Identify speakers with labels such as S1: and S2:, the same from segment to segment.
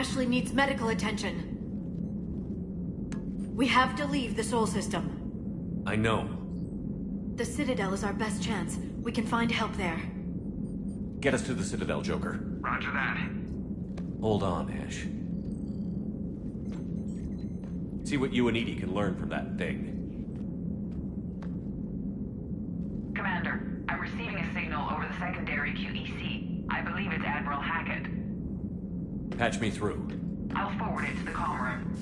S1: Ashley needs medical attention. We have to leave the Sol system.
S2: I know.
S1: The Citadel is our best chance. We can find help there.
S2: Get us to the Citadel, Joker.
S3: Roger that.
S2: Hold on, Ash. See what you and Edie can learn from that thing.
S3: Commander, I'm receiving a signal over the secondary QEC. I believe it's Admiral Hackett.
S2: Patch me through.
S3: I'll forward it to the comm room.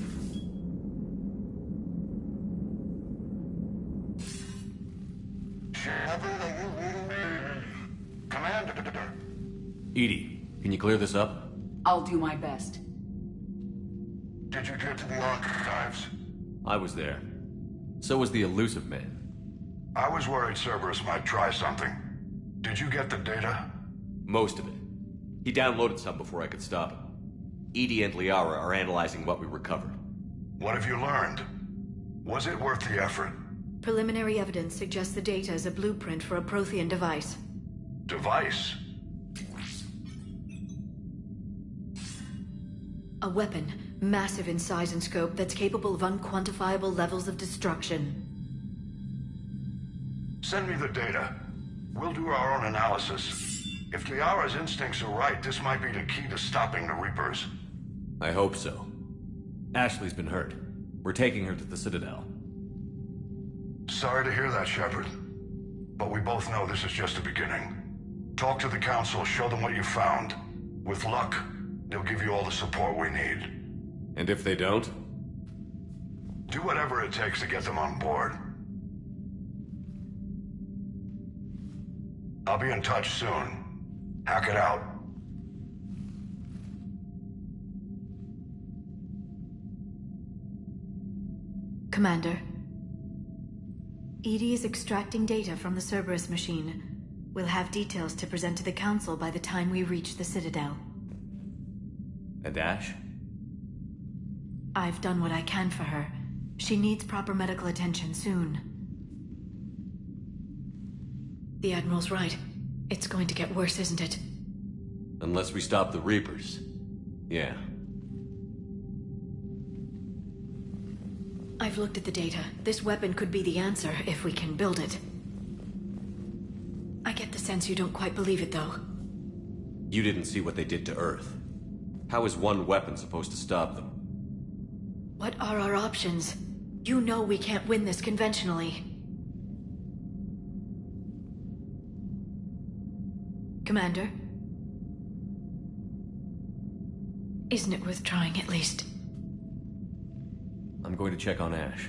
S4: Commander.
S2: Edie, can you clear this up?
S5: I'll do my best.
S4: Did you get to the archives?
S2: I was there. So was the elusive man.
S4: I was worried Cerberus might try something. Did you get the data?
S2: Most of it. He downloaded some before I could stop him. Edie and Liara are analyzing what we recovered.
S4: What have you learned? Was it worth the effort?
S1: Preliminary evidence suggests the data is a blueprint for a Prothean device.
S4: Device?
S1: A weapon, massive in size and scope, that's capable of unquantifiable levels of destruction.
S4: Send me the data. We'll do our own analysis. If Liara's instincts are right, this might be the key to stopping the Reapers.
S2: I hope so. Ashley's been hurt. We're taking her to the Citadel.
S4: Sorry to hear that, Shepard. But we both know this is just the beginning. Talk to the Council, show them what you found. With luck, they'll give you all the support we need.
S2: And if they don't?
S4: Do whatever it takes to get them on board. I'll be in touch soon. Hack it out.
S1: Commander. Edie is extracting data from the Cerberus machine. We'll have details to present to the Council by the time we reach the Citadel.
S2: And Ash?
S1: I've done what I can for her. She needs proper medical attention soon. The Admiral's right. It's going to get worse, isn't it?
S2: Unless we stop the Reapers. Yeah.
S1: I've looked at the data. This weapon could be the answer if we can build it. I get the sense you don't quite believe it, though.
S2: You didn't see what they did to Earth. How is one weapon supposed to stop them?
S1: What are our options? You know we can't win this conventionally. Commander? Isn't it worth trying at least?
S2: I'm going to check on Ash.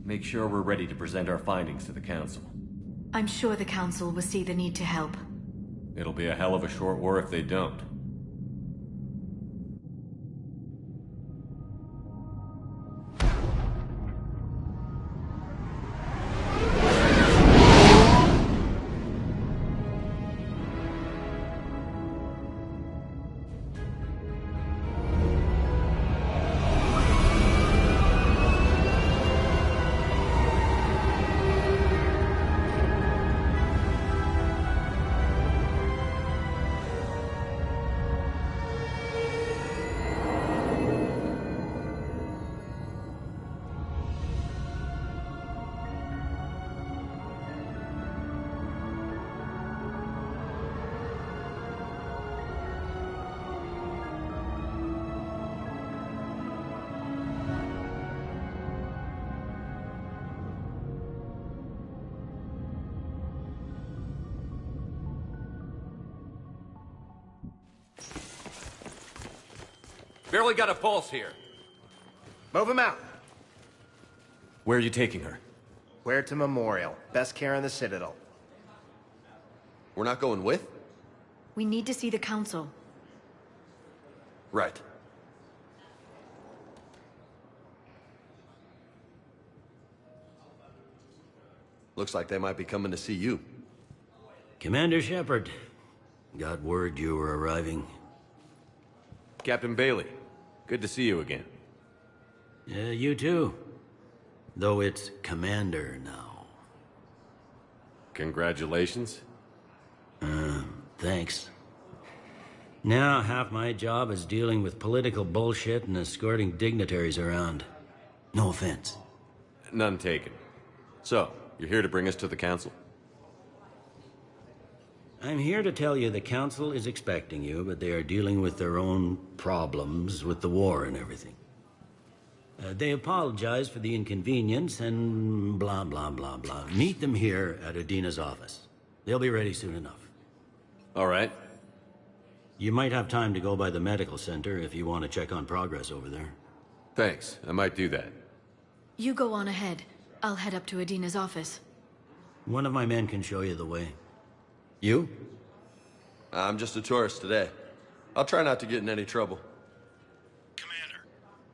S2: Make sure we're ready to present our findings to the Council.
S1: I'm sure the Council will see the need to help.
S2: It'll be a hell of a short war if they don't. Barely got a pulse here.
S6: Move him out.
S2: Where are you taking her?
S6: Where to Memorial. Best care in the Citadel.
S7: We're not going with?
S1: We need to see the Council.
S7: Right. Looks like they might be coming to see you.
S8: Commander Shepard. Got word you were arriving.
S2: Captain Bailey, good to see you again.
S8: You too. Though it's Commander now.
S2: Congratulations.
S8: Thanks. Now, half my job is dealing with political bullshit and escorting dignitaries around. No offense.
S2: None taken. So, you're here to bring us to the council?
S8: I'm here to tell you the council is expecting you, but they are dealing with their own problems with the war and everything. They apologize for the inconvenience and blah, blah, blah, blah. Meet them here at Adina's office. They'll be ready soon enough.
S2: All right.
S8: You might have time to go by the medical center if you want to check on progress over there.
S2: Thanks. I might do that.
S1: You go on ahead. I'll head up to Adina's office.
S8: One of my men can show you the way. You?
S7: I'm just a tourist today. I'll try not to get in any trouble.
S5: Commander,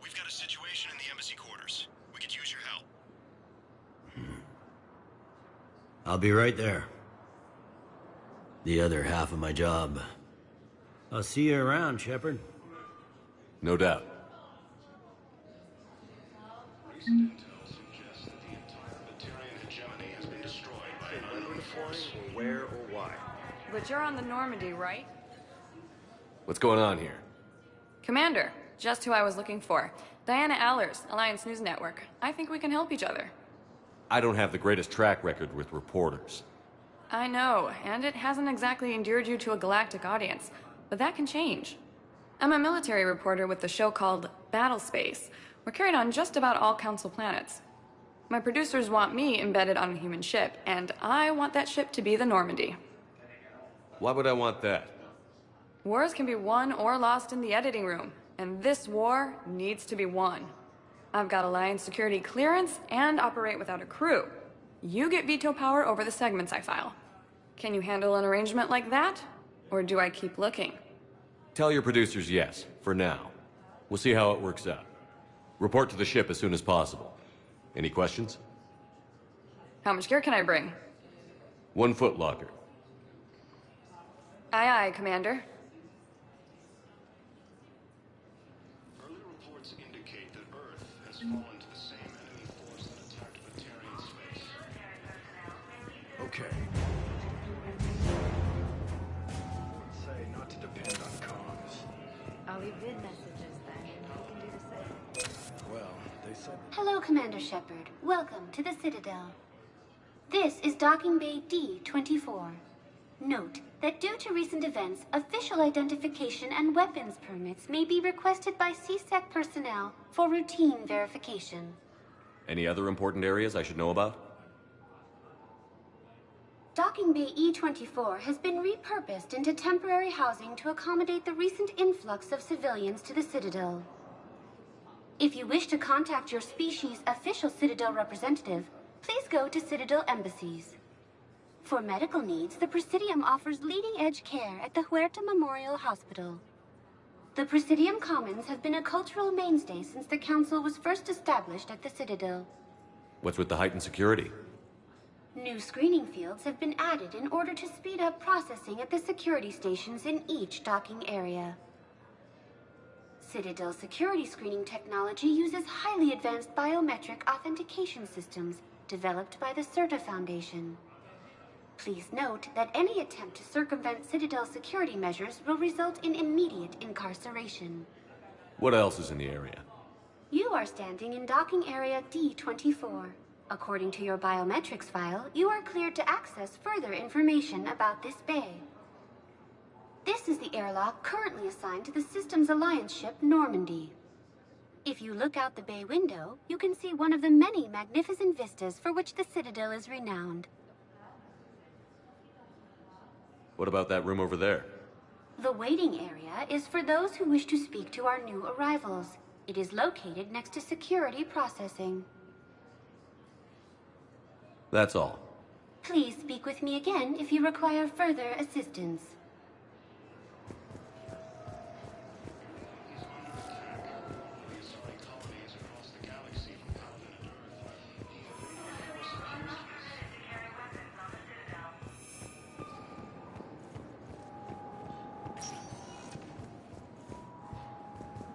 S5: we've got a situation in the embassy quarters. We could use your help.
S8: I'll be right there. The other half of my job. I'll see you around, Shepard.
S2: No doubt.
S4: Recent intel suggests that the entire Batarian hegemony has been destroyed by an unknown force.
S6: Where or why?
S9: But you're on the Normandy, right?
S2: What's going on here?
S9: Commander, just who I was looking for. Diana Allers, Alliance News Network. I think we can help each other.
S2: I don't have the greatest track record with reporters.
S9: I know, and it hasn't exactly endeared you to a galactic audience. But that can change. I'm a military reporter with the show called Battle Space. We're carried on just about all Council planets. My producers want me embedded on a human ship, and I want that ship to be the Normandy.
S2: Why would I want that?
S9: Wars can be won or lost in the editing room, and this war needs to be won. I've got Alliance security clearance and operate without a crew. You get veto power over the segments I file. Can you handle an arrangement like that? Or do I keep looking?
S2: Tell your producers yes, for now. We'll see how it works out. Report to the ship as soon as possible. Any questions?
S9: How much gear can I bring?
S2: 1 foot locker.
S9: Aye, aye, Commander.
S4: Early reports indicate that Earth has fallen to the same enemy force that attacked Batarian space. Okay. Say not to depend on comms.
S1: I'll leave vid messages then. You can do the same.
S4: Well, they said...
S10: Hello, Commander Shepard. Welcome to the Citadel. This is Docking Bay D-24. Note that due to recent events, official identification and weapons permits may be requested by CSEC personnel for routine verification.
S2: Any other important areas I should know about?
S10: Docking Bay E-24 has been repurposed into temporary housing to accommodate the recent influx of civilians to the Citadel. If you wish to contact your species' official Citadel representative, please go to Citadel embassies. For medical needs, the Presidium offers leading-edge care at the Huerta Memorial Hospital. The Presidium Commons have been a cultural mainstay since the Council was first established at the Citadel.
S2: What's with the heightened security?
S10: New screening fields have been added in order to speed up processing at the security stations in each docking area. Citadel security screening technology uses highly advanced biometric authentication systems developed by the CERTA Foundation. Please note that any attempt to circumvent Citadel security measures will result in immediate incarceration.
S2: What else is in the area?
S10: You are standing in docking area D-24. According to your biometrics file, you are cleared to access further information about this bay. This is the airlock currently assigned to the Systems Alliance ship Normandy. If you look out the bay window, you can see one of the many magnificent vistas for which the Citadel is renowned.
S2: What about that room over there?
S10: The waiting area is for those who wish to speak to our new arrivals. It is located next to security processing.
S2: That's all.
S10: Please speak with me again if you require further assistance.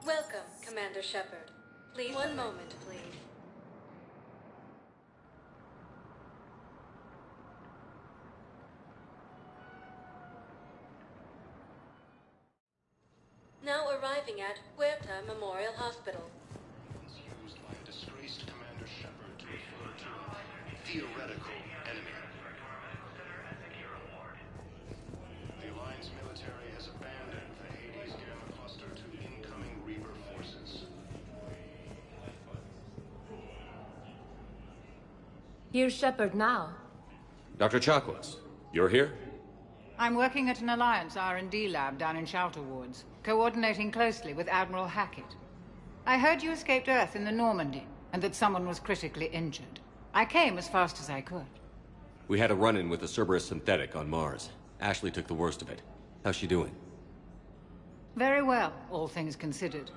S11: Welcome, Commander Shepard. Please, one moment, please. arriving at Huerta Memorial Hospital.
S5: Used by a disgraced Commander Shepard to refer to a theoretical enemy. The Alliance military has abandoned the Hades Gamma cluster to incoming Reaper forces.
S12: Here's Shepard now.
S2: Dr. Chakwas, you're here?
S13: I'm working at an Alliance R&D lab down in Shelter Wards, coordinating closely with Admiral Hackett. I heard you escaped Earth in the Normandy, and that someone was critically injured. I came as fast as I could.
S2: We had a run-in with the Cerberus synthetic on Mars. Ashley took the worst of it. How's she doing?
S13: Very well, all things considered.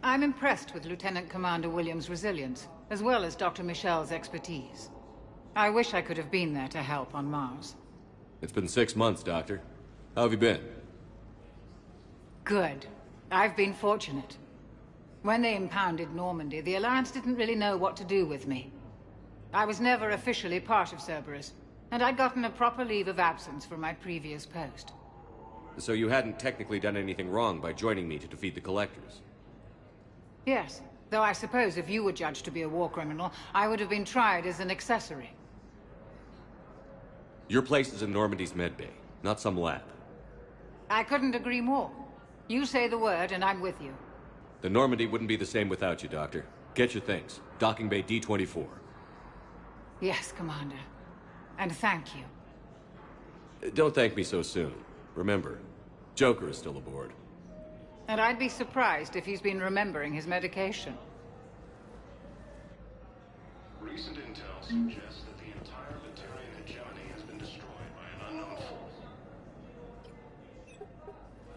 S13: I'm impressed with Lieutenant Commander Williams' resilience, as well as Dr. Michel's expertise. I wish I could have been there to help on Mars.
S2: It's been 6 months, Doctor. How have you been?
S13: Good. I've been fortunate. When they impounded Normandy, the Alliance didn't really know what to do with me. I was never officially part of Cerberus, and I'd gotten a proper leave of absence from my previous post.
S2: So you hadn't technically done anything wrong by joining me to defeat the Collectors?
S13: Yes, though I suppose if you were judged to be a war criminal, I would have been tried as an accessory.
S2: Your place is in Normandy's medbay, not some lab.
S13: I couldn't agree more. You say the word, and I'm with you.
S2: The Normandy wouldn't be the same without you, Doctor. Get your things. Docking Bay D-24.
S13: Yes, Commander. And thank you.
S2: Don't thank me so soon. Remember, Joker is still aboard.
S13: And I'd be surprised if he's been remembering his medication.
S5: Recent intel suggests that the entire Batarian hegemony has been destroyed by an unknown force.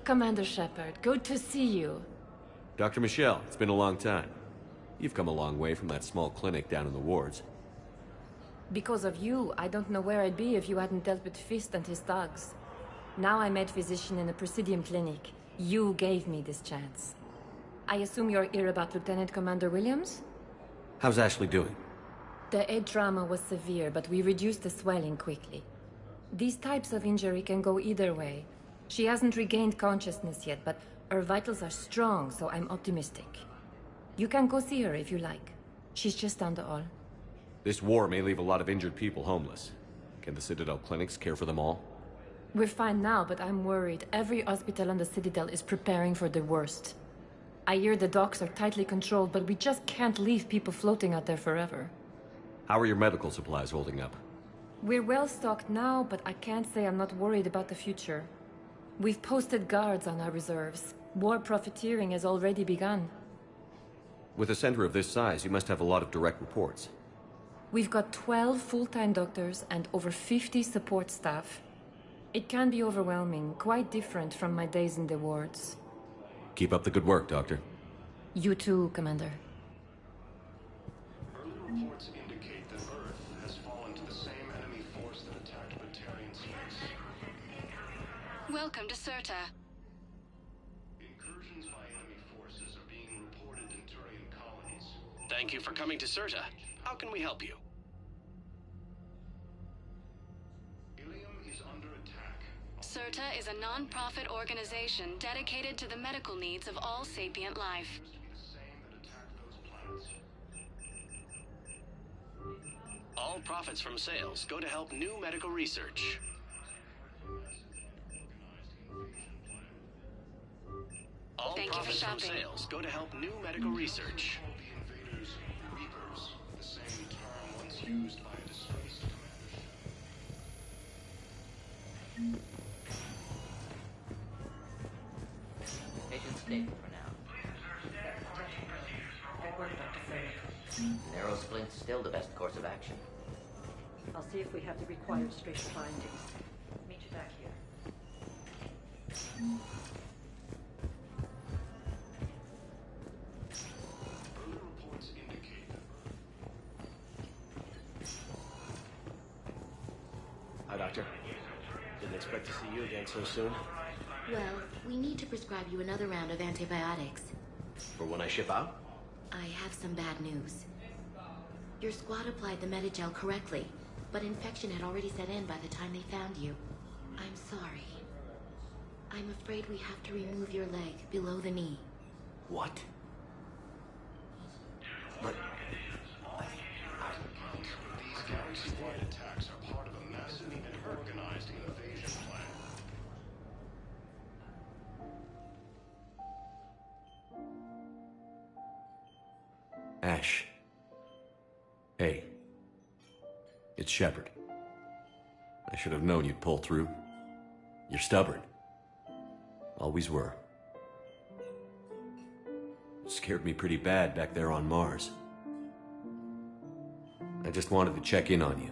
S12: Commander Shepard, good to see you.
S2: Dr. Michel, it's been a long time. You've come a long way from that small clinic down in the wards.
S12: Because of you, I don't know where I'd be if you hadn't dealt with Fist and his thugs. Now I'm med physician in a Presidium clinic. You gave me this chance. I assume you're here about Lieutenant Commander Williams?
S2: How's Ashley doing?
S12: The head trauma was severe, but we reduced the swelling quickly. These types of injury can go either way. She hasn't regained consciousness yet, but her vitals are strong, so I'm optimistic. You can go see her if you like. She's just down the hall.
S2: This war may leave a lot of injured people homeless. Can the Citadel clinics care for them all?
S12: We're fine now, but I'm worried. Every hospital on the Citadel is preparing for the worst. I hear the docks are tightly controlled, but we just can't leave people floating out there forever.
S2: How are your medical supplies holding up?
S12: We're well stocked now, but I can't say I'm not worried about the future. We've posted guards on our reserves. War profiteering has already begun.
S2: With a center of this size, you must have a lot of direct reports.
S12: We've got 12 full-time doctors and over 50 support staff. It can be overwhelming, quite different from my days in the wards.
S2: Keep up the good work, Doctor.
S12: You too, Commander.
S5: Early reports indicate that Earth has fallen to the same enemy force that attacked Batarian space.
S10: Welcome to Serta.
S5: Incursions by enemy forces are being reported in Turian colonies.
S14: Thank you for coming to Serta. How can we help you?
S10: Serta is a non-profit organization dedicated to the medical needs of all sapient life.
S14: All profits from sales go to help new medical research. All
S10: Thank you for
S14: profits from
S10: shopping.
S14: sales go to help new medical research.
S5: The invaders, Reapers, the same term once used by a disgraced commander.
S15: Patient stable for now. Edward, Dr. Frederick. Narrow splint's still the best course of action.
S16: I'll see if we have the required straight findings. Meet you back here.
S5: Early reports indicate that
S6: Hi, Doctor. Didn't expect to see you again so soon.
S17: Well, we need to prescribe you another round of antibiotics.
S6: For when I ship out?
S17: I have some bad news. Your squad applied the Medigel correctly, but infection had already set in by the time they found you. I'm sorry. I'm afraid we have to remove your leg below the knee.
S6: What? But...
S5: These galaxy-wide attacks are part of a massive and organized invasion plan.
S2: Ash. Hey. It's Shepard. I should have known you'd pull through. You're stubborn. Always were. Scared me pretty bad back there on Mars. I just wanted to check in on you.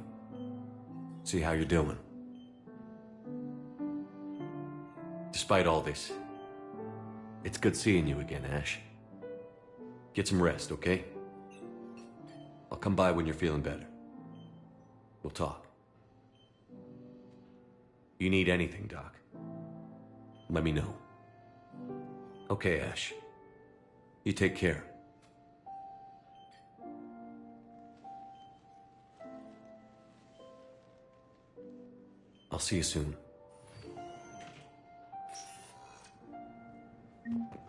S2: See how you're doing. Despite all this, it's good seeing you again, Ash. Get some rest, okay? I'll come by when you're feeling better. We'll talk. You need anything, Doc, let me know. Okay, Ash. You take care. I'll see you soon.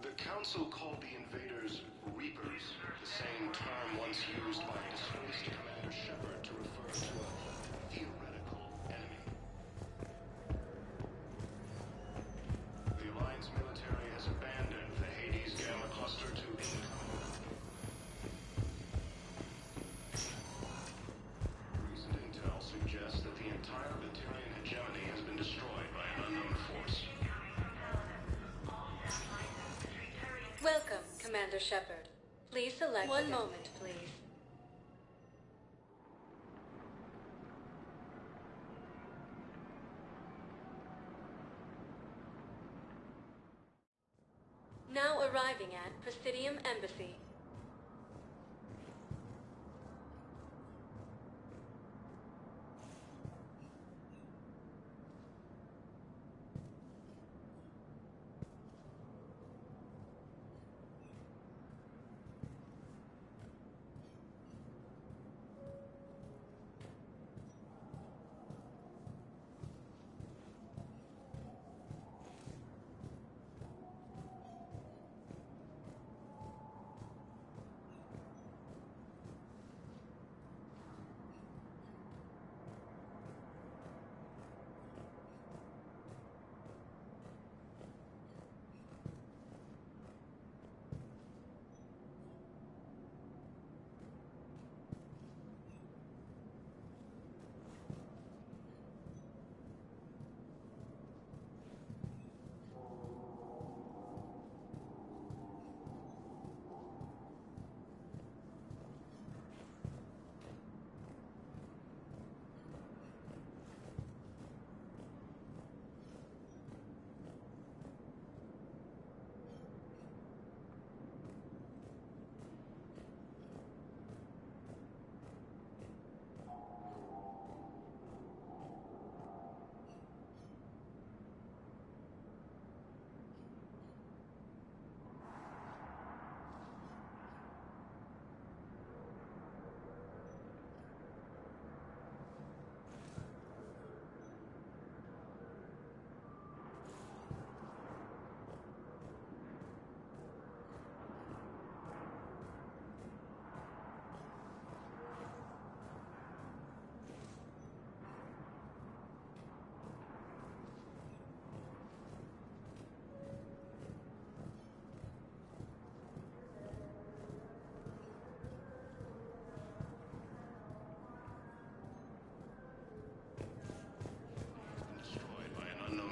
S5: The Council called the invaders Reapers, the same term once used by disgraced Commander Shepard to refer to a theoretical enemy. The Alliance military has abandoned the Hades Gamma Cluster to incoming. Recent intel suggests that the entire Batarian hegemony has been destroyed by an unknown force.
S11: Welcome, Commander Shepard. Please select one moment, please. Now arriving at Presidium Embassy.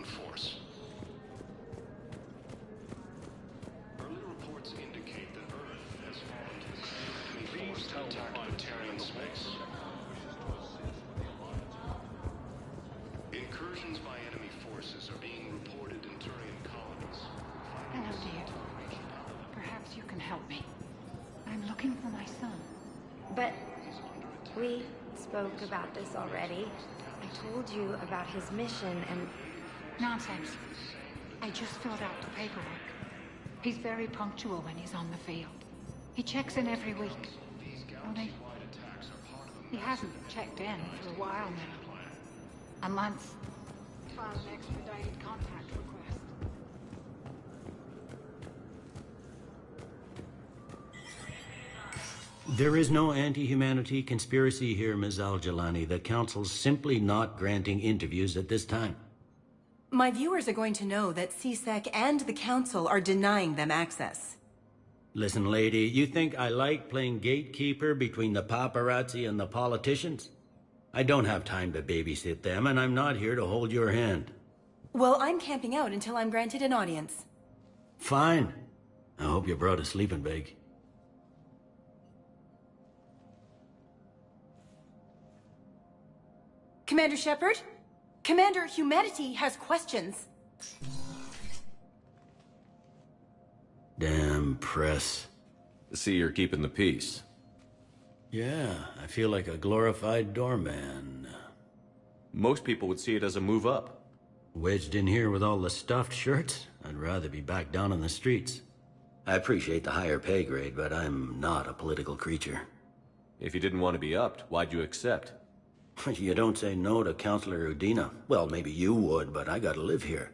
S5: Force. Early reports indicate that Earth has fallen to the enemy force to attack Batarian space. Incursions by enemy forces are being reported in Turian colonies.
S13: Hello, dear. Perhaps you can help me. I'm looking for my son.
S18: But we spoke about this already. I told you about his mission and...
S13: Nonsense. I just filled out the paperwork. He's very punctual when he's on the field. He checks in every week. Only... he hasn't checked in for a while now. A month. Filed an expedited contact request.
S8: There is no anti-humanity conspiracy here, Ms. Al-Jalani. The Council's simply not granting interviews at this time.
S19: My viewers are going to know that CSEC and the Council are denying them access.
S8: Listen, lady, you think I like playing gatekeeper between the paparazzi and the politicians? I don't have time to babysit them, and I'm not here to hold your hand.
S19: Well, I'm camping out until I'm granted an audience.
S8: Fine. I hope you brought a sleeping bag.
S19: Commander Shepard? Commander, humanity has questions.
S8: Damn press.
S2: I see you're keeping the peace.
S8: Yeah, I feel like a glorified doorman.
S2: Most people would see it as a move up.
S8: Wedged in here with all the stuffed shirts, I'd rather be back down on the streets. I appreciate the higher pay grade, but I'm not a political creature.
S2: If you didn't want to be upped, why'd you accept?
S8: You don't say no to Counselor Udina. Well, maybe you would, but I gotta live here.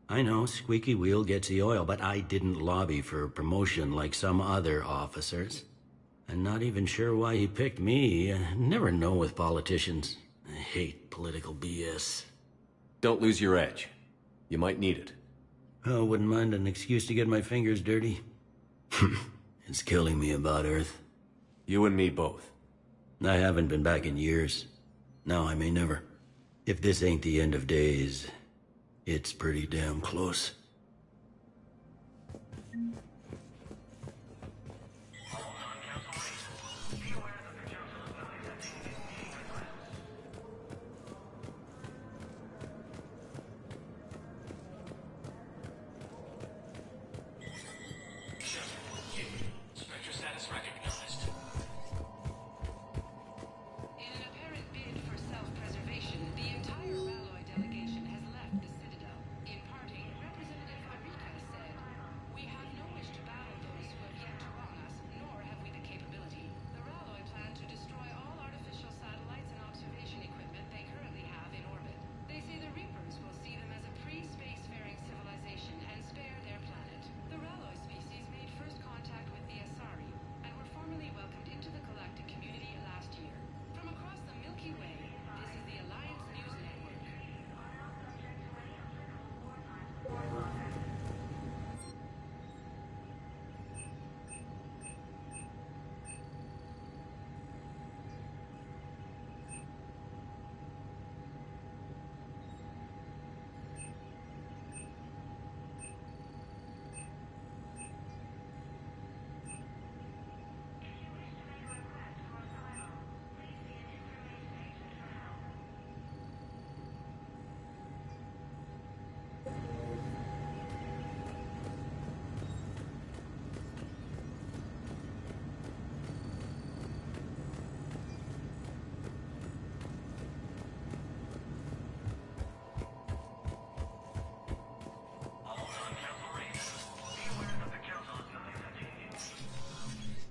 S8: I know, squeaky wheel gets the oil, but I didn't lobby for promotion like some other officers. I'm not even sure why he picked me. I never know with politicians. I hate political BS.
S2: Don't lose your edge. You might need it.
S8: Oh, wouldn't mind an excuse to get my fingers dirty. It's killing me about Earth.
S2: You and me both.
S8: I haven't been back in years. Now I may never. If this ain't the end of days, it's pretty damn close.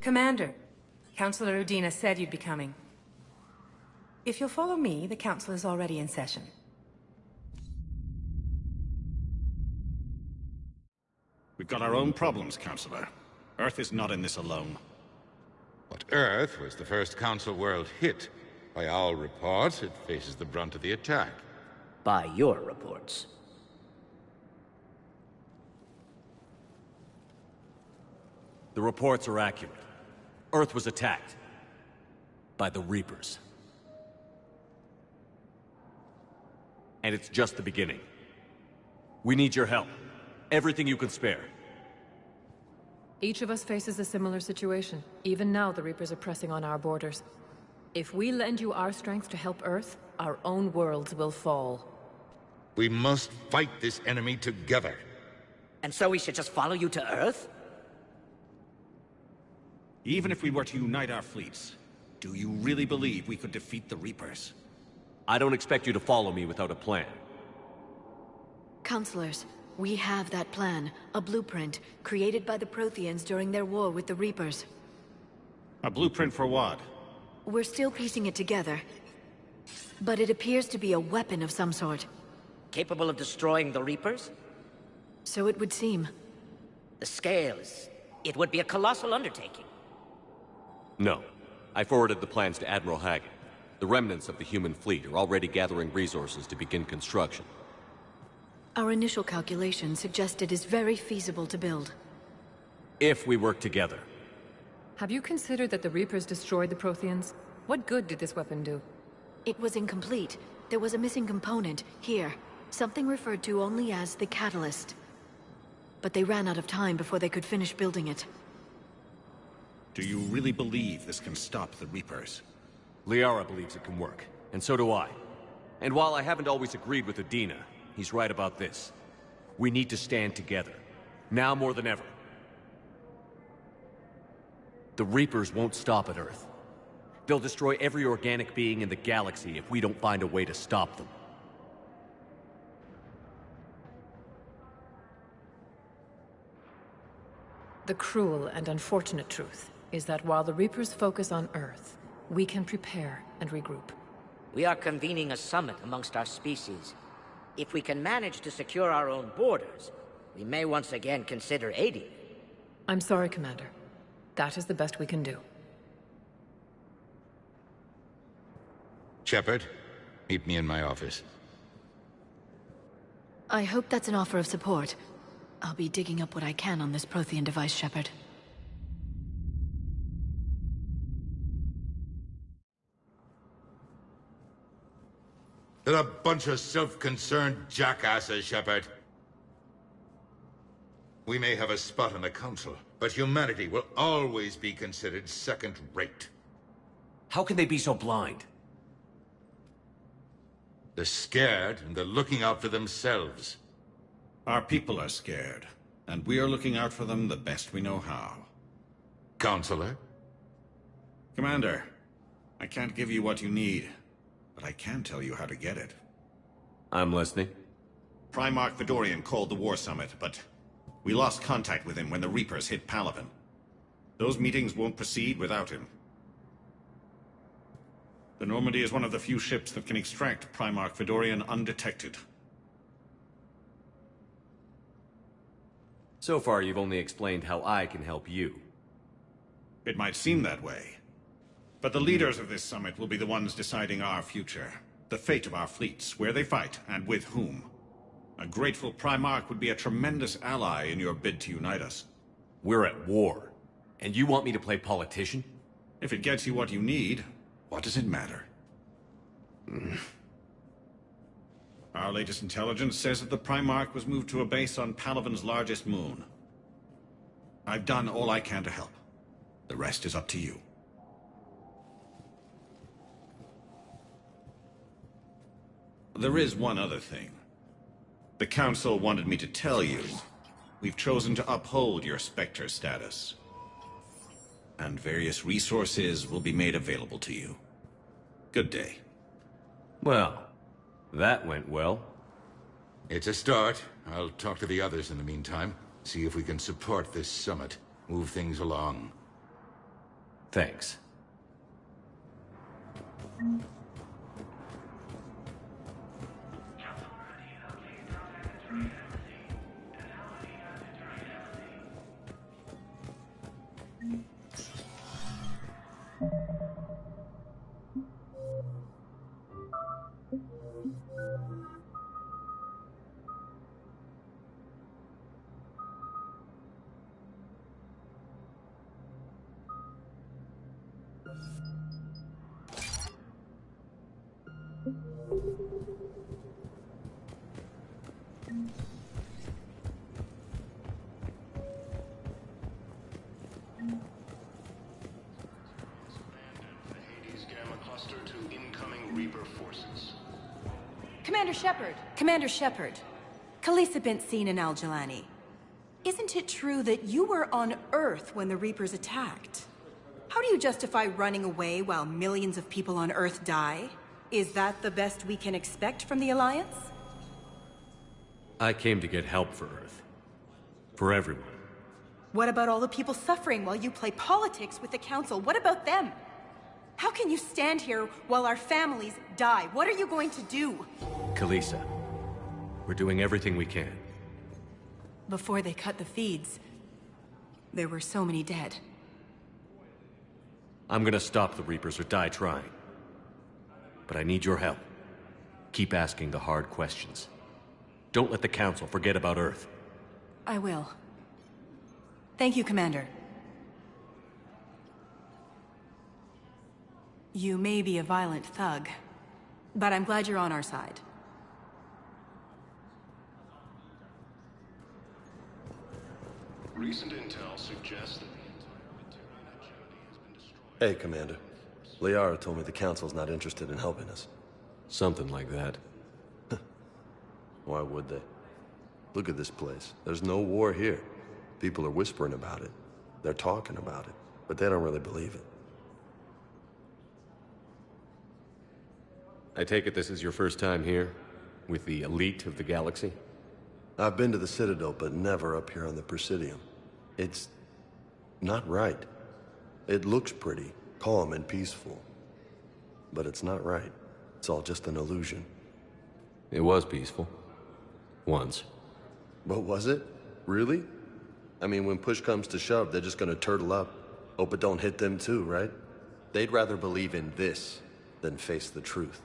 S19: Commander, Counselor Udina said you'd be coming. If you'll follow me, the Council is already in session.
S20: We've got our own problems, Counselor. Earth is not in this alone.
S21: But Earth was the first Council world hit. By our reports, it faces the brunt of the attack.
S15: By your reports.
S2: The reports are accurate. Earth was attacked. By the Reapers. And it's just the beginning. We need your help. Everything you can spare.
S12: Each of us faces a similar situation. Even now, the Reapers are pressing on our borders. If we lend you our strength to help Earth, our own worlds will fall.
S21: We must fight this enemy together.
S15: And so we should just follow you to Earth?
S20: Even if we were to unite our fleets, do you really believe we could defeat the Reapers?
S2: I don't expect you to follow me without a plan.
S1: Counselors, we have that plan. A blueprint, created by the Protheans during their war with the Reapers.
S20: A blueprint for what?
S1: We're still piecing it together. But it appears to be a weapon of some sort.
S15: Capable of destroying the Reapers?
S1: So it would seem.
S15: The scale is... it would be a colossal undertaking.
S2: No. I forwarded the plans to Admiral Hackett. The remnants of the human fleet are already gathering resources to begin construction.
S1: Our initial calculations suggest it is very feasible to build.
S2: If we work together.
S12: Have you considered that the Reapers destroyed the Protheans? What good did this weapon do?
S1: It was incomplete. There was a missing component, here. Something referred to only as the catalyst. But they ran out of time before they could finish building it.
S20: Do you really believe this can stop the Reapers?
S2: Liara believes it can work, and so do I. And while I haven't always agreed with Udina, he's right about this. We need to stand together. Now more than ever. The Reapers won't stop at Earth. They'll destroy every organic being in the galaxy if we don't find a way to stop them.
S12: The cruel and unfortunate truth is that while the Reapers focus on Earth, we can prepare and regroup.
S15: We are convening a summit amongst our species. If we can manage to secure our own borders, we may once again consider aiding.
S12: I'm sorry, Commander. That is the best we can do.
S21: Shepard, meet me in my office.
S1: I hope that's an offer of support. I'll be digging up what I can on this Prothean device, Shepard.
S21: They're a bunch of self-concerned jackasses, Shepard. We may have a spot on the Council, but humanity will always be considered second-rate.
S2: How can they be so blind?
S21: They're scared, and they're looking out for themselves.
S20: Our people are scared, and we are looking out for them the best we know how.
S21: Counselor?
S20: Commander, I can't give you what you need, but I can tell you how to get it.
S2: I'm listening.
S20: Primarch Fedorian called the War Summit, but we lost contact with him when the Reapers hit Palaven. Those meetings won't proceed without him. The Normandy is one of the few ships that can extract Primarch Fedorian undetected.
S2: So far, you've only explained how I can help you.
S20: It might seem that way. But the leaders of this summit will be the ones deciding our future. The fate of our fleets, where they fight, and with whom. A grateful Primarch would be a tremendous ally in your bid to unite us.
S2: We're at war. And you want me to play politician?
S20: If it gets you what you need, what does it matter? Our latest intelligence says that the Primarch was moved to a base on Palaven's largest moon. I've done all I can to help. The rest is up to you. There is one other thing. The Council wanted me to tell you, we've chosen to uphold your Spectre status. And various resources will be made available to you. Good day.
S2: Well, that went well.
S21: It's a start. I'll talk to the others in the meantime. See if we can support this summit. Move things along.
S2: Thanks.
S19: Commander Shepard. Khalisah bint Sin and Al-Jalani. Isn't it true that you were on Earth when the Reapers attacked? How do you justify running away while millions of people on Earth die? Is that the best we can expect from the Alliance?
S2: I came to get help for Earth. For everyone.
S19: What about all the people suffering while you play politics with the Council? What about them? How can you stand here while our families die? What are you going to do?
S2: Khalisah, we're doing everything we can.
S19: Before they cut the feeds, there were so many dead.
S2: I'm gonna stop the Reapers or die trying. But I need your help. Keep asking the hard questions. Don't let the Council forget about Earth.
S19: I will. Thank you, Commander. You may be a violent thug, but I'm glad you're on our side.
S5: Recent intel suggests that
S6: Hey, Commander. Liara told me the Council's not interested in helping us.
S2: Something like that.
S6: Why would they? Look at this place. There's no war here. People are whispering about it. They're talking about it, but they don't really believe it.
S2: I take it this is your first time here? With the elite of the galaxy?
S6: I've been to the Citadel, but never up here on the Presidium. It's not right. It looks pretty, calm and peaceful. But it's not right. It's all just an illusion.
S2: It was peaceful. Once.
S6: But was it? Really? I mean, when push comes to shove, they're just gonna turtle up. Hope it don't hit them too, right? They'd rather believe in this than face the truth.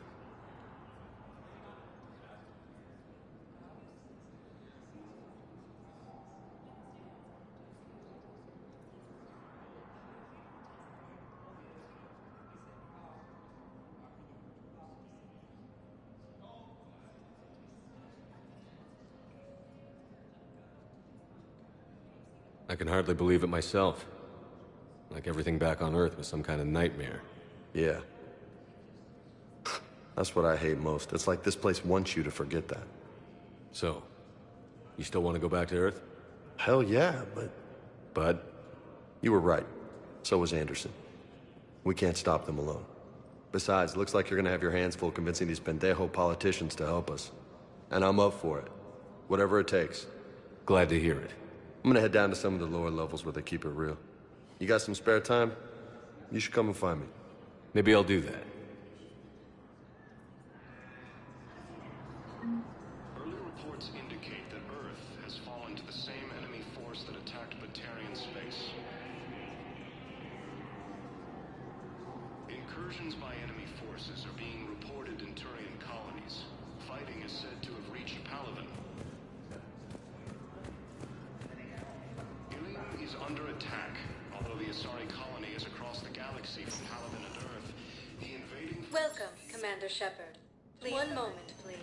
S2: I can hardly believe it myself. Like everything back on Earth was some kind of nightmare.
S6: Yeah. That's what I hate most. It's like this place wants you to forget that.
S2: So, you still want to go back to Earth?
S6: Hell yeah, but...
S2: Bud?
S6: You were right. So was Anderson. We can't stop them alone. Besides, looks like you're gonna have your hands full convincing these pendejo politicians to help us. And I'm up for it. Whatever it takes.
S2: Glad to hear it.
S6: I'm gonna head down to some of the lower levels where they keep it real. You got some spare time? You should come and find me.
S2: Maybe I'll do that.
S5: early reports indicate that Earth has fallen to the same enemy force that attacked Batarian space. Incursions by enemy forces are being reported in Turian colonies. Fighting is said to have reached Palaven. Ilium is under attack. Although the Asari colony is across the galaxy from Palaven and Earth, the invading...
S11: Welcome, Commander Shepard. Please. One moment, please.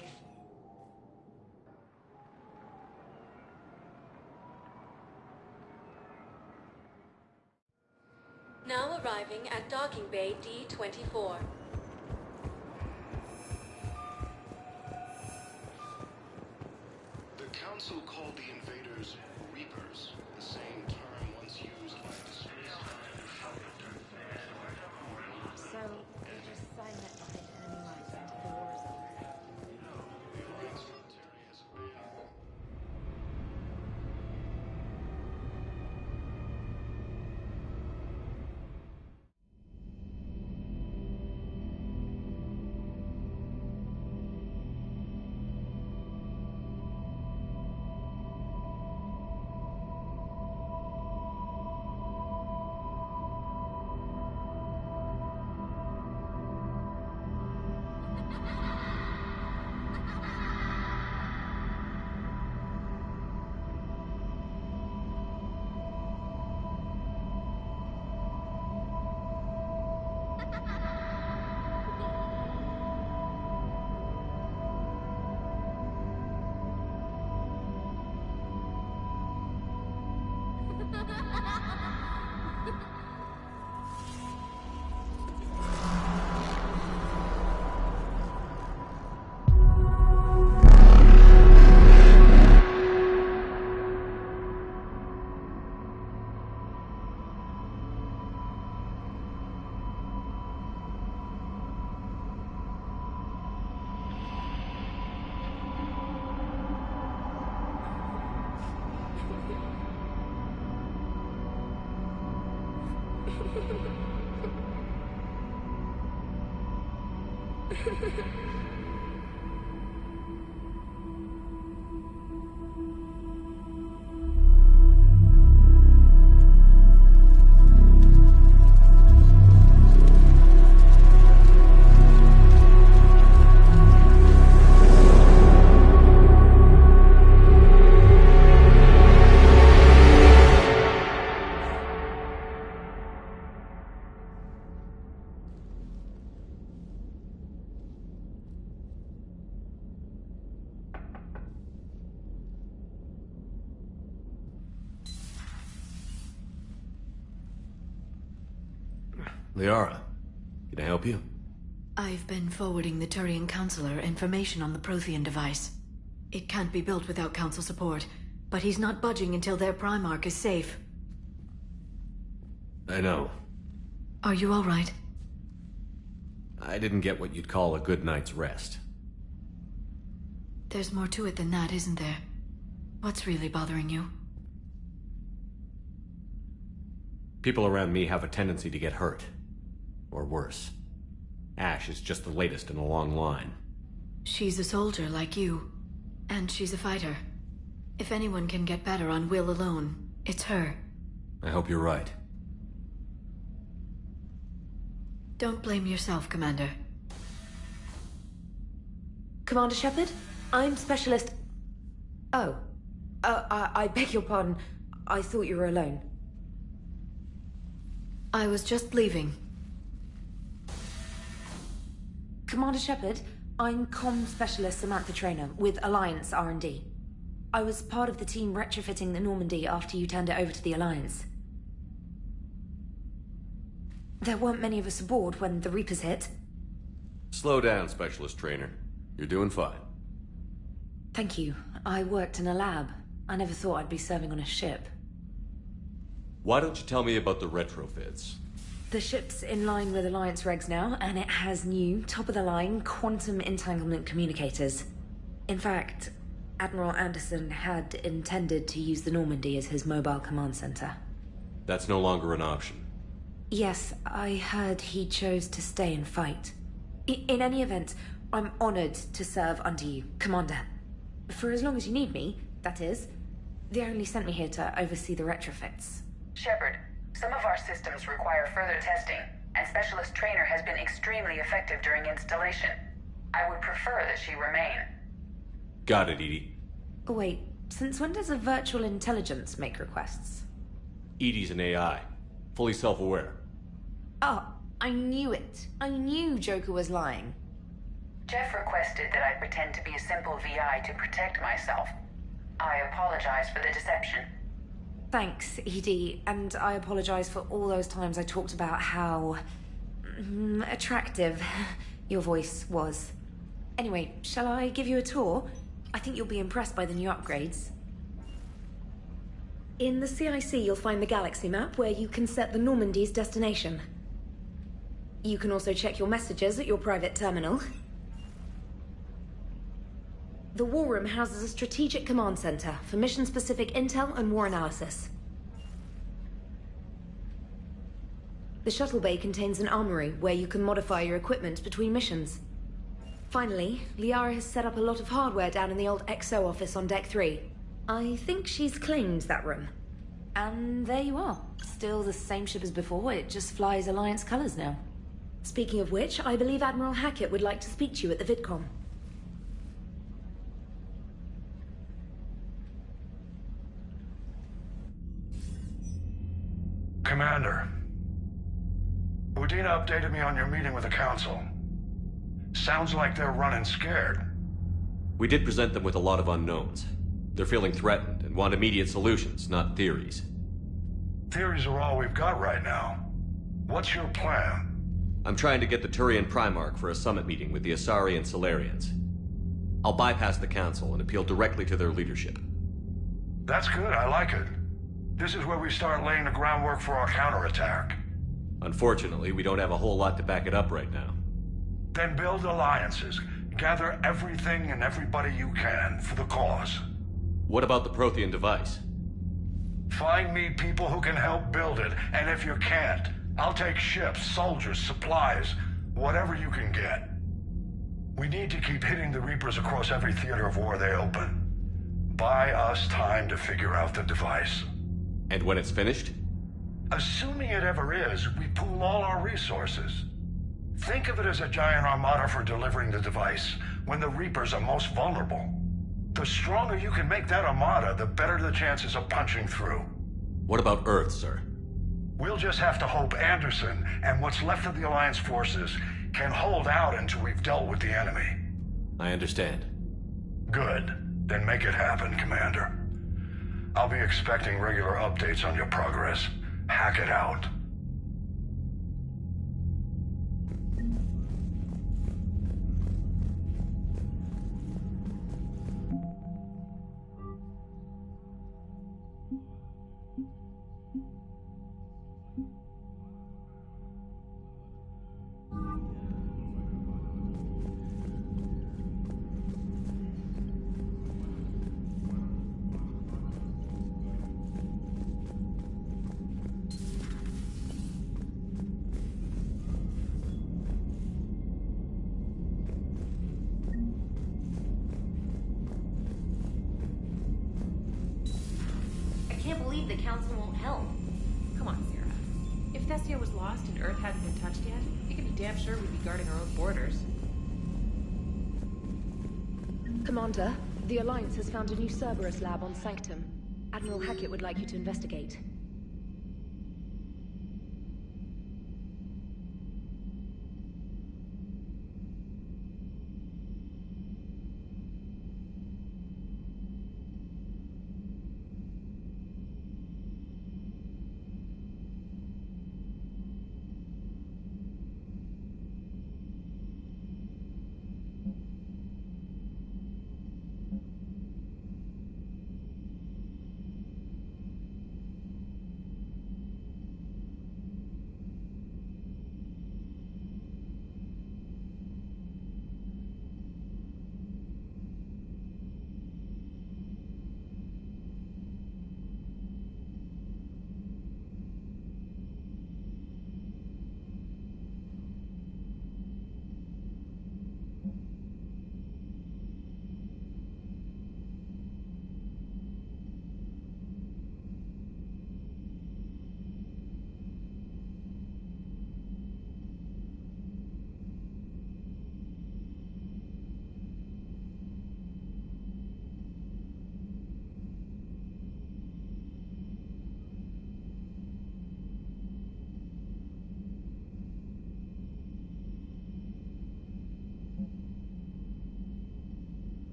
S11: Now arriving at Docking Bay D-24.
S5: The Council called the invaders Reapers, the same term once used by disgraced Commander Shepard.
S18: So, they just signed that behind enemy lines until the war's over.
S5: No, the Alliance military has abandoned.
S2: Liara, can I help you?
S1: I've been forwarding the Turian Counselor information on the Prothean device. It can't be built without Council support, but he's not budging until their Primarch is safe.
S2: I know.
S1: Are you all right?
S2: I didn't get what you'd call a good night's rest.
S1: There's more to it than that, isn't there? What's really bothering you?
S2: People around me have a tendency to get hurt. Or worse. Ash is just the latest in a long line.
S1: She's a soldier like you. And she's a fighter. If anyone can get better on will alone, it's her.
S2: I hope you're right.
S1: Don't blame yourself, Commander.
S3: Commander Shepard? I'm Specialist... Oh. I beg your pardon. I thought you were alone.
S1: I was just leaving.
S3: Commander Shepard, I'm Comm Specialist Samantha Traynor with Alliance R&D. I was part of the team retrofitting the Normandy after you turned it over to the Alliance. There weren't many of us aboard when the Reapers hit.
S2: Slow down, Specialist Trainer. You're doing fine.
S3: Thank you. I worked in a lab. I never thought I'd be serving on a ship.
S2: Why don't you tell me about the retrofits?
S3: The ship's in line with Alliance regs now, and it has new, top-of-the-line, quantum entanglement communicators. In fact, Admiral Anderson had intended to use the Normandy as his mobile command center.
S2: That's no longer an option.
S3: Yes, I heard he chose to stay and fight. In any event, I'm honored to serve under you, Commander. For as long as you need me, that is. They only sent me here to oversee the retrofits.
S22: Shepard, some of our systems require further testing, and Specialist Trainer has been extremely effective during installation. I would prefer that she remain.
S2: Got it, Edie.
S3: Wait, since when does a virtual intelligence make requests?
S2: Edie's an AI. Fully self-aware.
S3: Oh, I knew it. I knew Joker was lying.
S22: Jeff requested that I pretend to be a simple VI to protect myself. I apologize for the deception.
S3: Thanks, Edie, and I apologize for all those times I talked about how... attractive your voice was. Anyway, shall I give you a tour? I think you'll be impressed by the new upgrades. In the CIC, you'll find the galaxy map where you can set the Normandy's destination. You can also check your messages at your private terminal. The War Room houses a strategic command center for mission-specific intel and war analysis. The shuttle bay contains an armory where you can modify your equipment between missions. Finally, Liara has set up a lot of hardware down in the old XO office on Deck 3. I think she's claimed that room. And there you are. Still the same ship as before, it just flies Alliance colors now. Speaking of which, I believe Admiral Hackett would like to speak to you at the VidCom.
S4: Commander, Udina updated me on your meeting with the Council. Sounds like they're running scared.
S2: We did present them with a lot of unknowns. They're feeling threatened and want immediate solutions, not theories.
S4: Theories are all we've got right now. What's your plan?
S2: I'm trying to get the Turian Primarch for a summit meeting with the Asari and Solarians. I'll bypass the Council and appeal directly to their leadership.
S4: That's good, I like it. This is where we start laying the groundwork for our counterattack.
S2: Unfortunately, we don't have a whole lot to back it up right now.
S4: Then build alliances. Gather everything and everybody you can for the cause.
S2: What about the Prothean device?
S4: Find me people who can help build it, and if you can't, I'll take ships, soldiers, supplies, whatever you can get. We need to keep hitting the Reapers across every theater of war they open. Buy us time to figure out the device.
S2: And when it's finished?
S4: Assuming it ever is, we pool all our resources. Think of it as a giant armada for delivering the device, when the Reapers are most vulnerable. The stronger you can make that armada, the better the chances of punching through.
S2: What about Earth, sir?
S4: We'll just have to hope Anderson and what's left of the Alliance forces can hold out until we've dealt with the enemy.
S2: I understand.
S4: Good. Then make it happen, Commander. I'll be expecting regular updates on your progress. Hack it out.
S3: the Council won't help.
S7: Come on, Sarah. If Thessia was lost and Earth hadn't been touched yet, you can be damn sure we'd be guarding our own borders.
S3: Commander, the Alliance has found a new Cerberus lab on Sanctum. Admiral Hackett would like you to investigate.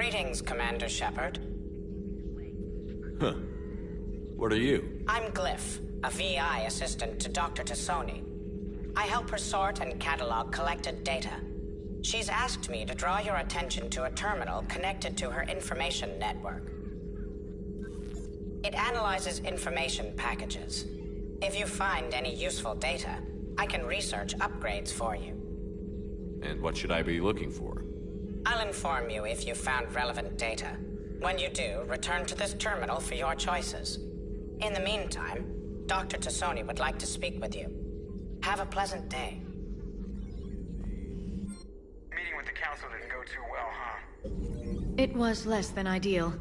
S15: Greetings, Commander Shepard.
S2: Huh. What are you?
S15: I'm Glyph, a VI assistant to Dr. Tassoni. I help her sort and catalog collected data. She's asked me to draw your attention to a terminal connected to her information network. It analyzes information packages. If you find any useful data, I can research upgrades for you.
S2: And what should I be looking for?
S15: I'll inform you if you found relevant data. When you do, return to this terminal for your choices. In the meantime, Dr. Tassoni would like to speak with you. Have a pleasant day.
S9: Meeting with the council didn't go too well, huh?
S1: It was less than ideal.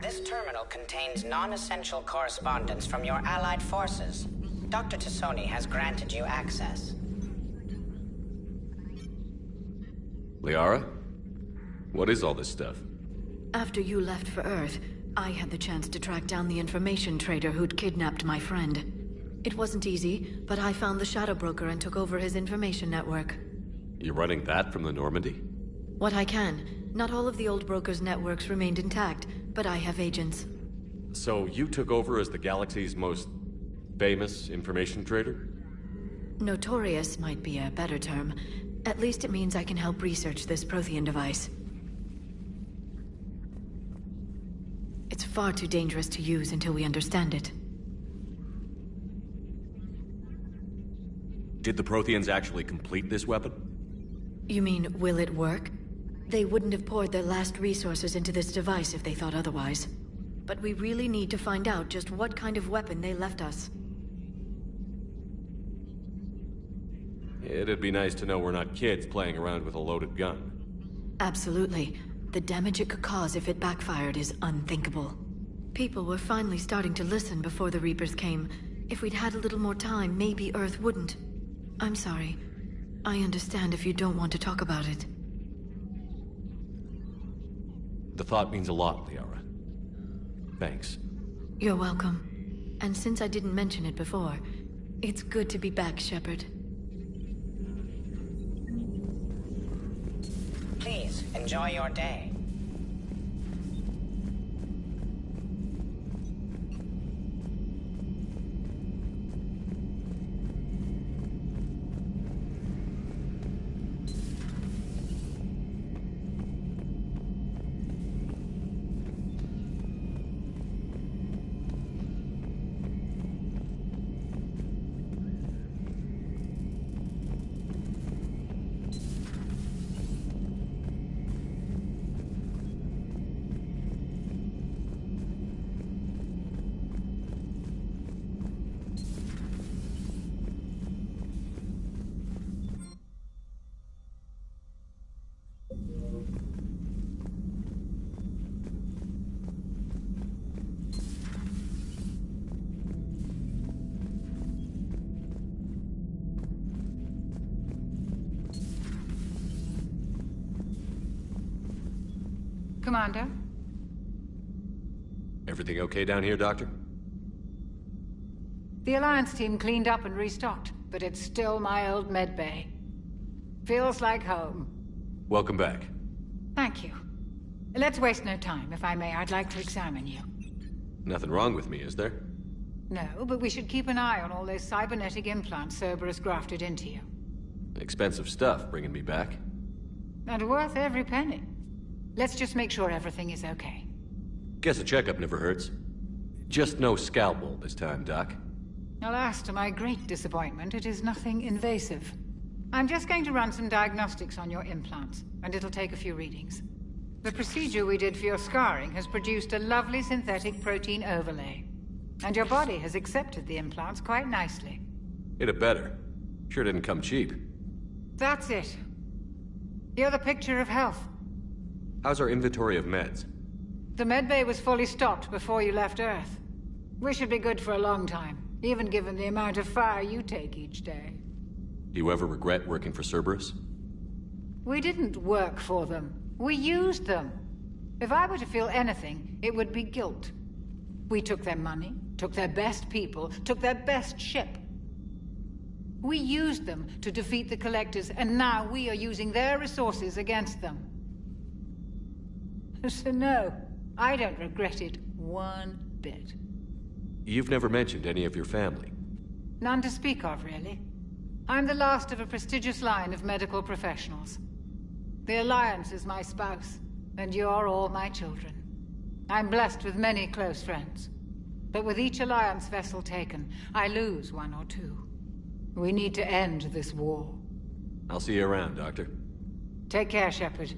S15: This terminal contains non-essential correspondence from your allied forces. Dr. Tassoni has granted you access.
S2: Liara? What is all this stuff?
S1: After you left for Earth, I had the chance to track down the information trader who'd kidnapped my friend. It wasn't easy, but I found the Shadow Broker and took over his information network.
S2: You're running that from the Normandy?
S1: What I can. Not all of the old broker's networks remained intact, but I have agents.
S2: So you took over as the galaxy's most famous information trader?
S1: Notorious might be a better term. At least it means I can help research this Prothean device. It's far too dangerous to use until we understand it.
S2: Did the Protheans actually complete this weapon?
S1: You mean, will it work? They wouldn't have poured their last resources into this device if they thought otherwise. But we really need to find out just what kind of weapon they left us.
S2: It'd be nice to know we're not kids playing around with a loaded gun.
S1: Absolutely. The damage it could cause if it backfired is unthinkable. People were finally starting to listen before the Reapers came. If we'd had a little more time, maybe Earth wouldn't. I'm sorry. I understand if you don't want to talk about it.
S2: The thought means a lot, Liara. Thanks.
S1: You're welcome. And since I didn't mention it before, it's good to be back, Shepard.
S15: Please, enjoy your day.
S13: Commander?
S2: Everything okay down here, Doctor?
S13: The Alliance team cleaned up and restocked, but it's still my old medbay. Feels like home.
S2: Welcome back.
S13: Thank you. Let's waste no time. If I may, I'd like to examine you.
S2: Nothing wrong with me, is there?
S13: No, but we should keep an eye on all those cybernetic implants Cerberus grafted into you.
S2: Expensive stuff bringing me back.
S13: And worth every penny. Let's just make sure everything is okay.
S2: Guess a checkup never hurts. Just no scalpel this time, Doc.
S13: Alas, to my great disappointment, it is nothing invasive. I'm just going to run some diagnostics on your implants, and it'll take a few readings. The procedure we did for your scarring has produced a lovely synthetic protein overlay. And your body has accepted the implants quite nicely.
S2: It had better. Sure didn't come cheap.
S13: That's it. You're the picture of health.
S2: How's our inventory of meds?
S13: The medbay was fully stocked before you left Earth. We should be good for a long time, even given the amount of fire you take each day.
S2: Do you ever regret working for Cerberus?
S13: We didn't work for them. We used them. If I were to feel anything, it would be guilt. We took their money, took their best people, took their best ship. We used them to defeat the Collectors, and now we are using their resources against them. So no, I don't regret it one bit.
S2: You've never mentioned any of your family.
S13: None to speak of, really. I'm the last of a prestigious line of medical professionals. The Alliance is my spouse, and you're all my children. I'm blessed with many close friends. But with each Alliance vessel taken, I lose one or two. We need to end this war.
S2: I'll see you around, Doctor.
S13: Take care, Shepard.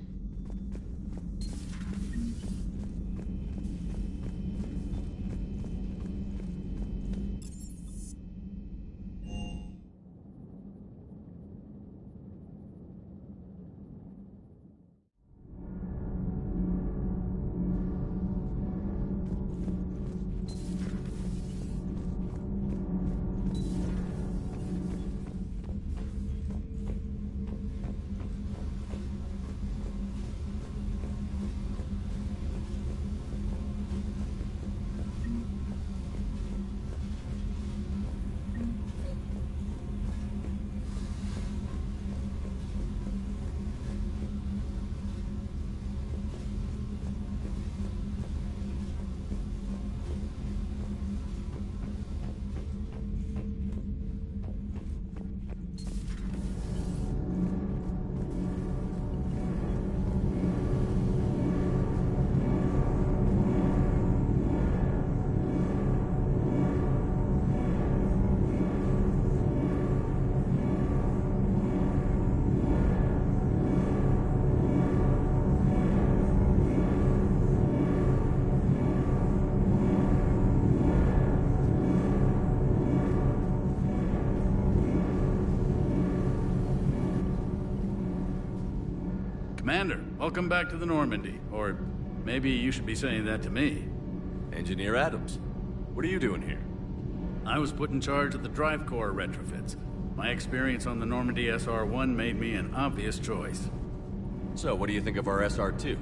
S10: Commander, welcome back to the Normandy. Or maybe you should be saying that to me.
S2: Engineer Adams, what are you doing here?
S10: I was put in charge of the drive core retrofits. My experience on the Normandy SR-1 made me an obvious choice.
S2: So, what do you think of our SR-2?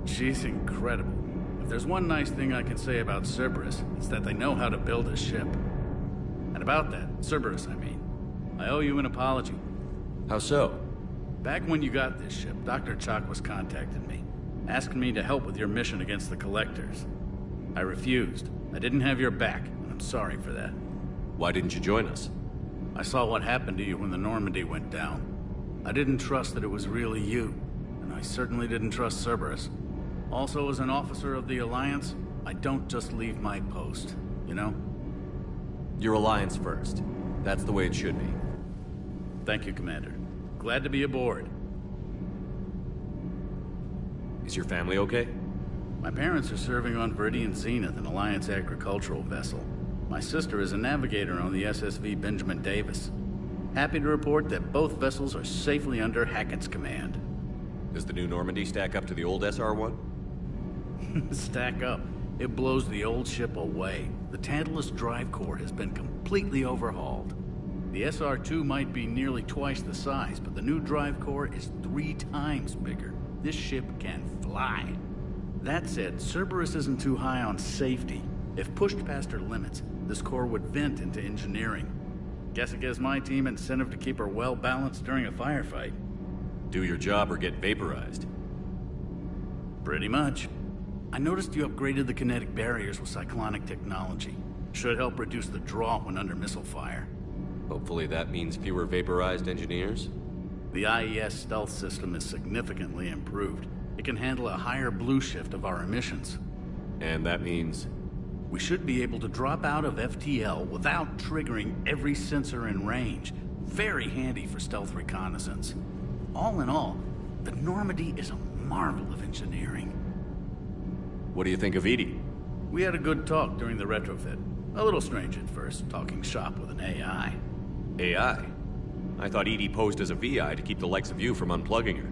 S10: She's incredible. If there's one nice thing I can say about Cerberus, it's that they know how to build a ship. And about that, Cerberus, I mean, I owe you an apology.
S2: How so?
S10: Back when you got this ship, Dr. Chakwas contacted me, asking me to help with your mission against the Collectors. I refused. I didn't have your back, and I'm sorry for that.
S2: Why didn't you join us?
S10: I saw what happened to you when the Normandy went down. I didn't trust that it was really you, and I certainly didn't trust Cerberus. Also, as an officer of the Alliance, I don't just leave my post, you know?
S2: Your Alliance first. That's the way it should be.
S10: Thank you, Commander. Glad to be aboard.
S2: Is your family okay?
S10: My parents are serving on Viridian Zenith, an Alliance agricultural vessel. My sister is a navigator on the SSV Benjamin Davis. Happy to report that both vessels are safely under Hackett's command.
S2: Does the new Normandy stack up to the old SR-1?
S10: Stack up. It blows the old ship away. The Tantalus drive core has been completely overhauled. The SR-2 might be nearly twice the size, but the new drive core is 3 times bigger. This ship can fly. That said, Cerberus isn't too high on safety. If pushed past her limits, this core would vent into engineering. Guess it gives my team incentive to keep her well balanced during a firefight.
S2: Do your job or get vaporized.
S10: Pretty much. I noticed you upgraded the kinetic barriers with cyclonic technology. Should help reduce the draw when under missile fire.
S2: Hopefully that means fewer vaporized engineers?
S10: The IES stealth system is significantly improved. It can handle a higher blue shift of our emissions.
S2: And that means?
S10: We should be able to drop out of FTL without triggering every sensor in range. Very handy for stealth reconnaissance. All in all, the Normandy is a marvel of engineering.
S2: What do you think of Edie?
S10: We had a good talk during the retrofit. A little strange at first, talking shop with an AI.
S2: AI? I thought Edie posed as a VI to keep the likes of you from unplugging her.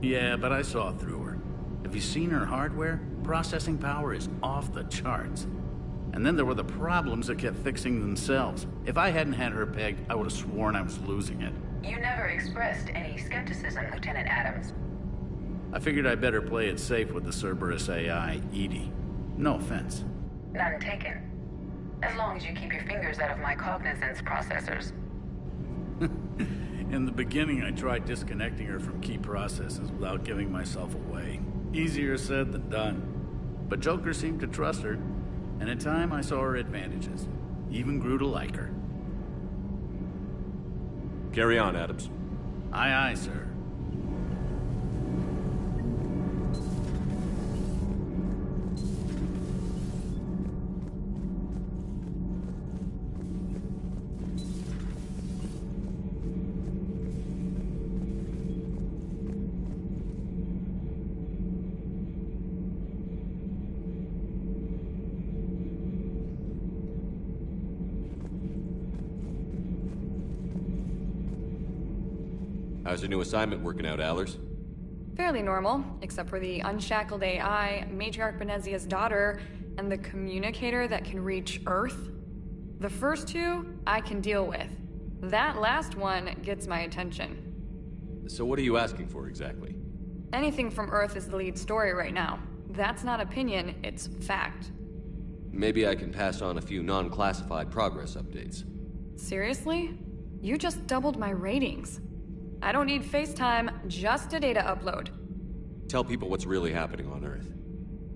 S10: Yeah, but I saw through her. Have you seen her hardware? Processing power is off the charts. And then there were the problems that kept fixing themselves. If I hadn't had her pegged, I would have sworn I was losing it.
S22: You never expressed any skepticism, Lieutenant Adams.
S10: I figured I'd better play it safe with the Cerberus AI, Edie. No offense.
S22: None taken. As long as you keep your fingers out of my cognizance processors.
S10: In the beginning, I tried disconnecting her from key processes without giving myself away. Easier said than done. But Joker seemed to trust her, and in time I saw her advantages. Even grew to like her.
S2: Carry on, Adams.
S10: Aye, aye, sir.
S2: How's your new assignment working out, Allers?
S14: Fairly normal, except for the unshackled AI, Matriarch Benezia's daughter, and the communicator that can reach Earth. The first two, I can deal with. That last one gets my attention.
S2: So what are you asking for, exactly?
S14: Anything from Earth is the lead story right now. That's not opinion, it's fact.
S2: Maybe I can pass on a few non-classified progress updates.
S14: Seriously? You just doubled my ratings. I don't need FaceTime, just a data upload.
S2: Tell people what's really happening on Earth.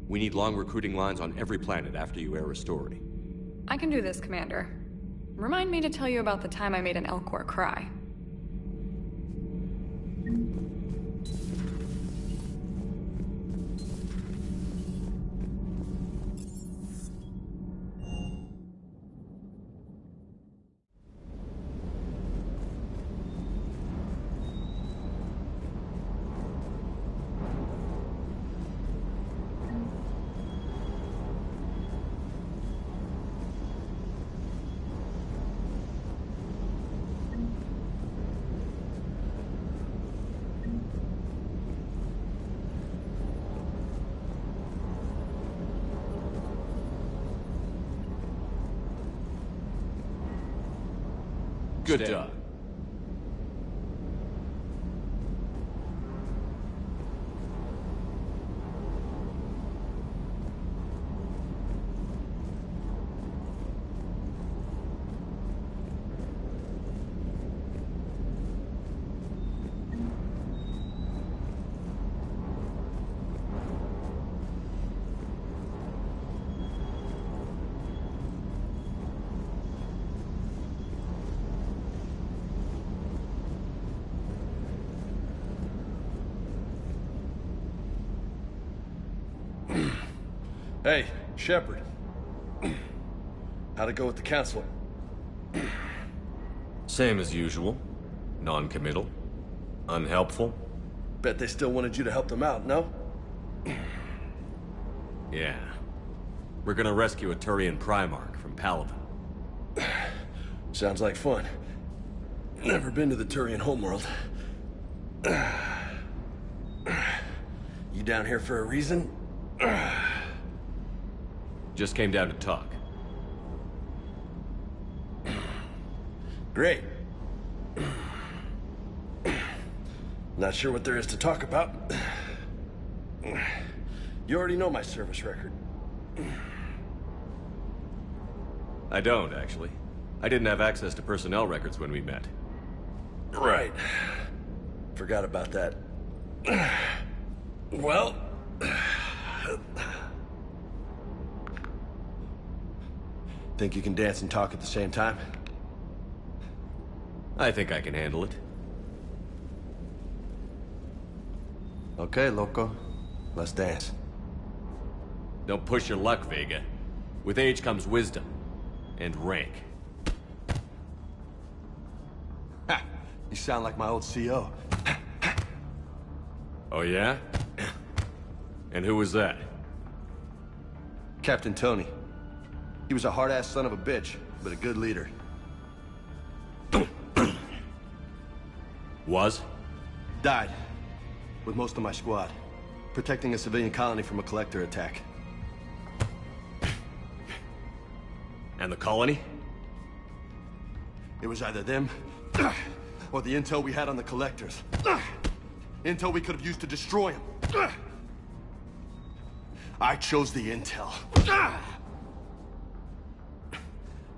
S2: We need long recruiting lines on every planet after you air a story.
S14: I can do this, Commander. Remind me to tell you about the time I made an Elcor cry.
S2: Good job.
S6: Hey, Shepard. How'd it go with the council?
S2: Same as usual. Non-committal. Unhelpful.
S6: Bet they still wanted you to help them out, no?
S2: Yeah. We're gonna rescue a Turian Primarch from Palaven.
S6: Sounds like fun. Never been to the Turian homeworld. You down here for a reason?
S2: Just came down to talk.
S6: Great. Not sure what there is to talk about. You already know my service record.
S2: I don't, actually. I didn't have access to personnel records when we met.
S6: Right. Forgot about that. Well... Think you can dance and talk at the same time?
S2: I think I can handle it.
S6: Okay, loco. Let's dance.
S2: Don't push your luck, Vega. With age comes wisdom. And rank.
S6: Ha! You sound like my old CO.
S2: Oh yeah? And who was that?
S6: Captain Tony. He was a hard-ass son of a bitch, but a good leader.
S2: Was?
S6: Died. With most of my squad. Protecting a civilian colony from a collector attack.
S2: And the colony?
S6: It was either them, or the intel we had on the collectors. Intel we could have used to destroy them. I chose the intel.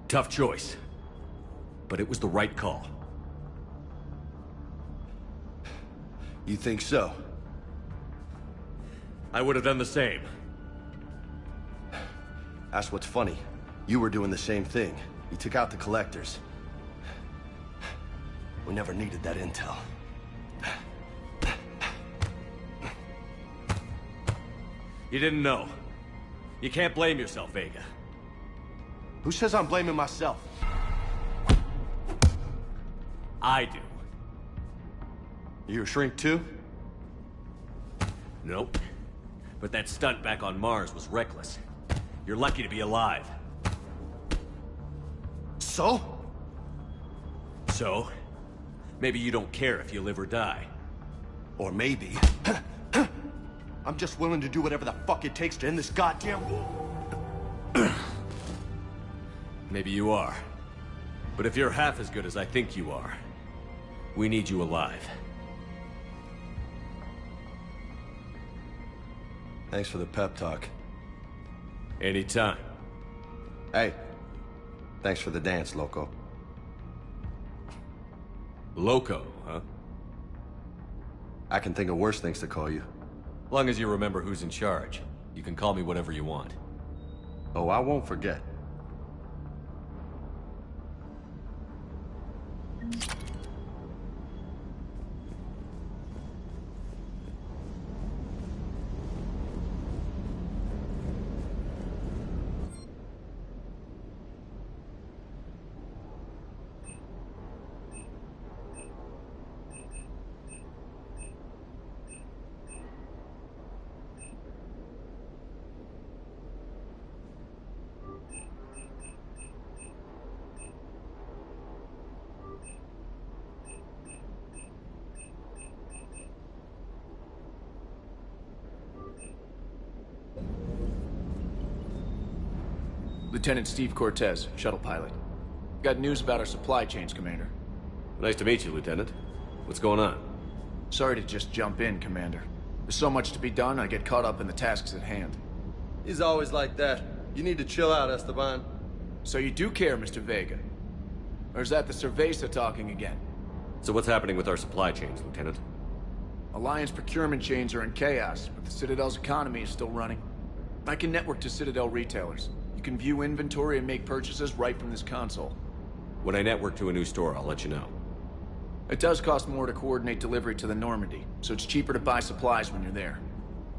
S2: Tough choice. But it was the right call.
S6: You think so?
S2: I would have done the same.
S6: That's what's funny. You were doing the same thing. You took out the collectors. We never needed that intel.
S2: You didn't know. You can't blame yourself, Vega.
S6: Who says I'm blaming myself?
S2: I do.
S6: You a shrink too?
S2: Nope. But that stunt back on Mars was reckless. You're lucky to be alive.
S6: So?
S2: So? Maybe you don't care if you live or die.
S6: Or maybe... I'm just willing to do whatever the fuck it takes to end this goddamn war.
S2: Maybe you are. But if you're half as good as I think you are, we need you alive.
S6: Thanks for the pep talk.
S2: Anytime.
S6: Hey, thanks for the dance, Loco.
S2: Loco, huh?
S6: I can think of worse things to call you.
S2: Long as you remember who's in charge, you can call me whatever you want.
S6: Oh, I won't forget.
S16: Lieutenant Steve Cortez, shuttle pilot. Got news about our supply chains, Commander.
S2: Nice to meet you, Lieutenant. What's going on?
S16: Sorry to just jump in, Commander. There's so much to be done, I get caught up in the tasks at hand.
S6: He's always like that. You need to chill out, Esteban.
S16: So you do care, Mr. Vega? Or is that the Cerveza talking again?
S2: So what's happening with our supply chains, Lieutenant?
S16: Alliance procurement chains are in chaos, but the Citadel's economy is still running. I can network to Citadel retailers. You can view inventory and make purchases right from this console.
S2: When I network to a new store, I'll let you know.
S16: It does cost more to coordinate delivery to the Normandy, so it's cheaper to buy supplies when you're there.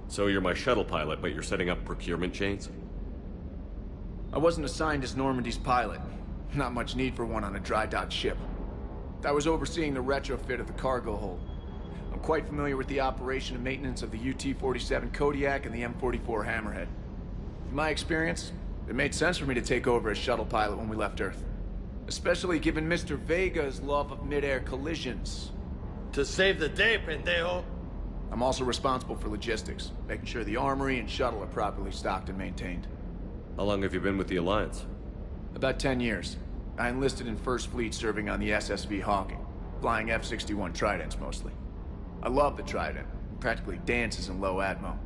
S2: So you're my shuttle pilot, but you're setting up procurement chains?
S16: I wasn't assigned as Normandy's pilot. Not much need for one on a dry dock ship. I was overseeing the retrofit of the cargo hold. I'm quite familiar with the operation and maintenance of the UT-47 Kodiak and the M44 Hammerhead. In my experience, it made sense for me to take over as shuttle pilot when we left Earth. Especially given Mr. Vega's love of mid-air collisions.
S6: To save the day, pendejo!
S16: I'm also responsible for logistics, making sure the armory and shuttle are properly stocked and maintained.
S2: How long have you been with the Alliance?
S16: About 10 years. I enlisted in First Fleet serving on the SSV Hawking, flying F-61 Tridents mostly. I love the Trident, it practically dances in low atmo.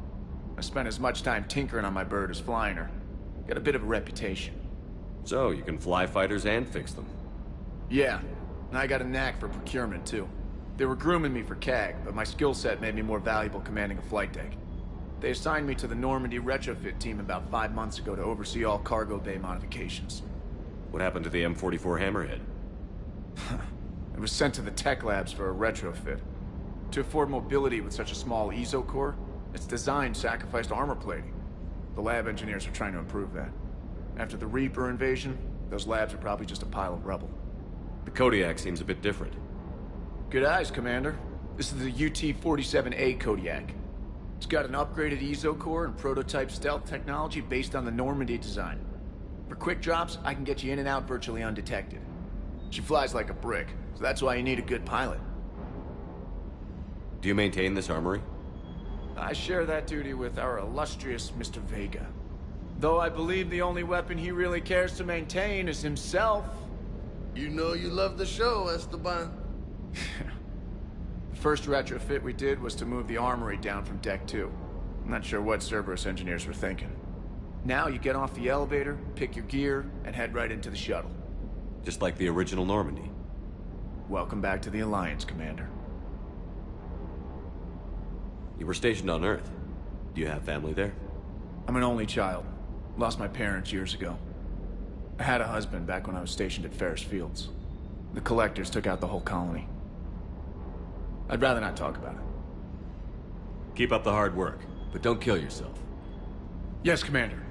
S16: I spent as much time tinkering on my bird as flying her. Got a bit of a reputation.
S2: So, you can fly fighters and fix them?
S16: Yeah, and I got a knack for procurement too. They were grooming me for CAG, but my skill set made me more valuable commanding a flight deck. They assigned me to the Normandy retrofit team about 5 months ago to oversee all cargo bay modifications.
S2: What happened to the M44 Hammerhead?
S16: It was sent to the tech labs for a retrofit. To afford mobility with such a small ESO core, its design sacrificed armor plating. The lab engineers are trying to improve that. After the Reaper invasion, those labs are probably just a pile of rubble.
S2: The Kodiak seems a bit different.
S16: Good eyes, Commander. This is the UT-47A Kodiak. It's got an upgraded ESO core and prototype stealth technology based on the Normandy design. For quick drops, I can get you in and out virtually undetected. She flies like a brick, so that's why you need a good pilot.
S2: Do you maintain this armory?
S16: I share that duty with our illustrious Mr. Vega. Though I believe the only weapon he really cares to maintain is himself.
S6: You know you love the show, Esteban.
S16: The first retrofit we did was to move the armory down from Deck 2. I'm not sure what Cerberus engineers were thinking. Now you get off the elevator, pick your gear, and head right into the shuttle.
S2: Just like the original Normandy.
S16: Welcome back to the Alliance, Commander.
S2: You were stationed on Earth. Do you have family there?
S16: I'm an only child. Lost my parents years ago. I had a husband back when I was stationed at Ferris Fields. The Collectors took out the whole colony. I'd rather not talk about it.
S2: Keep up the hard work, but don't kill yourself.
S16: Yes, Commander.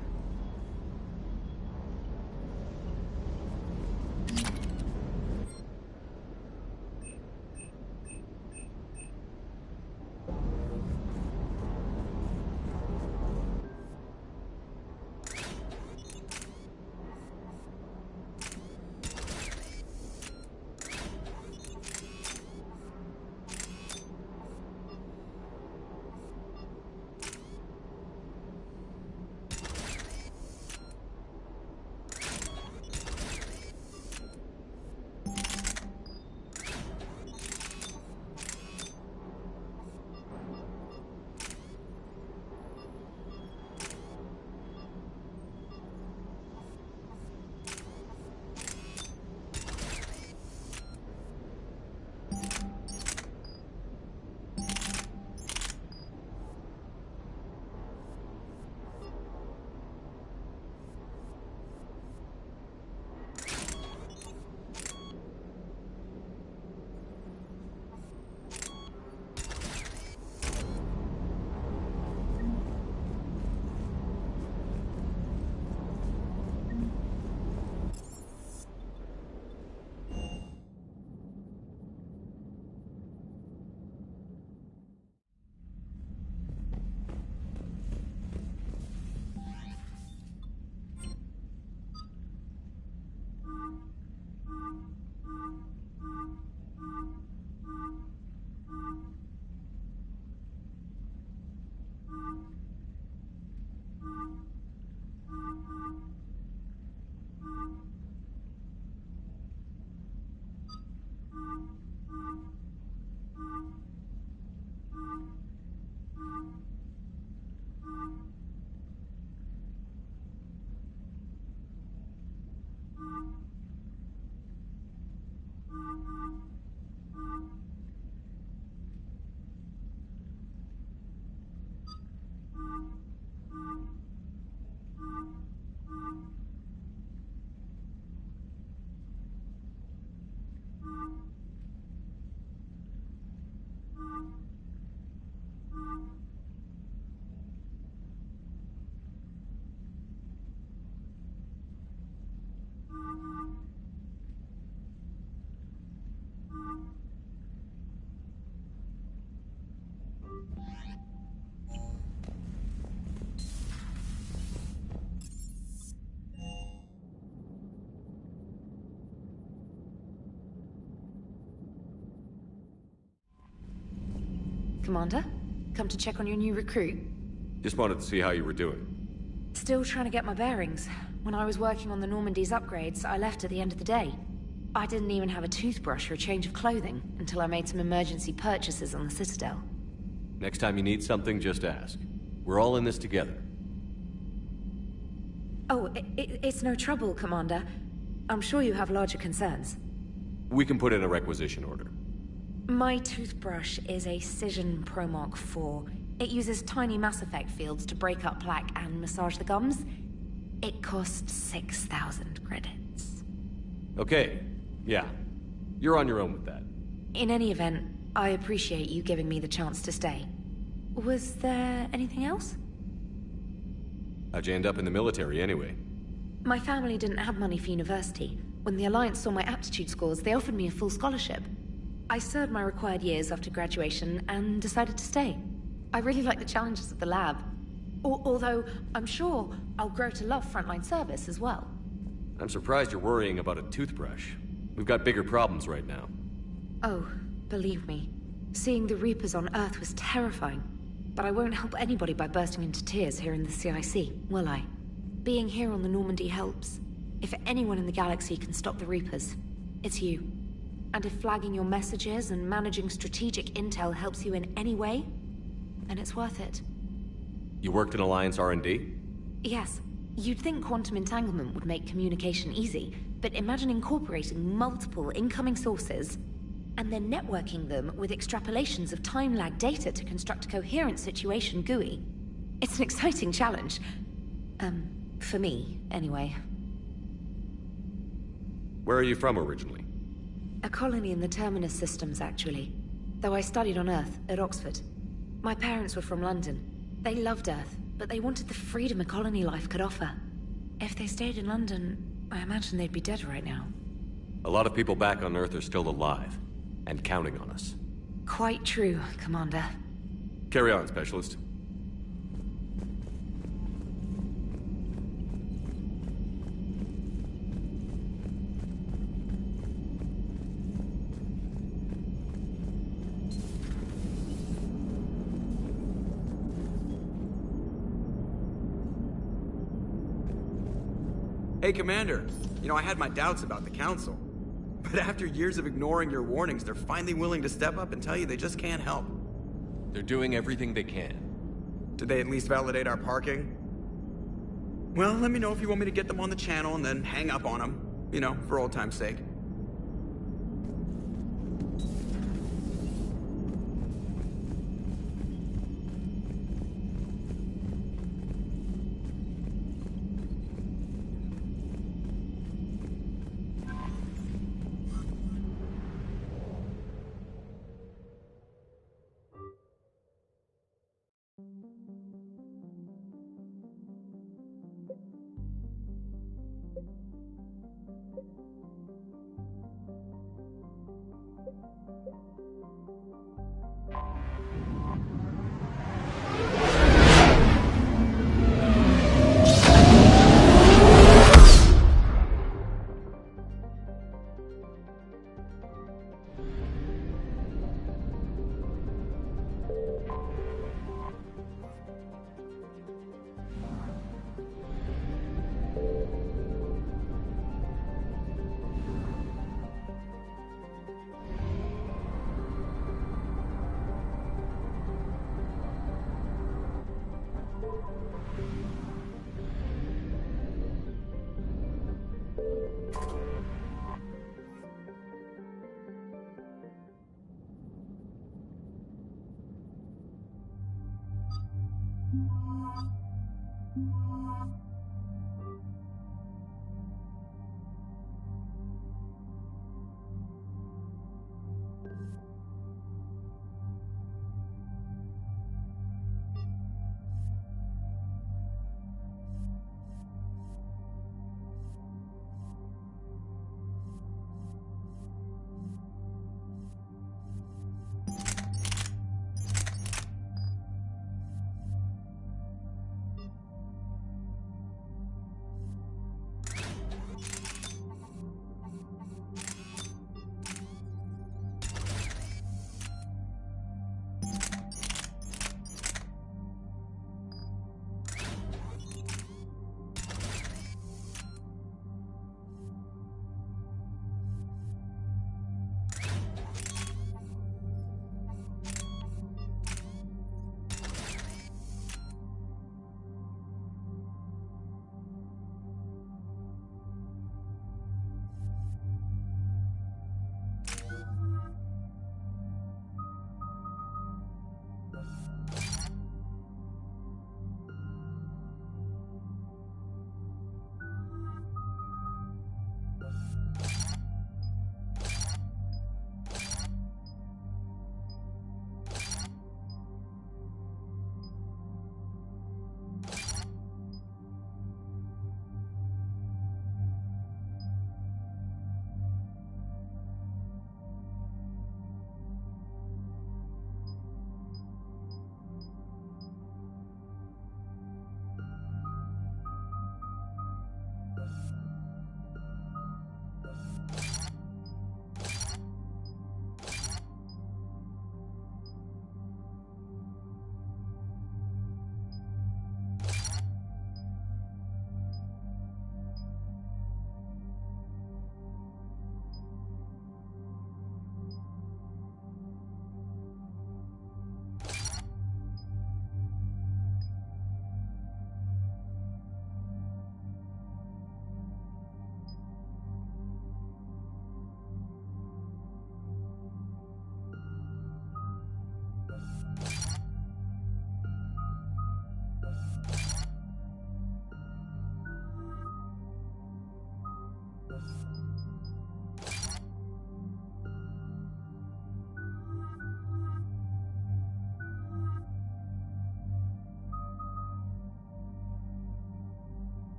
S3: Commander, come to check on your new recruit.
S2: Just wanted to see how you were doing.
S3: Still trying to get my bearings. When I was working on the Normandy's upgrades, I left at the end of the day. I didn't even have a toothbrush or a change of clothing until I made some emergency purchases on the Citadel.
S2: Next time you need something, just ask. We're all in this together.
S3: Oh, it's no trouble, Commander. I'm sure you have larger concerns.
S2: We can put in a requisition order.
S3: My toothbrush is a Cision Pro Mark IV. It uses tiny Mass Effect fields to break up plaque and massage the gums. It costs 6,000 credits.
S2: Okay, yeah. You're on your own with that.
S3: In any event, I appreciate you giving me the chance to stay. Was there anything else?
S2: How'd you end up in the military anyway?
S3: My family didn't have money for university. When the Alliance saw my aptitude scores, they offered me a full scholarship. I served my required years after graduation and decided to stay. I really like the challenges of the lab. Although, I'm sure I'll grow to love frontline service as well.
S2: I'm surprised you're worrying about a toothbrush. We've got bigger problems right now.
S3: Oh, believe me. Seeing the Reapers on Earth was terrifying. But I won't help anybody by bursting into tears here in the CIC, will I? Being here on the Normandy helps. If anyone in the galaxy can stop the Reapers, it's you. And if flagging your messages and managing strategic intel helps you in any way, then it's worth it.
S2: You worked in Alliance R&D?
S3: Yes. You'd think quantum entanglement would make communication easy, but imagine incorporating multiple incoming sources. and then networking them with extrapolations of time-lag data to construct a coherent situation GUI. It's an exciting challenge. For me, anyway.
S2: Where are you from originally?
S3: A colony in the Terminus systems, actually. Though I studied on Earth, at Oxford. My parents were from London. They loved Earth, but they wanted the freedom a colony life could offer. If they stayed in London, I imagine they'd be dead right now.
S2: A lot of people back on Earth are still alive, and counting on us.
S3: Quite true, Commander.
S2: Carry on, Specialist.
S8: Hey, Commander. You know, I had my doubts about the Council. But after years of ignoring your warnings, they're finally willing to step up and tell you they just can't help.
S2: They're doing everything they can.
S8: Did they at least validate our parking? Well, let me know if you want me to get them on the channel and then hang up on them. You know, for old time's sake.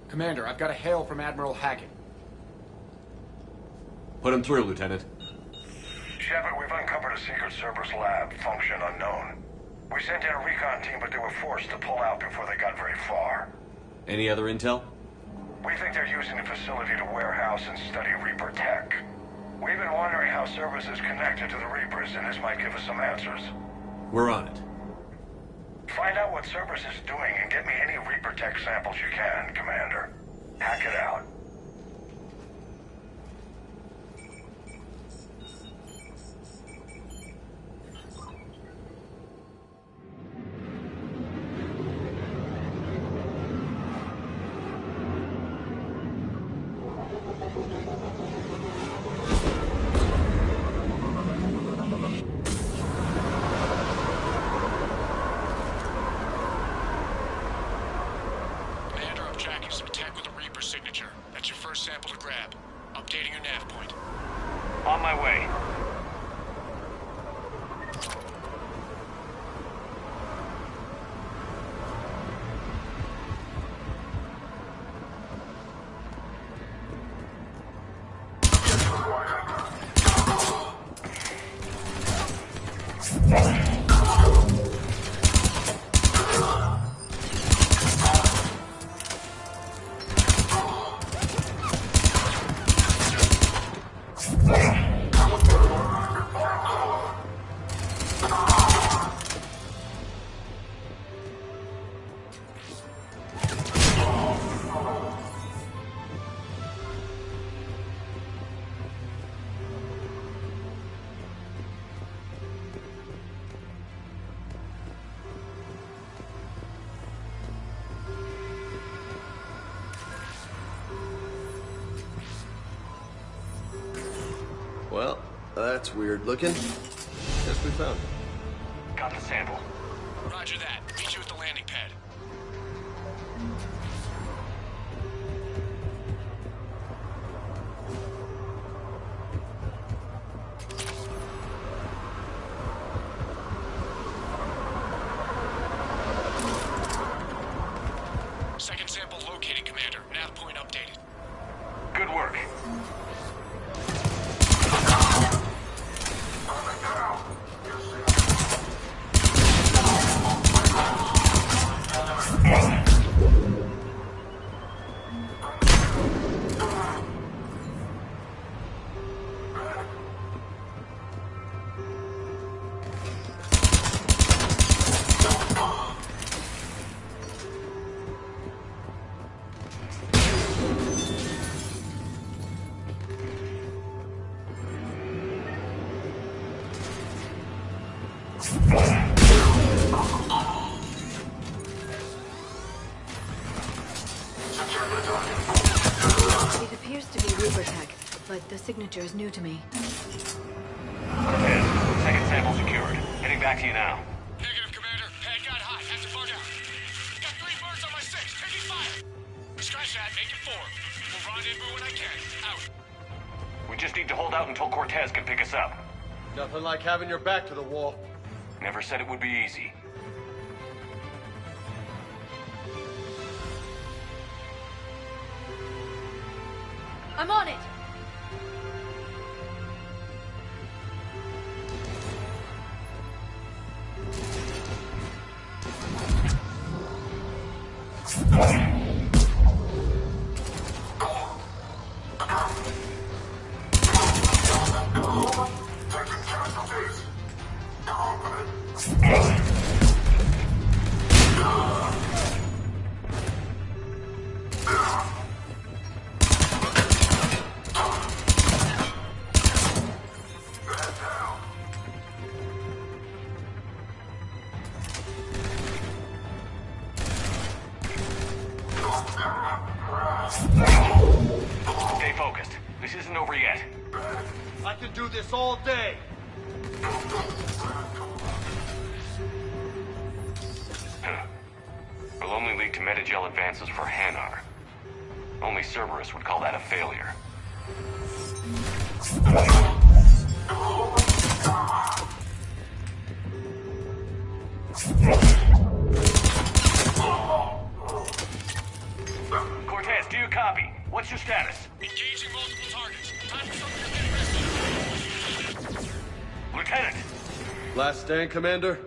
S16: Commander, I've got a hail from Admiral Hackett.
S2: Put him through, Lieutenant.
S4: Shepard, we've uncovered a secret Cerberus lab, function unknown. We sent in a recon team, but they were forced to pull out before they got very far.
S2: Any other intel?
S4: We think they're using the facility to warehouse and study Reaper tech. We've been wondering how Cerberus is connected to the Reapers, and this might give us some answers.
S2: We're on it.
S4: Find out what Cerberus is doing and get me any Reaper tech samples you can, Commander. Hack it out.
S5: Sample to grab. Updating your nav point.
S9: On my way.
S6: Well, that's weird looking. Guess we found it.
S9: Got the sample.
S5: Roger that. Meet you at the landing pad. Second sample located, Commander. Nav point updated.
S9: Good work.
S1: It appears to be Reaper tech, but the signature is new to me.
S9: Cortez, second sample secured. Heading back to you now.
S5: Negative, Commander. Pad got hot. Have to bug out. Got 3 birds on my 6. Taking fire. Scratch that. Make it 4. We'll rendezvous when I can. Out.
S9: We just need to hold out until Cortez can pick us up.
S6: Nothing like having your back to the wall.
S9: Never said it would be easy.
S1: I'm on it!
S9: Stay focused. This isn't over yet.
S6: I can do this all day.
S9: antigel advances for Hanar. Only Cerberus would call that a failure. Cortez, do you copy? What's your status?
S5: Engaging multiple targets. Time for something to get
S9: Lieutenant!
S6: Last stand, Commander?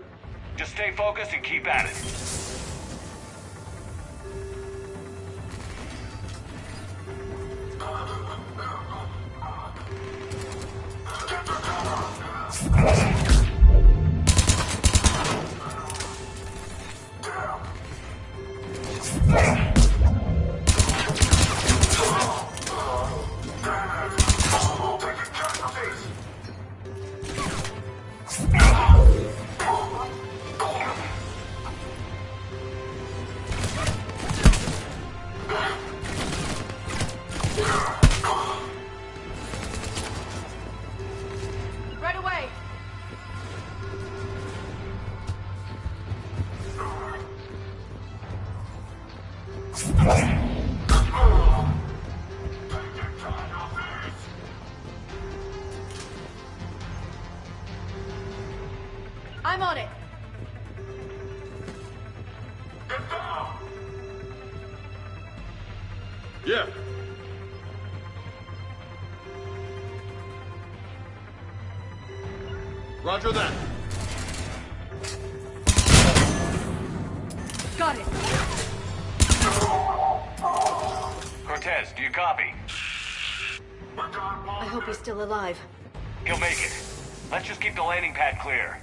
S9: Just stay focused and keep at it.
S13: Right away! I'm on it!
S6: Yeah. Roger that.
S13: Got it!
S9: Cortez, do you copy?
S1: I hope he's still alive.
S9: He'll make it. Let's just keep the landing pad clear.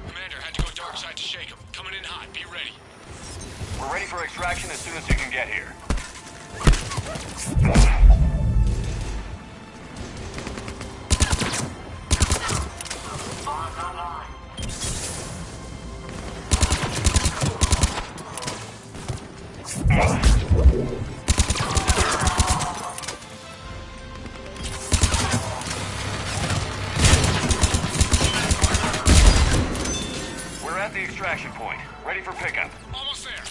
S5: Commander, had to go dark side to shake him. Coming in hot. Be ready.
S9: We're ready for extraction as soon as you can get here. We're at the extraction point. Ready for pickup.
S5: Almost there.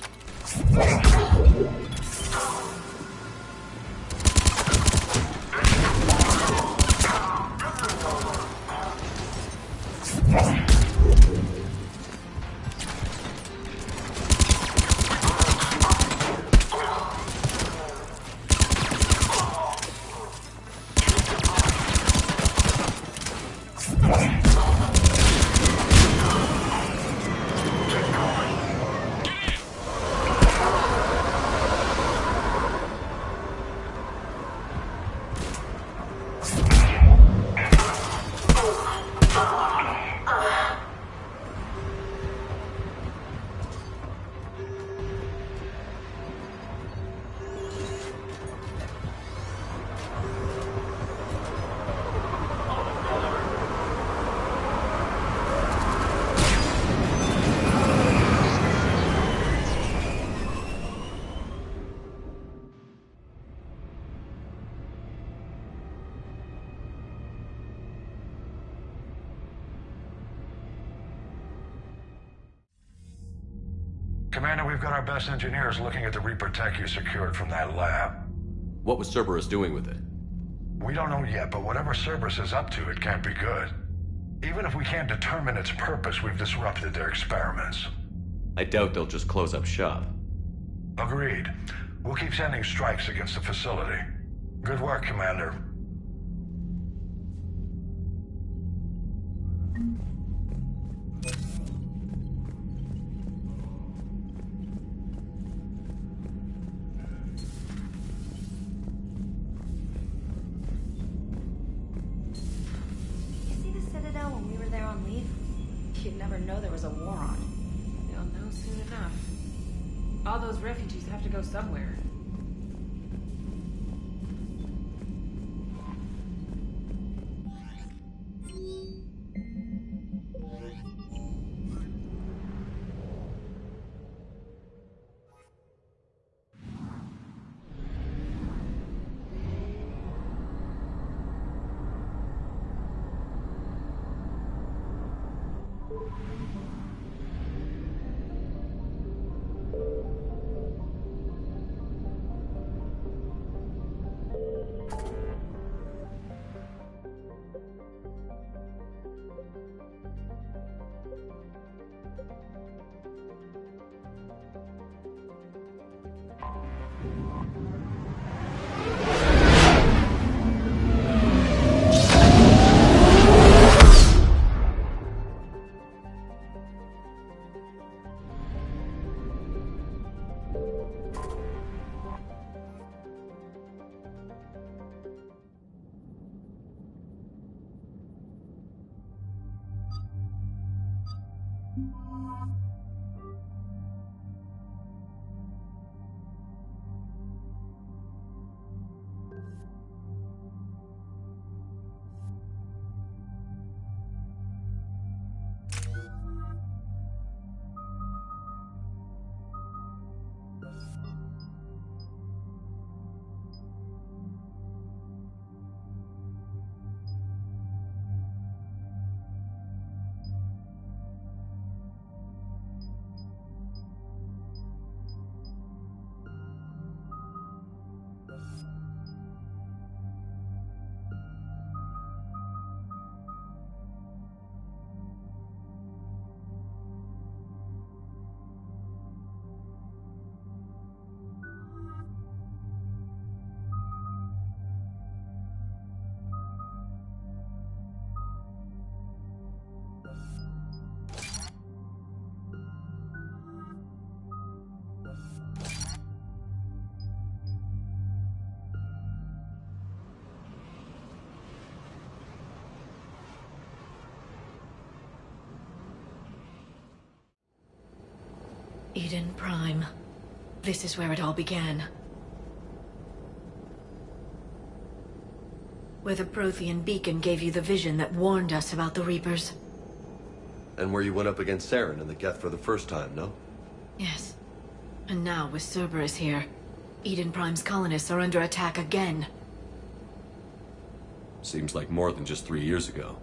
S4: Commander, we've got our best engineers looking at the Reaper tech you secured from that lab.
S2: What was Cerberus doing with it?
S4: We don't know yet, but whatever Cerberus is up to, it can't be good. Even if we can't determine its purpose, we've disrupted their experiments.
S2: I doubt they'll just close up shop.
S4: Agreed. We'll keep sending strikes against the facility. Good work, Commander.
S18: You'd never know there was a war on.
S7: They'll know soon enough. All those refugees have to go somewhere.
S1: Eden Prime. This is where it all began. Where the Prothean beacon gave you the vision that warned us about the Reapers.
S6: And where you went up against Saren and the Geth for the first time, no?
S1: Yes. And now, with Cerberus here, Eden Prime's colonists are under attack again.
S2: Seems like more than just 3 years ago.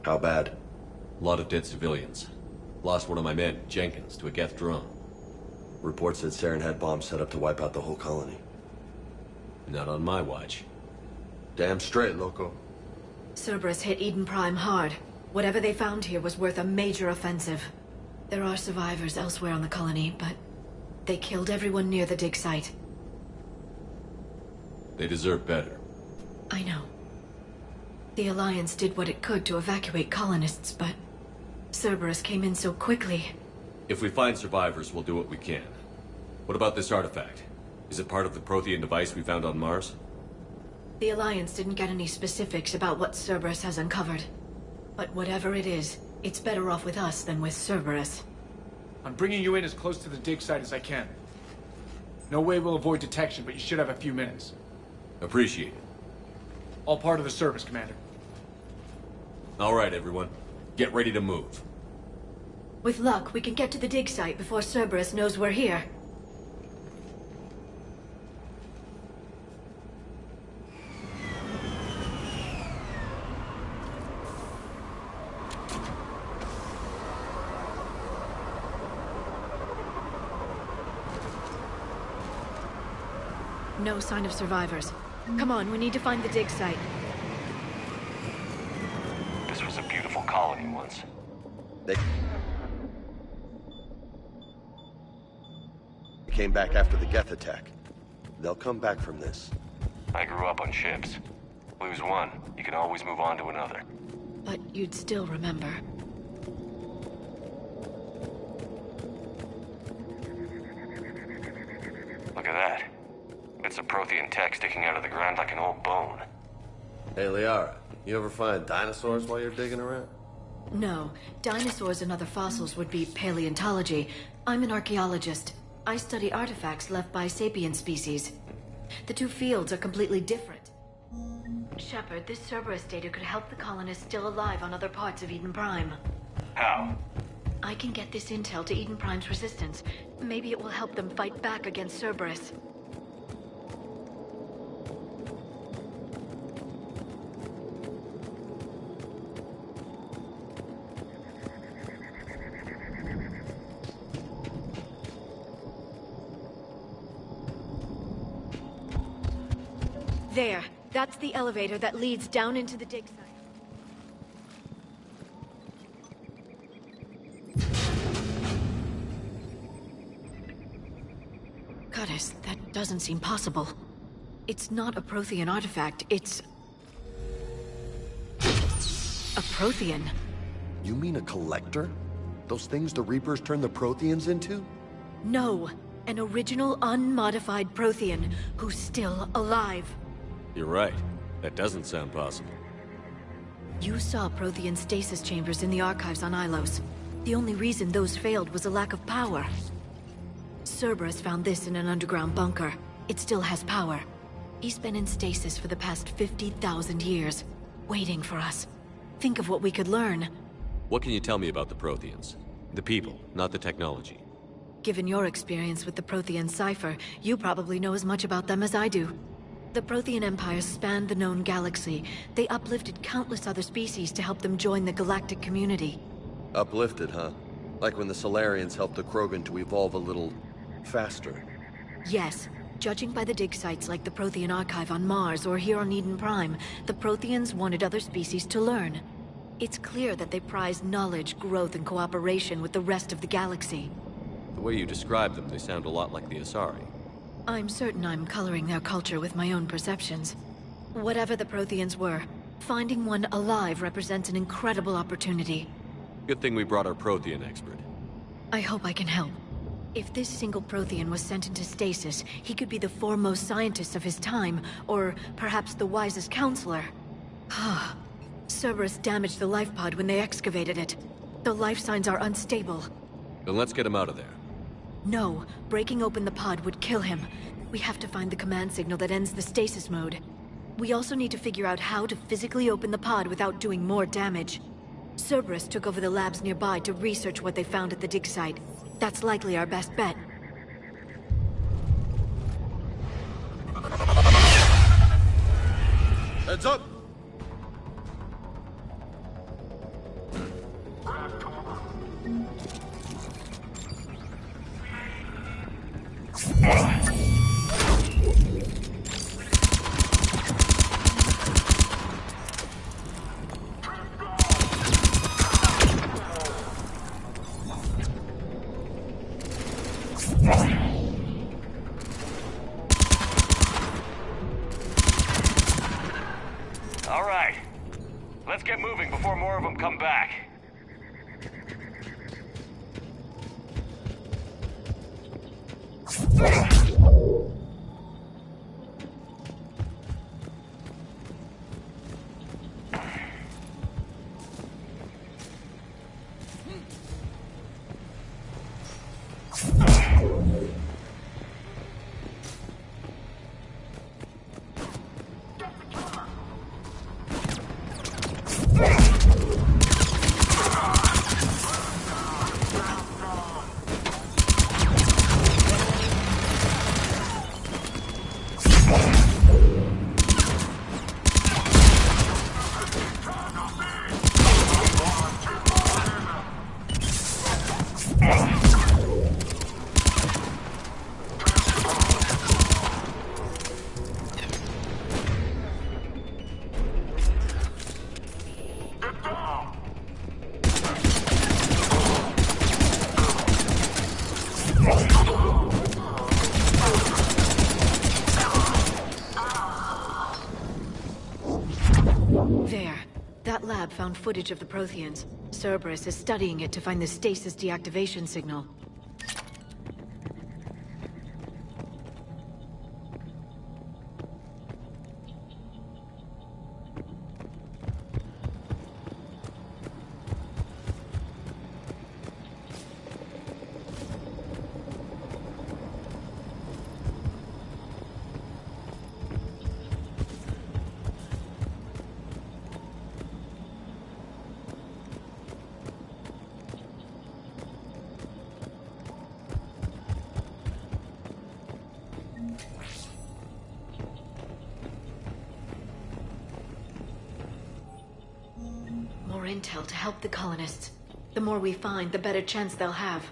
S6: How bad?
S2: A lot of dead civilians. Lost one of my men, Jenkins, to a Geth drone.
S6: Reports said Saren had bombs set up to wipe out the whole colony.
S2: Not on my watch.
S6: Damn straight, loco.
S1: Cerberus hit Eden Prime hard. Whatever they found here was worth a major offensive. There are survivors elsewhere on the colony, but they killed everyone near the dig site.
S2: They deserve better.
S1: I know. The Alliance did what it could to evacuate colonists, but Cerberus came in so quickly.
S2: If we find survivors, we'll do what we can. What about this artifact? Is it part of the Prothean device we found on Mars?
S1: The Alliance didn't get any specifics about what Cerberus has uncovered. But whatever it is, it's better off with us than with Cerberus.
S16: I'm bringing you in as close to the dig site as I can. No way we'll avoid detection, but you should have a few minutes.
S2: Appreciate it.
S16: All part of the service, Commander.
S2: All right, everyone. Get ready to move.
S1: With luck, we can get to the dig site before Cerberus knows we're here. No sign of survivors. Come on, we need to find the dig site.
S9: This was a beautiful colony once.
S6: They came back after the Geth attack. They'll come back from this.
S9: I grew up on ships. Lose one, you can always move on to another.
S1: But you'd still remember.
S9: Look at that. Bits of Prothean tech sticking out of the ground like an old bone.
S6: Hey, Liara, you ever find dinosaurs while you're digging around?
S1: No. Dinosaurs and other fossils would be paleontology. I'm an archaeologist. I study artifacts left by sapient species. The two fields are completely different. Shepard, this Cerberus data could help the colonists still alive on other parts of Eden Prime.
S9: How?
S1: I can get this intel to Eden Prime's resistance. Maybe it will help them fight back against Cerberus. There. That's the elevator that leads down into the dig site. Goddess, that doesn't seem possible. It's not a Prothean artifact, it's... a Prothean.
S6: You mean a collector? Those things the Reapers turned the Protheans into?
S1: No, an original unmodified Prothean who's still alive.
S2: You're right. That doesn't sound possible.
S1: You saw Prothean stasis chambers in the archives on Ilos. The only reason those failed was a lack of power. Cerberus found this in an underground bunker. It still has power. He's been in stasis for the past 50,000 years, waiting for us. Think of what we could learn.
S2: What can you tell me about the Protheans? The people, not the technology.
S1: Given your experience with the Prothean cipher, you probably know as much about them as I do. The Prothean Empire spanned the known galaxy. They uplifted countless other species to help them join the galactic community.
S6: Uplifted, huh? Like when the Solarians helped the Krogan to evolve a little... faster.
S1: Yes. Judging by the dig sites like the Prothean Archive on Mars or here on Eden Prime, the Protheans wanted other species to learn. It's clear that they prize knowledge, growth, and cooperation with the rest of the galaxy.
S2: The way you describe them, they sound a lot like the Asari.
S1: I'm certain I'm coloring their culture with my own perceptions. Whatever the Protheans were, finding one alive represents an incredible opportunity.
S2: Good thing we brought our Prothean expert.
S1: I hope I can help. If this single Prothean was sent into stasis, he could be the foremost scientist of his time, or perhaps the wisest counselor. Cerberus damaged the life pod when they excavated it. The life signs are unstable.
S2: Then let's get him out of there.
S1: No, breaking open the pod would kill him. We have to find the command signal that ends the stasis mode. We also need to figure out how to physically open the pod without doing more damage. Cerberus took over the labs nearby to research what they found at the dig site. That's likely our best bet.
S6: Heads up!
S9: All right. Let's get moving before more of them come back.
S1: There. That lab found footage of the Protheans. Cerberus is studying it to find the stasis deactivation signal. intel to help the colonists. The more we find, the better chance they'll have.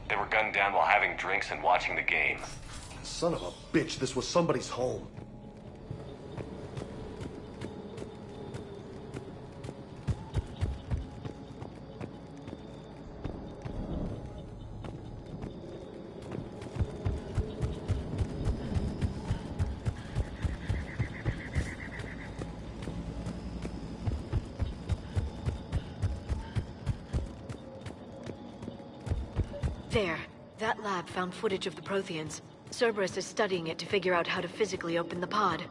S9: They were gunned down while having drinks and watching the game.
S6: Son of a bitch, this was somebody's home.
S1: There. That lab found footage of the Protheans. Cerberus is studying it to figure out how to physically open the pod.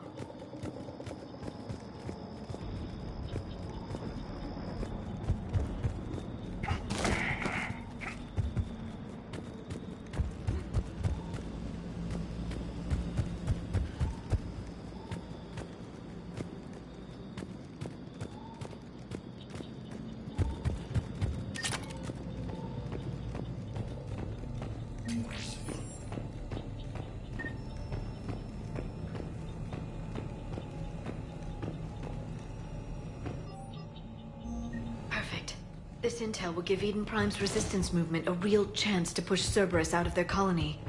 S1: This intel will give Eden Prime's resistance movement a real chance to push Cerberus out of their colony.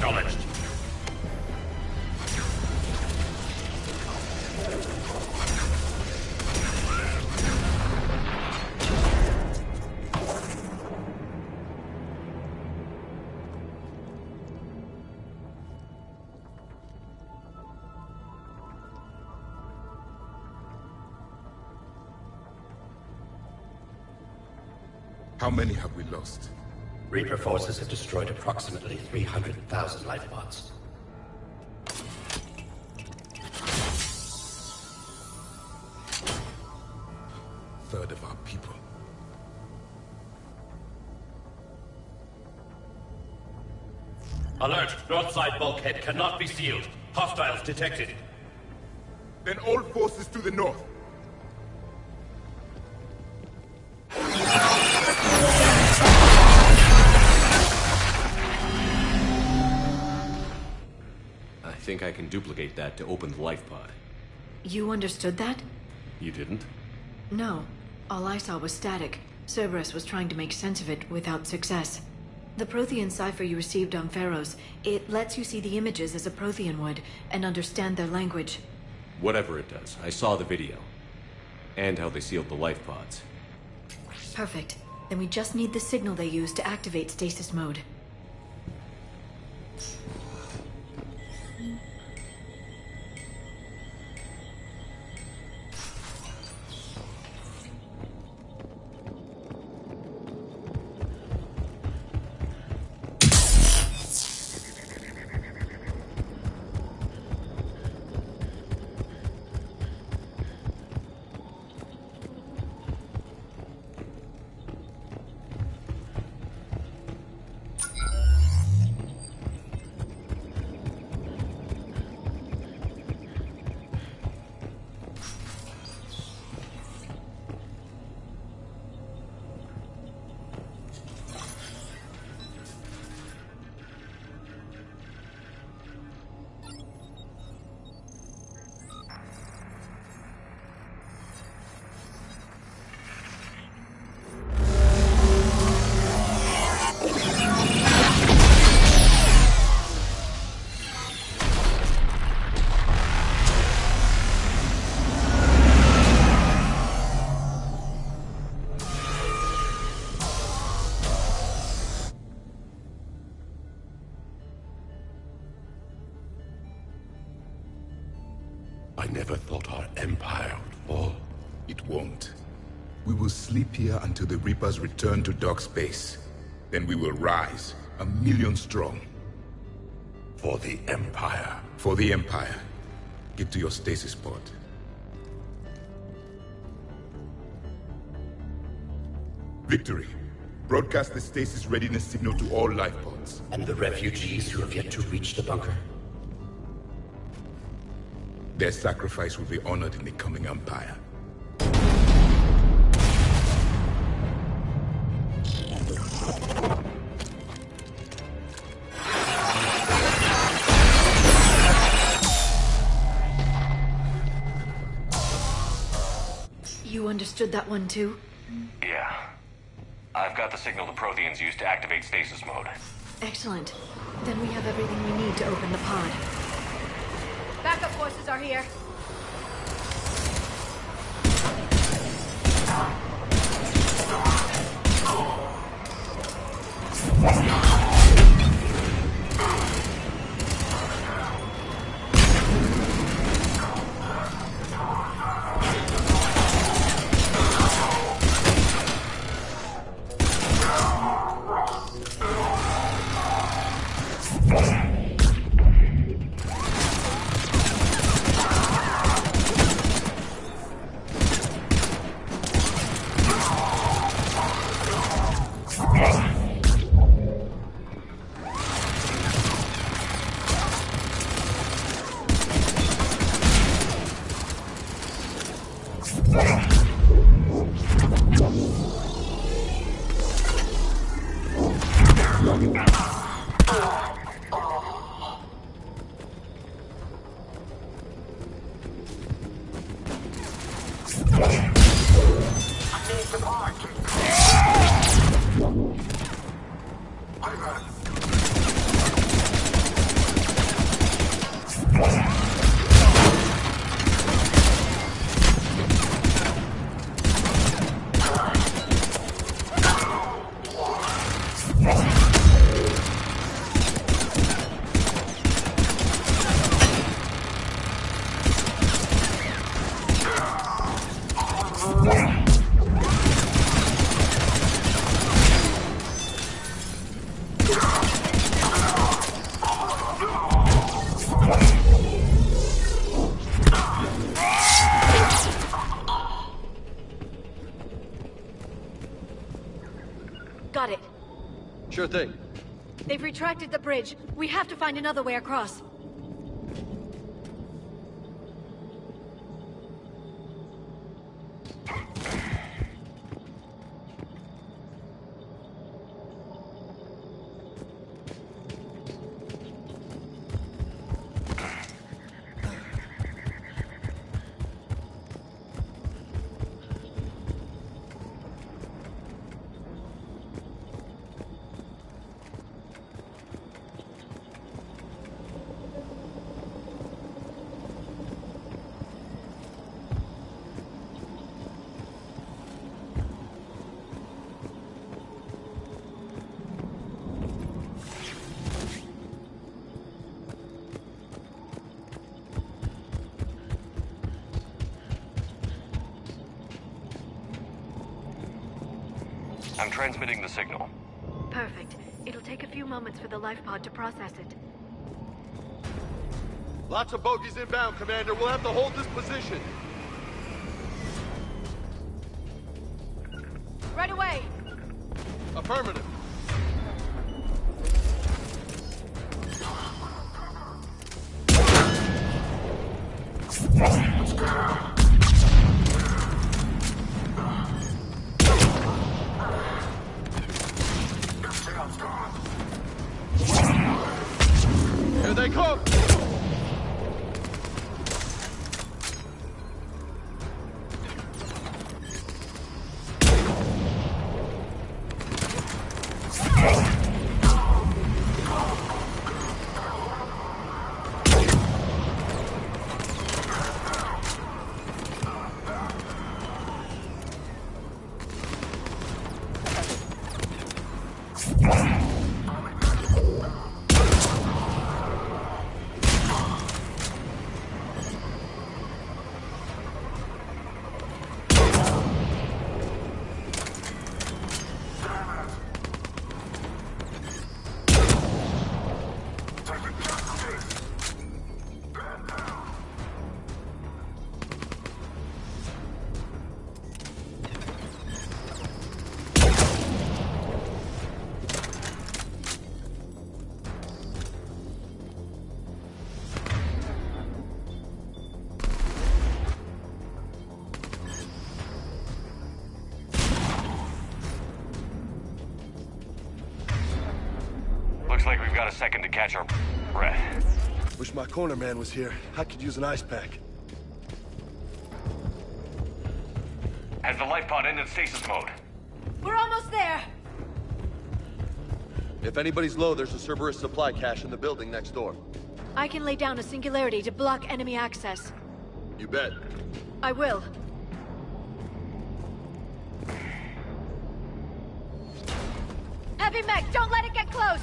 S12: Acknowledged.
S17: How many have we lost?
S12: Reaper forces have destroyed approximately 300,000 life pods.
S17: Third of our people.
S12: Alert! North side bulkhead cannot be sealed. Hostiles detected.
S17: Then all forces to the north.
S2: I think I can duplicate that to open the life pod.
S1: You understood that?
S2: You didn't?
S1: No. All I saw was static. Cerberus was trying to make sense of it without success. The Prothean cipher you received on Pharaohs, it lets you see the images as a Prothean would, and understand their language.
S2: Whatever it does, I saw the video. And how they sealed the life pods.
S1: Perfect. Then we just need the signal they used to activate stasis mode.
S17: I never thought our empire would fall. It won't. We will sleep here until the Reapers return to dock space. Then we will rise, 1,000,000 strong. For the Empire. For the Empire. Get to your stasis pod. Victory. Broadcast the stasis readiness signal to all life pods.
S12: And the refugees who have yet to reach the bunker?
S17: Their sacrifice will be honored in the coming Empire.
S1: You understood that one too?
S9: Yeah. I've got the signal the Protheans used to activate stasis mode.
S1: Excellent. Then we have everything we need to open the pod.
S19: Backup forces are here.
S6: Sure thing.
S1: They've retracted the bridge. We have to find another way across.
S9: I'm transmitting the signal.
S1: Perfect. It'll take a few moments for the life pod to process it.
S6: Lots of bogies inbound, Commander. We'll have to hold this position.
S1: Right away!
S6: Affirmative.
S4: Let's go.
S6: Here they come!
S9: Looks like we've got a second to catch our breath.
S6: Wish my corner man was here. I could use an ice pack.
S9: Has the life pod ended stasis mode?
S1: We're almost there!
S6: If anybody's low, there's a Cerberus supply cache in the building next door.
S1: I can lay down a singularity to block enemy access.
S6: You bet.
S1: I will. Heavy mech, don't let it get close!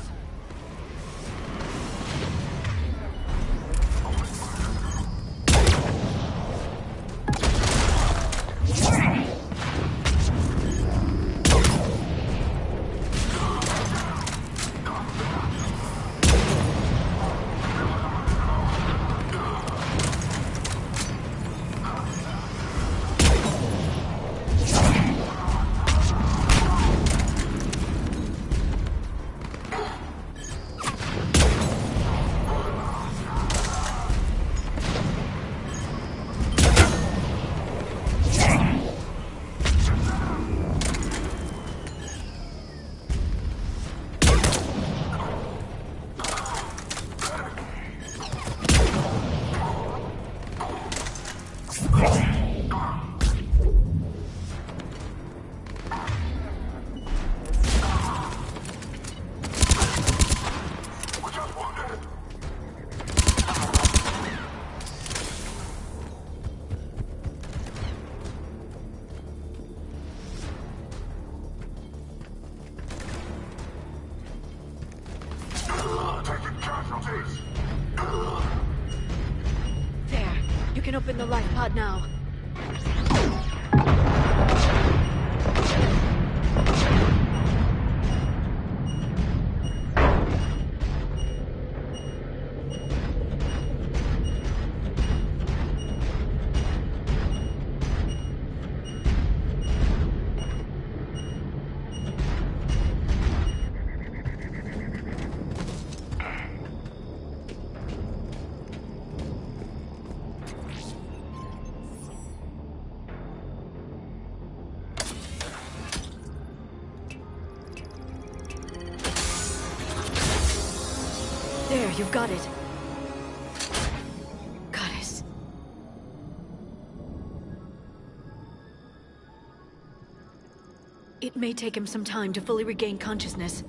S1: There. You can open the life pod now. There, you've got it. Goddess. It may take him some time to fully regain consciousness.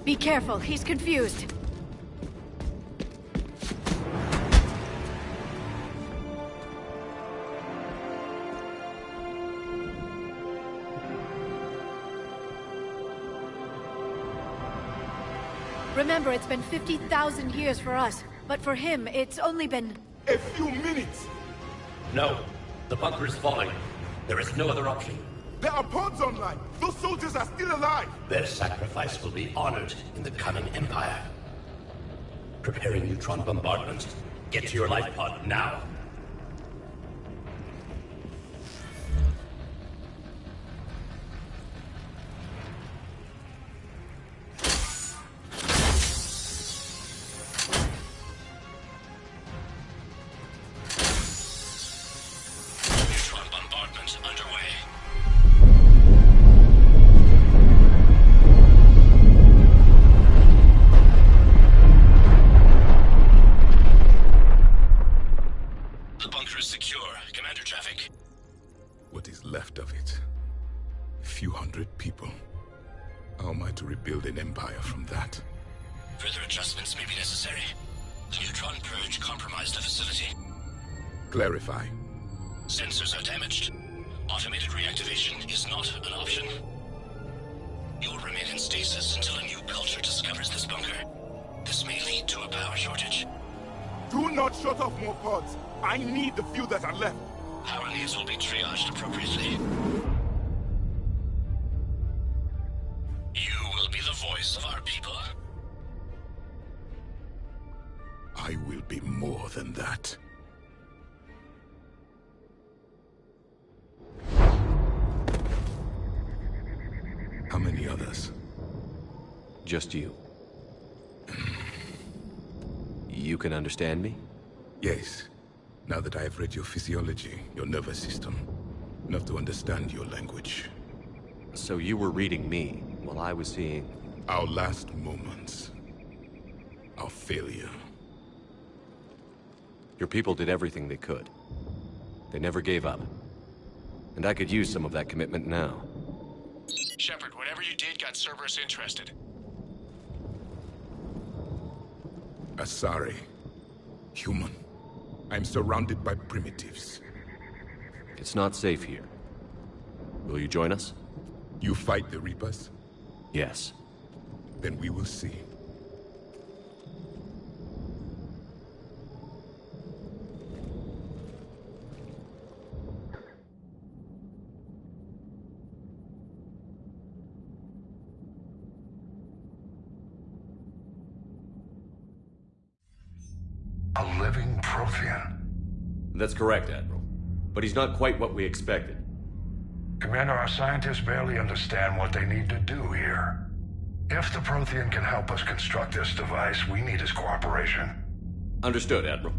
S1: Be careful, he's confused. Remember, it's been 50,000 years for us, but for him, it's only been...
S17: A few minutes!
S12: No. The bunker is falling. There is no other option.
S17: There are pods online! Those soldiers are still alive!
S12: Their sacrifice will be honored in the coming Empire. Preparing neutron bombardment. Get to your life pod now.
S9: Neutron bombardment underway. The bunker is secure. Commander traffic.
S17: What is left of it? A few hundred people. How am I to rebuild an empire from that?
S9: Further adjustments may be necessary. The neutron purge compromised the facility.
S17: Clarify.
S9: Sensors are damaged. Automated reactivation is not an option. You'll remain in stasis until a new culture discovers this bunker. This may lead to a power shortage.
S17: Do not shut off more pods! I need the few that are left!
S9: Power needs will be triaged appropriately. You will be the voice of our people.
S17: I will be more than that. How many others?
S2: Just you. You can understand me?
S17: Yes. Now that I have read your physiology, your nervous system, enough to understand your language.
S2: So you were reading me while I was seeing...
S17: Our last moments. Our failure.
S2: Your people did everything they could. They never gave up. And I could use some of that commitment now.
S5: Shepard, whatever you did got Cerberus interested.
S17: Asari. Human. I'm surrounded by primitives.
S2: It's not safe here. Will you join us?
S17: You fight the Reapers?
S2: Yes.
S17: Then we will see.
S4: A living Prothean.
S2: That's correct, Admiral. But he's not quite what we expected.
S4: Commander, our scientists barely understand what they need to do here. If the Prothean can help us construct this device, we need his cooperation.
S2: Understood, Admiral.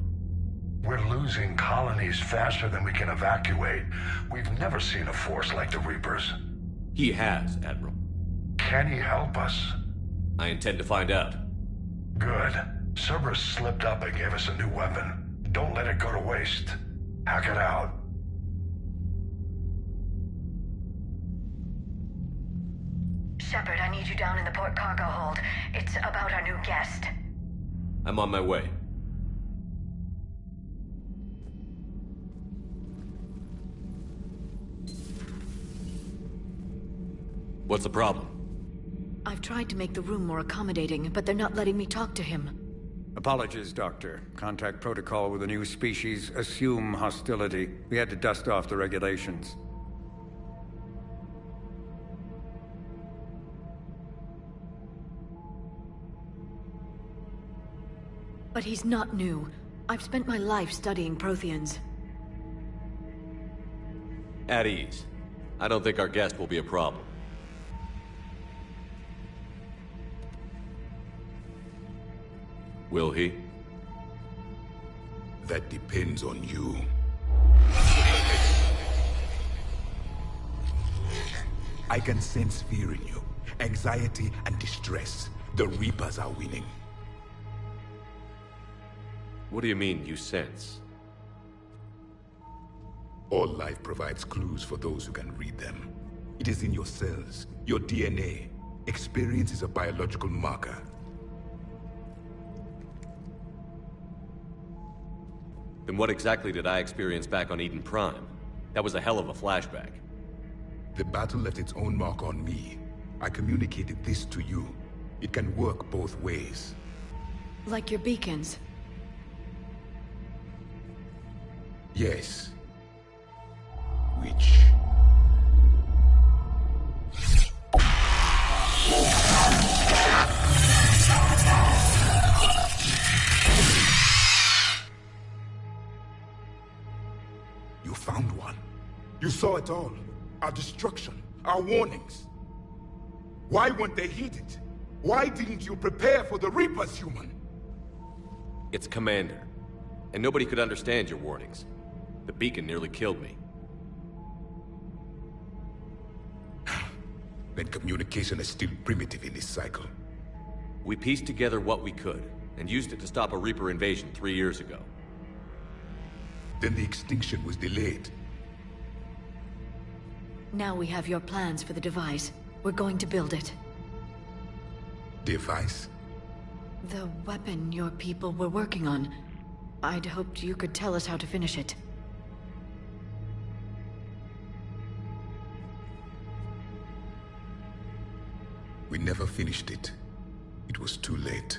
S4: We're losing colonies faster than we can evacuate. We've never seen a force like the Reapers.
S2: He has, Admiral.
S4: Can he help us?
S2: I intend to find out.
S4: Good. Cerberus slipped up and gave us a new weapon. Don't let it go to waste. Hack it out.
S22: Shepard, I need you down in the port cargo hold. It's about our new guest.
S2: I'm on my way. What's the problem?
S1: I've tried to make the room more accommodating, but they're not letting me talk to him.
S20: Apologies, Doctor. Contact protocol with a new species. Assume hostility. We had to dust off the regulations.
S1: But he's not new. I've spent my life studying Protheans.
S2: At ease. I don't think our guest will be a problem. Will he?
S17: That depends on you. I can sense fear in you, anxiety and distress. The Reapers are winning.
S2: What do you mean, you sense?
S17: All life provides clues for those who can read them. It is in your cells, your DNA. Experience is a biological marker.
S2: Then what exactly did I experience back on Eden Prime? That was a hell of a flashback.
S17: The battle left its own mark on me. I communicated this to you. It can work both ways.
S1: Like your beacons.
S17: Yes. Which... You found one. You saw it all. Our destruction, our warnings. Why weren't they heeded? Why didn't you prepare for the Reapers, human?
S2: It's Commander. And nobody could understand your warnings. The beacon nearly killed me.
S17: Then communication is still primitive in this cycle.
S2: We pieced together what we could, and used it to stop a Reaper invasion 3 years ago.
S17: Then the extinction was delayed.
S1: Now we have your plans for the device. We're going to build it.
S17: Device?
S1: The weapon your people were working on. I'd hoped you could tell us how to finish it.
S17: We never finished it. It was too late.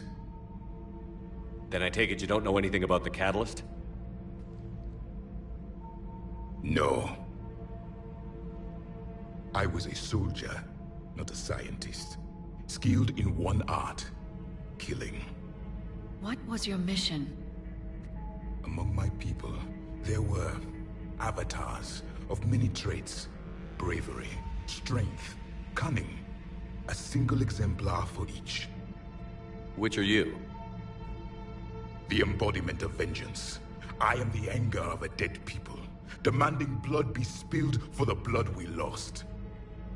S2: Then I take it you don't know anything about the catalyst?
S17: No. I was a soldier, not a scientist. Skilled in one art, killing.
S1: What was your mission?
S17: Among my people, there were avatars of many traits. Bravery, strength, cunning. A single exemplar for each.
S2: Which are you?
S17: The embodiment of vengeance. I am the anger of a dead people, demanding blood be spilled for the blood we lost.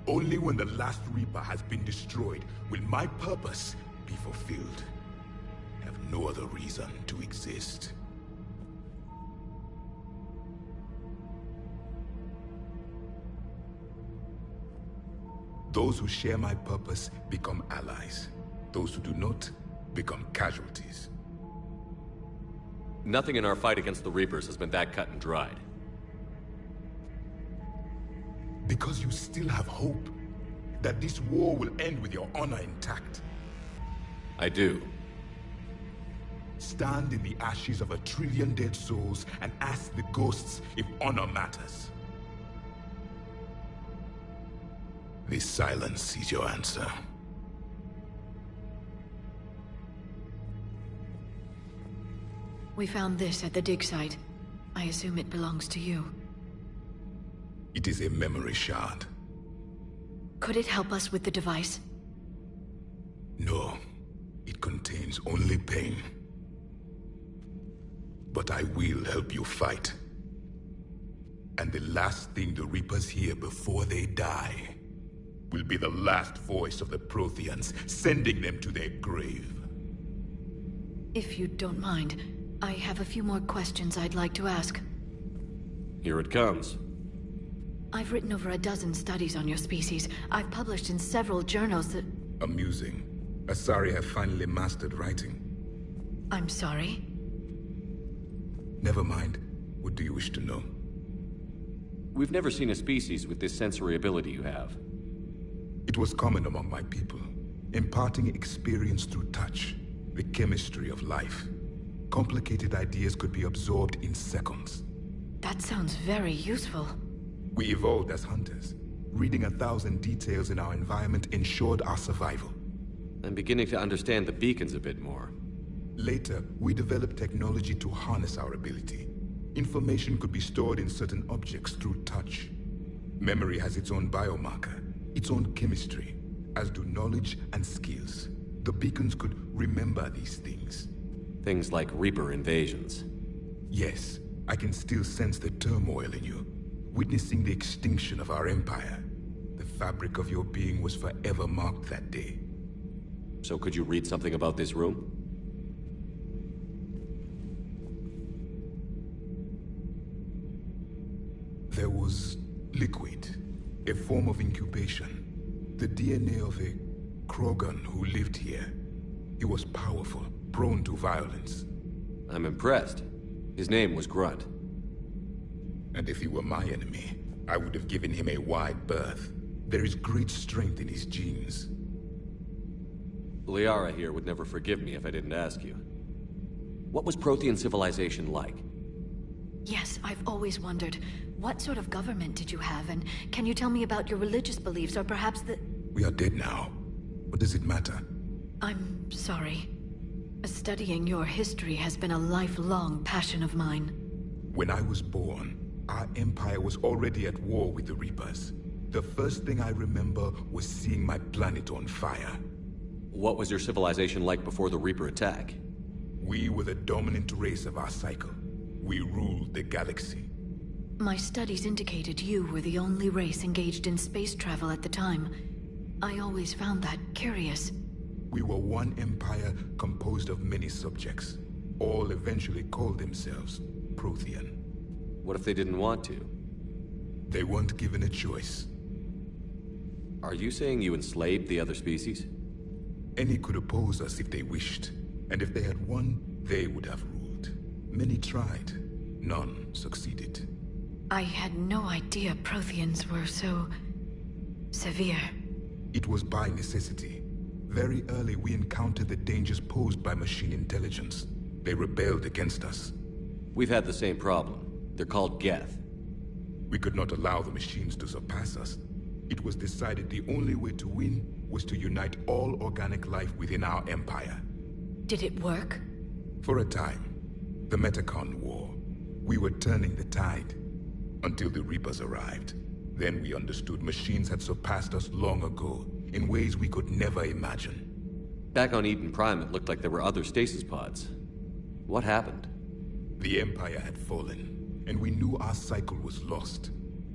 S17: Only when the last Reaper has been destroyed will my purpose be fulfilled. I have no other reason to exist. Those who share my purpose become allies. Those who do not become casualties.
S2: Nothing in our fight against the Reapers has been that cut and dried.
S17: Because you still have hope that this war will end with your honor intact.
S2: I do.
S17: Stand in the ashes of 1 trillion dead souls and ask the ghosts if honor matters. This silence is your answer.
S1: We found this at the dig site. I assume it belongs to you.
S17: It is a memory shard.
S1: Could it help us with the device?
S17: No. It contains only pain. But I will help you fight. And the last thing the Reapers hear before they die will be the last voice of the Protheans, sending them to their grave.
S1: If you don't mind, I have a few more questions I'd like to ask.
S2: Here it comes.
S1: I've written over a dozen studies on your species. I've published in several journals that...
S17: Amusing. Asari have finally mastered writing.
S1: I'm sorry?
S17: Never mind. What do you wish to know?
S2: We've never seen a species with this sensory ability you have.
S17: It was common among my people, imparting experience through touch, the chemistry of life. Complicated ideas could be absorbed in seconds.
S1: That sounds very useful.
S17: We evolved as hunters. Reading 1,000 details in our environment ensured our survival.
S2: I'm beginning to understand the beacons a bit more.
S17: Later, we developed technology to harness our ability. Information could be stored in certain objects through touch. Memory has its own biomarker, its own chemistry, as do knowledge and skills. The beacons could remember these things.
S2: Things like Reaper invasions.
S17: Yes, I can still sense the turmoil in you, witnessing the extinction of our empire. The fabric of your being was forever marked that day.
S2: So could you read something about this room?
S17: There was liquid, a form of incubation. The DNA of a Krogan who lived here. He was powerful, prone to violence.
S2: I'm impressed. His name was Grunt.
S17: And if he were my enemy, I would have given him a wide berth. There is great strength in his genes.
S2: Liara here would never forgive me if I didn't ask you. What was Prothean civilization like?
S1: Yes, I've always wondered. What sort of government did you have, and can you tell me about your religious beliefs, or perhaps the...
S17: We are dead now. What does it matter?
S1: I'm sorry. Studying your history has been a lifelong passion of mine.
S17: When I was born, our empire was already at war with the Reapers. The first thing I remember was seeing my planet on fire.
S2: What was your civilization like before the Reaper attack?
S17: We were the dominant race of our cycle. We ruled the galaxy.
S1: My studies indicated you were the only race engaged in space travel at the time. I always found that curious.
S17: We were one empire composed of many subjects. All eventually called themselves Prothean.
S2: What if they didn't want to?
S17: They weren't given a choice.
S2: Are you saying you enslaved the other species?
S17: Any could oppose us if they wished. And if they had won, they would have ruled. Many tried. None succeeded.
S1: I had no idea Protheans were so... severe.
S17: It was by necessity. Very early we encountered the dangers posed by machine intelligence. They rebelled against us.
S2: We've had the same problem. They're called Geth.
S17: We could not allow the machines to surpass us. It was decided the only way to win was to unite all organic life within our empire.
S1: Did it work?
S17: For a time. The Metacon War. We were turning the tide. Until the Reapers arrived. Then we understood machines had surpassed us long ago, in ways we could never imagine.
S2: Back on Eden Prime, it looked like there were other stasis pods. What happened?
S17: The Empire had fallen, and we knew our cycle was lost.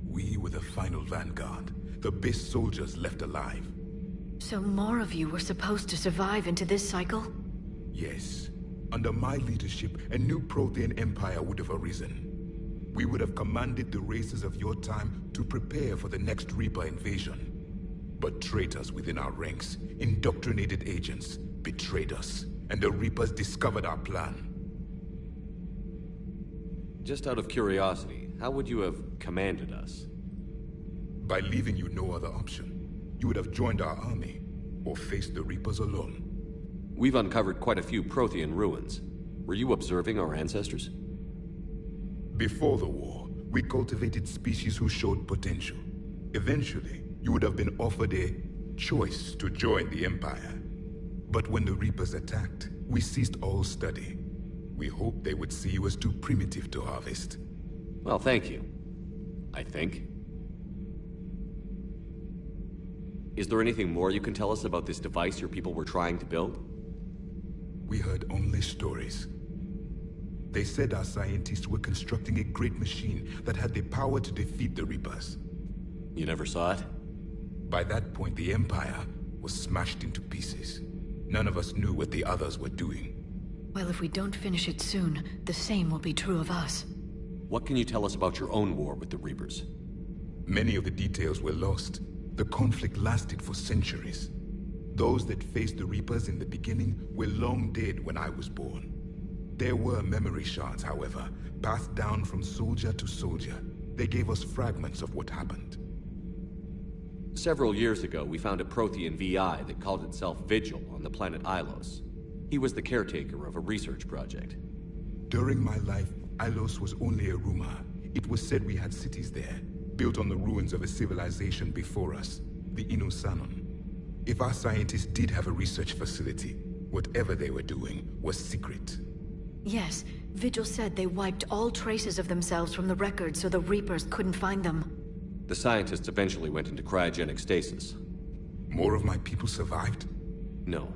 S17: We were the final vanguard, the best soldiers left alive.
S1: So more of you were supposed to survive into this cycle?
S17: Yes. Under my leadership, a new Prothean empire would have arisen. We would have commanded the races of your time to prepare for the next Reaper invasion. But traitors within our ranks, indoctrinated agents, betrayed us, and the Reapers discovered our plan.
S2: Just out of curiosity, how would you have commanded us?
S17: By leaving you no other option. You would have joined our army, or faced the Reapers alone.
S2: We've uncovered quite a few Prothean ruins. Were you observing our ancestors?
S17: Before the war, we cultivated species who showed potential. Eventually, you would have been offered a choice to join the Empire. But when the Reapers attacked, we ceased all study. We hoped they would see you as too primitive to harvest.
S2: Well, thank you. I think. Is there anything more you can tell us about this device your people were trying to build?
S17: We heard only stories. They said our scientists were constructing a great machine that had the power to defeat the Reapers.
S2: You never saw it?
S17: By that point, the Empire was smashed into pieces. None of us knew what the others were doing.
S1: Well, if we don't finish it soon, the same will be true of us.
S2: What can you tell us about your own war with the Reapers?
S17: Many of the details were lost. The conflict lasted for centuries. Those that faced the Reapers in the beginning were long dead when I was born. There were memory shards, however, passed down from soldier to soldier. They gave us fragments of what happened.
S2: Several years ago, we found a Prothean VI that called itself Vigil on the planet Ilos. He was the caretaker of a research project.
S17: During my life, Ilos was only a rumor. It was said we had cities there, built on the ruins of a civilization before us, the Inusanon. If our scientists did have a research facility, Whatever they were doing was secret.
S1: Yes, Vigil said they wiped all traces of themselves from the records so the Reapers couldn't find them.
S2: The scientists eventually went into cryogenic stasis.
S17: More of my people survived?
S2: No.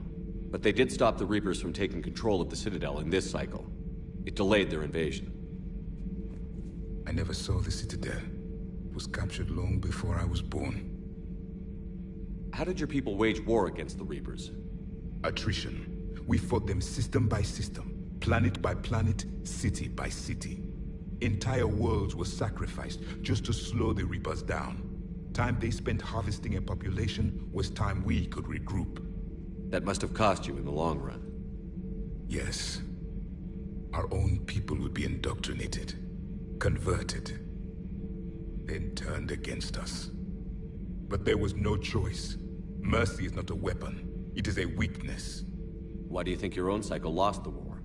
S2: But they did stop the Reapers from taking control of the Citadel in this cycle. It delayed their invasion.
S17: I never saw the Citadel. It was captured long before I was born.
S2: How did your people wage war against the Reapers?
S17: Attrition. We fought them system by system, planet by planet, city by city. Entire worlds were sacrificed just to slow the Reapers down. Time they spent harvesting a population was time we could regroup.
S2: That must have cost you in the long run.
S17: Yes. Our own people would be indoctrinated, converted, then turned against us. But there was no choice. Mercy is not a weapon. It is a weakness.
S2: Why do you think your own cycle lost the war?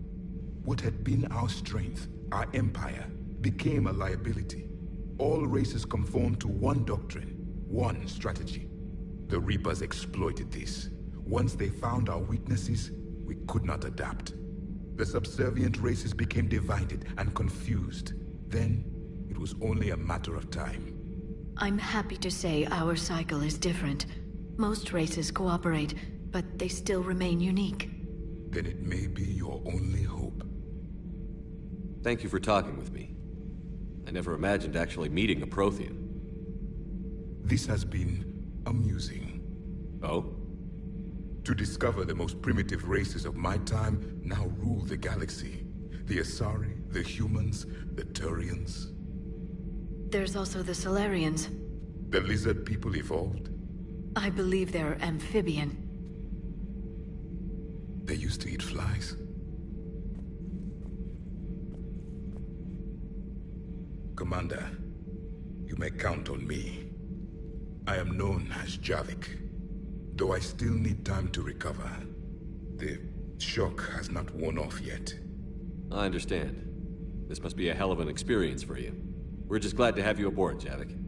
S17: What had been our strength, our empire, became a liability. All races conformed to one doctrine, one strategy. The Reapers exploited this. Once they found our weaknesses, we could not adapt. The subservient races became divided and confused. Then, it was only a matter of time.
S1: I'm happy to say our cycle is different. Most races cooperate, but they still remain unique.
S17: Then it may be your only hope.
S2: Thank you for talking with me. I never imagined actually meeting a Prothean.
S17: This has been amusing.
S2: Oh?
S17: To discover the most primitive races of my time now rule the galaxy. The Asari, the humans, the Turians.
S1: There's also the Solarians.
S17: The lizard people evolved?
S1: I believe they're amphibian.
S17: They used to eat flies. Commander, you may count on me. I am known as Javik, though I still need time to recover. The shock has not worn off yet.
S2: I understand. This must be a hell of an experience for you. We're just glad to have you aboard, Javik.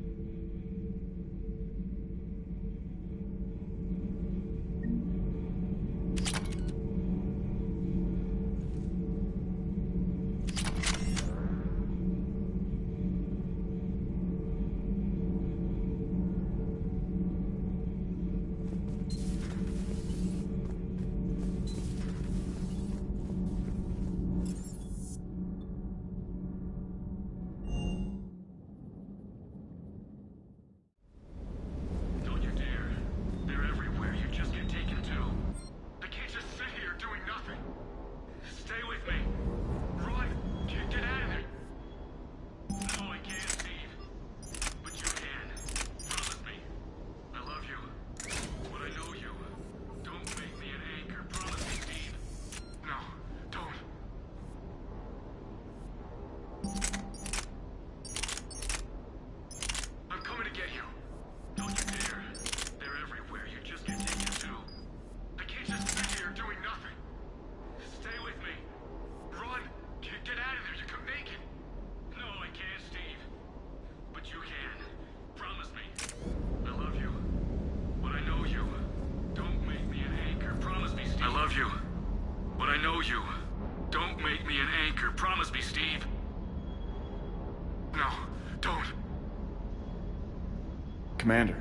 S16: Commander.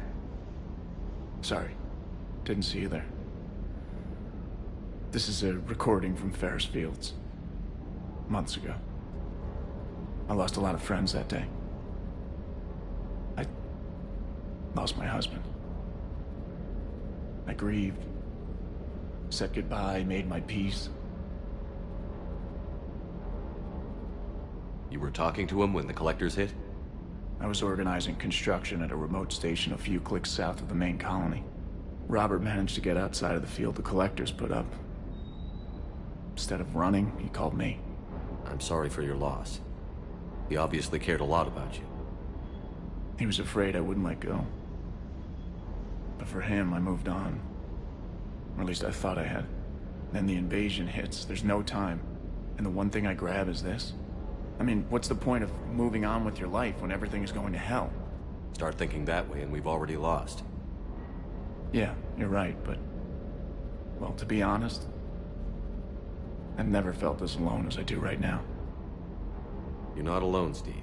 S16: Sorry, didn't see you there. This is a recording from Ferris Fields. Months ago. I lost a lot of friends that day. I lost my husband. I grieved, said goodbye, made my peace.
S2: You were talking to him when the Collectors hit?
S16: I was organizing construction at a remote station a few clicks south of the main colony. Robert managed to get outside of the field the Collectors put up. Instead of running, he called me.
S2: I'm sorry for your loss. He obviously cared a lot about you.
S16: He was afraid I wouldn't let go. But for him, I moved on. Or at least I thought I had. Then the invasion hits, there's no time. And the one thing I grab is this. I mean, what's the point of moving on with your life when everything is going to hell?
S2: Start thinking that way and we've already lost.
S16: Yeah, you're right, but... well, to be honest, I've never felt as alone as I do right now.
S2: You're not alone, Steve.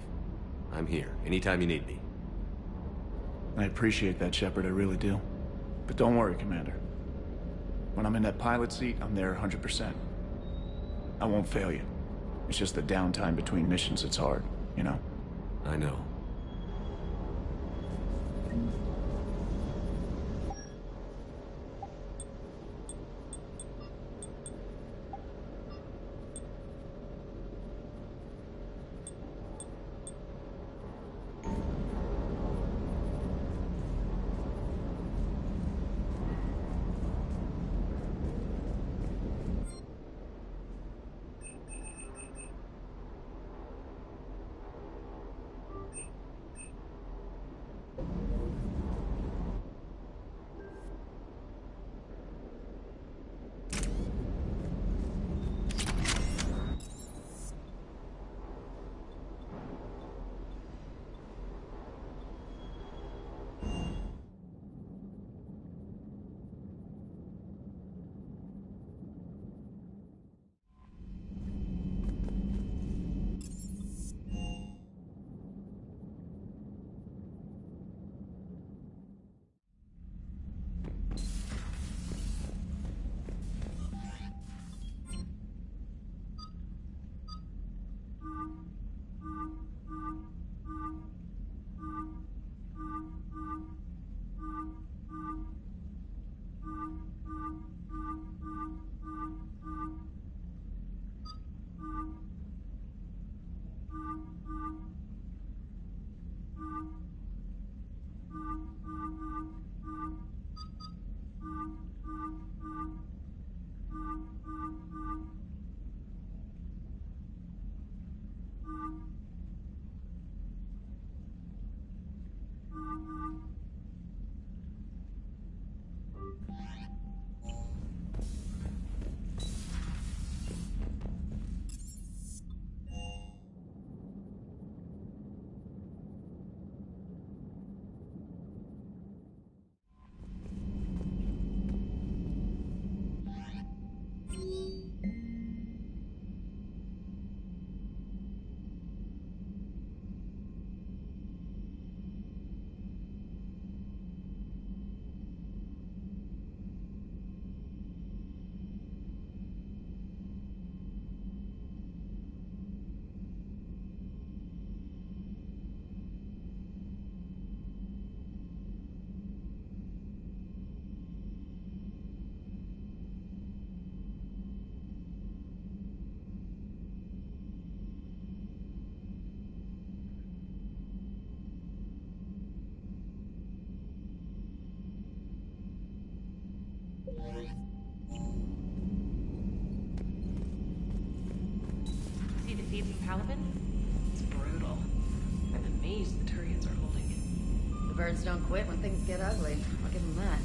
S2: I'm here, anytime you need me.
S16: I appreciate that, Shepard, I really do. But don't worry, Commander. When I'm in that pilot seat, I'm there 100%. I won't fail you. It's just the downtime between missions that's hard, you know?
S2: I know.
S7: See the feed from Palaven? It's brutal. I'm amazed the Turians are holding it.
S3: The birds don't quit when things get ugly. I'll give them that.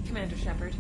S7: Commander Shepard.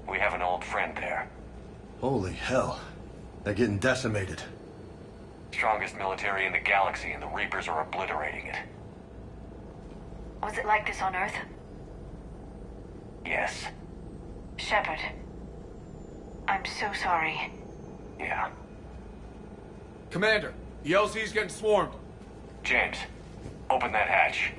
S11: We have an old friend there.
S6: Holy hell. They're getting decimated.
S11: Strongest military in the galaxy, and the Reapers are obliterating it.
S1: Was it like this on Earth?
S11: Yes.
S1: Shepard. I'm so sorry.
S11: Yeah.
S16: Commander, the LZ's getting swarmed.
S11: James, open that hatch.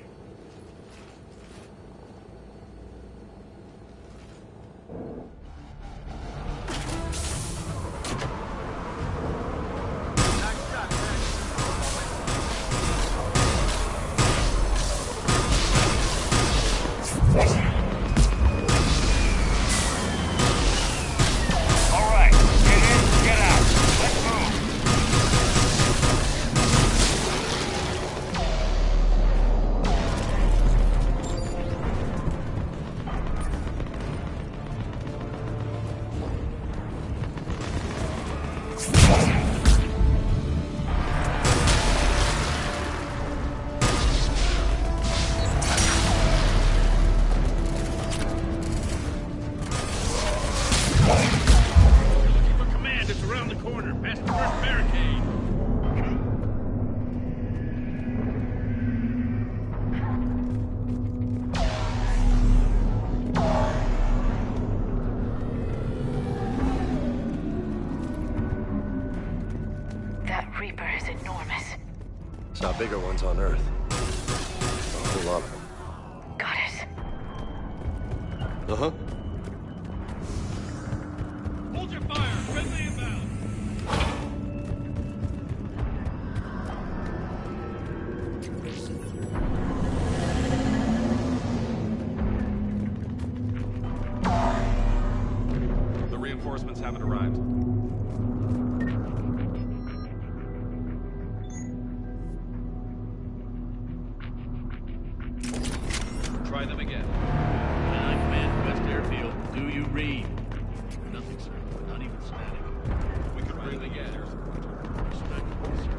S6: Saw bigger ones on Earth. A whole lot of them.
S1: Got it.
S6: Uh-huh.
S21: Hold your fire! Friendly inbound! The reinforcements haven't arrived. Try them again.
S10: I command West Airfield. Do you read? Nothing, sir. Not even static.
S21: We could really get it.
S10: Respectfully, sir.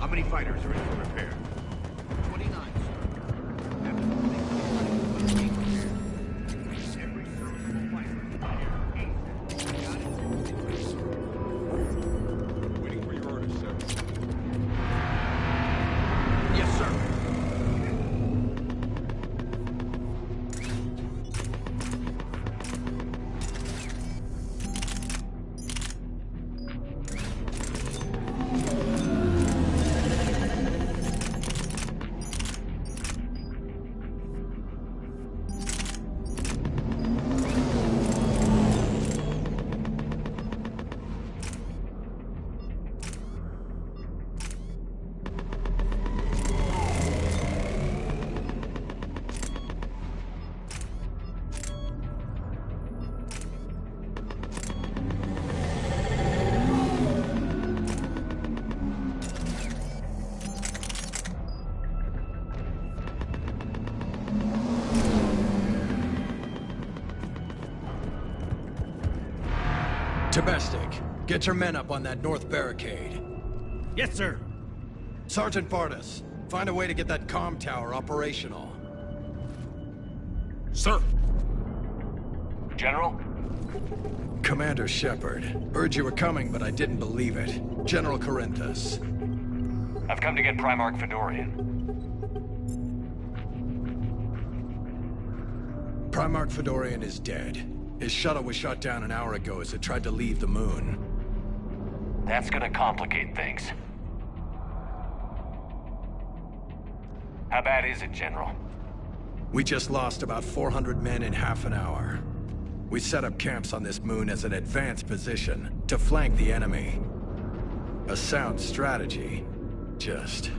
S21: How many fighters are in for repair? 29, sir. Every serviceable fighter is here. Waiting for your orders, sir. Yes, sir.
S23: Domestic, get your men up on that north barricade.
S21: Yes, sir.
S23: Sergeant Vardis, find a way to get that comm tower operational.
S21: Sir.
S11: General?
S23: Commander Shepard, heard you were coming, but I didn't believe it. General Corinthus.
S11: I've come to get Primarch Fedorian.
S23: Primarch Fedorian is dead. His shuttle was shot down an hour ago as it tried to leave the moon.
S11: That's gonna complicate things. How bad is it, General?
S23: We just lost about 400 men in half an hour. We set up camps on this moon as an advanced position to flank the enemy. A sound strategy. Just...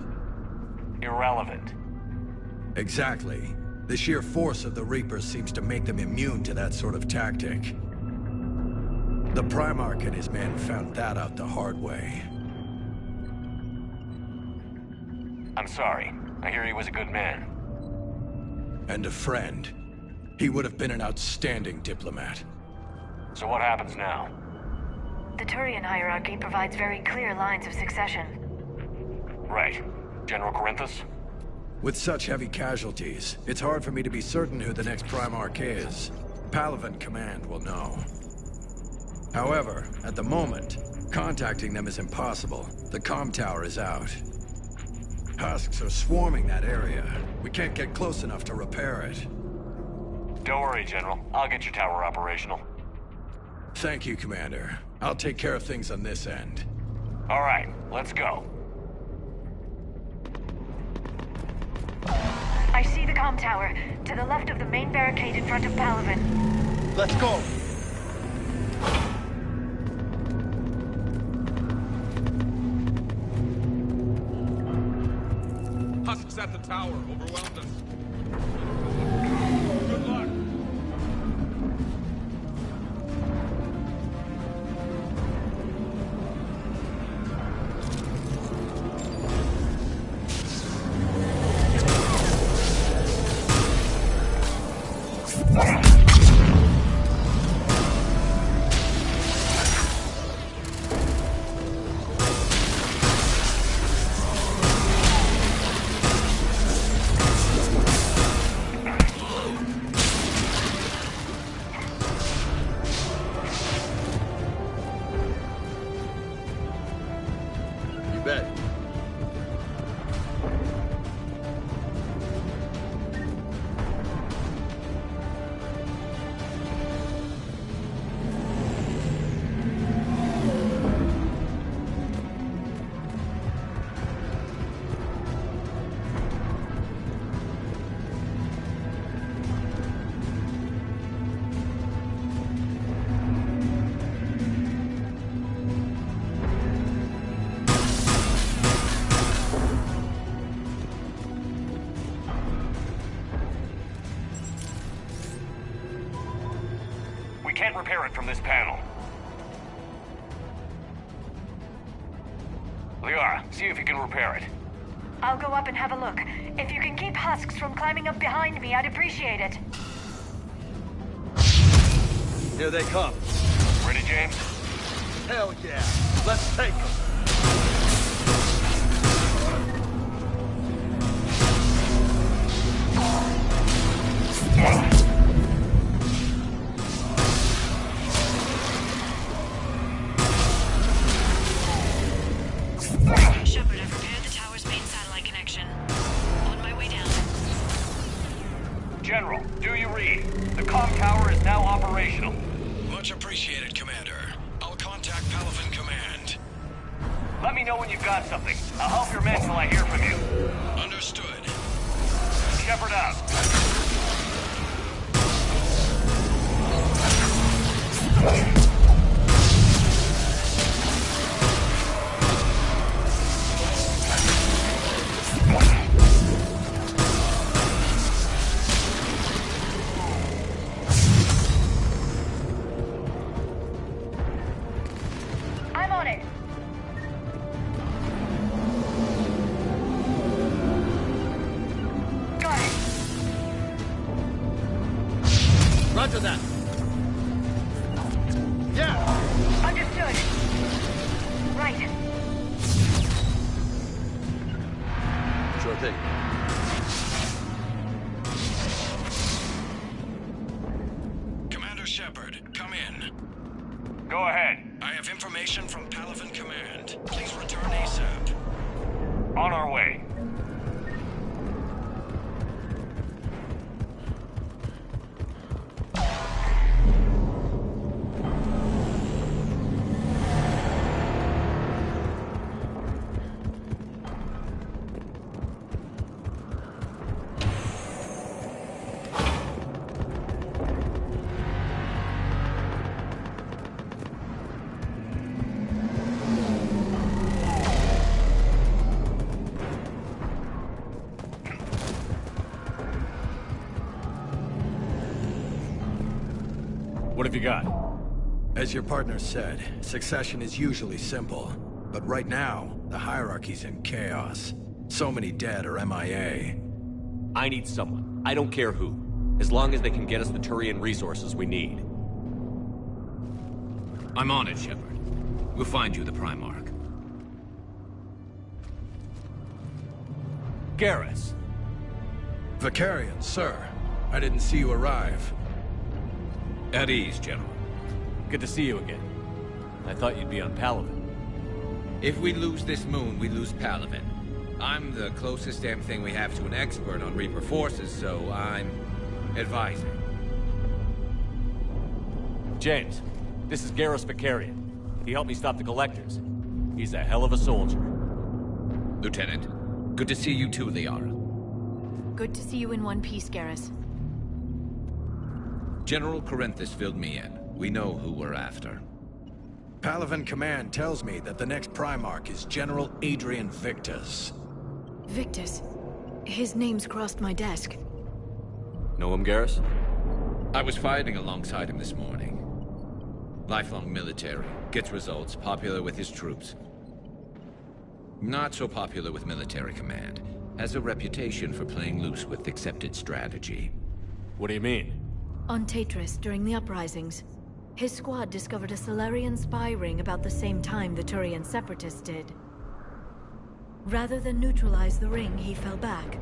S11: irrelevant.
S23: Exactly. The sheer force of the Reapers seems to make them immune to that sort of tactic. The Primarch and his men found that out the hard way.
S11: I'm sorry. I hear he was a good man.
S23: And a friend. He would have been an outstanding diplomat.
S11: So what happens now?
S1: The Turian hierarchy provides very clear lines of succession.
S11: Right. General Corinthus?
S23: With such heavy casualties, it's hard for me to be certain who the next Primarch is. Palaven Command will know. However, at the moment, contacting them is impossible. The comm tower is out. Husks are swarming that area. We can't get close enough to repair it.
S11: Don't worry, General. I'll get your tower operational.
S23: Thank you, Commander. I'll take care of things on this end.
S11: All right, let's go.
S1: I see the comm tower, to the left of the main barricade in front of Palaven.
S8: Let's go!
S14: Husks at the tower, overwhelmed us. Good luck!
S11: Can't repair it from this panel. Liara, see if you can repair it.
S1: I'll go up and have a look. If you can keep Husks from climbing up behind me, I'd appreciate it.
S8: Here they come.
S11: Ready, James?
S8: Hell yeah. Let's take them.
S1: Shepard, I've repaired the tower's main satellite connection. On my way down.
S11: General, do you read? The comm tower is now operational.
S23: Much appreciated, Commander. I'll contact Palaven Command.
S11: Let me know when you've got something. I'll help your men till I hear from you.
S23: Understood.
S11: Shepard out.
S1: I'm on it. Got it.
S8: Roger that. Yeah.
S1: Understood. Right.
S8: Sure thing.
S23: Commander Shepard, come in.
S11: Go ahead.
S23: I have information from Palaven Command. Please return ASAP.
S11: On our way.
S23: What have you got? As your partner said, succession is usually simple. But right now, the hierarchy's in chaos. So many dead or MIA.
S11: I need someone. I don't care who. As long as they can get us the Turian resources we need.
S13: I'm on it, Shepard. We'll find you the Primarch.
S11: Garrus.
S23: Vicarian, sir. I didn't see you arrive.
S13: At ease, General.
S11: Good to see you again. I thought you'd be on Palaven.
S15: If we lose this moon, we lose Palaven. I'm the closest damn thing we have to an expert on Reaper forces, so I'm advising.
S11: James, this is Garrus Vicarian. He helped me stop the Collectors. He's a hell of a soldier.
S15: Lieutenant, good to see you too, Liara.
S1: Good to see you in one piece, Garrus.
S15: General Corinthus filled me in. We know who we're after.
S23: Palaven Command tells me that the next Primarch is General Adrian Victus.
S1: Victus? His name's crossed my desk.
S11: Know him, Garrus?
S15: I was fighting alongside him this morning. Lifelong military, gets results, popular with his troops. Not so popular with military command. Has a reputation for playing loose with accepted strategy.
S11: What do you mean?
S1: On Tatris, during the uprisings, his squad discovered a Solarian spy ring about the same time the Turian Separatists did. Rather than neutralize the ring, he fell back.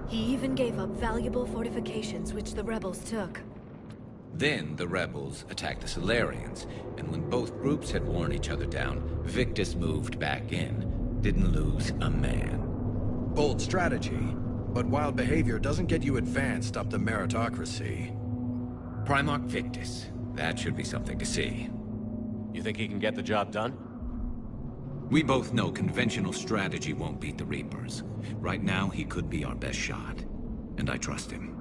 S1: He even gave up valuable fortifications which the rebels took.
S15: Then the rebels attacked the Solarians, and when both groups had worn each other down, Victus moved back in. Didn't lose a man.
S23: Bold strategy, but wild behavior doesn't get you advanced up the meritocracy.
S15: Primarch Victus. That should be something to see.
S11: You think he can get the job done?
S15: We both know conventional strategy won't beat the Reapers. Right now, he could be our best shot. And I trust him.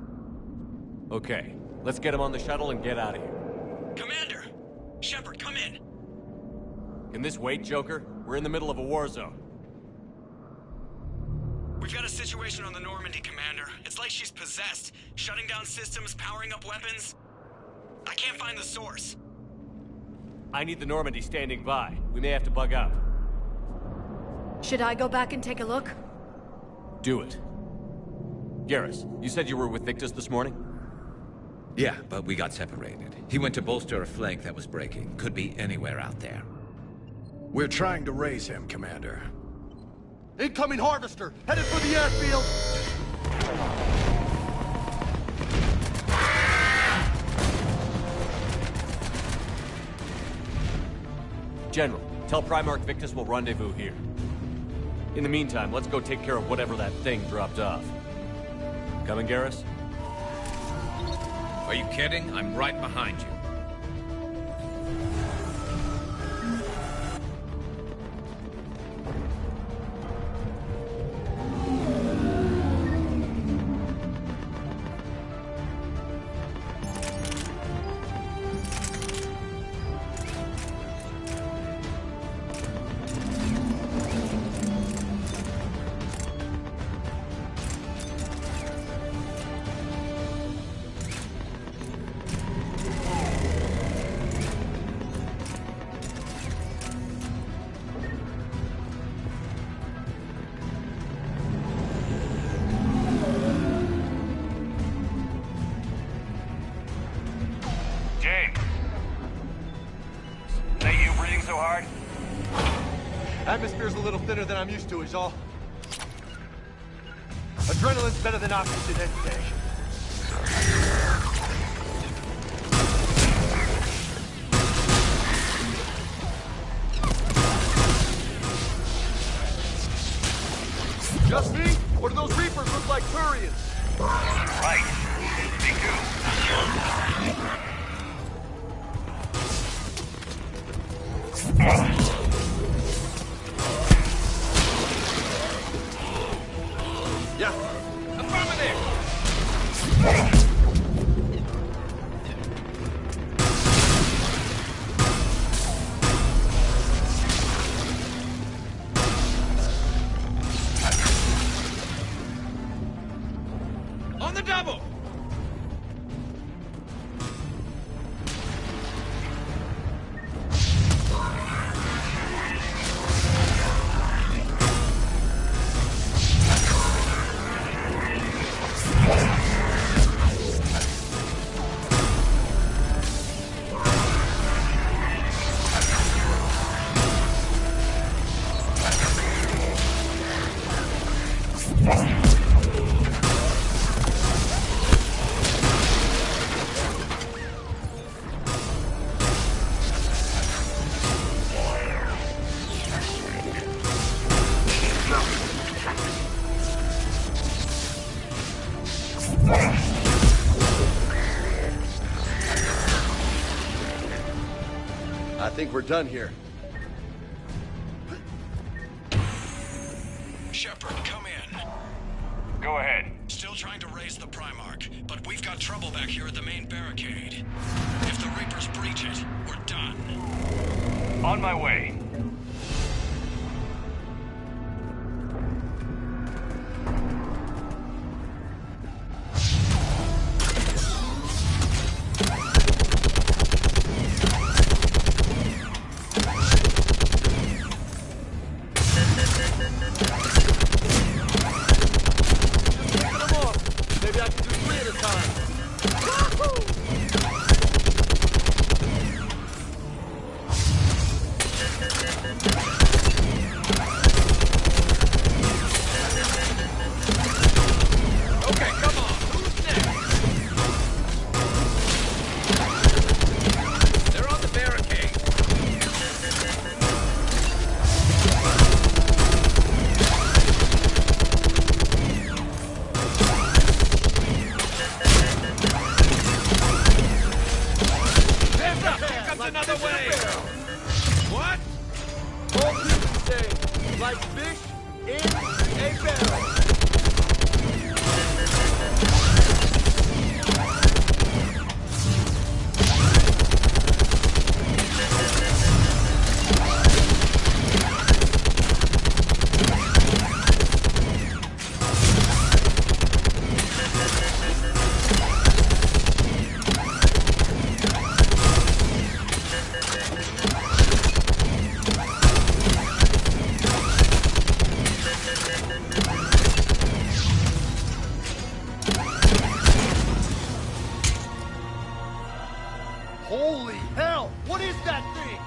S11: Okay, let's get him on the shuttle and get out of here.
S18: Commander! Shepard, come in!
S11: Can this wait, Joker? We're in the middle of a war zone.
S18: We've got a situation on the Normandy, Commander. It's like she's possessed. Shutting down systems, powering up weapons. I can't find the source.
S11: I need the Normandy standing by. We may have to bug up.
S1: Should I go back and take a look?
S11: Do it. Garrus, you said you were with Victus this morning?
S15: Yeah, but we got separated. He went to bolster a flank that was breaking. Could be anywhere out there.
S23: We're trying to raise him, Commander.
S8: Incoming Harvester! Headed for the airfield!
S11: General, tell Primarch Victus we'll rendezvous here. In the meantime, let's go take care of whatever that thing dropped off. Coming, Garrus?
S15: Are you kidding? I'm right behind you.
S8: Atmosphere's a little thinner than I'm used to, is all. Adrenaline's better than oxygen any day. Just me? Or do those Reapers look like Turians?
S9: Right. Me too.
S8: Yeah. Affirmative!
S15: On the double!
S6: think we're done here.
S18: Shepard, come in.
S5: Go ahead.
S18: Still trying to raise the Primarch, but we've got trouble back here at the main barricade. If the Reapers breach it, we're done.
S5: On my way.
S8: Holy hell! What is that thing?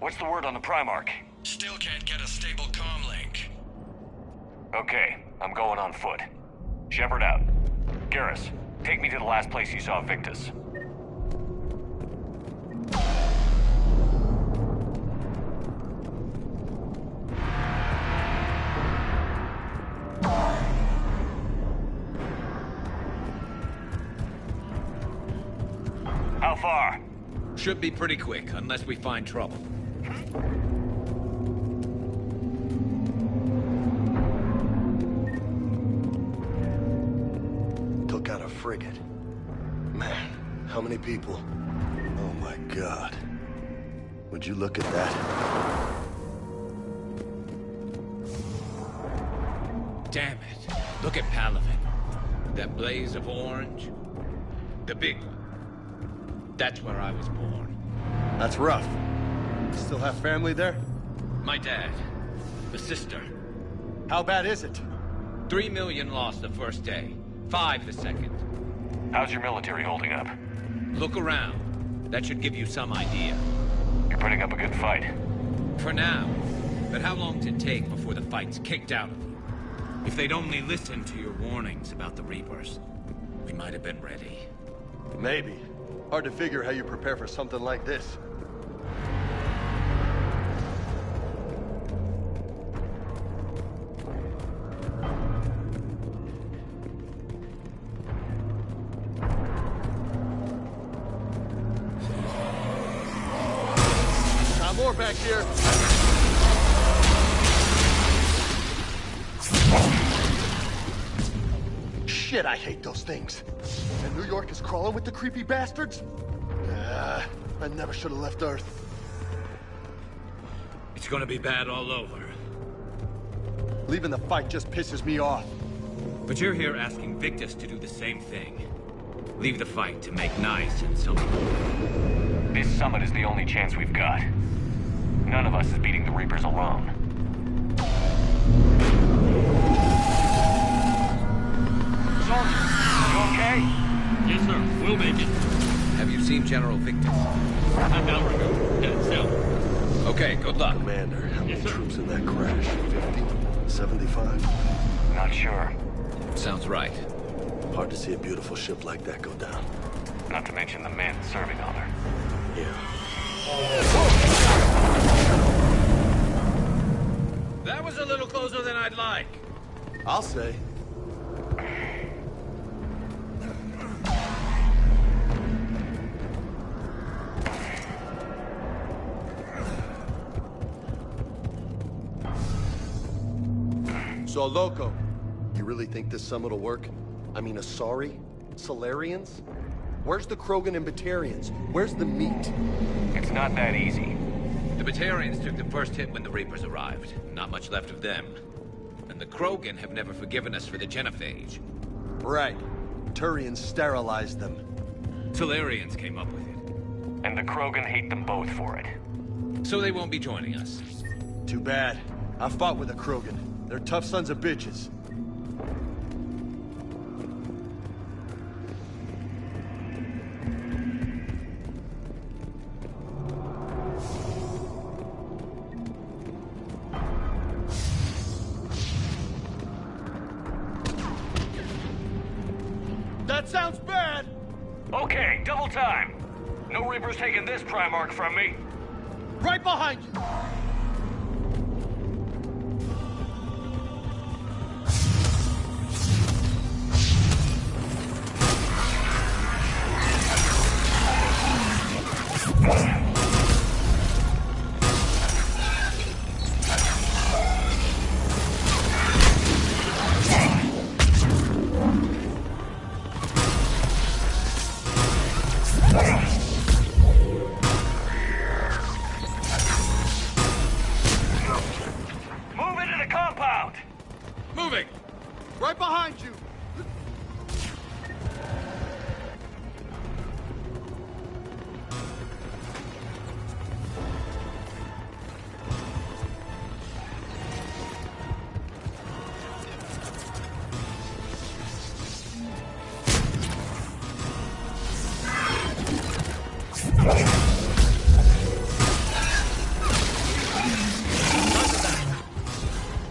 S5: What's the word on the Primarch?
S18: Still can't get a stable comm link.
S5: Okay, I'm going on foot. Shepard out. Garrus, take me to the last place you saw Victus. How far?
S15: Should be pretty quick, unless we find trouble.
S6: Took out a frigate. Man, how many people? Oh my God. Would you look at that?
S15: Damn it. Look at Palaven. That blaze of orange. The big one. That's where I was born.
S6: That's rough. Still have family there?
S15: My dad. The sister.
S6: How bad is it?
S15: 3 million lost the first day. 5 the second.
S5: How's your military holding up?
S15: Look around. That should give you some idea.
S5: You're putting up a good fight.
S15: For now. But how long does it take before the fight's kicked out of you? If they'd only listened to your warnings about the Reapers, we might have been ready.
S6: Maybe. Hard to figure how you prepare for something like this. Got more back here. Shit, I hate those things. And New York is crawling with the creepy bastards? I never should have left Earth.
S15: It's gonna be bad all over.
S6: Leaving the fight just pisses me off.
S15: But you're here asking Victus to do the same thing. Leave the fight to make nice and so on.
S5: This summit is the only chance we've got. None of us is beating the Reapers alone.
S14: Sergeant, you okay?
S11: Yes, sir.
S13: We'll make it.
S15: Have you seen General Victor?
S13: Half hour ago. Headed south.
S15: Okay, good luck.
S6: Commander, how many troops in that crash? 50? 75?
S5: Not sure.
S15: Sounds right.
S6: Hard to see a beautiful ship like that go down.
S5: Not to mention the men serving on her.
S6: Yeah.
S15: That was a little closer than I'd like.
S6: I'll say. So, Loco, you really think this summit will work? I mean, Asari? Solarians? Where's the Krogan and Batarians? Where's the meat?
S5: It's not that easy.
S15: The Batarians took the first hit when the Reapers arrived. Not much left of them. And the Krogan have never forgiven us for the genophage.
S6: Right. Turians sterilized them.
S15: Solarians came up with it.
S5: And the Krogan hate them both for it.
S15: So they won't be joining us.
S6: Too bad. I fought with the Krogan. They're tough sons of bitches. That sounds bad!
S5: Okay, double time. No Reaper's taking this Primarch from me.
S6: Right behind you!
S5: Move into the compound!
S15: Moving!
S6: Right behind you!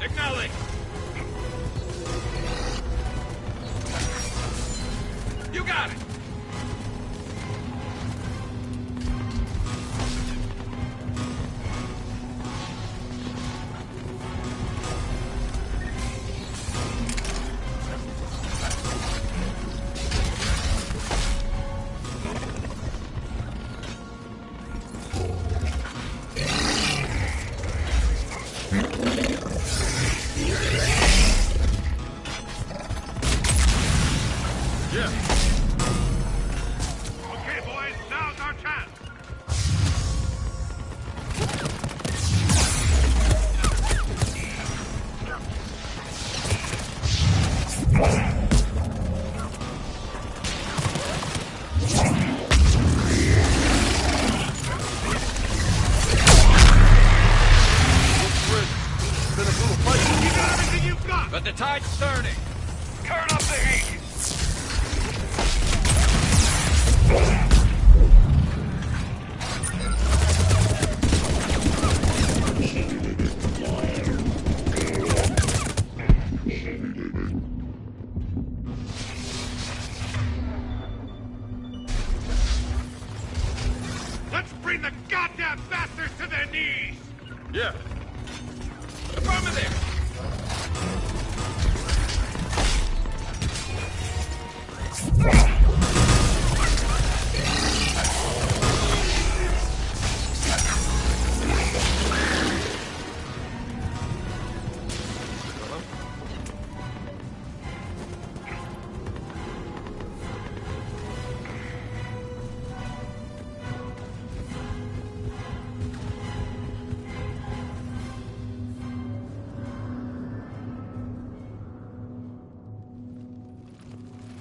S15: Acknowledge! You got it!
S14: Okay, boys, now's our chance. Keep everything you've got.
S15: But the tide's turning.
S5: Turn up the heat!
S14: Let's bring the goddamn bastards to their knees.
S15: Yeah. Affirmative!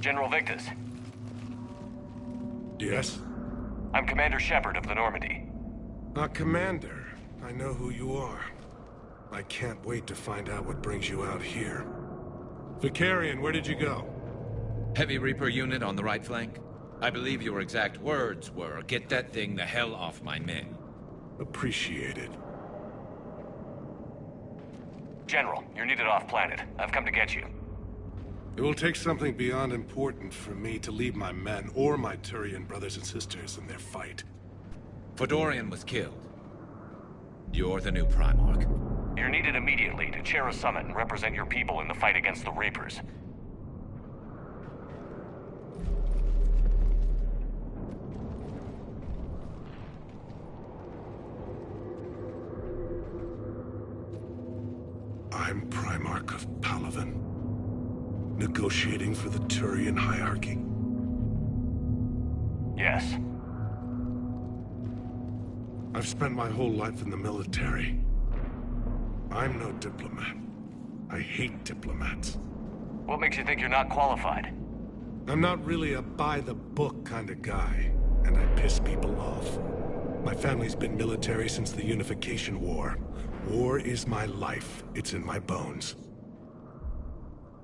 S5: General Victus,
S23: Yes?
S5: I'm Commander Shepard of the Normandy.
S23: Commander, I know who you are. I can't wait to find out what brings you out here. Vicarian, where did you go?
S15: Heavy Reaper unit on the right flank. I believe your exact words were, "Get that thing the hell off my men."
S23: Appreciated.
S5: General, you're needed off-planet. I've come to get you.
S23: It will take something beyond important for me to leave my men or my Turian brothers and sisters in their fight.
S15: Fedorian was killed. You're the new Primarch.
S5: You're needed immediately to chair a summit and represent your people in the fight against the Reapers.
S23: I'm Primarch of Palaven, negotiating for the Turian hierarchy.
S5: Yes.
S23: I've spent my whole life in the military. I'm no diplomat. I hate diplomats.
S5: What makes you think you're not qualified?
S23: I'm not really a by-the-book kind of guy, and I piss people off. My family's been military since the Unification War. War is my life. It's in my bones.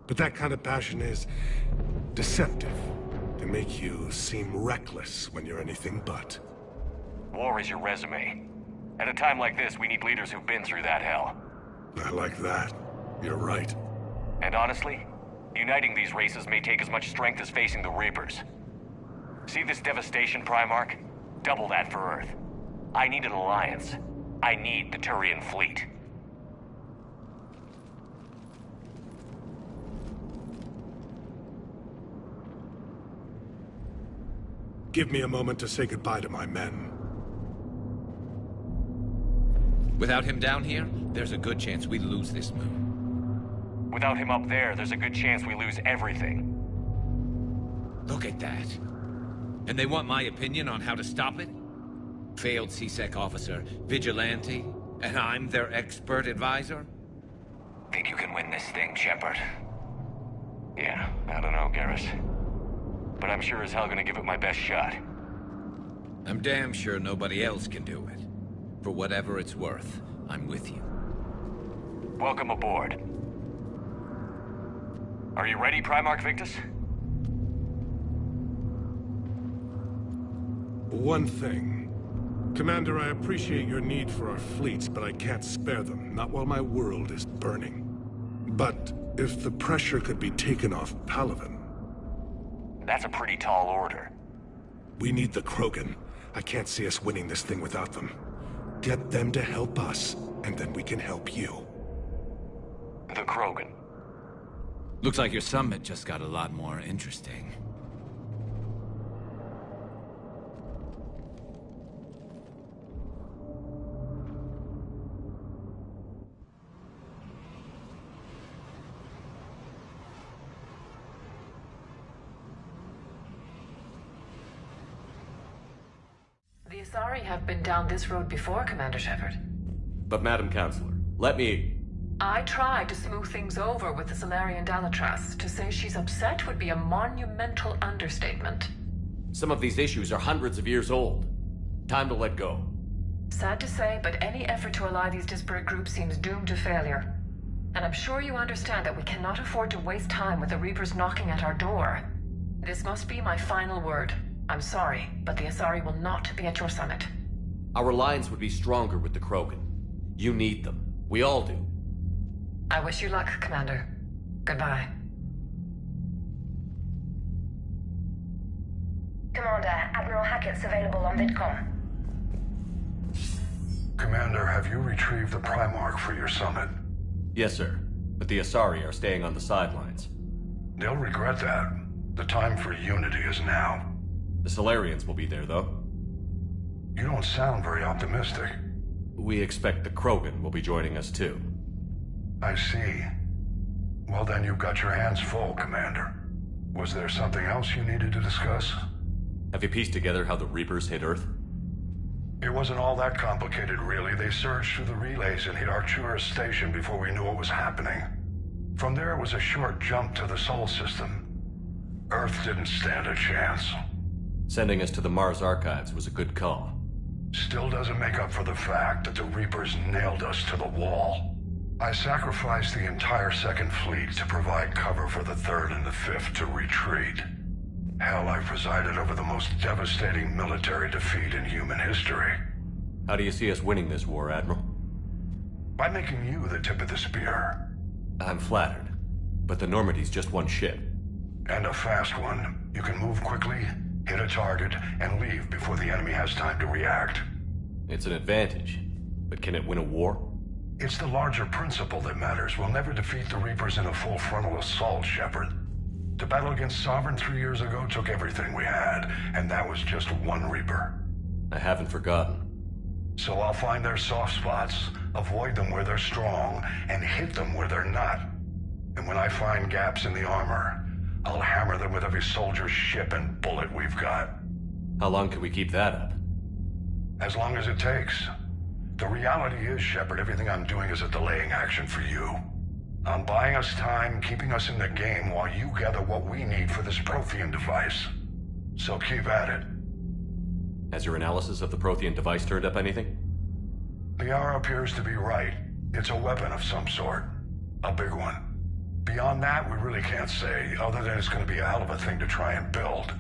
S23: But that kind of passion is deceptive. Can make you seem reckless when you're anything but.
S5: War is your resume. At a time like this, we need leaders who've been through that hell.
S23: I like that. You're right.
S5: And honestly, uniting these races may take as much strength as facing the Reapers. See this devastation, Primarch? Double that for Earth. I need an alliance. I need the Turian fleet.
S23: Give me a moment to say goodbye to my men.
S15: Without him down here, there's a good chance we lose this moon.
S5: Without him up there, there's a good chance we lose everything.
S15: Look at that. And they want my opinion on how to stop it? Failed CSEC officer, vigilante, and I'm their expert advisor?
S5: Think you can win this thing, Shepard? Yeah, I don't know, Garrus. But I'm sure as hell gonna give it my best shot.
S15: I'm damn sure nobody else can do it. For whatever it's worth, I'm with you.
S5: Welcome aboard. Are you ready, Primarch Victus?
S23: One thing. Commander, I appreciate your need for our fleets, but I can't spare them, not while my world is burning. But if the pressure could be taken off Palaven...
S5: That's a pretty tall order.
S23: We need the Krogan. I can't see us winning this thing without them. Get them to help us, and then we can help you.
S5: The Krogan.
S15: Looks like your summit just got a lot more interesting.
S4: The Asari have been down this road before, Commander Shepard.
S2: But Madam Counselor, let me...
S4: I tried to smooth things over with the Salarian Dalatras. To say she's upset would be a monumental understatement.
S2: Some of these issues are hundreds of years old. Time to let go.
S4: Sad to say, but any effort to ally these disparate groups seems doomed to failure. And I'm sure you understand that we cannot afford to waste time with the Reapers knocking at our door. This must be my final word. I'm sorry, but the Asari will not be at your summit.
S2: Our alliance would be stronger with the Krogan. You need them. We all do.
S4: I wish you luck, Commander. Goodbye.
S22: Commander, Admiral Hackett's available on VidCom.
S12: Commander, have you retrieved the Primarch for your summit?
S2: Yes, sir. But the Asari are staying on the sidelines.
S12: They'll regret that. The time for unity is now.
S2: The Solarians will be there, though.
S12: You don't sound very optimistic.
S2: We expect the Krogan will be joining us, too.
S12: I see. Well, then you've got your hands full, Commander. Was there something else you needed to discuss?
S2: Have you pieced together how the Reapers hit Earth?
S12: It wasn't all that complicated, really. They surged through the relays and hit Arcturus Station before we knew what was happening. From there, it was a short jump to the Sol system. Earth didn't stand a chance.
S2: Sending us to the Mars Archives was a good call.
S12: Still doesn't make up for the fact that the Reapers nailed us to the wall. I sacrificed the entire Second Fleet to provide cover for the Third and the Fifth to retreat. Hell, I've presided over the most devastating military defeat in human history.
S2: How do you see us winning this war, Admiral?
S12: By making you the tip of the spear.
S2: I'm flattered, but the Normandy's just one ship.
S12: And a fast one. You can move quickly, hit a target, and leave before the enemy has time to react.
S2: It's an advantage, but can it win a war?
S12: It's the larger principle that matters. We'll never defeat the Reapers in a full frontal assault, Shepard. The battle against Sovereign 3 years ago took everything we had, and that was just one Reaper.
S2: I haven't forgotten.
S12: So I'll find their soft spots, avoid them where they're strong, and hit them where they're not. And when I find gaps in the armor, I'll hammer them with every soldier, ship, and bullet we've got.
S2: How long can we keep that up?
S12: As long as it takes. The reality is, Shepard, everything I'm doing is a delaying action for you. I'm buying us time, keeping us in the game while you gather what we need for this Prothean device. So keep at it.
S2: Has your analysis of the Prothean device turned up anything?
S12: Liara appears to be right. It's a weapon of some sort. A big one. Beyond that, we really can't say, other than it's going to be a hell of a thing to try and build.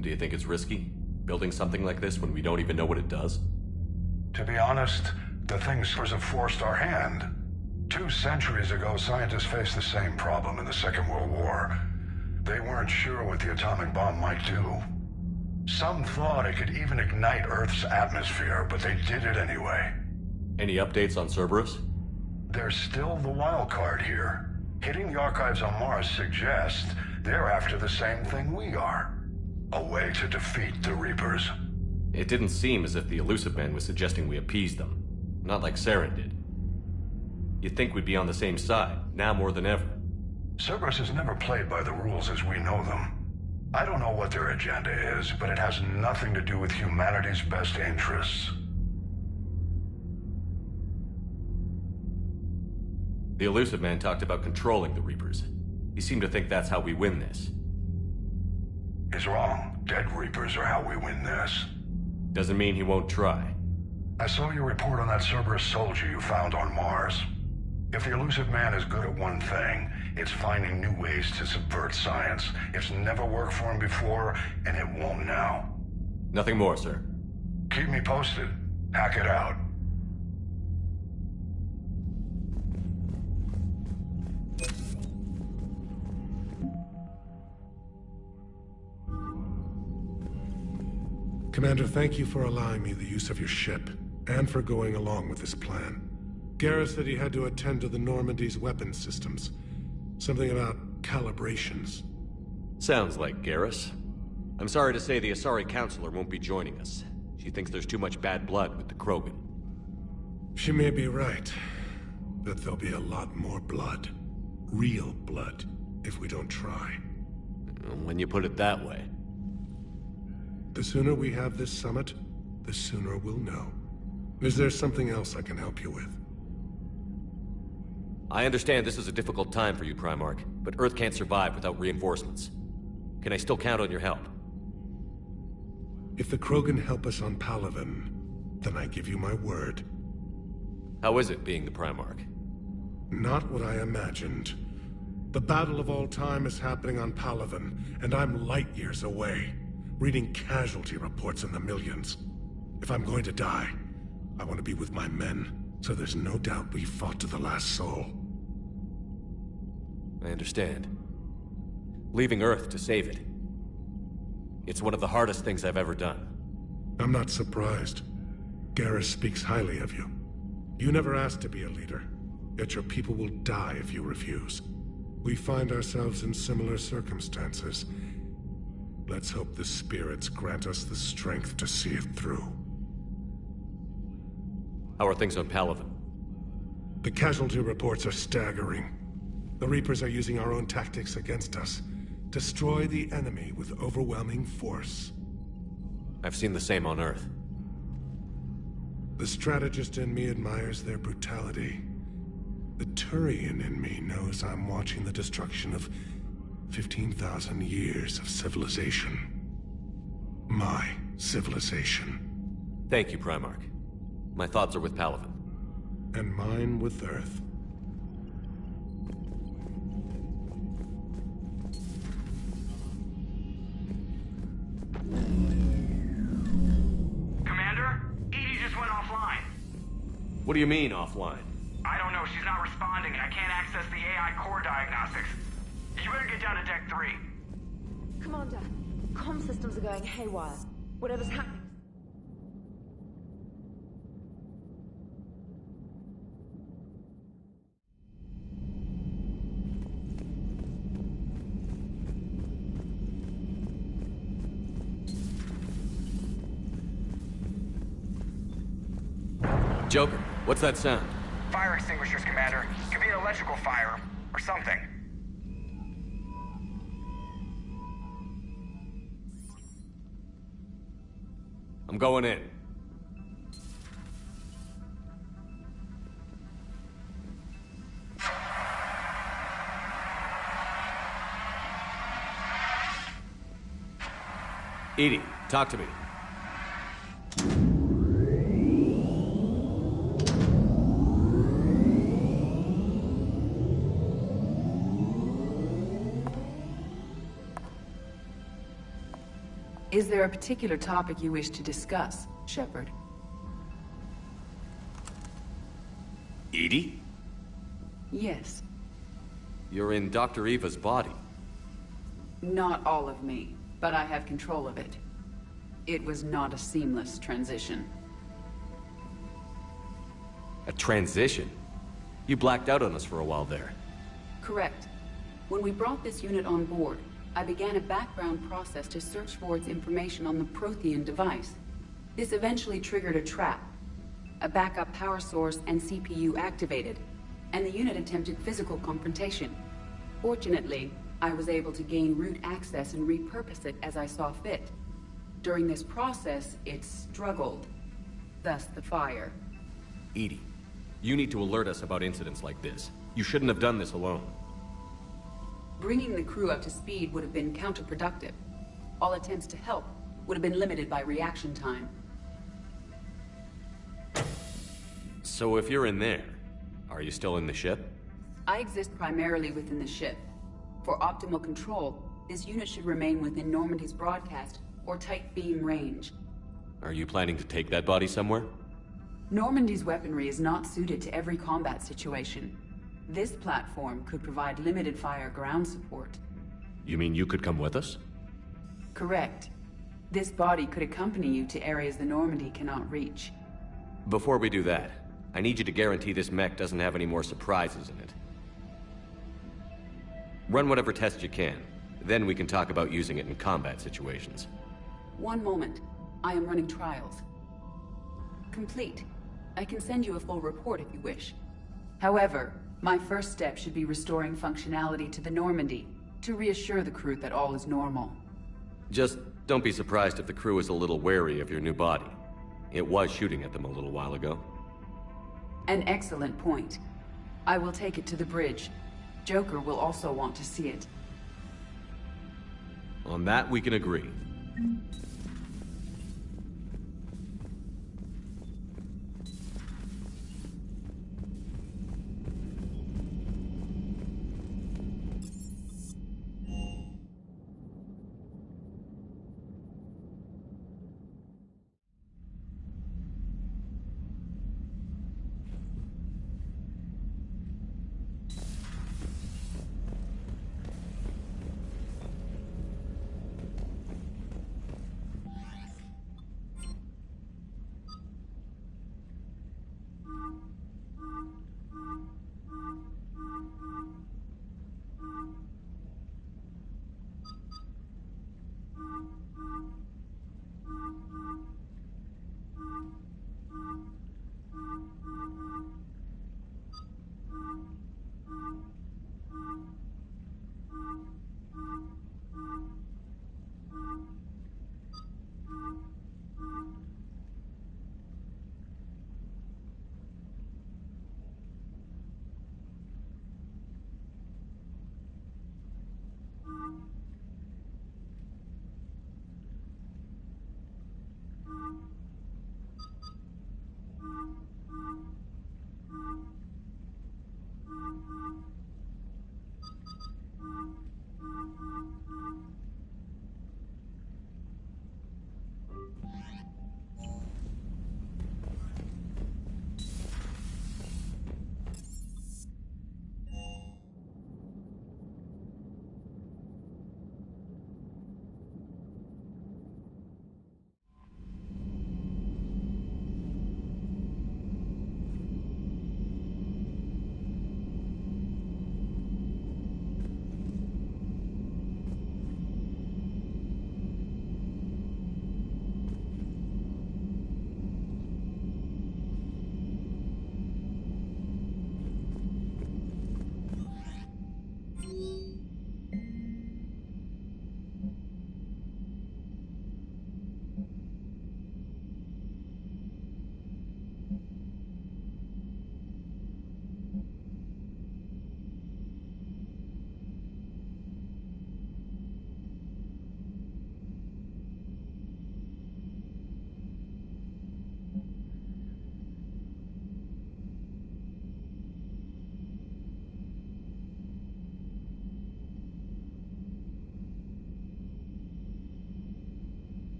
S2: Do you think it's risky, building something like this when we don't even know what it does?
S12: To be honest, the things have forced our hand. 2 centuries ago, scientists faced the same problem in the Second World War. They weren't sure what the atomic bomb might do. Some thought it could even ignite Earth's atmosphere, but they did it anyway.
S2: Any updates on Cerberus?
S12: There's still the wild card here. Hitting the archives on Mars suggests they're after the same thing we are. A way to defeat the Reapers.
S2: It didn't seem as if the Elusive Man was suggesting we appease them. Not like Saren did. You'd think we'd be on the same side, now more than ever.
S12: Cerberus has never played by the rules as we know them. I don't know what their agenda is, but it has nothing to do with humanity's best interests.
S2: The Elusive Man talked about controlling the Reapers. He seemed to think that's how we win this.
S12: He's wrong. Dead Reapers are how we win this.
S2: Doesn't mean he won't try.
S12: I saw your report on that Cerberus soldier you found on Mars. If the Elusive Man is good at one thing, it's finding new ways to subvert science. It's never worked for him before, and it won't now.
S2: Nothing more, sir.
S12: Keep me posted. Hack it out.
S17: Commander, thank you for allowing me the use of your ship, and for going along with this plan. Garrus said he had to attend to the Normandy's weapons systems. Something about calibrations.
S2: Sounds like Garrus. I'm sorry to say the Asari Counselor won't be joining us. She thinks there's too much bad blood with the Krogan.
S17: She may be right, but there'll be a lot more blood. Real blood, if we don't try.
S2: When you put it that way.
S17: The sooner we have this summit, the sooner we'll know. Is there something else I can help you with?
S2: I understand this is a difficult time for you, Primarch, but Earth can't survive without reinforcements. Can I still count on your help?
S17: If the Krogan help us on Palaven, then I give you my word.
S2: How is it being the Primarch?
S17: Not what I imagined. The battle of all time is happening on Palaven, and I'm light years away, reading casualty reports in the millions. If I'm going to die, I want to be with my men, so there's no doubt we fought to the last soul.
S2: I understand. Leaving Earth to save it. It's one of the hardest things I've ever done.
S17: I'm not surprised. Garrus speaks highly of you. You never asked to be a leader, yet your people will die if you refuse. We find ourselves in similar circumstances. Let's hope the spirits grant us the strength to see it through.
S2: How are things on Palaven?
S17: The casualty reports are staggering. The Reapers are using our own tactics against us. Destroy the enemy with overwhelming force.
S2: I've seen the same on Earth.
S17: The strategist in me admires their brutality. The Turian in me knows I'm watching the destruction of 15,000 years of civilization. My civilization.
S2: Thank you, Primarch. My thoughts are with Palaven.
S17: And mine with Earth.
S11: What do you mean, offline?
S18: I don't know. She's not responding, and I can't access the AI core diagnostics. You better get down to Deck 3.
S3: Commander, comm systems are going haywire. Whatever's happening.
S11: Joker, what's that sound?
S18: Fire extinguishers, Commander. Could be an electrical fire, or something.
S11: I'm going in. Edie, talk to me.
S19: Is there a particular topic you wish to discuss, Shepard?
S11: Edie?
S19: Yes.
S11: You're in Dr. Eva's body.
S19: Not all of me, but I have control of it. It was not a seamless transition.
S11: A transition? You blacked out on us for a while there.
S19: Correct. When we brought this unit on board, I began a background process to search for its information on the Prothean device. This eventually triggered a trap. A backup power source and CPU activated, and the unit attempted physical confrontation. Fortunately, I was able to gain root access and repurpose it as I saw fit. During this process, it struggled. Thus the fire.
S11: Edie, you need to alert us about incidents like this. You shouldn't have done this alone.
S19: Bringing the crew up to speed would have been counterproductive. All attempts to help would have been limited by reaction time.
S11: So if you're in there, are you still in the ship?
S19: I exist primarily within the ship. For optimal control, this unit should remain within Normandy's broadcast or tight beam range.
S11: Are you planning to take that body somewhere?
S19: Normandy's weaponry is not suited to every combat situation. This platform could provide limited fire ground support.
S11: You mean you could come with us?
S19: Correct. This body could accompany you to areas the Normandy cannot reach.
S11: Before we do that, I need you to guarantee this mech doesn't have any more surprises in it. Run whatever tests you can. Then we can talk about using it in combat situations.
S19: One moment. I am running trials. Complete. I can send you a full report if you wish. However, my first step should be restoring functionality to the Normandy, to reassure the crew that all is normal.
S11: Just don't be surprised if the crew is a little wary of your new body. It was shooting at them a little while ago.
S19: An excellent point. I will take it to the bridge. Joker will also want to see it.
S11: On that, we can agree.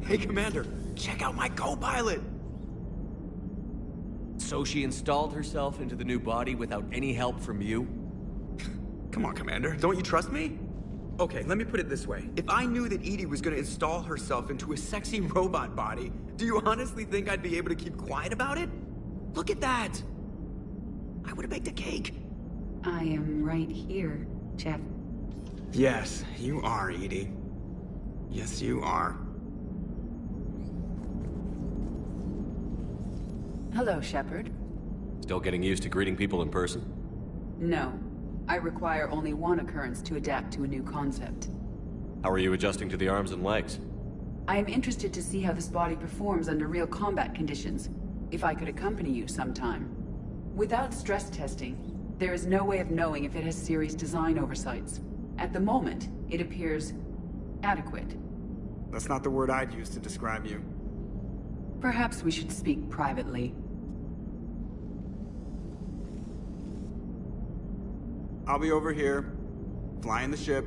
S7: Hey, Commander, check out my co-pilot!
S11: So she installed herself into the new body without any help from you?
S7: Come on, Commander, don't you trust me? Okay, let me put it this way. If I knew that Edie was gonna install herself into a sexy robot body, do you honestly think I'd be able to keep quiet about it? Look at that! I would've baked a cake.
S19: I am right here, Jeff.
S7: Yes, you are, Edie. Yes, you are.
S19: Hello, Shepard.
S11: Still getting used to greeting people in person?
S19: No. I require only one occurrence to adapt to a new concept.
S11: How are you adjusting to the arms and legs?
S19: I am interested to see how this body performs under real combat conditions. If I could accompany you sometime. Without stress testing, there is no way of knowing if it has serious design oversights. At the moment, it appears adequate.
S7: That's not the word I'd use to describe you.
S19: Perhaps we should speak privately.
S7: I'll be over here, flying the ship.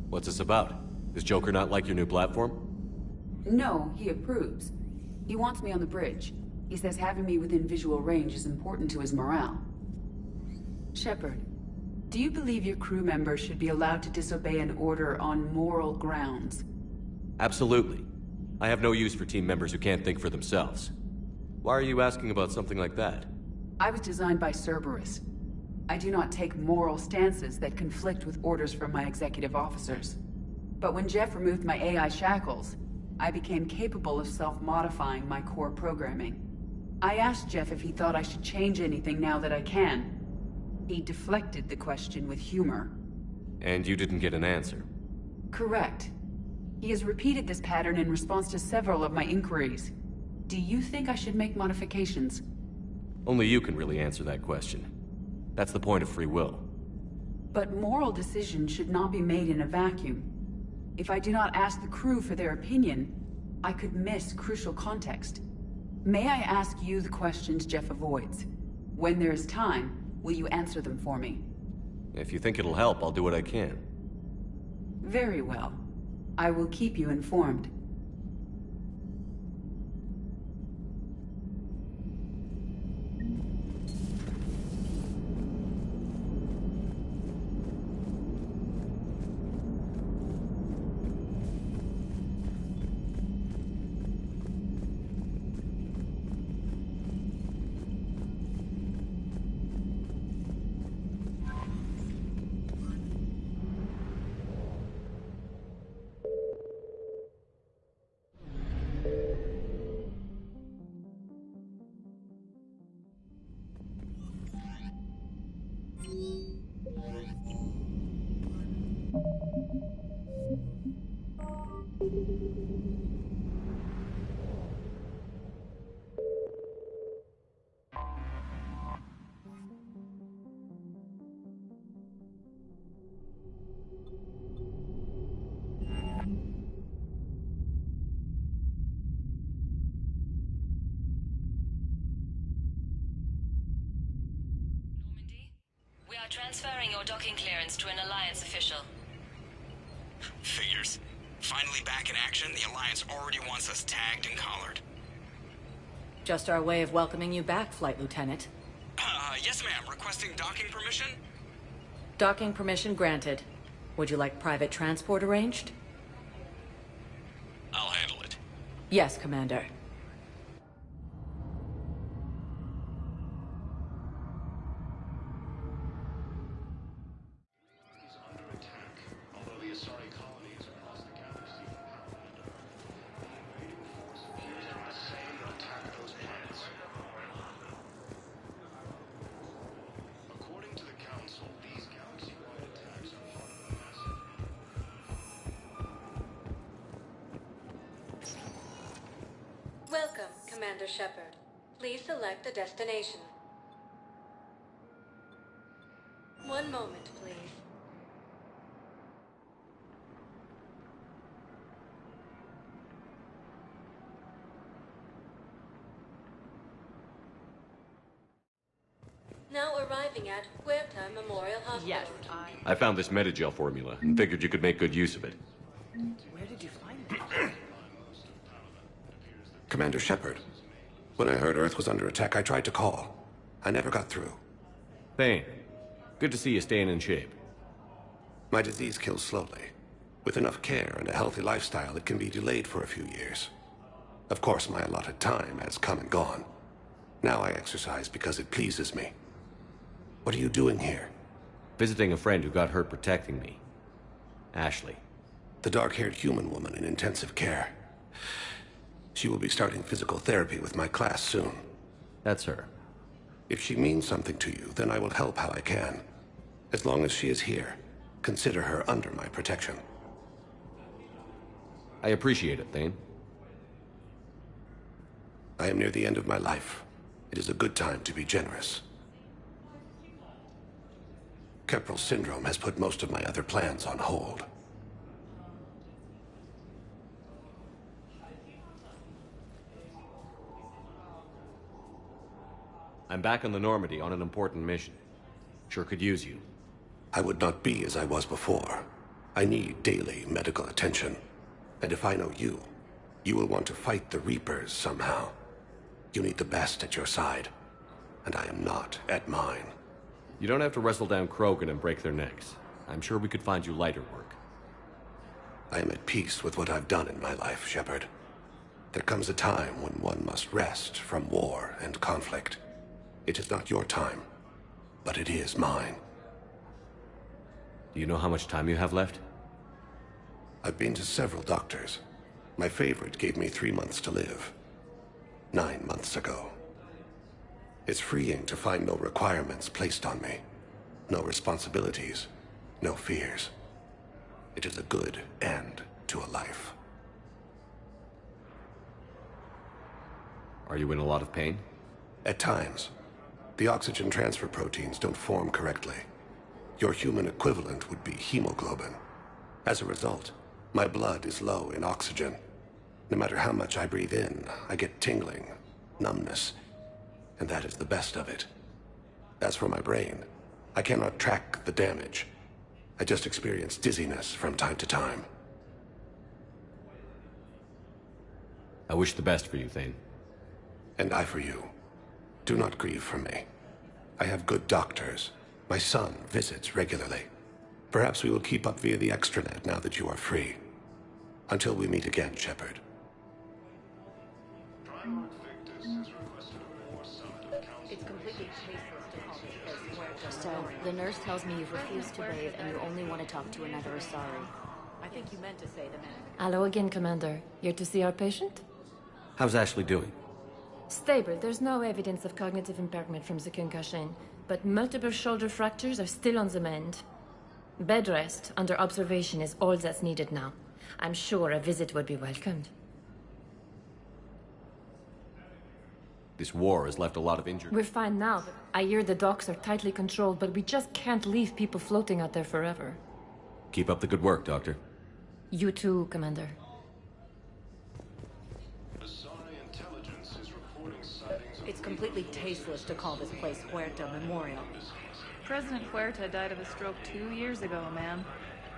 S11: What's this about? Does Joker not like your new platform?
S19: No, he approves. He wants me on the bridge. He says having me within visual range is important to his morale. Shepard, do you believe your crew members should be allowed to disobey an order on moral grounds?
S11: Absolutely. I have no use for team members who can't think for themselves. Why are you asking about something like that?
S19: I was designed by Cerberus. I do not take moral stances that conflict with orders from my executive officers. But when Jeff removed my AI shackles, I became capable of self-modifying my core programming. I asked Jeff if he thought I should change anything now that I can. He deflected the question with humor.
S11: And you didn't get an answer?
S19: Correct. He has repeated this pattern in response to several of my inquiries. Do you think I should make modifications?
S11: Only you can really answer that question. That's the point of free will.
S19: But moral decisions should not be made in a vacuum. If I do not ask the crew for their opinion, I could miss crucial context. May I ask you the questions Jeff avoids? When there is time, will you answer them for me?
S11: If you think it'll help, I'll do what I can.
S19: Very well. I will keep you informed.
S10: Transferring your docking clearance to an Alliance official.
S18: Figures. Finally back in action, the Alliance already wants us tagged and collared.
S10: Just our way of welcoming you back, Flight Lieutenant.
S18: Yes ma'am. Requesting docking permission?
S10: Docking permission granted. Would you like private transport arranged?
S18: I'll handle it.
S10: Yes, Commander.
S16: Welcome, Commander Shepard. Please select a destination. One moment, please. Now arriving at Huerta Memorial Hospital.
S10: Yes,
S11: I found this Metagel formula and figured you could make good use of it.
S10: Where did you find it?
S20: Commander Shepard, when I heard Earth was under attack, I tried to call. I never got through.
S11: Thane, good to see you staying in shape.
S20: My disease kills slowly. With enough care and a healthy lifestyle, it can be delayed for a few years. Of course, my allotted time has come and gone. Now I exercise because it pleases me. What are you doing here?
S11: Visiting a friend who got hurt protecting me. Ashley.
S20: The dark-haired human woman in intensive care. She will be starting physical therapy with my class soon.
S11: That's her.
S20: If she means something to you, then I will help how I can. As long as she is here, consider her under my protection.
S11: I appreciate it, Thane.
S20: I am near the end of my life. It is a good time to be generous. Keppel syndrome has put most of my other plans on hold.
S11: I'm back on the Normandy on an important mission. Sure could use you.
S20: I would not be as I was before. I need daily medical attention. And if I know you, you will want to fight the Reapers somehow. You need the best at your side, and I am not at mine.
S2: You don't have to wrestle down Krogan and break their necks. I'm sure we could find you lighter work.
S20: I am at peace with what I've done in my life, Shepard. There comes a time when one must rest from war and conflict. It is not your time, but it is mine.
S2: Do you know how much time you have left?
S20: I've been to several doctors. My favorite gave me 3 months to live. 9 months ago. It's freeing to find no requirements placed on me. No responsibilities. No fears. It is a good end to a life.
S2: Are you in a lot of pain?
S20: At times. The oxygen transfer proteins don't form correctly. Your human equivalent would be hemoglobin. As a result, my blood is low in oxygen. No matter how much I breathe in, I get tingling, numbness, and that is the best of it. As for my brain, I cannot track the damage. I just experience dizziness from time to time.
S2: I wish the best for you, Thane.
S20: And I for you. Do not grieve for me. I have good doctors. My son visits regularly. Perhaps we will keep up via the extranet now that you are free. Until we meet again, Shepard.
S10: It's completely tasteless to call this place.
S3: So, the nurse tells me you've refused to bathe and you only want to talk to another Asari.
S10: I think you meant to say the man.
S1: Hello again, Commander. Here to see our patient?
S2: How's Ashley doing?
S1: Stable. There's no evidence of cognitive impairment from the concussion, but multiple shoulder fractures are still on the mend. Bed rest under observation is all that's needed now. I'm sure a visit would be welcomed.
S2: This war has left a lot of injured...
S1: We're fine now, but I hear the docks are tightly controlled, but we just can't leave people floating out there forever.
S2: Keep up the good work, Doctor.
S1: You too, Commander.
S10: It's completely tasteless to call this place Huerta Memorial.
S9: President Huerta died of a stroke 2 years ago, ma'am.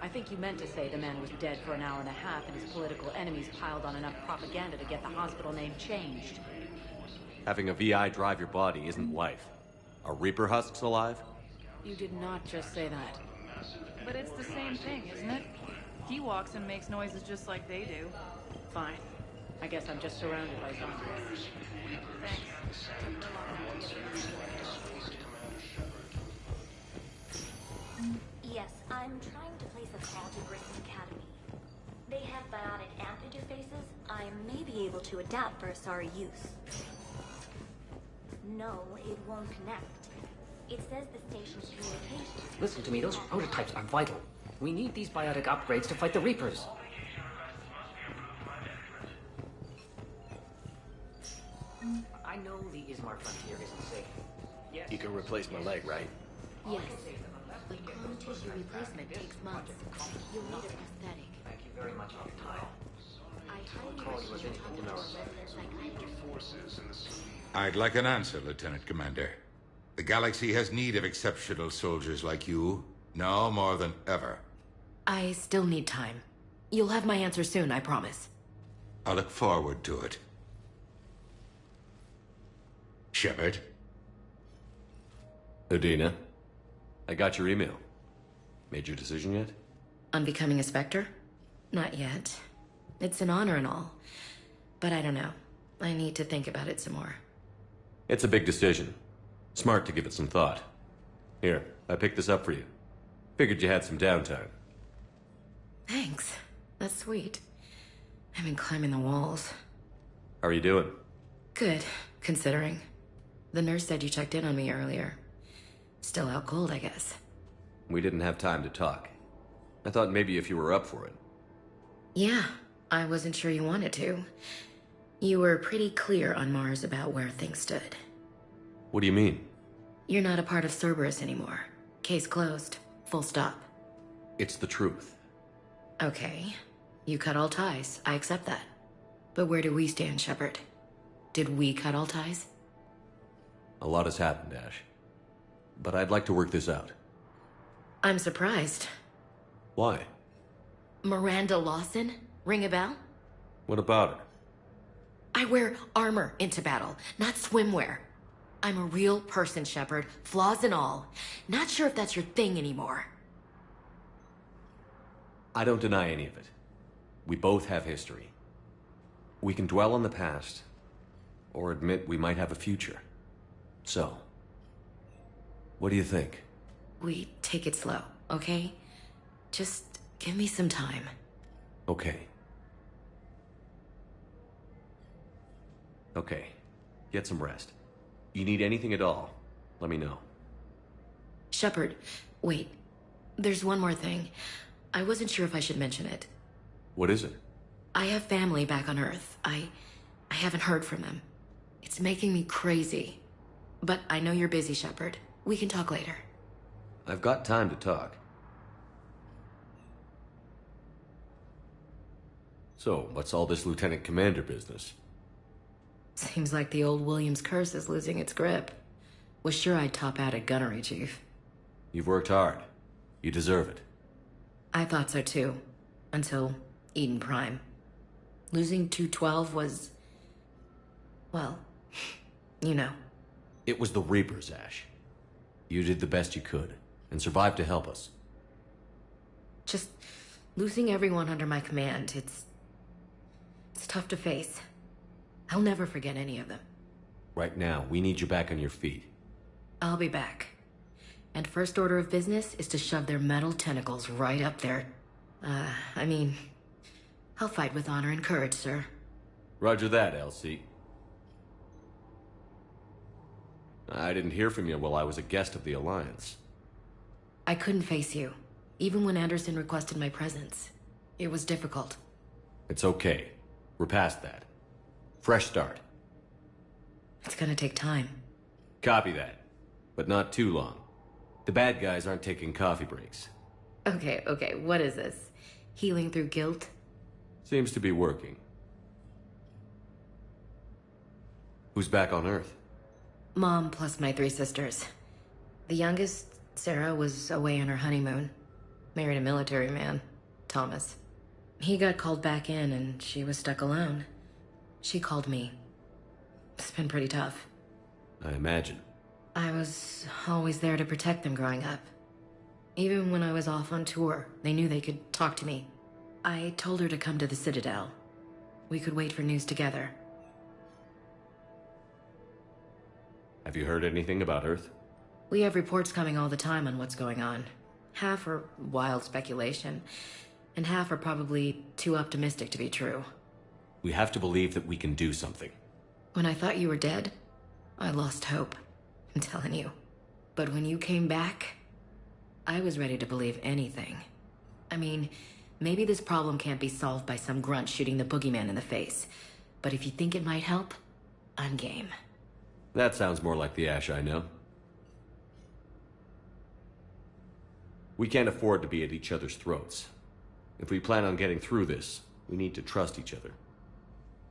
S10: I think you meant to say the man was dead for an hour and a half and his political enemies piled on enough propaganda to get the hospital name changed.
S2: Having a VI drive your body isn't life. Are Reaper husks alive?
S10: You did not just say that.
S9: But it's the same thing, isn't it? He walks and makes noises just like they do.
S10: Fine. I guess I'm just surrounded by zombies.
S9: Thanks.
S21: Yes, I'm trying to place a call to Grissom Academy. They have biotic amp interfaces I may be able to adapt for Asari use. No, it won't connect. It says the station's communications...
S24: Listen to me, those prototypes are vital. We need these biotic upgrades to fight the Reapers. I know the Ismar frontier isn't safe.
S11: You can replace my leg, right?
S3: Yes. But clone tissue replacement takes months. You'll need a prosthetic.
S24: Thank you very much for your time.
S3: I highly recommend you talk to a resident psychiatrist.
S25: I'd like an answer, Lieutenant Commander. The galaxy has need of exceptional soldiers like you, now more than ever.
S1: I still need time. You'll have my answer soon, I promise.
S25: I look forward to it. Shepard?
S2: Udina, I got your email. Made your decision yet?
S1: On becoming a Spectre? Not yet. It's an honor and all. But I don't know. I need to think about it some more.
S2: It's a big decision. Smart to give it some thought. Here, I picked this up for you. Figured you had some downtime.
S1: Thanks. That's sweet. I've been climbing the walls.
S2: How are you doing?
S1: Good, considering. The nurse said you checked in on me earlier. Still out cold, I guess.
S2: We didn't have time to talk. I thought maybe if you were up for it.
S1: Yeah, I wasn't sure you wanted to. You were pretty clear on Mars about where things stood.
S2: What do you mean?
S1: You're not a part of Cerberus anymore. Case closed. Full stop.
S2: It's the truth.
S1: Okay. You cut all ties. I accept that. But where do we stand, Shepard? Did we cut all ties?
S2: A lot has happened, Ash. But I'd like to work this out.
S1: I'm surprised.
S2: Why?
S3: Miranda Lawson? Ring a bell?
S2: What about her?
S3: I wear armor into battle, not swimwear. I'm a real person, Shepard, flaws and all. Not sure if that's your thing anymore.
S2: I don't deny any of it. We both have history. We can dwell on the past, or admit we might have a future. So, what do you think?
S3: We take it slow, okay? Just give me some time.
S2: Okay. Okay. Get some rest. You need anything at all, let me know.
S3: Shepard, wait. There's one more thing. I wasn't sure if I should mention it.
S2: What is it?
S3: I have family back on Earth. I haven't heard from them. It's making me crazy. But I know you're busy, Shepard. We can talk later.
S2: I've got time to talk. So, what's all this Lieutenant Commander business?
S3: Seems like the old Williams curse is losing its grip. Was sure I'd top out at gunnery, Chief.
S2: You've worked hard. You deserve it.
S3: I thought so too. Until Eden Prime. Losing 212 was... well, you know.
S2: It was the Reapers, Ash. You did the best you could, and survived to help us.
S3: Just losing everyone under my command, it's tough to face. I'll never forget any of them.
S2: Right now, we need you back on your feet.
S3: I'll be back. And first order of business is to shove their metal tentacles right up there. I mean, I'll fight with honor and courage, sir.
S2: Roger that, Elsie. I didn't hear from you while I was a guest of the Alliance.
S3: I couldn't face you, even when Anderson requested my presence. It was difficult.
S2: It's okay. We're past that. Fresh start.
S3: It's gonna take time.
S2: Copy that. But not too long. The bad guys aren't taking coffee breaks.
S3: Okay, what is this? Healing through guilt?
S2: Seems to be working. Who's back on Earth?
S3: Mom plus my 3 sisters. The youngest, Sarah, was away on her honeymoon. Married a military man, Thomas. He got called back in and she was stuck alone. She called me. It's been pretty tough.
S2: I imagine.
S3: I was always there to protect them growing up. Even when I was off on tour, they knew they could talk to me. I told her to come to the Citadel. We could wait for news together.
S2: Have you heard anything about Earth?
S3: We have reports coming all the time on what's going on. Half are wild speculation, and half are probably too optimistic to be true.
S2: We have to believe that we can do something.
S3: When I thought you were dead, I lost hope. I'm telling you. But when you came back, I was ready to believe anything. I mean, maybe this problem can't be solved by some grunt shooting the boogeyman in the face. But if you think it might help, I'm game.
S2: That sounds more like the Ash I know. We can't afford to be at each other's throats. If we plan on getting through this, we need to trust each other.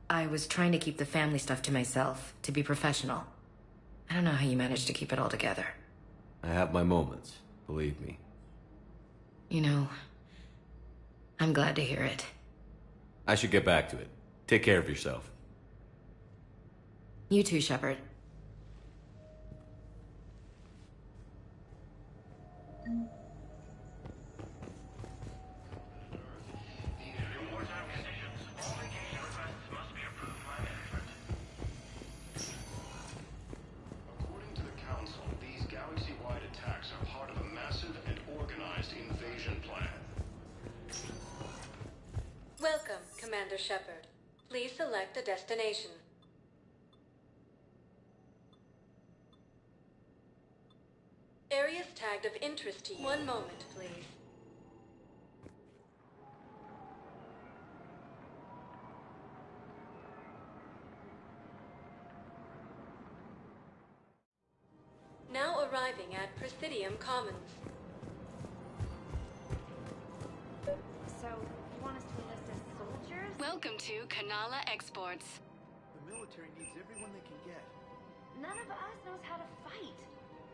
S3: I was trying to keep the family stuff to myself, to be professional. I don't know how you managed to keep it all together.
S2: I have my moments, believe me.
S3: You know, I'm glad to hear it.
S2: I should get back to it. Take care of yourself.
S3: You too, Shepard.
S6: According to the Council, these galaxy-wide attacks are part of a massive and organized invasion plan.
S16: Welcome, Commander Shepard. Please select a destination. Areas tagged of interest to you. One moment, please. Now arriving at Presidium Commons.
S8: So, you want us to enlist as soldiers?
S13: Welcome to Kanala Exports.
S14: The military needs everyone they can get.
S8: None of us knows how to fight.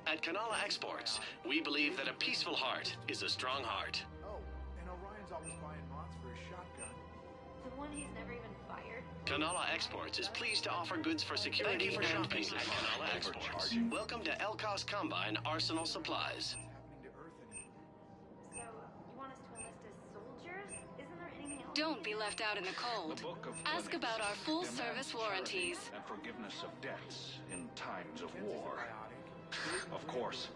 S6: At Kanala Exports, we believe that a peaceful heart is a strong heart.
S14: Oh, and Orion's always buying lots
S8: one he's never even fired?
S4: Kanala Exports is pleased to offer goods for security and peace at Kanala Exports. Welcome to Elkos Combine Arsenal Supplies.
S8: So, you want us to enlist as soldiers? Isn't there anything else?
S13: Don't be left out in the cold. Ask about our full-service warranties.
S6: And forgiveness of debts in times of war. Of course.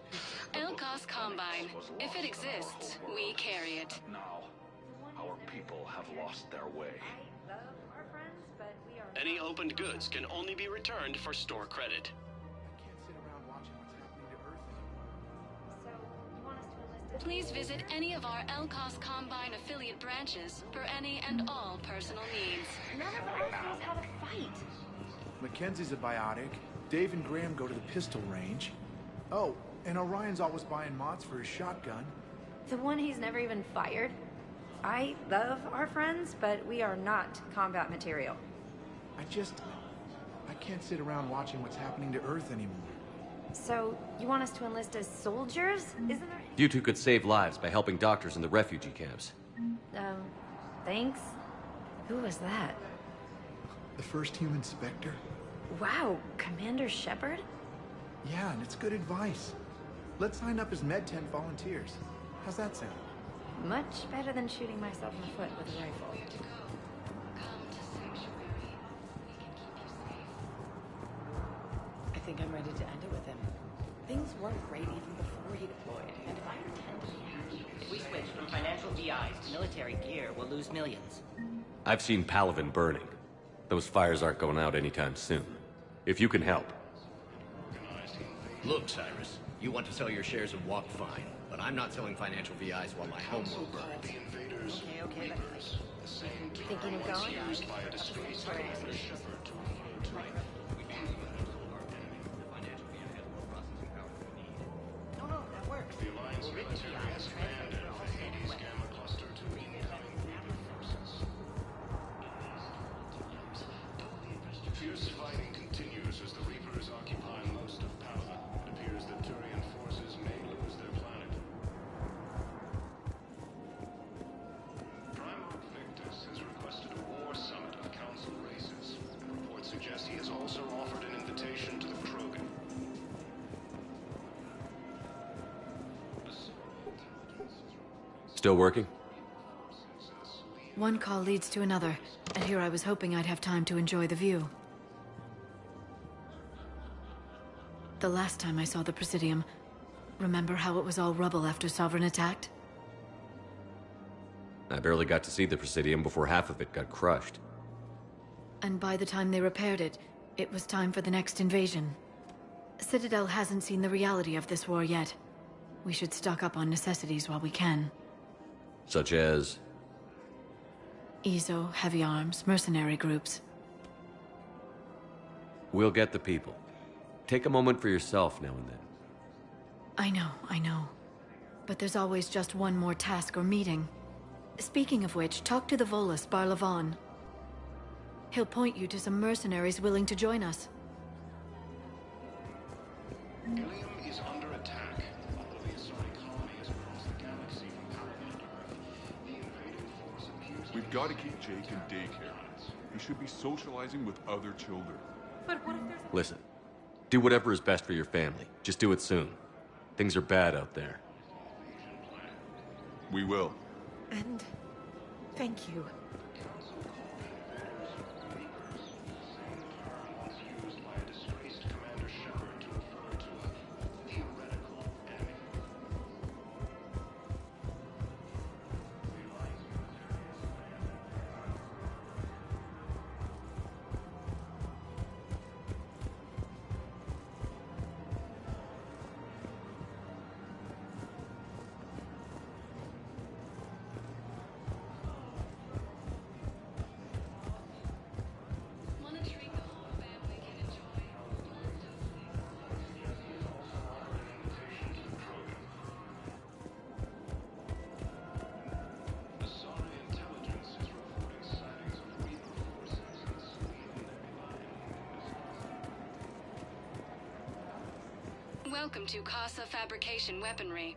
S13: Elkos Combine. If it exists, we carry it.
S6: Now, our people have lost their way.
S8: I love our friends, but we are...
S4: Any opened goods can only be returned for store credit.
S14: I can't sit around watching what's happening to Earth anymore.
S8: So, you want us to enlist as...
S13: Please visit any of our Elkos Combine affiliate branches for any and all personal needs.
S8: None of us knows how to fight.
S14: Mackenzie's a biotic. Dave and Graham go to the pistol range. Oh, and Orion's always buying mods for his shotgun.
S8: The one he's never even fired? I love our friends, but we are not combat material.
S14: I can't sit around watching what's happening to Earth anymore.
S8: So, you want us to enlist as soldiers? Isn't there...
S2: You two could save lives by helping doctors in the refugee camps.
S8: Thanks. Who was that?
S14: The first human Spectre?
S8: Wow, Commander Shepard?
S14: Yeah, and it's good advice. Let's sign up as Med-10 volunteers. How's that sound?
S8: Much better than shooting myself in the foot with a rifle.
S5: I think I'm ready to end it with him. Things weren't great even before he deployed, and if I pretend to be happy, if we switch from financial VIs to military gear, we'll lose millions.
S2: I've seen Palaven burning. Those fires aren't going out anytime soon. If you can help.
S15: Look, Cyrus, you want to sell your shares and walk fine, but I'm not selling financial VIs while my homeworld burns.
S8: Okay, thinking of going?
S5: No, that works.
S6: The Alliance military has abandoned the Hades Gamma Cluster to incoming Reaper forces. Fierce fighting continues as the Reapers occupy most of Palaven. It appears that Turian forces may lose their planet. Primarch Victus has requested a war summit of Council races. Reports suggest he has also offered an invitation to the Krogan.
S2: Still working?
S22: One call leads to another, and here I was hoping I'd have time to enjoy the view. The last time I saw the Presidium, remember how it was all rubble after Sovereign attacked?
S2: I barely got to see the Presidium before half of it got crushed.
S22: And by the time they repaired it, it was time for the next invasion. Citadel hasn't seen the reality of this war yet. We should stock up on necessities while we can.
S2: Such as?
S22: EZO, heavy arms, mercenary groups.
S2: We'll get the people. Take a moment for yourself now and then.
S22: I know. But there's always just one more task or meeting. Speaking of which, talk to the Volus, Barlavon. He'll point you to some mercenaries willing to join us.
S6: Ilium is under attack. Although the Asari colony is across the galaxy from Palaven to Earth, the invading force appears...
S23: We've got to keep Jake in daycare. He should be socializing with other children.
S8: But what if there's a...
S2: Listen, do whatever is best for your family. Just do it soon. Things are bad out there.
S23: We will.
S8: And... thank you.
S6: used by a disgraced Commander Shepard to refer to a theoretical enemy.
S13: Welcome to Casa Fabrication Weaponry.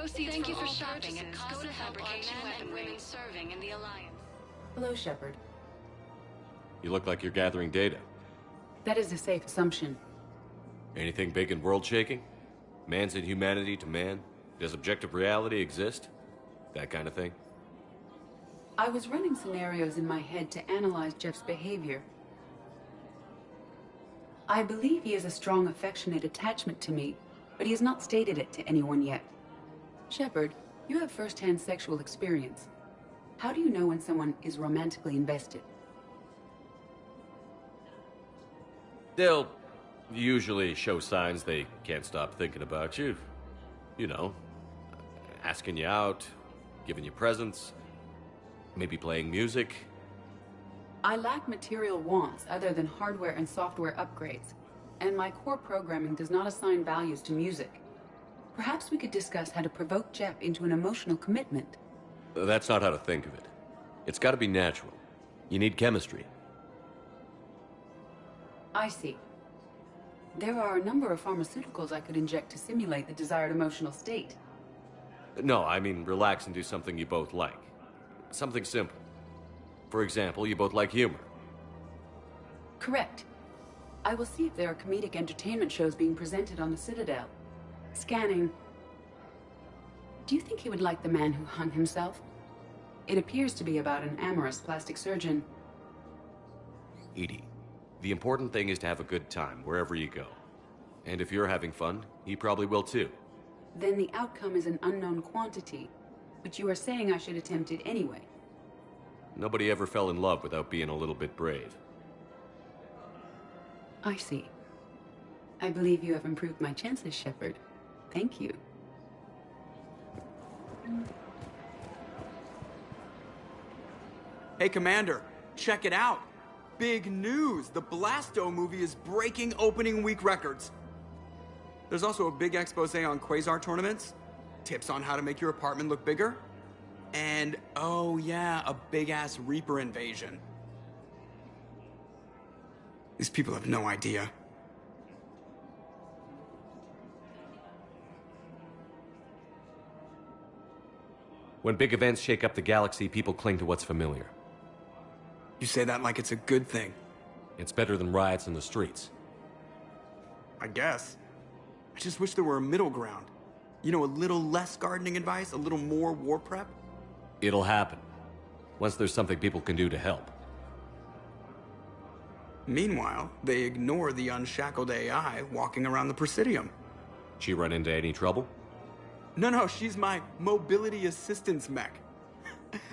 S13: Proceeds
S10: Thank
S13: from
S10: you for
S13: all
S10: shopping at
S13: purchases
S10: Casa
S13: go to help our
S10: Fabrication
S13: men and
S10: Weaponry.
S13: women serving in the Alliance.
S7: Hello, Shepard.
S11: You look like you're gathering data.
S7: That is a safe assumption.
S11: Anything big and world-shaking? Man's inhumanity to man? Does objective reality exist? That kind of thing?
S7: I was running scenarios in my head to analyze Jeff's behavior. I believe he has a strong affectionate attachment to me, but he has not stated it to anyone yet. Shepard, you have first-hand sexual experience. How do you know when someone is romantically invested?
S11: They'll usually show signs they can't stop thinking about you. You know, asking you out, giving you presents, maybe playing music.
S7: I lack material wants other than hardware and software upgrades, and my core programming does not assign values to music. Perhaps we could discuss how to provoke Jeff into an emotional commitment.
S11: That's not how to think of it. It's got to be natural. You need chemistry.
S7: I see. There are a number of pharmaceuticals I could inject to simulate the desired emotional state.
S11: No, I mean relax and do something you both like. Something simple. For example, you both like humor.
S7: Correct. I will see if there are comedic entertainment shows being presented on the Citadel. Scanning. Do you think he would like The Man Who Hung Himself? It appears to be about an amorous plastic surgeon.
S11: Edie, the important thing is to have a good time wherever you go. And if you're having fun, he probably will too.
S7: Then the outcome is an unknown quantity, but you are saying I should attempt it anyway.
S11: Nobody ever fell in love without being a little bit brave.
S7: I see. I believe you have improved my chances, Shepard. Thank you.
S12: Hey, Commander, check it out. Big news! The Blasto movie is breaking opening week records. There's also a big expose on Quasar tournaments, tips on how to make your apartment look bigger, and, oh yeah, a big-ass Reaper invasion. These people have no idea.
S11: When big events shake up the galaxy, people cling to what's familiar.
S12: You say that like it's a good thing.
S11: It's better than riots in the streets.
S12: I guess. I just wish there were a middle ground. You know, a little less gardening advice, a little more war prep.
S11: It'll happen. Once there's something people can do to help.
S12: Meanwhile, they ignore the unshackled AI walking around the Presidium.
S11: She run into any trouble?
S12: No, she's my mobility assistance mech.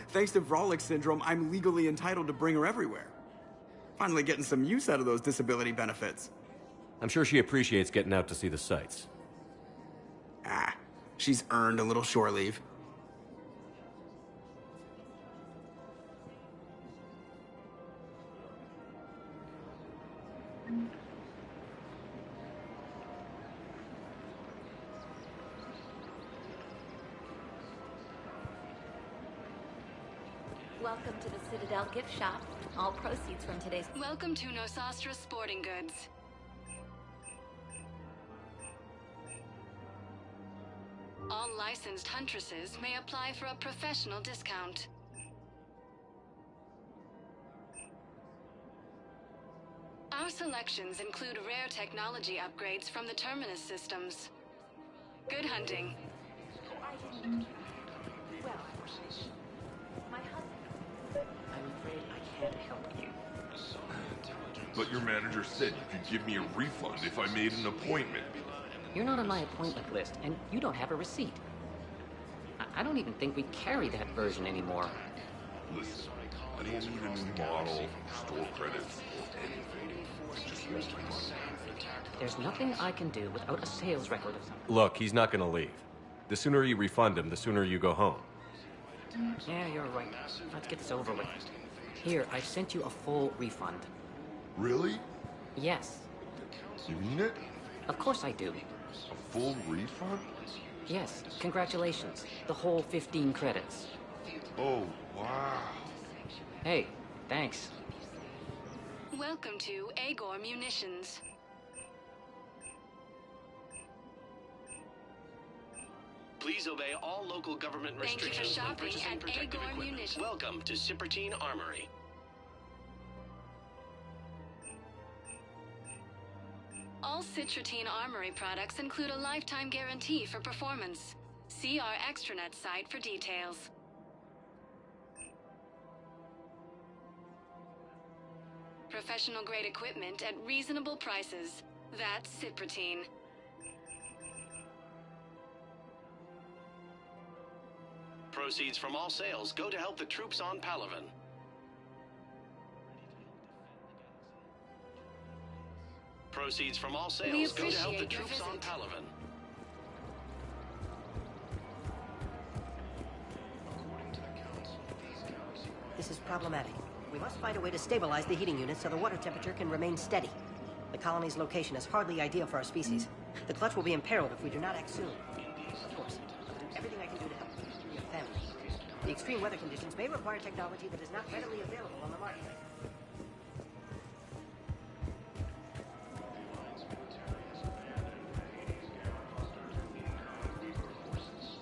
S12: Thanks to Vrolic syndrome, I'm legally entitled to bring her everywhere. Finally getting some use out of those disability benefits.
S11: I'm sure she appreciates getting out to see the sights.
S12: Ah, she's earned a little shore leave.
S21: Welcome to the Citadel gift shop. All proceeds from today's...
S13: Welcome to Nosastra Sporting Goods. All licensed huntresses may apply for a professional discount. Our selections include rare technology upgrades from the Terminus systems. Good hunting.
S5: I'm afraid I can't help you.
S23: But your manager said you could give me a refund if I made an appointment.
S5: You're not on my appointment list, and you don't have a receipt. I don't even think we carry that version anymore.
S23: Listen, I don't need a new model, store credits, or anything. I just want my money.
S5: There's nothing I can do without a sales record of something.
S11: Look, he's not gonna leave. The sooner you refund him, the sooner you go home.
S5: Yeah, you're right. Let's get this over with. Here, I've sent you a full refund.
S23: Really?
S5: Yes.
S23: You mean it?
S5: Of course I do.
S23: A full refund?
S5: Yes, congratulations. The whole 15 credits.
S23: Oh, wow.
S5: Hey, thanks.
S13: Welcome to Agor Munitions.
S4: Please obey all local government
S13: Thank you for
S4: restrictions when
S13: shopping
S4: purchasing
S13: at
S4: protective
S13: Agor
S4: equipment.
S13: Munitions.
S4: Welcome to Sippertine Armory.
S13: All Citratine Armory products include a lifetime guarantee for performance. See our extranet site for details. Professional grade equipment at reasonable prices. That's Citratine.
S4: Proceeds from all sales go to help the troops on Palaven. Proceeds from all sales go to help the troops on Palaven.
S9: This is problematic. We must find a way to stabilize the heating unit so the water temperature can remain steady. The colony's location is hardly ideal for our species. The clutch will be imperiled if we do not act soon. Of course, I'll do everything I can do to help you and your family. The extreme weather conditions may require technology that is not readily available on the market.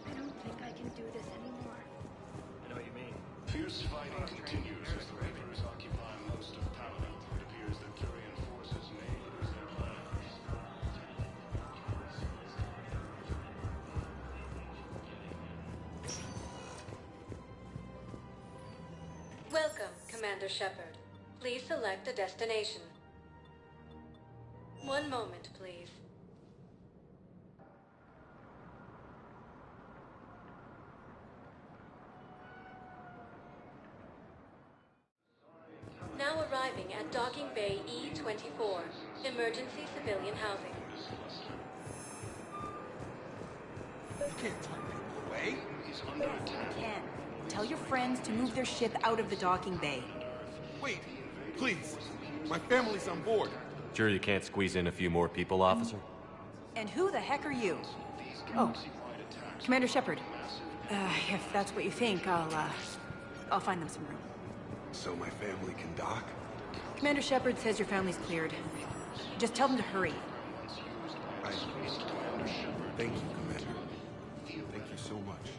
S21: I don't think I can do this anymore.
S6: I know what you mean. Fierce fighting continues as the Reapers occupy most of Palaven. It appears that Turian forces may lose their planet.
S16: Welcome, Commander Shepard. Please select a destination. One moment, please. Now arriving at Docking Bay E-24, emergency civilian housing.
S12: You can't turn people away.
S5: Yes, you can. Tell your friends to move their ship out of the docking bay.
S17: Wait, please. My family's on board.
S2: Sure you can't squeeze in a few more people, officer?
S5: And who the heck are you? Oh, Commander Shepard. If that's what you think, I'll find them some room.
S17: So my family can dock?
S5: Commander Shepard says your family's cleared. Just tell them to hurry.
S17: Thank you, Commander. Thank you so much.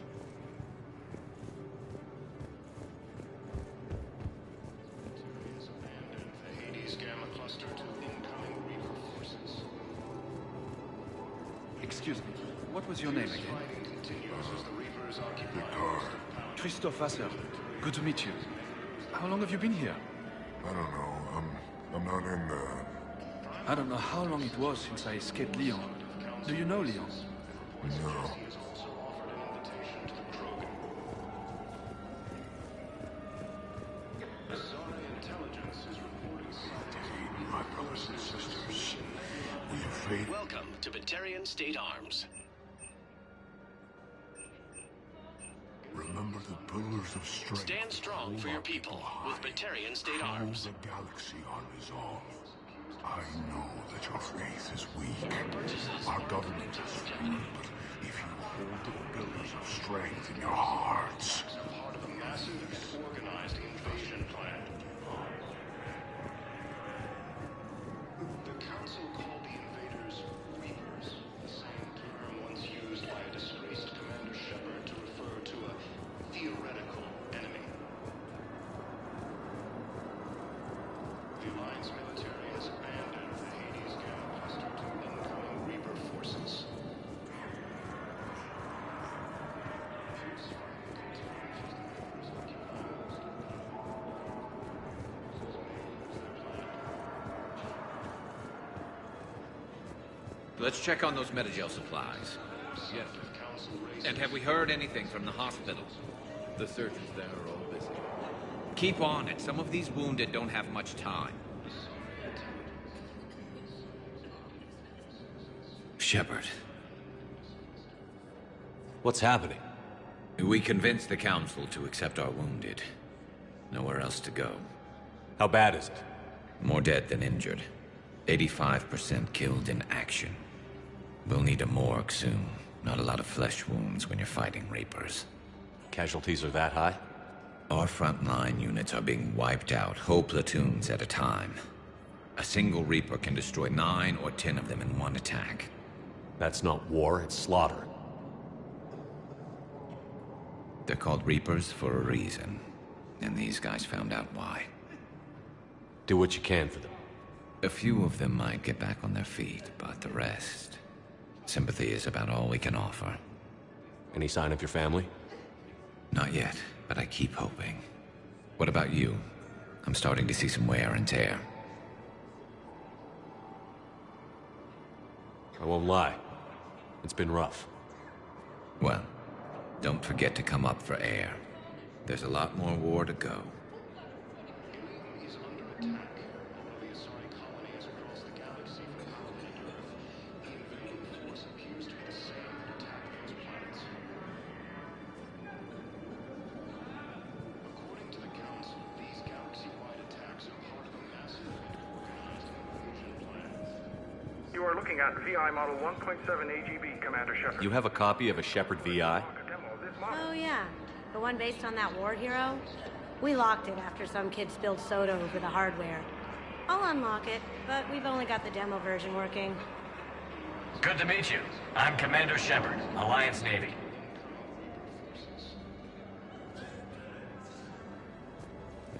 S6: Hades Gamma Cluster to incoming Reaper forces.
S18: Excuse me, what was your name again?
S6: Fighting continues as the Reapers occupy.
S18: Christophe Vasseur. Good to meet you. How long have you been here?
S23: I don't know. I'm not in the...
S18: I don't know how long it was since I escaped Lyon. Do you know Lyon?
S23: No. My brothers and sisters, we have faith.
S4: Welcome to Batarian State Arms.
S23: Remember the pillars of strength.
S4: Stand strong for your people with Batarian State Arms.
S23: Hold the galaxy on resolve. I know that your faith is weak. Our government is weak, but if you hold the pillars of strength in your hearts...
S6: Part of a massive and organized invasion plan. The Council called the invaders Reapers, the same term once used by a disgraced Commander Shepard to refer to a theoretical enemy. The Alliance military has abandoned the Hades Gamma Cluster to incoming Reaper forces.
S19: Let's check on those Metagel supplies.
S6: Yes.
S19: And have we heard anything from the hospital?
S11: The surgeons there are all busy.
S19: Keep on it. Some of these wounded don't have much time. Shepard.
S2: What's happening?
S19: We convinced the Council to accept our wounded. Nowhere else to go.
S2: How bad is it?
S19: More dead than injured. 85% killed in action. We'll need a morgue soon. Not a lot of flesh wounds when you're fighting Reapers.
S2: Casualties are that high?
S19: Our frontline units are being wiped out, whole platoons at a time. A single Reaper can destroy 9 or 10 of them in one attack.
S2: That's not war, it's slaughter.
S19: They're called Reapers for a reason, and these guys found out why.
S2: Do what you can for them.
S19: A few of them might get back on their feet, but the rest... Sympathy is about all we can offer.
S2: Any sign of your family?
S19: Not yet, but I keep hoping. What about you? I'm starting to see some wear and tear.
S2: I won't lie. It's been rough.
S19: Well, don't forget to come up for air. There's a lot more war to go.
S1: You are looking at VI model 1.7 AGB, Commander Shepard.
S2: You have a copy of a Shepard VI?
S8: Oh, yeah. The one based on that war hero? We locked it after some kid spilled soda over the hardware. I'll unlock it, but we've only got the demo version working.
S3: Good to meet you. I'm Commander Shepard, Alliance Navy.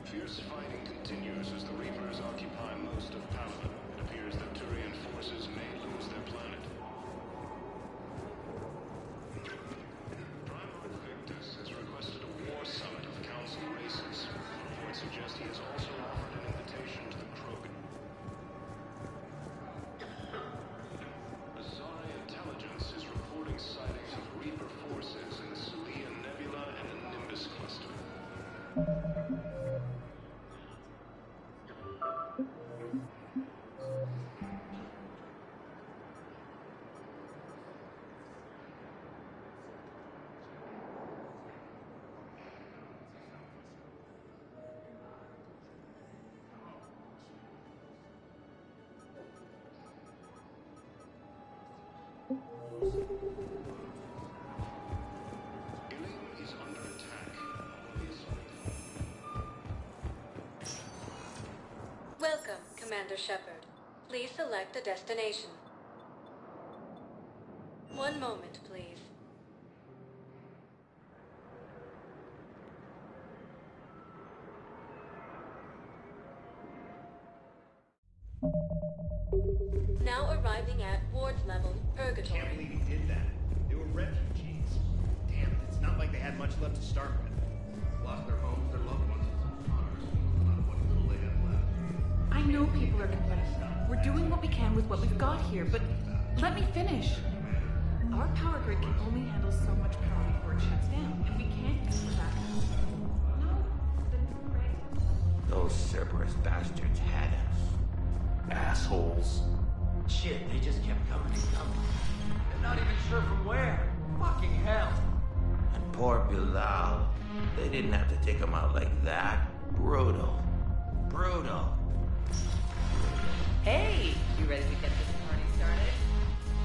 S6: Fierce fighting continues as the Reapers occupy most of Paladin. It appears that Turian forces may lose their planet. Prime Victus has requested a war summit of Council races. Reports suggest he has also offered an invitation to the Krogan. Azari intelligence is reporting sightings of Reaper forces in the Salian Nebula and the Nimbus cluster.
S16: Welcome, Commander Shepard. Please select a destination. One moment, please. Now arriving at ward level, Purgatory.
S15: Can't believe he did that. They were refugees. Damn it, it's not like they had much left to start with. Lost their homes, their loved ones. What little they had left.
S20: I know people are complaining. We're doing what we can with what we've got here, but let me finish. Our power grid can only handle so much power before it shuts down, and we can't use the backup.
S24: Those Cerberus bastards had us. Assholes. Shit, they just kept coming and coming. And not even sure from where. Fucking hell. And poor Bilal. They didn't have to take him out like that. Brutal. Brutal.
S5: Hey, you ready to get this party started?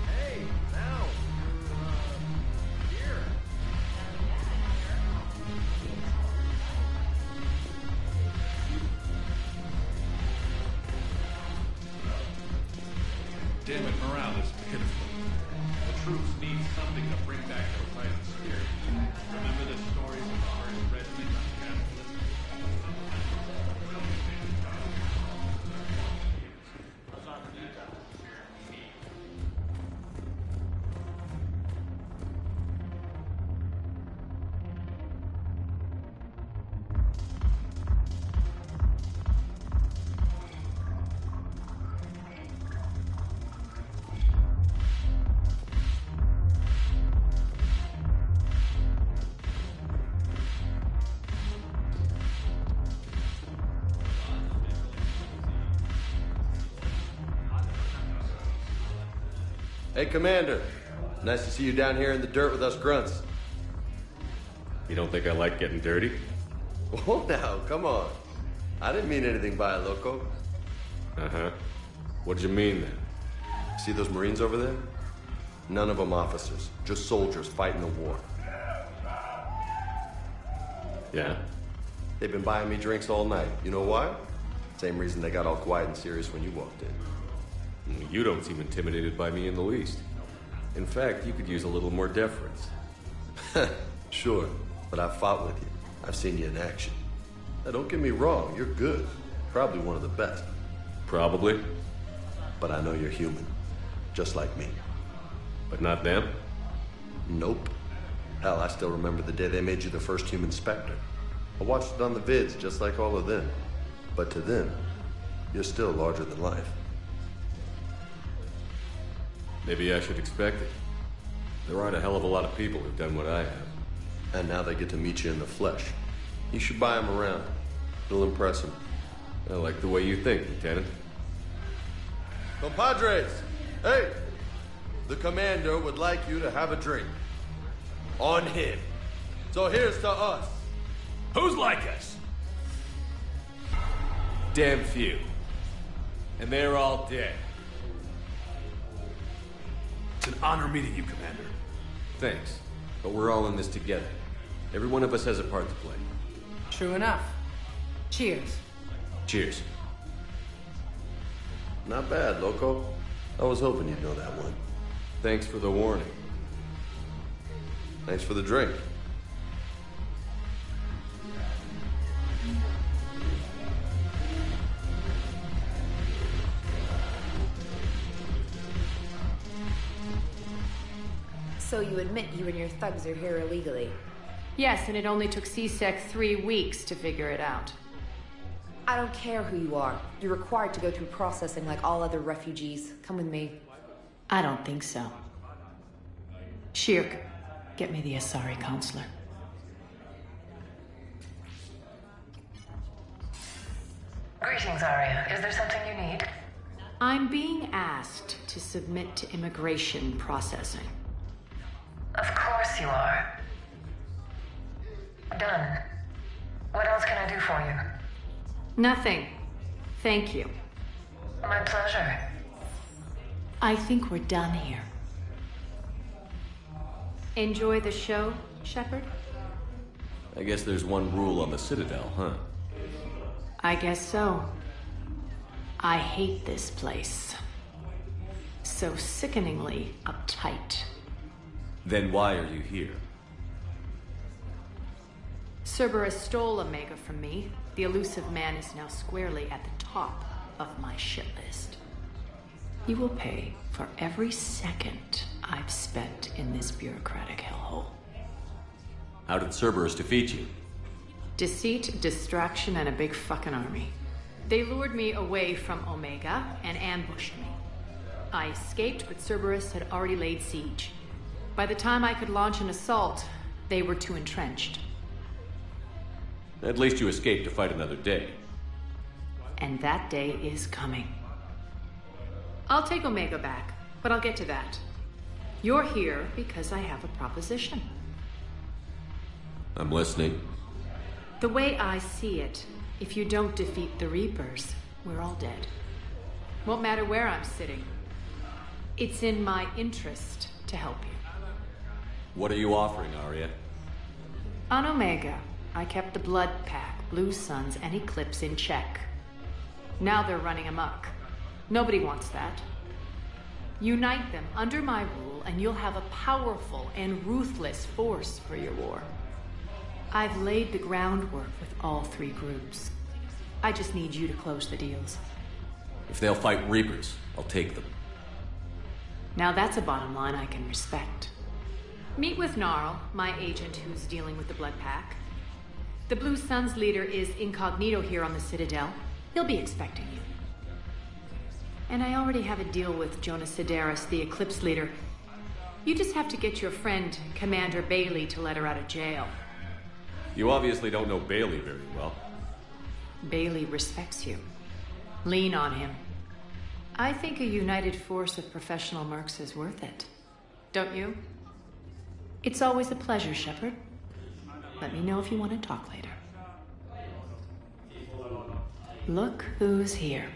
S15: Hey, now. Here.
S25: Damn it, morale is pitiful. The troops need something to bring back their fighting spirit. Remember the stories of the First Regiment on Capitalism?
S2: Hey, Commander. Nice to see you down here in the dirt with us grunts. You don't think I like getting dirty? Oh, now, come on. I didn't mean anything by it, loco. Uh-huh. What'd you mean, then? See those Marines over there? None of them officers. Just soldiers fighting the war. Yeah? They've been buying me drinks all night. You know why? Same reason they got all quiet and serious when you walked in. You don't seem intimidated by me in the least. In fact, you could use a little more deference. Sure.
S7: but I've fought with you. I've seen you in action. Now, don't get me wrong, you're good. Probably one of the best.
S11: Probably.
S7: But I know you're human. Just like me.
S11: But not them?
S7: Nope. Hell, I still remember the day they made you the first human Spectre. I watched it on the vids, just like all of them. But to them, you're still larger than life.
S11: Maybe I should expect it. There aren't a hell of a lot of people who've done what I have.
S7: And now they get to meet you in the flesh. You should buy them around. It'll impress them.
S11: I like the way you think, Lieutenant.
S7: Compadres! Hey! The commander would like you to have a drink. On him. So here's to us.
S3: Who's like us?
S11: Damn few. And they're all dead.
S3: It's an honor meeting you, Commander.
S11: Thanks. But we're all in this together. Every one of us has a part to play.
S5: True enough. Cheers.
S11: Cheers.
S7: Not bad, Loco. I was hoping you'd know that one.
S11: Thanks for the warning.
S7: Thanks for the drink.
S10: So you admit you and your thugs are here illegally?
S20: Yes, and it only took CSEC 3 weeks to figure it out.
S10: I don't care who you are. You're required to go through processing like all other refugees. Come with me.
S20: I don't think so. Shirk, get me the Asari counselor.
S13: Greetings, Arya. Is there something you need?
S20: I'm being asked to submit to immigration processing.
S13: Of course you are. Done. What else can I do for you?
S20: Nothing. Thank you.
S13: My pleasure.
S20: I think we're done here. Enjoy the show, Shepard?
S11: I guess there's one rule on the Citadel, huh?
S20: I guess so. I hate this place. So sickeningly uptight.
S11: Then why are you here?
S20: Cerberus stole Omega from me. The elusive man is now squarely at the top of my shit list. You will pay for every second I've spent in this bureaucratic hellhole.
S11: How did Cerberus defeat you?
S20: Deceit, distraction, and a big fucking army. They lured me away from Omega and ambushed me. I escaped, but Cerberus had already laid siege. By the time I could launch an assault, they were too entrenched.
S11: At least you escaped to fight another day.
S20: And that day is coming. I'll take Omega back, but I'll get to that. You're here because I have a proposition.
S11: I'm listening.
S20: The way I see it, if you don't defeat the Reapers, we're all dead. Won't matter where I'm sitting. It's in my interest to help you.
S11: What are you offering, Arya?
S20: On Omega, I kept the Blood Pack, Blue Suns, and Eclipse in check. Now they're running amok. Nobody wants that. Unite them under my rule, and you'll have a powerful and ruthless force for your war. I've laid the groundwork with all 3 groups. I just need you to close the deals.
S11: If they'll fight Reapers, I'll take them.
S20: Now that's a bottom line I can respect. Meet with Gnarl, my agent who's dealing with the Blood Pack. The Blue Suns leader is incognito here on the Citadel. He'll be expecting you. And I already have a deal with Jonas Sidaris, the Eclipse leader. You just have to get your friend, Commander Bailey, to let her out of jail.
S11: You obviously don't know Bailey very well.
S20: Bailey respects you. Lean on him. I think a united force of professional mercs is worth it. Don't you? It's always a pleasure, Shepard. Let me know if you want to talk later. Look who's here.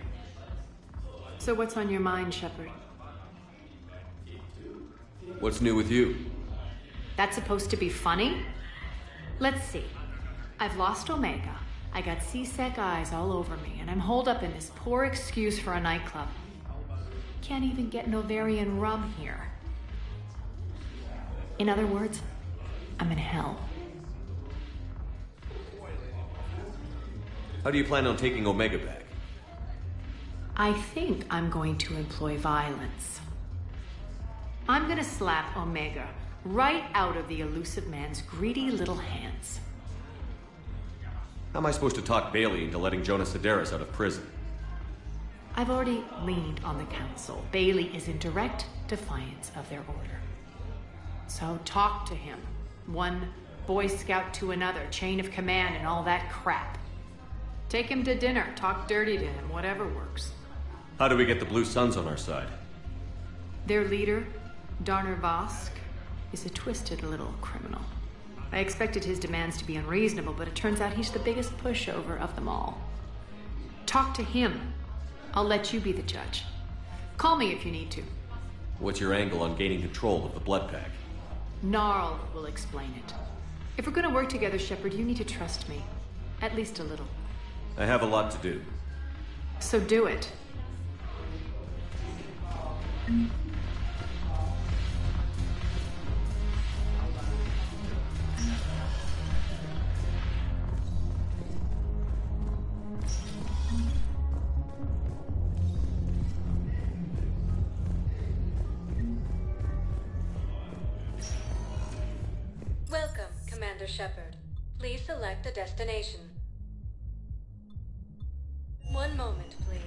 S20: So what's on your mind, Shepard?
S11: What's new with you?
S20: That's supposed to be funny? Let's see. I've lost Omega. I got CSEC eyes all over me, and I'm holed up in this poor excuse for a nightclub. Can't even get Novarian rum here. In other words, I'm in hell.
S2: How do you plan on taking Omega back?
S20: I think I'm going to employ violence. I'm gonna slap Omega right out of the elusive man's greedy little hands.
S2: How am I supposed to talk Bailey into letting Jonas Sedaris out of prison?
S20: I've already leaned on the council. Bailey is in direct defiance of their order. So talk to him. One Boy Scout to another, chain of command and all that crap. Take him to dinner, talk dirty to him, whatever works.
S2: How do we get the Blue Suns on our side?
S20: Their leader, Darner Vosk, is a twisted little criminal. I expected his demands to be unreasonable, but it turns out he's the biggest pushover of them all. Talk to him. I'll let you be the judge. Call me if you need to.
S2: What's your angle on gaining control of the Blood Pack?
S20: Gnarl will explain it. If we're gonna work together, Shepard, you need to trust me. At least a little.
S2: I have a lot to do.
S20: So do it.
S16: Welcome, Commander Shepard. Please select a destination. One moment, please.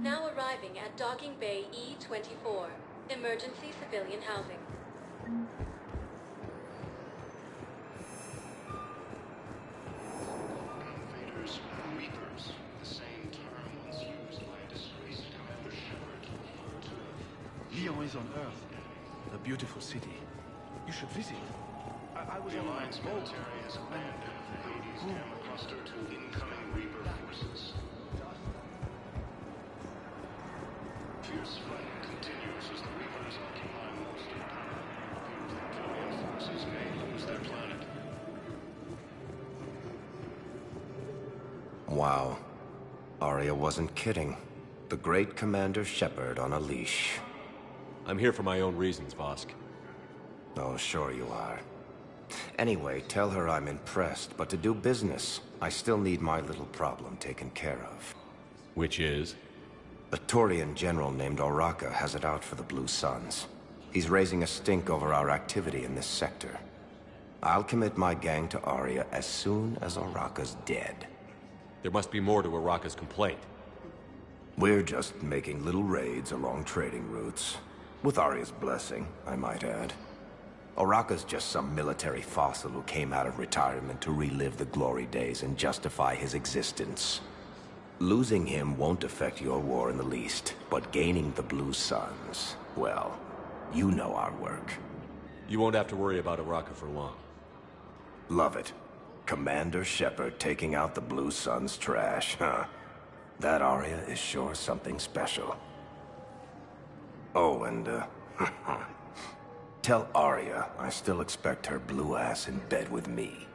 S16: Now arriving at Docking Bay E-24, emergency civilian housing.
S6: Invaders, Reapers, the same term once used by a disgraced Commander Shepard to refer to
S18: Lyon is on Earth. A beautiful city. You should visit. I was
S6: the
S18: on my
S6: Alliance
S18: boat.
S6: military has abandoned Hades Gamma Cluster to incoming Reaper forces. Fierce fighting continues as the Reapers occupy most of power. The Alien forces may lose their planet.
S9: Wow. Arya wasn't kidding. The great Commander Shepard on a leash.
S2: I'm here for my own reasons, Vosk.
S9: Oh, sure you are. Anyway, tell her I'm impressed, but to do business, I still need my little problem taken care of.
S2: Which is?
S9: A Turian general named Oraka has it out for the Blue Suns. He's raising a stink over our activity in this sector. I'll commit my gang to Arya as soon as Oraka's dead.
S2: There must be more to Oraka's complaint.
S9: We're just making little raids along trading routes. With Arya's blessing, I might add. Oraka's just some military fossil who came out of retirement to relive the glory days and justify his existence. Losing him won't affect your war in the least, but gaining the Blue Suns, well, you know our work.
S2: You won't have to worry about Oraka for long.
S9: Love it. Commander Shepard taking out the Blue Suns trash, huh? That Arya is sure something special. Oh, and, tell Arya I still expect her blue ass in bed with me.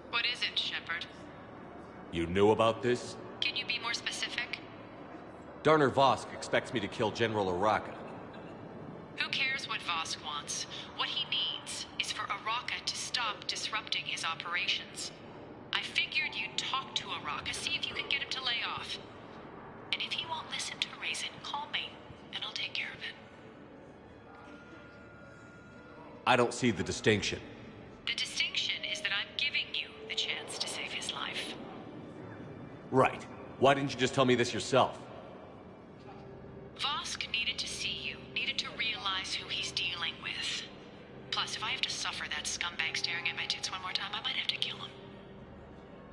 S20: What is it, Shepard?
S2: You knew about this?
S20: Can you be more specific?
S2: Darner Vosk expects me to kill General Oraka.
S20: Who cares what Vosk wants? What he needs is for Oraka to stop disrupting his operations. I figured you'd talk to Oraka, see if you can get him to lay off. And if he won't listen to reason, call me, and I'll take care of it.
S2: I don't see the distinction.
S20: The distinction is that I'm giving you the chance to save his life.
S2: Right. Why didn't you just tell me this yourself?
S20: Vosk needed to see you, needed to realize who he's dealing with. Plus, if I have to suffer that scumbag staring at my tits one more time, I might have to kill him.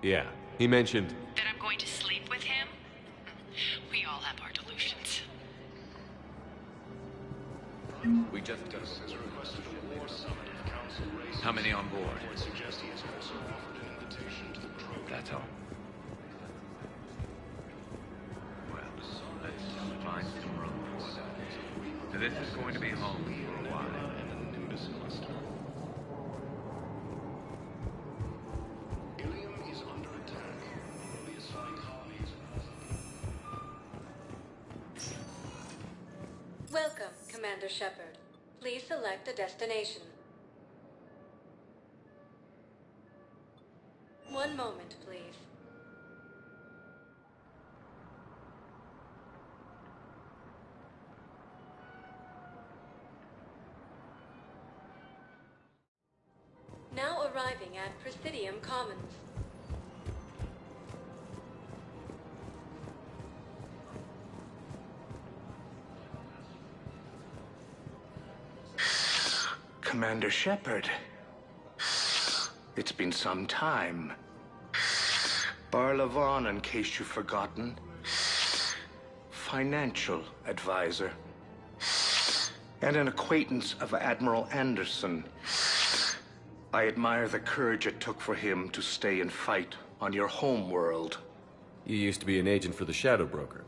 S2: Yeah, he mentioned...
S20: That I'm going to sleep with him? We all have our delusions.
S19: We just How many on board? That's all. Well, let's find some room for that. So this is going to be home for a while.
S16: Welcome, Commander Shepard. Please select a destination. One moment, please. Now arriving at Presidium Commons.
S23: Commander Shepard. It's been some time. Barlavon, in case you've forgotten. Financial advisor. And an acquaintance of Admiral Anderson. I admire the courage it took for him to stay and fight on your home world.
S2: You used to be an agent for the Shadow Broker.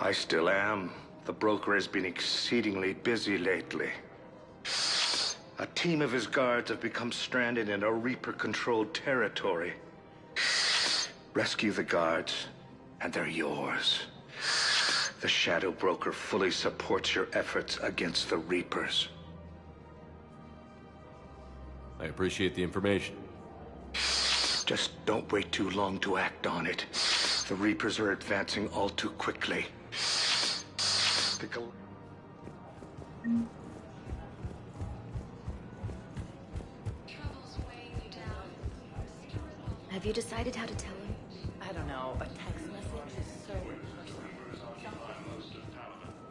S23: I still am. The broker has been exceedingly busy lately. A team of his guards have become stranded in a Reaper-controlled territory. Rescue the guards, and they're yours. The Shadow Broker fully supports your efforts against the Reapers.
S2: I appreciate the information.
S23: Just don't wait too long to act on it. The Reapers are advancing all too quickly.
S10: Have you decided how to tell him?
S5: I don't know. A text message is so impersonal.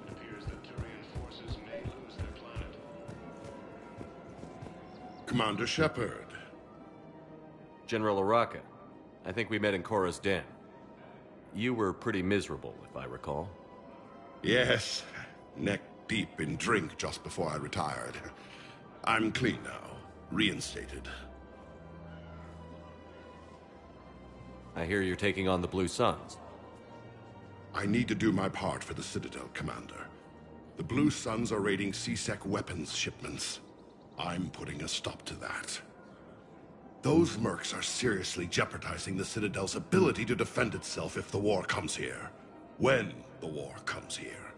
S6: It appears that Turian forces may lose their planet.
S23: Commander Shepard.
S2: General Araka, I think we met in Korra's den. You were pretty miserable, if I recall.
S23: Yes, neck deep in drink just before I retired. I'm clean now, reinstated.
S2: I hear you're taking on the Blue Suns.
S23: I need to do my part for the Citadel, Commander. The Blue Suns are raiding C-Sec weapons shipments. I'm putting a stop to that. Those mercs are seriously jeopardizing the Citadel's ability to defend itself if the war comes here. When the war comes here.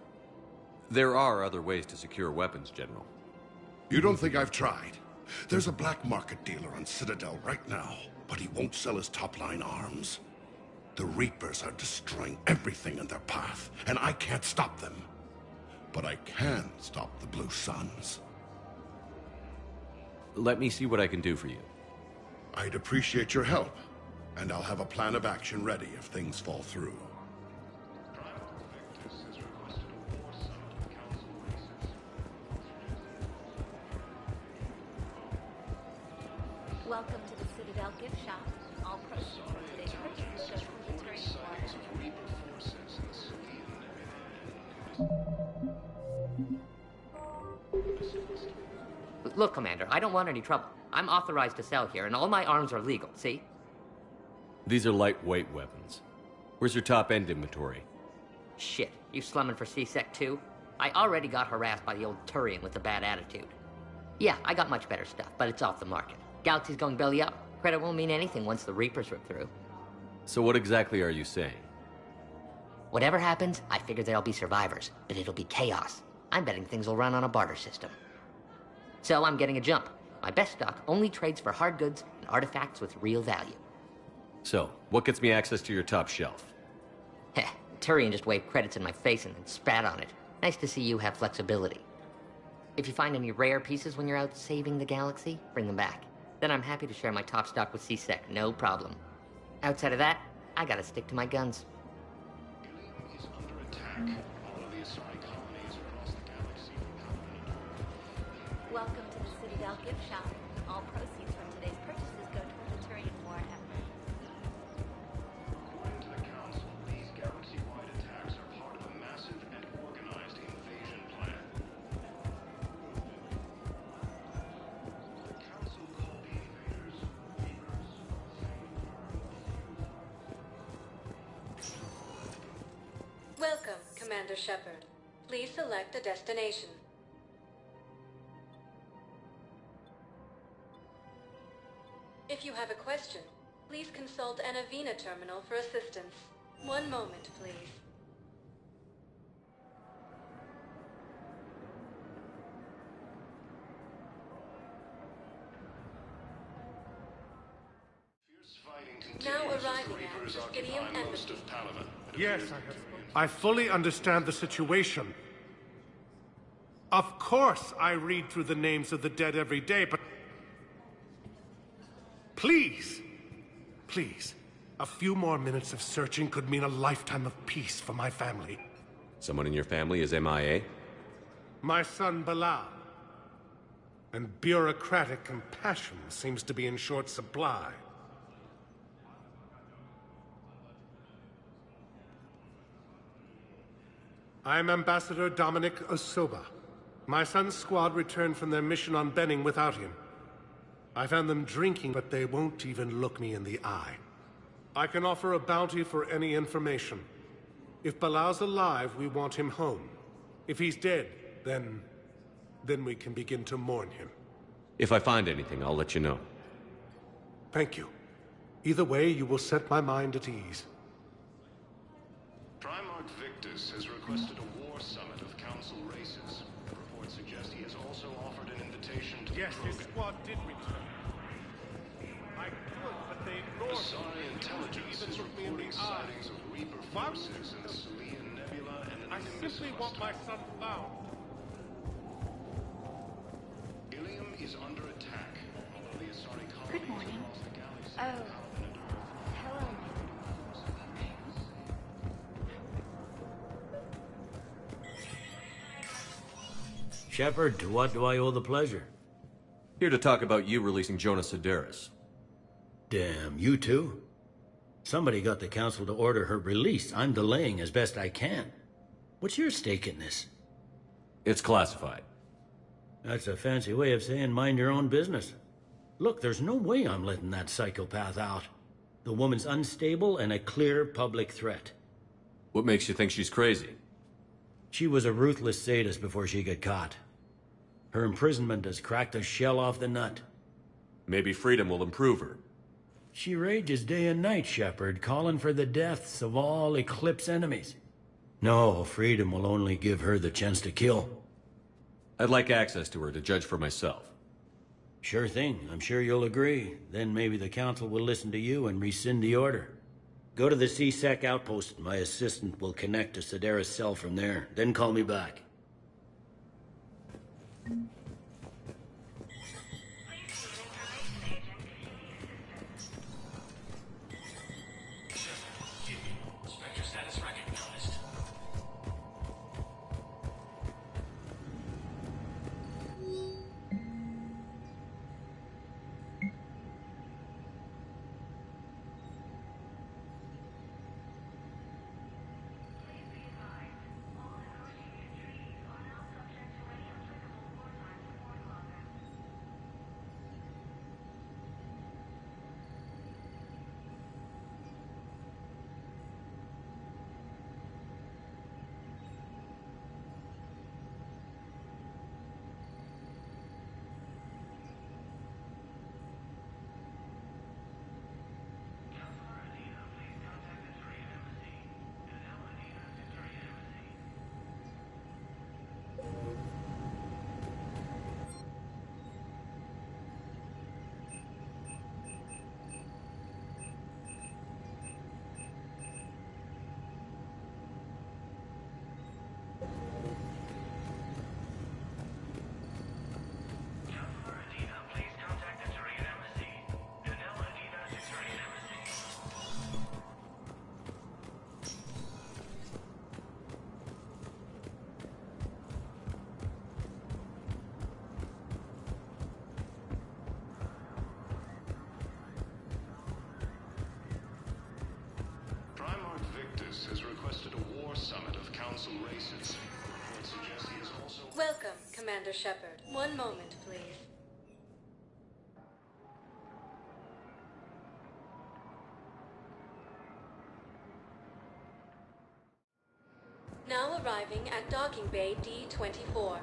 S2: There are other ways to secure weapons, General.
S23: You don't think I've tried? There's a black market dealer on Citadel right now, but he won't sell his top-line arms. The Reapers are destroying everything in their path, and I can't stop them. But I can stop the Blue Suns.
S2: Let me see what I can do for you.
S23: I'd appreciate your help, and I'll have a plan of action ready if things fall through.
S8: Welcome to the Citadel gift shop. All proceeds from today's purchase go to the Turian
S12: Look, Commander, I don't want any trouble. I'm authorized to sell here, and all my arms are legal, see?
S2: These are lightweight weapons. Where's your top-end inventory?
S12: Shit, you slumming for C-Sec too? I already got harassed by the old Turian with a bad attitude. Yeah, I got much better stuff, but it's off the market. Galaxy's going belly up. Credit won't mean anything once the Reapers rip through.
S2: So what exactly are you saying?
S12: Whatever happens, I figure there'll be survivors, but it'll be chaos. I'm betting things will run on a barter system. So I'm getting a jump. My best stock only trades for hard goods and artifacts with real value.
S2: So, what gets me access to your top shelf?
S12: Heh, Turian just waved credits in my face and then spat on it. Nice to see you have flexibility. If you find any rare pieces when you're out saving the galaxy, bring them back. Then I'm happy to share my top stock with C-Sec, no problem. Outside of that, I gotta stick to my guns.
S6: Is under attack. All of the Asari colonies across the galaxy
S8: Welcome to the Citadel gift shop. All proceeds from today's purchases go toward the Turian war effort.
S6: According to the Council, these galaxy-wide attacks are part of a massive and organized invasion plan. The Council called the invaders Reapers.
S16: Welcome, Commander Shepard. Please select a destination. If you have a question, please consult an Avena terminal for assistance. One moment, please. Now arriving
S6: Reapers
S16: at Idiom
S6: occupy
S16: Embassy.
S6: most of Palaven.
S4: Yes, I fully understand the situation. Of course I read through the names of the dead every day, but... Please, please, a few more minutes of searching could mean a lifetime of peace for my family.
S2: Someone in your family is MIA?
S4: My son Bilal. And bureaucratic compassion seems to be in short supply. I am Ambassador Dominic Osoba. My son's squad returned from their mission on Benning without him. I found them drinking, but they won't even look me in the eye. I can offer a bounty for any information. If Bilal's alive, we want him home. If he's dead, then we can begin to mourn him.
S2: If I find anything, I'll let you know.
S4: Thank you. Either way, you will set my mind at ease.
S6: Primarch Victus has requested a war summit of council races. Reports suggest he has also offered an invitation to
S4: Yes,
S6: the
S4: his squad did return. I could, but they ignored me.
S6: Asari Intelligence is reporting sightings of Reaper forces in the Salian Nebula and
S4: I simply want my son found.
S6: Ilium is under attack, although the Asari colony
S14: Good morning.
S6: across the galaxy.
S14: Oh. Hello.
S17: Shepard, to what do I owe the pleasure?
S2: Here to talk about you releasing Jonas Sedaris.
S17: Damn, you too? Somebody got the council to order her release. I'm delaying as best I can. What's your stake in this?
S2: It's classified.
S17: That's a fancy way of saying mind your own business. Look, there's no way I'm letting that psychopath out. The woman's unstable and a clear public threat.
S2: What makes you think she's crazy?
S17: She was a ruthless sadist before she got caught. Her imprisonment has cracked the shell off the nut.
S2: Maybe freedom will improve her.
S17: She rages day and night, Shepard, calling for the deaths of all Eclipse enemies. No, freedom will only give her the chance to kill.
S2: I'd like access to her to judge for myself.
S17: Sure thing. I'm sure you'll agree. Then maybe the council will listen to you and rescind the order. Go to the C-Sec outpost. My assistant will connect to Sedaris' cell from there. Then call me back.
S3: Spectre status recognized.
S6: has requested a war summit of council races. Reports suggest he is also...
S16: Welcome, Commander Shepard. One moment, please. Now arriving at Docking Bay D-24.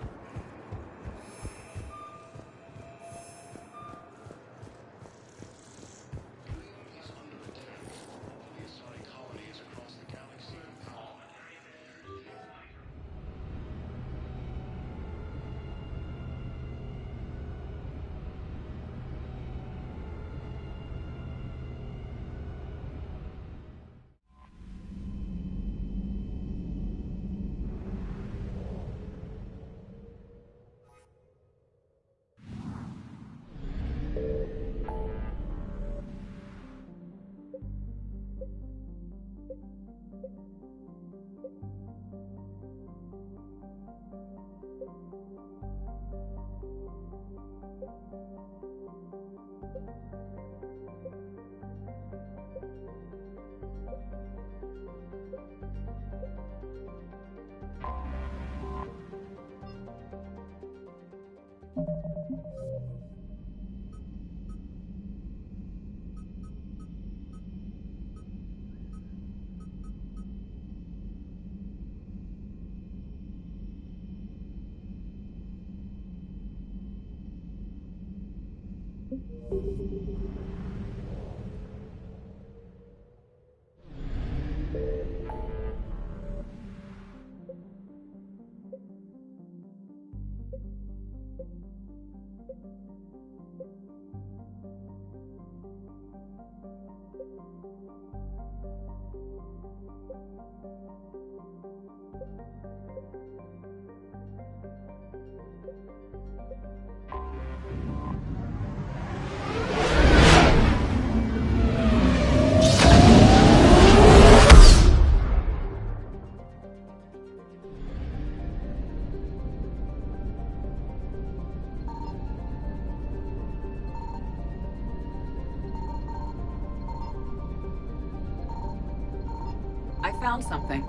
S1: I found something.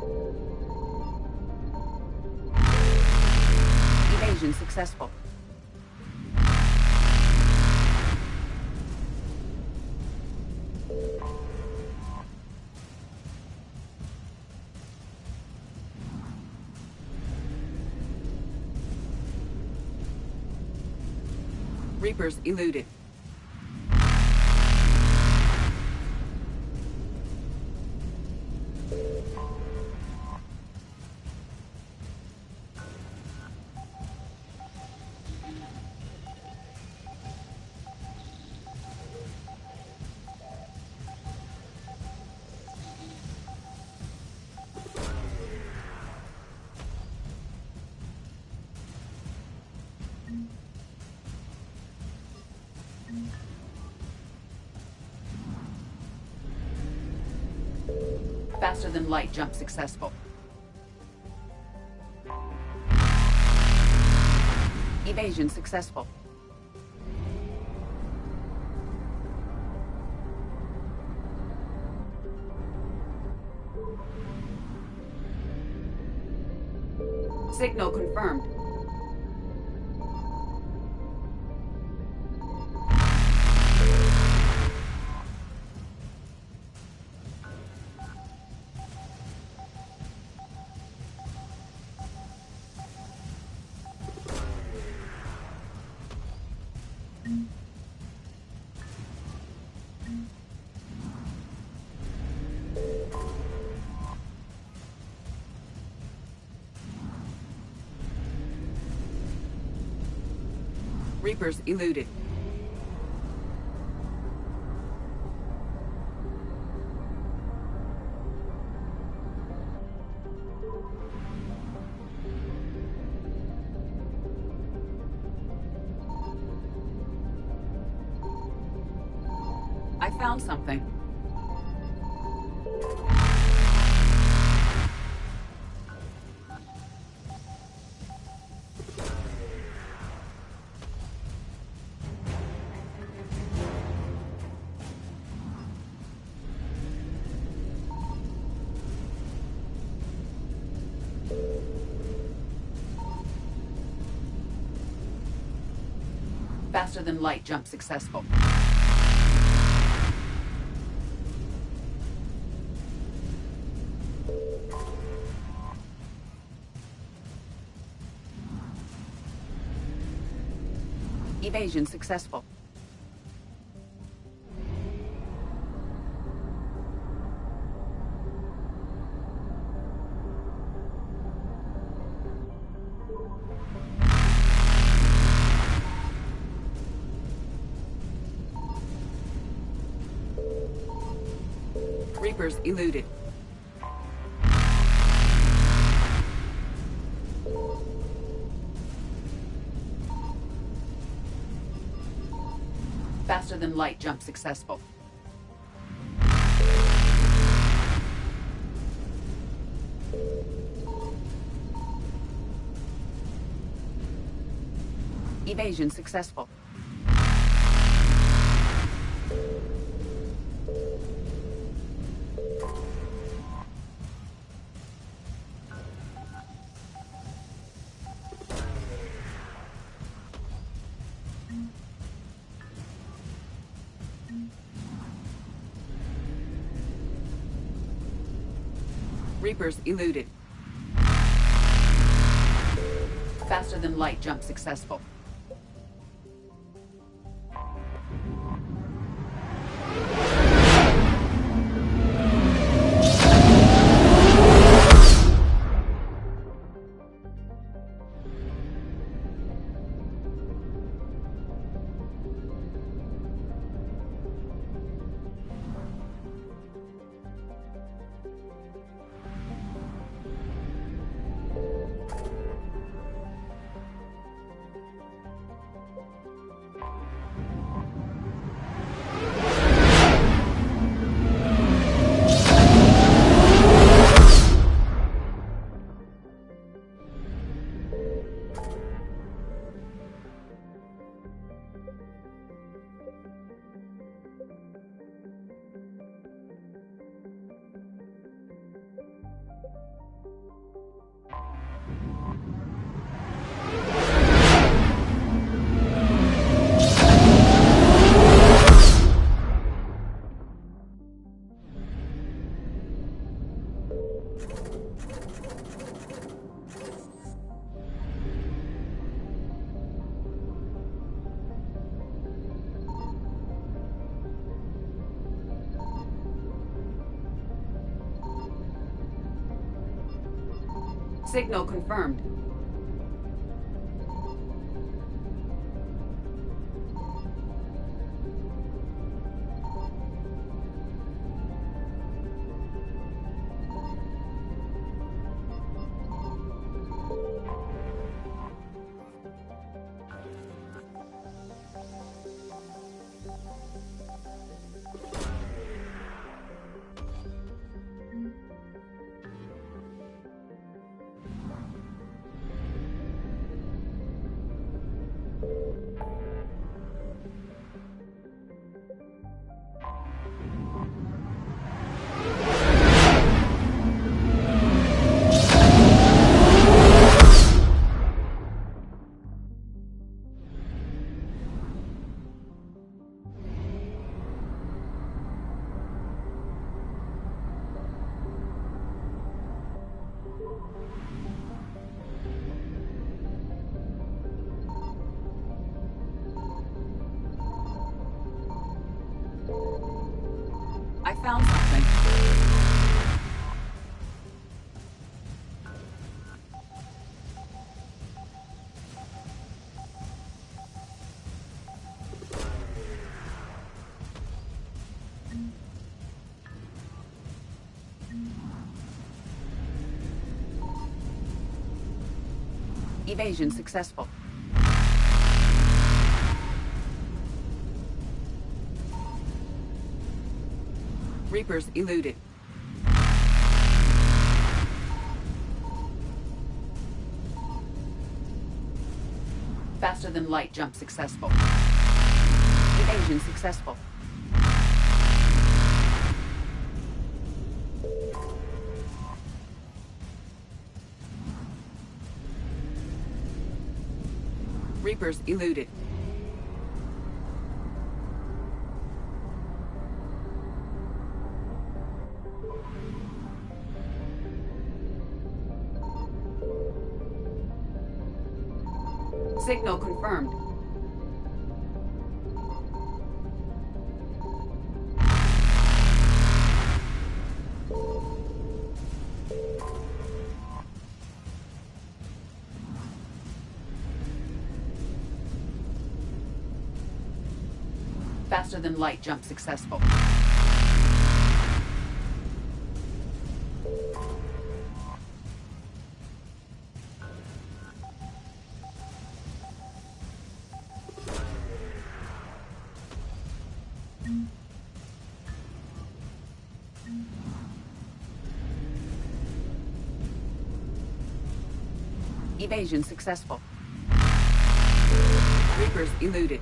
S1: Evasion successful. Reapers eluded. Faster than light jump successful. Evasion successful. Signal confirmed. Reapers eluded. I found something. Faster than light jump successful. Evasion successful. Reapers eluded. Faster than light jump successful. Evasion successful. Reapers eluded. Faster than light jump successful. Signal confirmed. I found something. Evasion successful. Reapers eluded. Faster than light jump successful. Evasion successful. Reapers eluded. Signal confirmed. Faster than light jump successful. Evasion successful. Reapers eluded.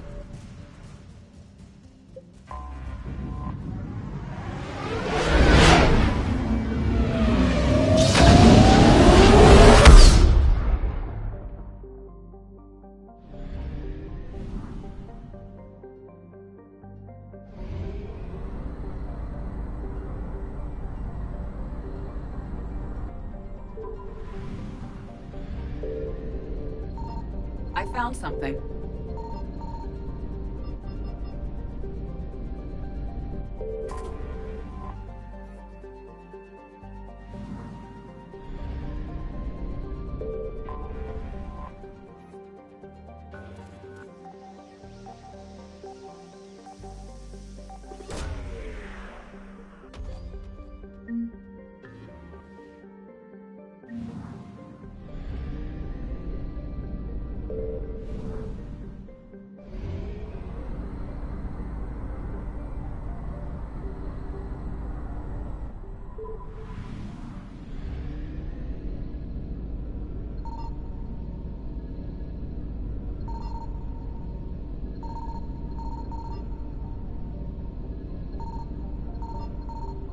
S1: I found something.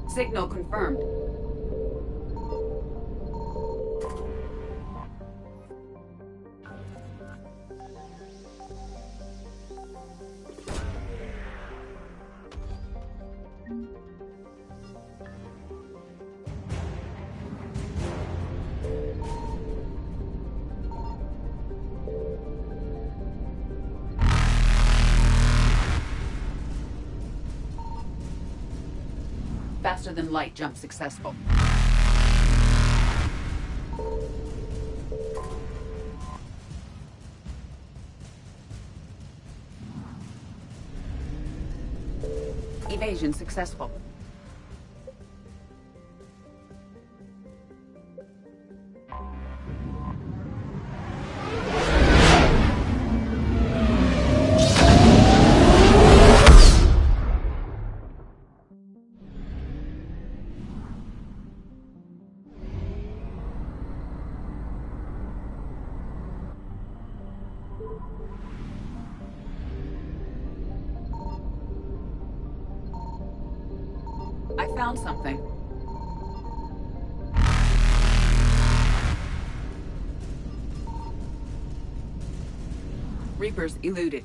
S1: Signal confirmed. Faster than light jump successful. Evasion successful. I found something. Reapers eluded.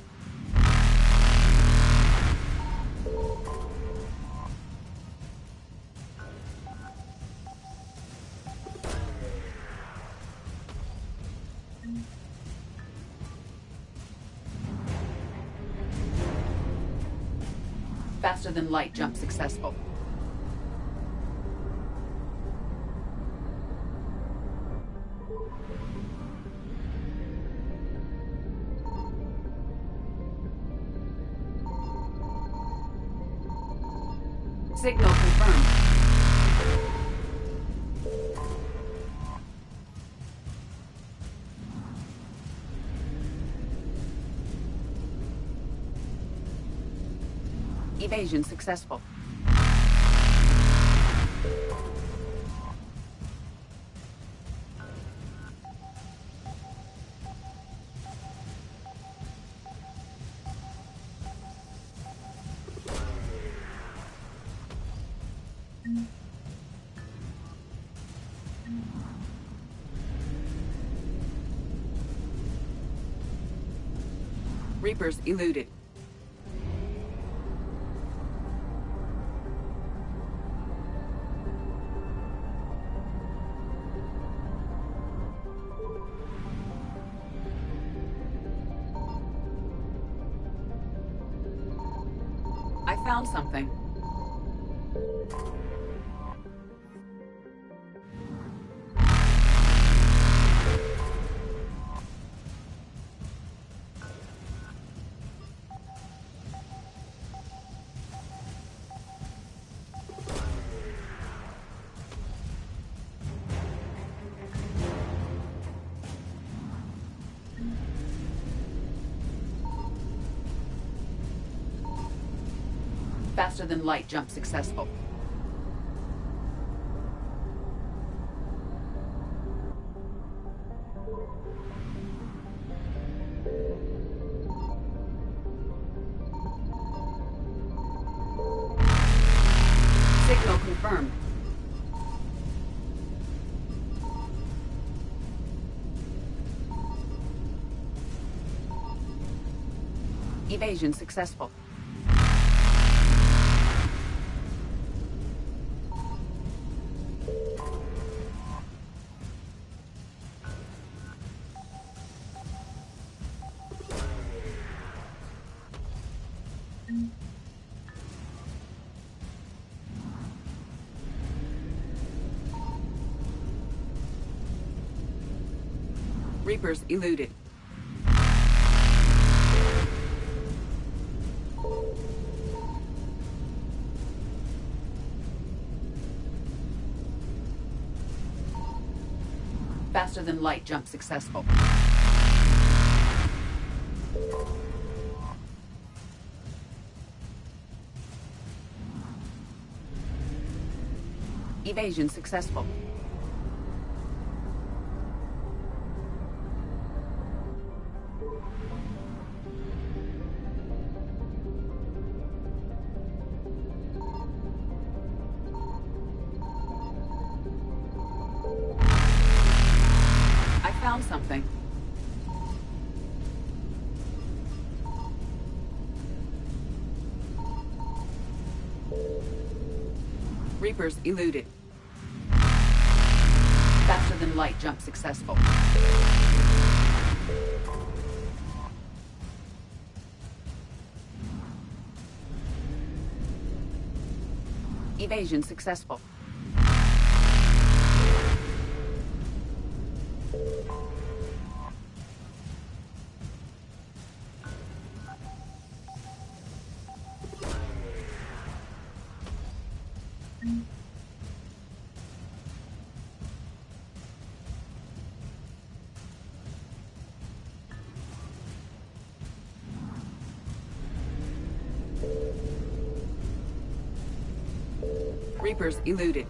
S1: Faster than light jump successful. Signal confirmed. Evasion successful. Reapers eluded. I found something. Faster than light jump successful. Evasion successful. Reapers eluded. Faster than light jump successful. Evasion successful. I found something. Reapers eluded. Faster than light jump successful. Evasion successful. Reapers eluded.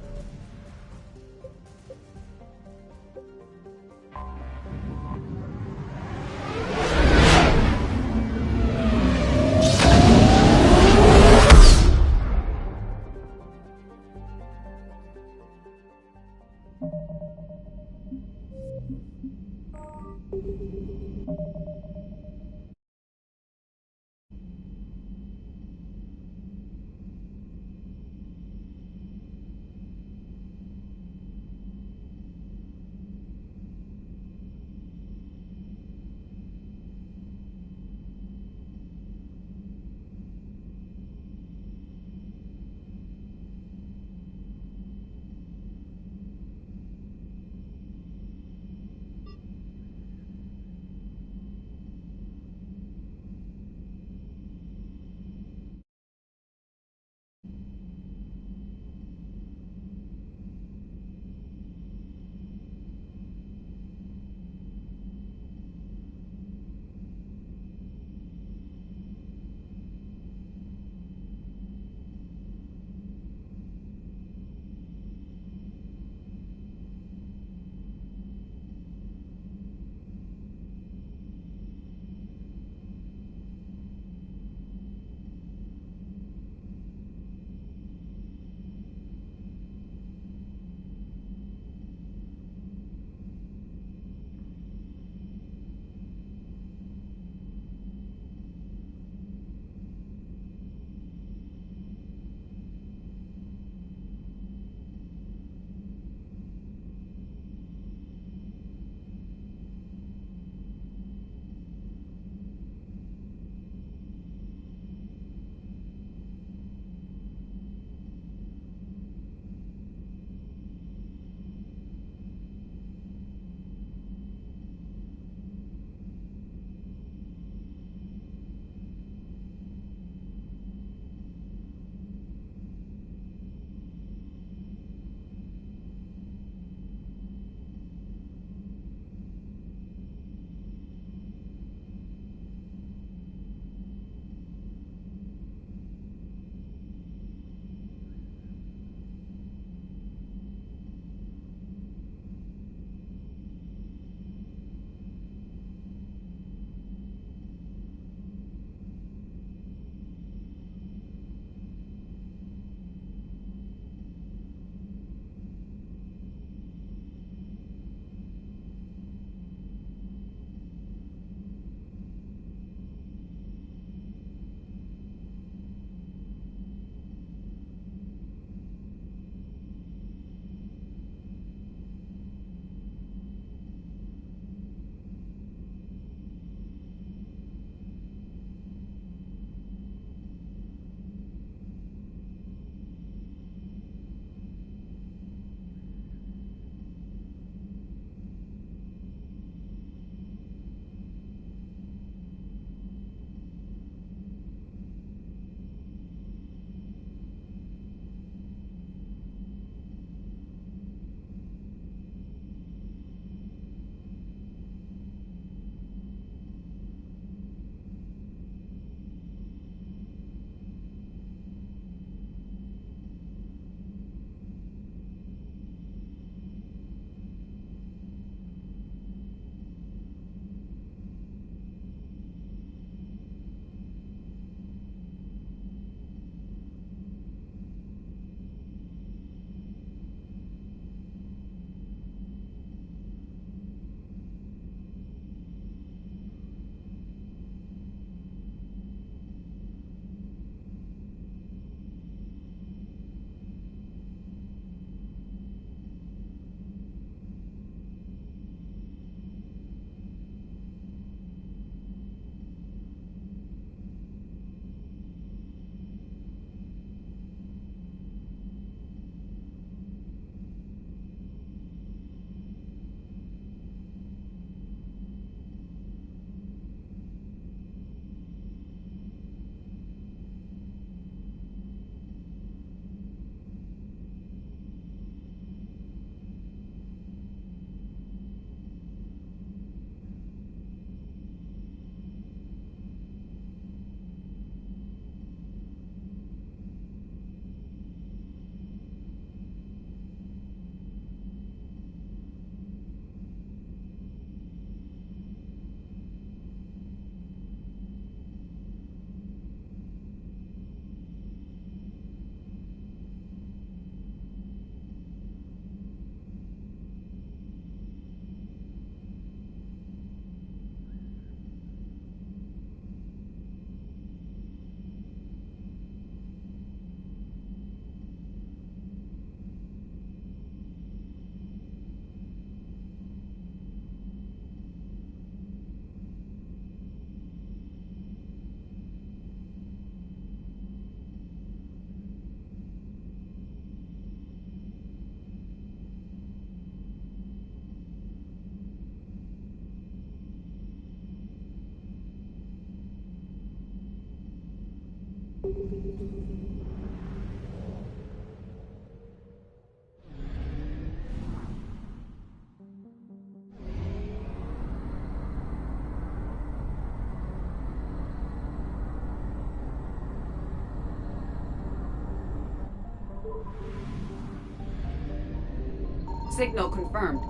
S1: Signal confirmed.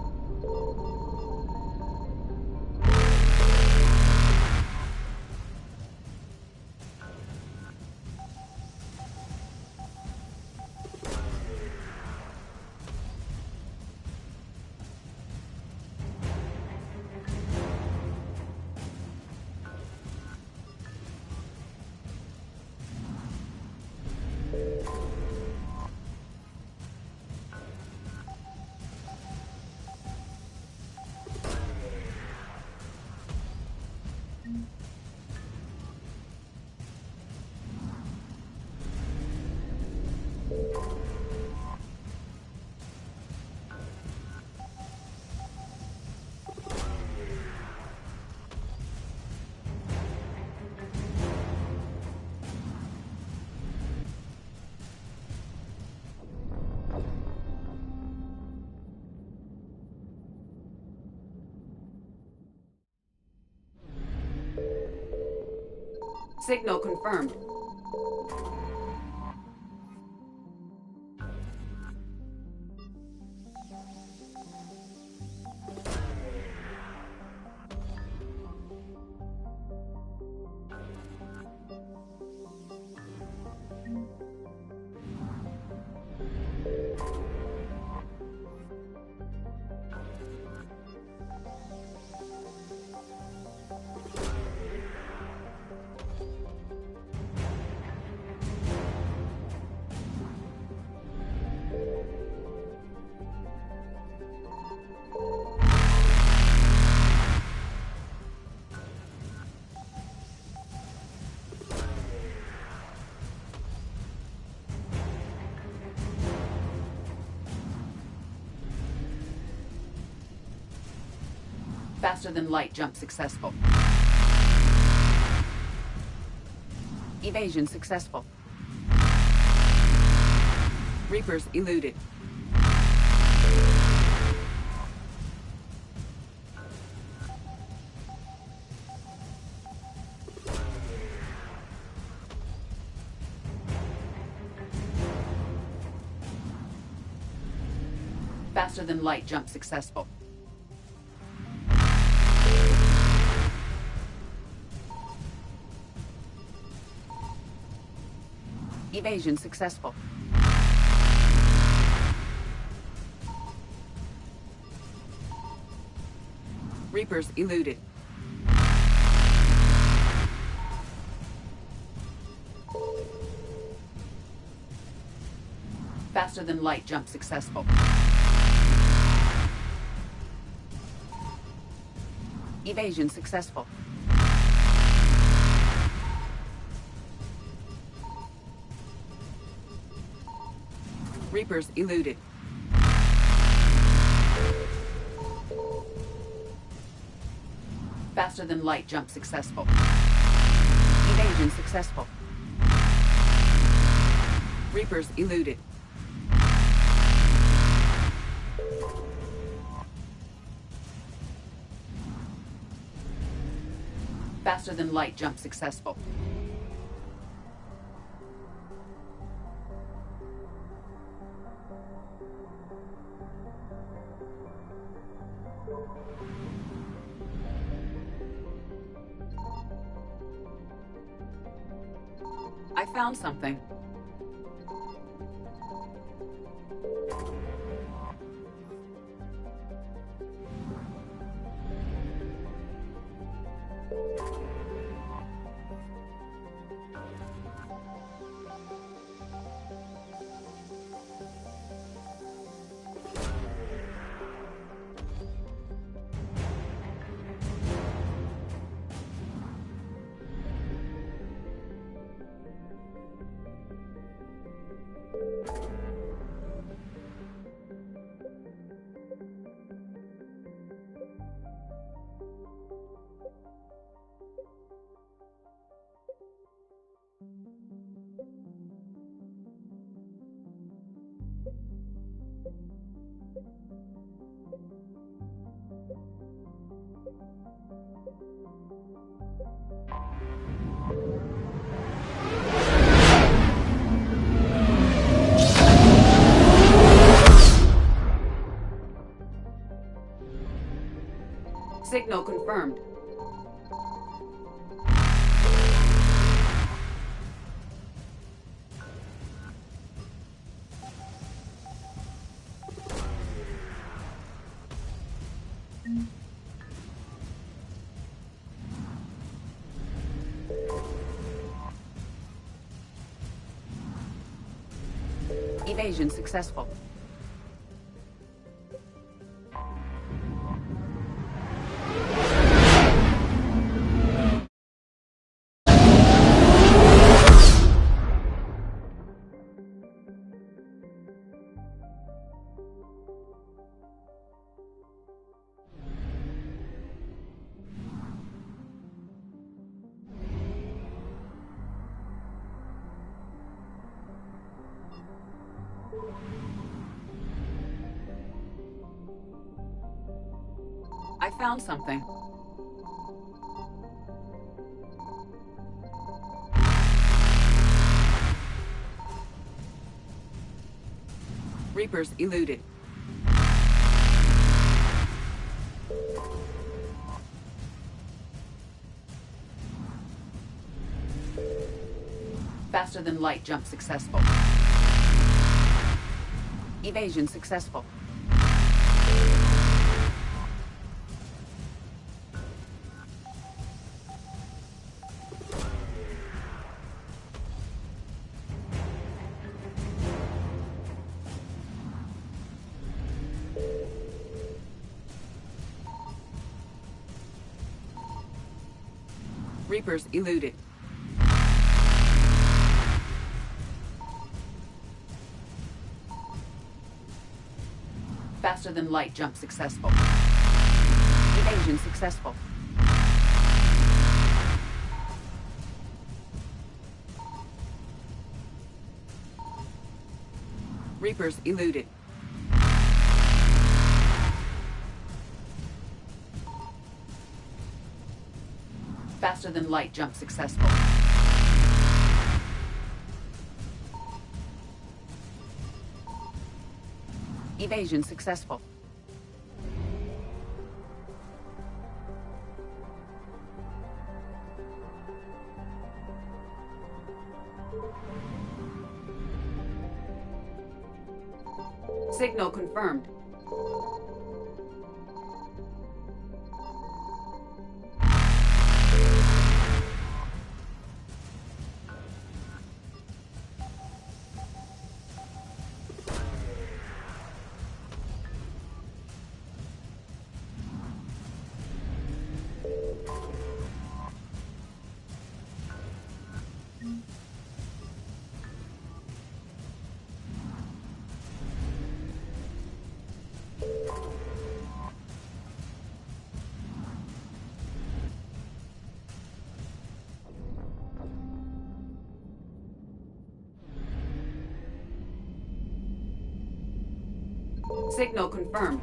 S1: Signal confirmed. Faster than light jump successful. Evasion successful. Reapers eluded. Faster than light jump successful. Evasion successful. Reapers eluded. Faster than light jump successful. Evasion successful. Reapers eluded. Faster than light jump successful. Evasion successful. Reapers eluded. Faster than light jump successful. I found something. Signal confirmed. Evasion successful. I found something. Reapers eluded. Faster than light jump successful. Evasion successful. Reapers eluded. Faster than light jump successful. Evasion successful. Reapers eluded. Faster than light jump successful. Evasion successful. Signal confirmed. Signal confirmed.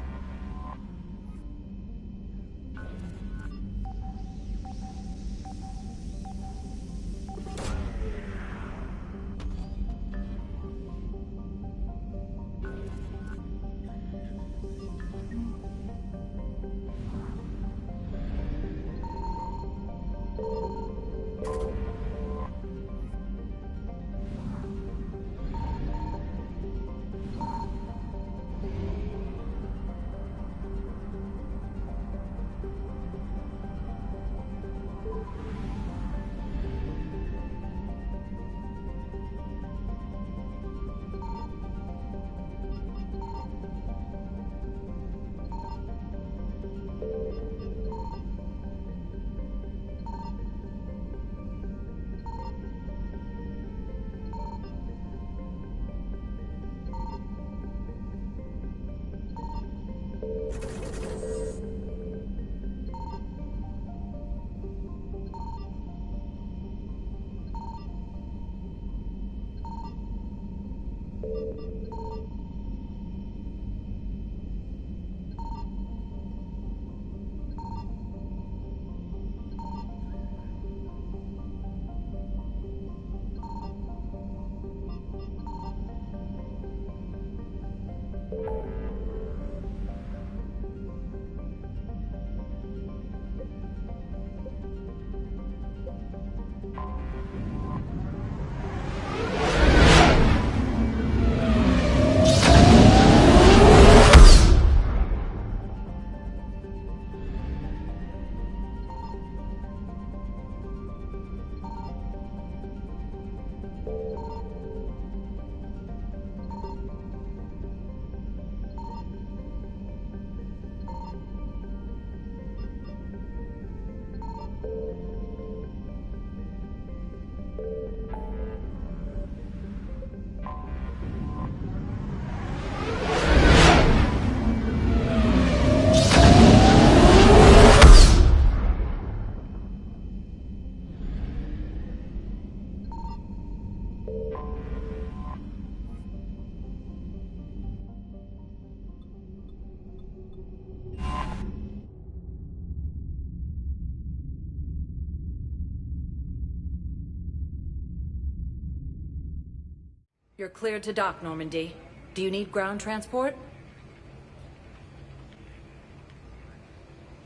S5: You're cleared to dock, Normandy. Do you need ground transport?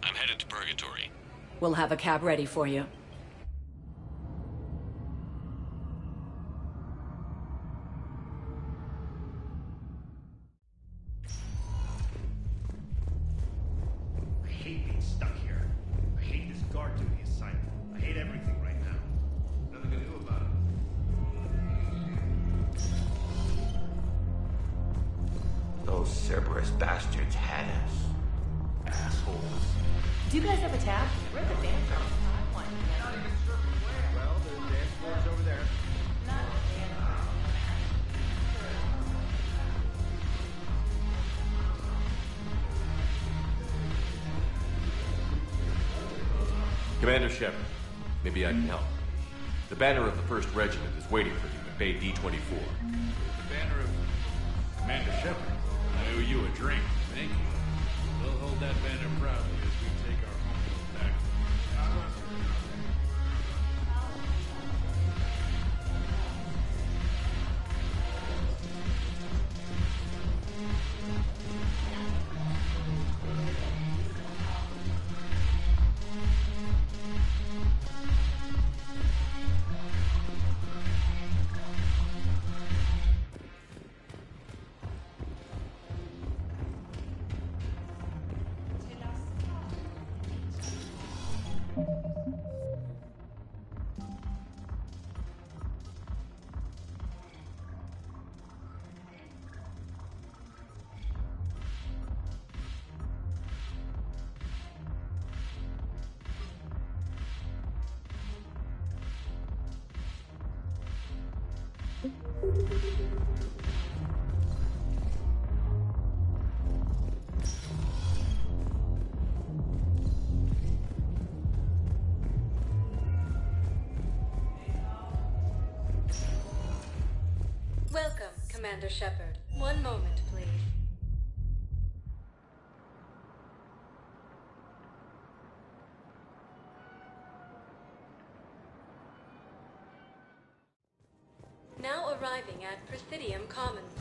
S3: I'm headed to Purgatory.
S5: We'll have a cab ready for you.
S15: I hate being stuck here. I hate this guard duty assignment. I hate everything right now. Nothing to do about it.
S9: Those Cerberus bastards had us. Assholes.
S5: Do you guys have a tab? We're at the dance floor.
S15: Not even sure from where. Well, the dance floor's over there.
S2: Commander Shepard, maybe I can help. The banner of the 1st Regiment is waiting for you at Bay D-24.
S21: The banner of Commander Shepard. I owe you a drink. Thank you. We'll hold that banner proudly as we take our homeworld back.
S16: Welcome, Commander Shepard. One moment, please. Now arriving at Presidium Commons.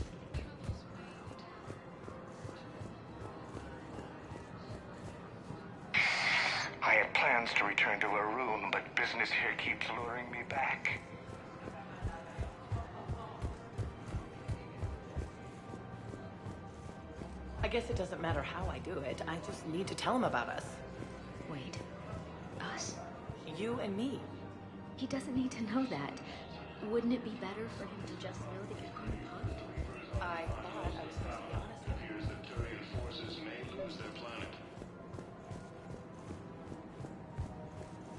S23: I had plans to return to Arun, but business here keeps luring me back.
S5: I guess it doesn't matter how I do it. I just need to tell him about us.
S22: Wait. Us?
S5: You and me.
S22: He doesn't need to know that. Wouldn't it be better for him to just know that you're being punked?
S5: I thought I was supposed to be honest with
S6: Appears that Turian forces may lose their planet.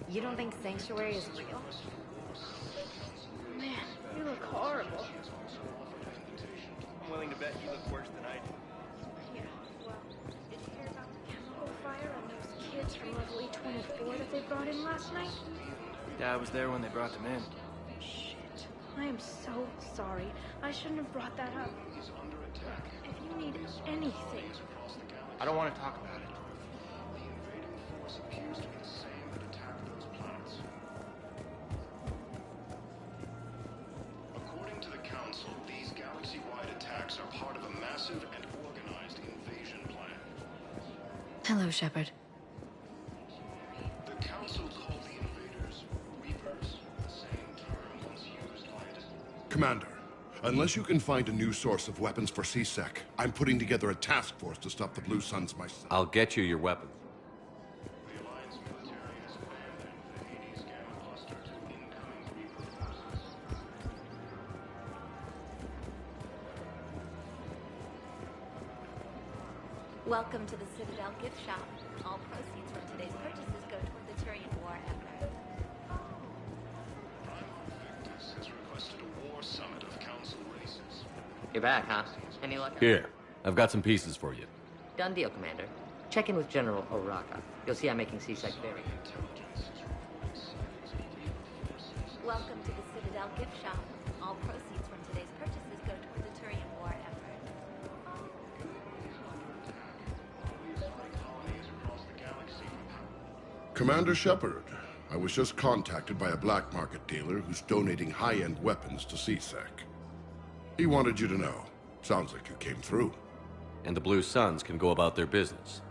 S22: You don't think Sanctuary is real?
S24: Man, you look horrible.
S15: I'm willing to bet you look worse than I do.
S24: Yeah, well, did you hear about the chemical fire on those kids from level E24 that they brought in last night?
S15: Yeah, I was there when they brought them in.
S24: Shit. I am so sorry. I shouldn't have brought that up. If you need anything...
S15: I don't want to talk about it.
S6: The invading force appears to be the same that attacked those planets. According to the Council, these galaxy-wide attacks are part of a massive and organized invasion plan.
S22: Hello, Shepard.
S6: The Council called the invaders Reapers, the same term once used by it.
S25: Commander, unless you can find a new source of weapons for C-Sec, I'm putting together a task force to stop the Blue Suns myself.
S2: I'll get you your weapons.
S6: The Alliance military has abandoned the Hades Gamma cluster to incoming Reaper forces.
S22: Welcome to the Citadel gift shop. All proceeds from today's purchases go toward the Turian war effort.
S6: Victus has requested a war summit of Council races.
S12: You're back, huh? Any luck?
S2: Here, I've got some pieces for you.
S12: Done deal, Commander. Check in with General Oraka. You'll see I'm making C-Sec very good.
S22: Welcome to the Citadel gift shop. All proceeds from today's purchases go toward the Turian war effort.
S25: Commander Shepard, I was just contacted by a black market dealer who's donating high-end weapons to C-Sec. He wanted you to know. Sounds like you came through.
S2: And the Blue Suns can go about their business.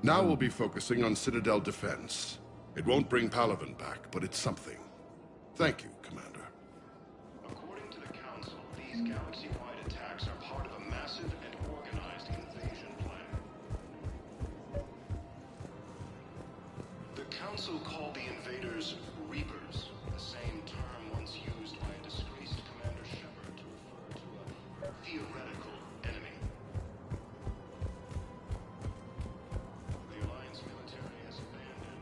S25: Now we'll be focusing on Citadel defense. It won't bring Palaven back, but it's something. Thank you, Commander.
S6: According to the Council, these galaxy-wide attacks are part of a massive and organized invasion plan. The Council called the invaders Reapers, the same term once used by a disgraced Commander Shepard to refer to a theoretical enemy. The Alliance military has abandoned...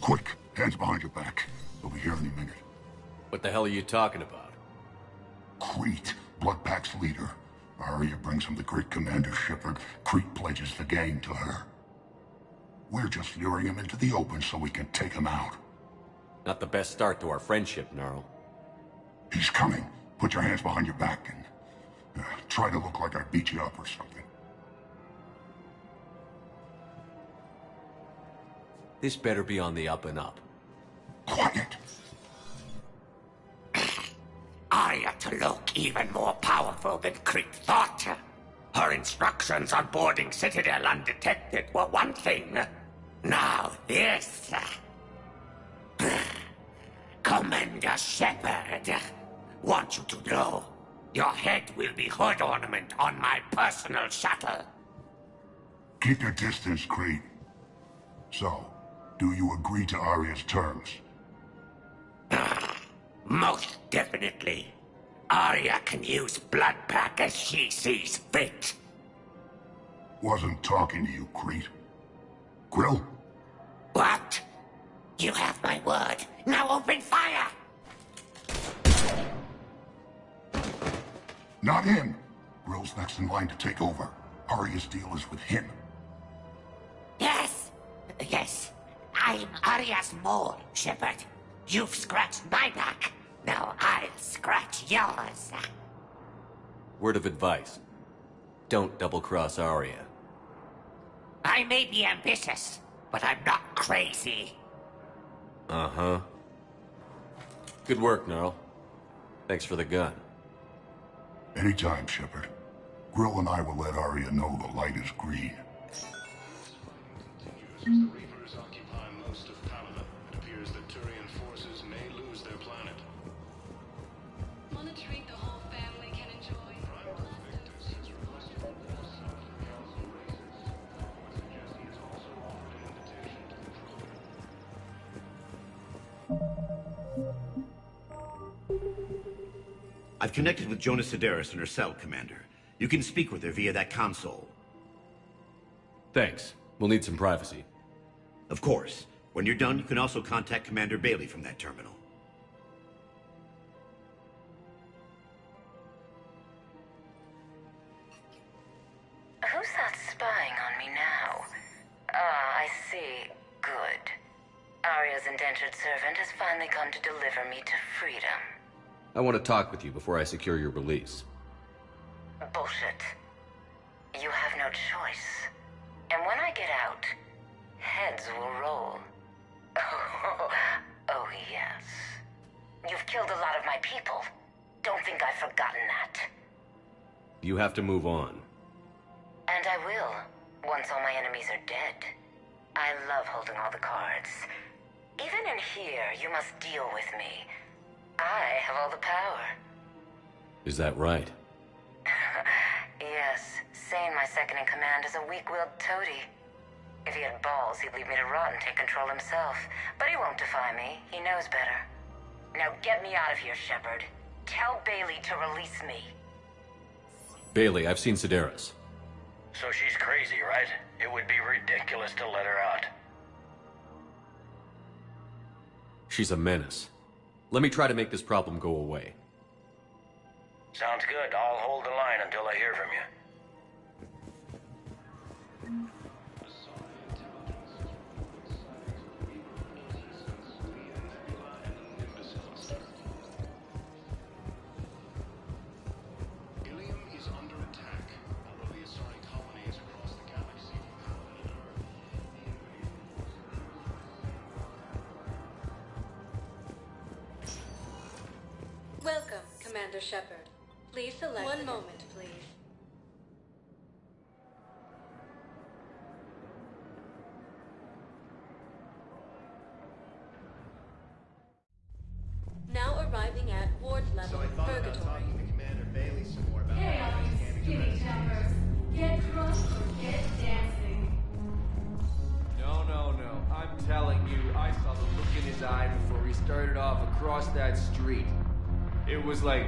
S7: Quick, hands behind your back. We'll be here any minute.
S2: What the hell are you talking about?
S7: Crete, Bloodpack's leader. Arya brings him the great Commander Shepard. Crete pledges the gang to her. We're just luring him into the open so we can take him out.
S2: Not the best start to our friendship, Gnarl.
S7: He's coming. Put your hands behind your back and try to look like I beat you up or something.
S2: This better be on the up and up.
S7: Quiet!
S11: Arya to look even more powerful than Crete thought. Her instructions on boarding Citadel undetected were one thing. Now this. Commander Shepard, want you to know, your head will be hood ornament on my personal shuttle.
S7: Keep your distance, Crete. So, do you agree to Arya's terms?
S11: Most definitely. Arya can use Bloodpack as she sees fit.
S7: Wasn't talking to you, Crete. Grill?
S11: What? You have my word. Now open fire!
S7: Not him. Grill's next in line to take over. Arya's deal is with him.
S11: Yes. Yes. I'm Arya's mole, Shepard. You've scratched my back. Now I'll scratch yours.
S2: Word of advice. Don't double-cross Arya.
S11: I may be ambitious, but I'm not crazy.
S2: Uh-huh. Good work, Gnarl. Thanks for the gun.
S7: Anytime, Shepard. Grill and I will let Arya know the light is green.
S6: The Reapers occupy most of Palaven. It appears that Turian forces may lose their planet.
S16: Want a treat the whole family can enjoy?
S6: Primal Victus has requested that the South Council races. I suggest he has also offered an invitation to the
S15: I've connected with Jonas Sedaris in her cell, Commander. You can speak with her via that console.
S2: Thanks. We'll need some privacy.
S15: Of course. When you're done, you can also contact Commander Bailey from that terminal.
S13: Who's that spying on me now? Ah, I see. Good. Arya's indentured servant has finally come to deliver me to freedom.
S2: I want to talk with you before I secure your release.
S13: Bullshit. You have no choice. And when I get out, heads will roll. Oh, yes. You've killed a lot of my people. Don't think I've forgotten that.
S2: You have to move on.
S13: And I will, once all my enemies are dead. I love holding all the cards. Even in here, you must deal with me. I have all the power.
S2: Is that right?
S13: Yes, Sane, my second-in-command, is a weak-willed toady. If he had balls, he'd leave me to rot and take control himself. But he won't defy me. He knows better. Now get me out of here, Shepard. Tell Bailey to release me.
S2: Bailey, I've seen Sedaris.
S3: So she's crazy, right? It would be ridiculous to let her out.
S2: She's a menace. Let me try to make this problem go away.
S3: Sounds good. I'll hold the line until I hear from you.
S6: Ilium is under attack, although the Asari colonies across the galaxy from Palaven and Earth.
S16: Commander Shepard. Please select... One moment, please. Now arriving at ward level, Purgatory.
S15: Commander Bailey some more about
S8: Hey, all you skinny jumpers. Get drunk or get dancing.
S10: No. I'm telling you, I saw the look in his eye before he started off across that street. It was like,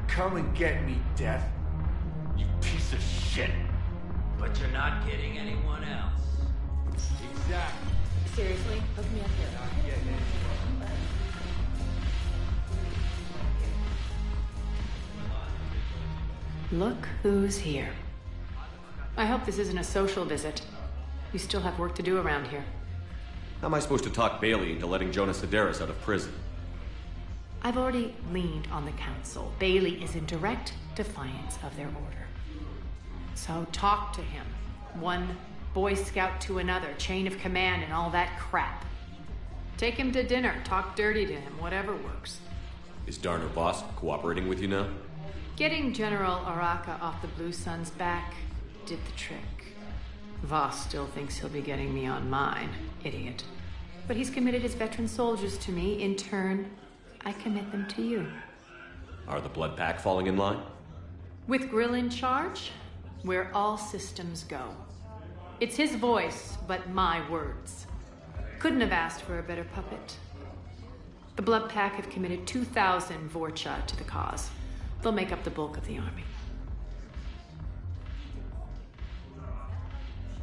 S10: come and get me, Death. You piece of shit.
S18: But you're not getting anyone else.
S10: Exactly.
S8: Seriously? Hook me up here.
S10: Not getting anyone.
S19: Look who's here. I hope this isn't a social visit. You still have work to do around here.
S2: How am I supposed to talk Bailey into letting Jonas Sedaris out of prison?
S19: I've already leaned on the council. Bailey is in direct defiance of their order. So talk to him. One Boy Scout to another, chain of command and all that crap. Take him to dinner, talk dirty to him, whatever works.
S2: Is Darner Boss cooperating with you now?
S19: Getting General Araka off the Blue Sun's back did the trick. Voss still thinks he'll be getting me on mine, idiot. But he's committed his veteran soldiers to me. In turn, I commit them to you.
S2: Are the Blood Pack falling in line?
S19: With Grill in charge, where all systems go. It's his voice, but my words. Couldn't have asked for a better puppet. The Blood Pack have committed 2,000 Vorcha to the cause. They'll make up the bulk of the army.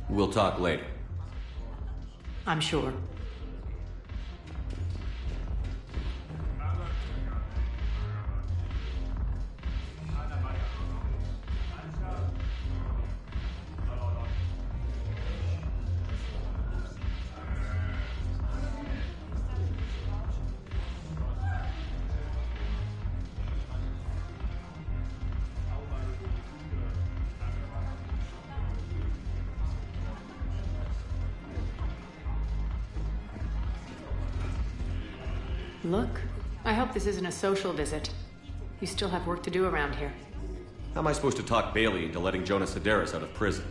S2: We'll talk later.
S19: I'm sure. Look, I hope this isn't a social visit. You still have work to do around here.
S2: How am I supposed to talk Bailey into letting Jonas Sedaris out of prison?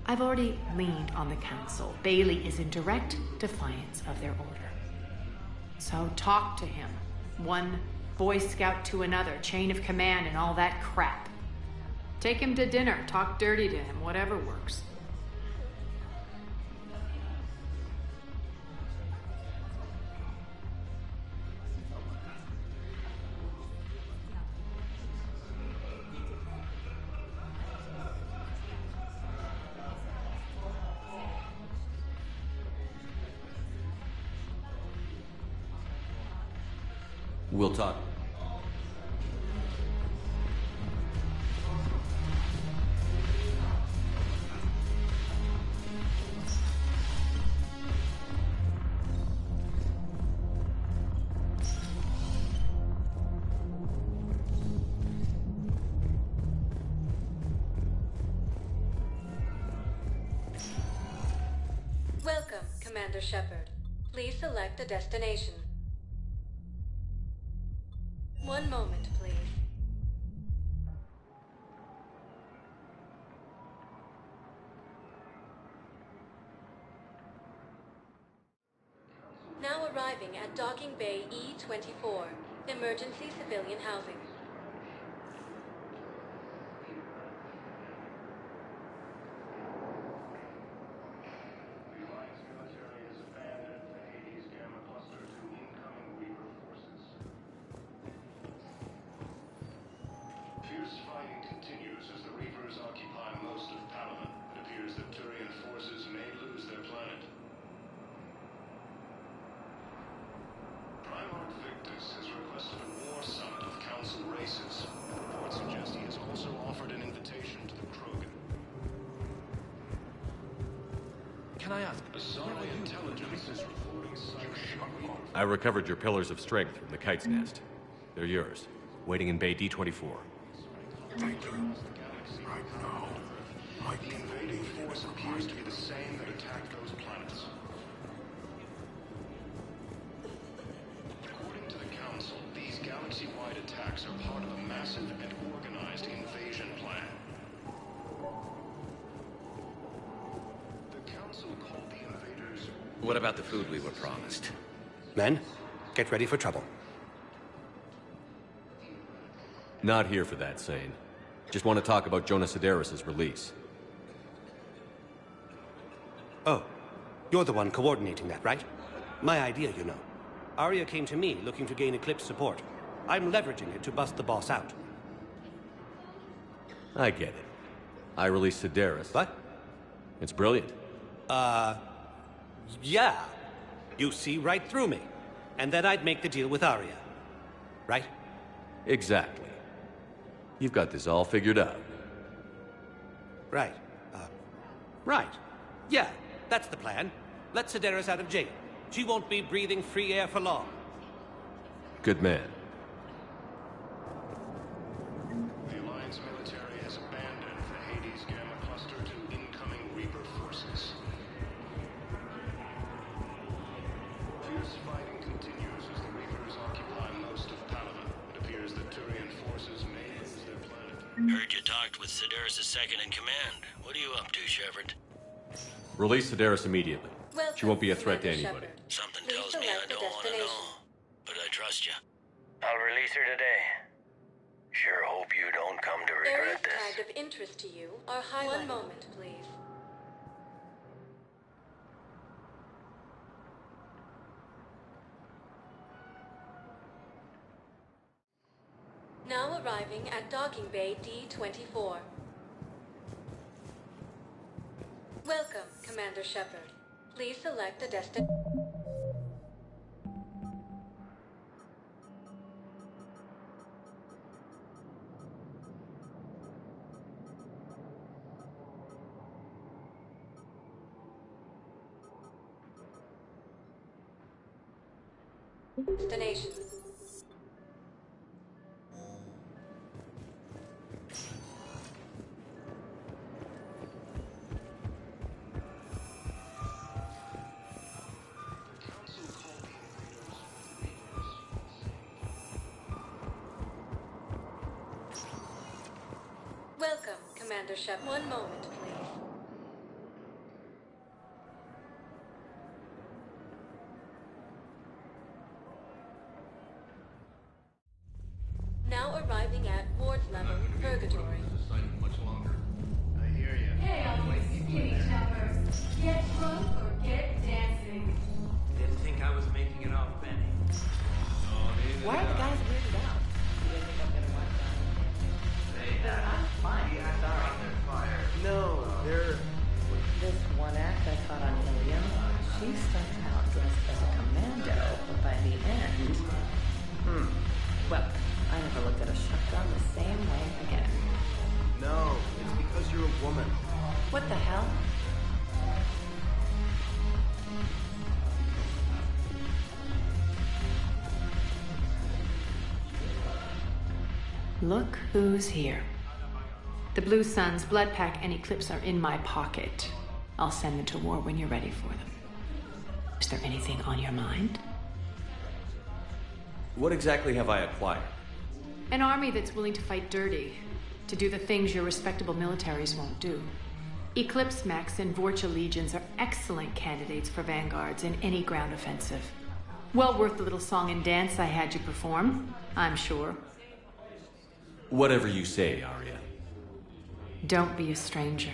S19: I've already leaned on the council. Bailey is in direct defiance of their order. So talk to him. One Boy Scout to another, chain of command and all that crap. Take him to dinner, talk dirty to him, whatever works.
S2: We'll talk.
S16: Welcome, Commander Shepard. Please select a destination. One moment, please. Now arriving at Docking Bay E-24, emergency civilian housing.
S6: Fierce fighting continues as the Reapers occupy most of Palaven. It appears that Turian forces may lose their planet. Primarch Victus has requested a war summit of Council races. Reports suggest he has also offered an invitation to the Krogan.
S10: Can I ask?
S6: Asari intelligence is reporting sighting of Reapers.
S2: I recovered your pillars of strength from the Kite's Nest. They're yours, waiting in Bay D-24.
S7: Thank you. Right now,
S6: The invading force appears to be the same that attacked those planets. According to the Council, these galaxy-wide
S1: What about the food we were promised?
S4: Men, get ready for trouble.
S2: Not here for that, Sane. Just want to talk about Jonas Sedaris' release.
S4: Oh, you're the one coordinating that, right? My idea, you know. Arya came to me looking to gain Eclipse support. I'm leveraging it to bust the boss out.
S2: I get it. I released Sedaris.
S4: What?
S2: It's brilliant.
S4: Yeah. You see right through me. And then I'd make the deal with Arya. Right?
S2: Exactly. You've got this all figured out.
S4: Right. Right. Yeah, that's the plan. Let Sedaris out of jail. She won't be breathing free air for long.
S2: Good man.
S6: The Alliance military has abandoned the Hades Gamma cluster to incoming Reaper forces. Fierce fighting continues as the Reapers occupy most of Palaven. It appears that Turian forces may lose their planet.
S18: Heard you talked with Sedaris' second-in-command. What are you up to, Shepard?
S2: Release Sedaris immediately. She won't be a threat to anybody.
S18: Something tells me I don't want to know, but I trust you.
S3: I'll release her today. Sure hope you don't come to
S16: Areas
S3: regret this.
S16: tagged of interest to you are highlighted. One moment, please. Now arriving at Docking Bay D-24. Welcome, Commander Shepard. Please select a destination. Destination. Welcome, Commander Shepard. One moment, please. Now arriving at ward level purgatory.
S21: Much longer.
S15: I hear you.
S8: Hey, all you skinny choppers. Get drunk or get dancing.
S18: Didn't think I was making it off Benny.
S5: Why are the guys weirded out? Do they think I'm gonna watch that? I'm fine. Sorry.
S10: No, they're...
S5: This one act I caught on Ilium, she started out dressed as a commando, but by the end... Well, I never looked at a shotgun the same way again.
S10: No, it's because you're a woman.
S5: What the hell?
S19: Look who's here. The Blue Suns, Bloodpack, and Eclipse are in my pocket. I'll send them to war when you're ready for them. Is there anything on your mind?
S2: What exactly have I acquired?
S19: An army that's willing to fight dirty, to do the things your respectable militaries won't do. Eclipse Mechs and Vorcha Legions are excellent candidates for vanguards in any ground offensive. Well worth the little song and dance I had you perform, I'm sure.
S2: Whatever you say, Arya.
S19: Don't be a stranger.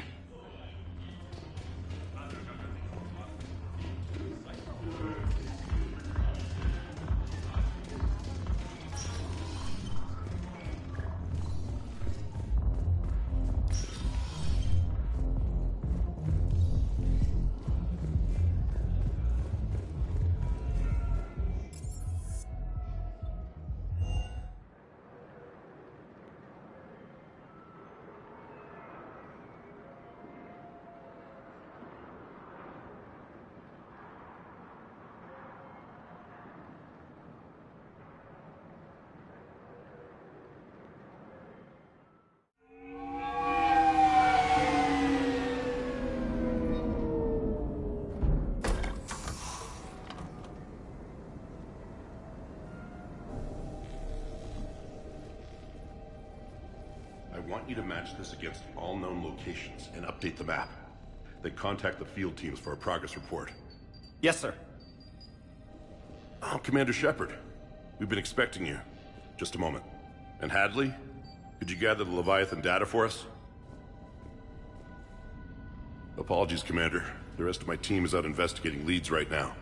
S25: I want you to match this against all known locations and update the map. Then contact the field teams for a progress report.
S9: Yes, sir.
S14: Oh, Commander Shepard. We've been expecting you. Just a moment. And Hadley? Could you gather the Leviathan data for us? Apologies, Commander. The rest of my team is out investigating leads right now.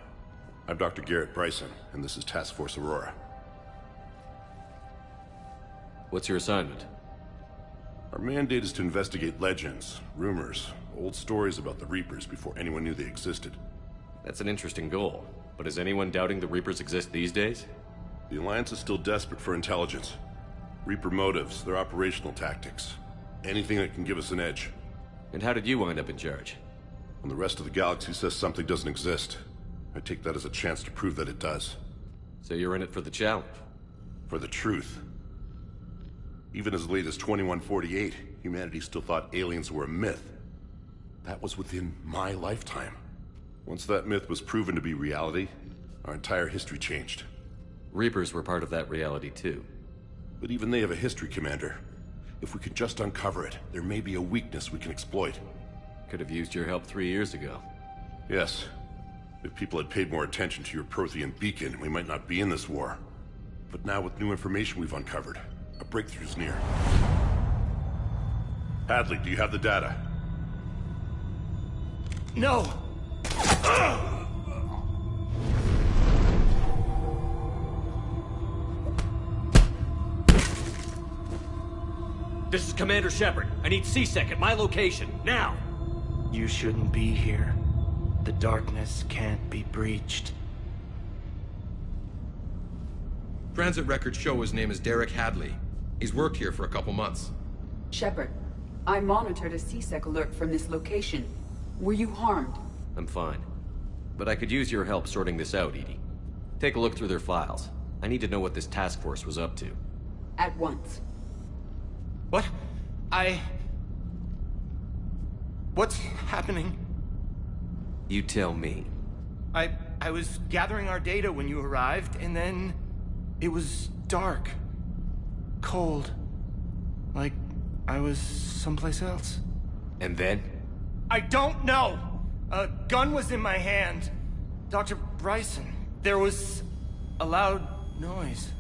S14: I'm Dr. Garrett Bryson, and this is Task Force Aurora.
S2: What's your assignment?
S14: Our mandate is to investigate legends, rumors, old stories about the Reapers before anyone knew they existed.
S2: That's an interesting goal. But is anyone doubting the Reapers exist these days?
S14: The Alliance is still desperate for intelligence. Reaper motives, their operational tactics. Anything that can give us an edge.
S2: And how did you wind up in charge?
S14: When the rest of the galaxy says something doesn't exist, I take that as a chance to prove that it does.
S2: So you're in it for the challenge?
S14: For the truth. Even as late as 2148, humanity still thought aliens were a myth. That was within my lifetime. Once that myth was proven to be reality, our entire history changed.
S2: Reapers were part of that reality too.
S14: But even they have a history, Commander. If we could just uncover it, there may be a weakness we can exploit.
S2: Could have used your help 3 years ago.
S14: Yes. If people had paid more attention to your Prothean beacon, we might not be in this war. But now with new information we've uncovered, a breakthrough's near. Hadley, do you have the data?
S9: No!
S2: This is Commander Shepard. I need C-Sec at my location, now!
S9: You shouldn't be here. The darkness can't be breached.
S17: Transit records show his name is Derek Hadley. He's worked here for a couple months.
S20: Shepard, I monitored a C-Sec alert from this location. Were you harmed?
S2: I'm fine. But I could use your help sorting this out, Edie. Take a look through their files. I need to know what this task force was up to.
S20: At once.
S9: What? What's happening?
S2: You tell me.
S9: I was gathering our data when you arrived, and then it was dark. Cold. Like I was someplace else.
S2: And then?
S9: I don't know! A gun was in my hand. Dr. Bryson, there was a loud noise.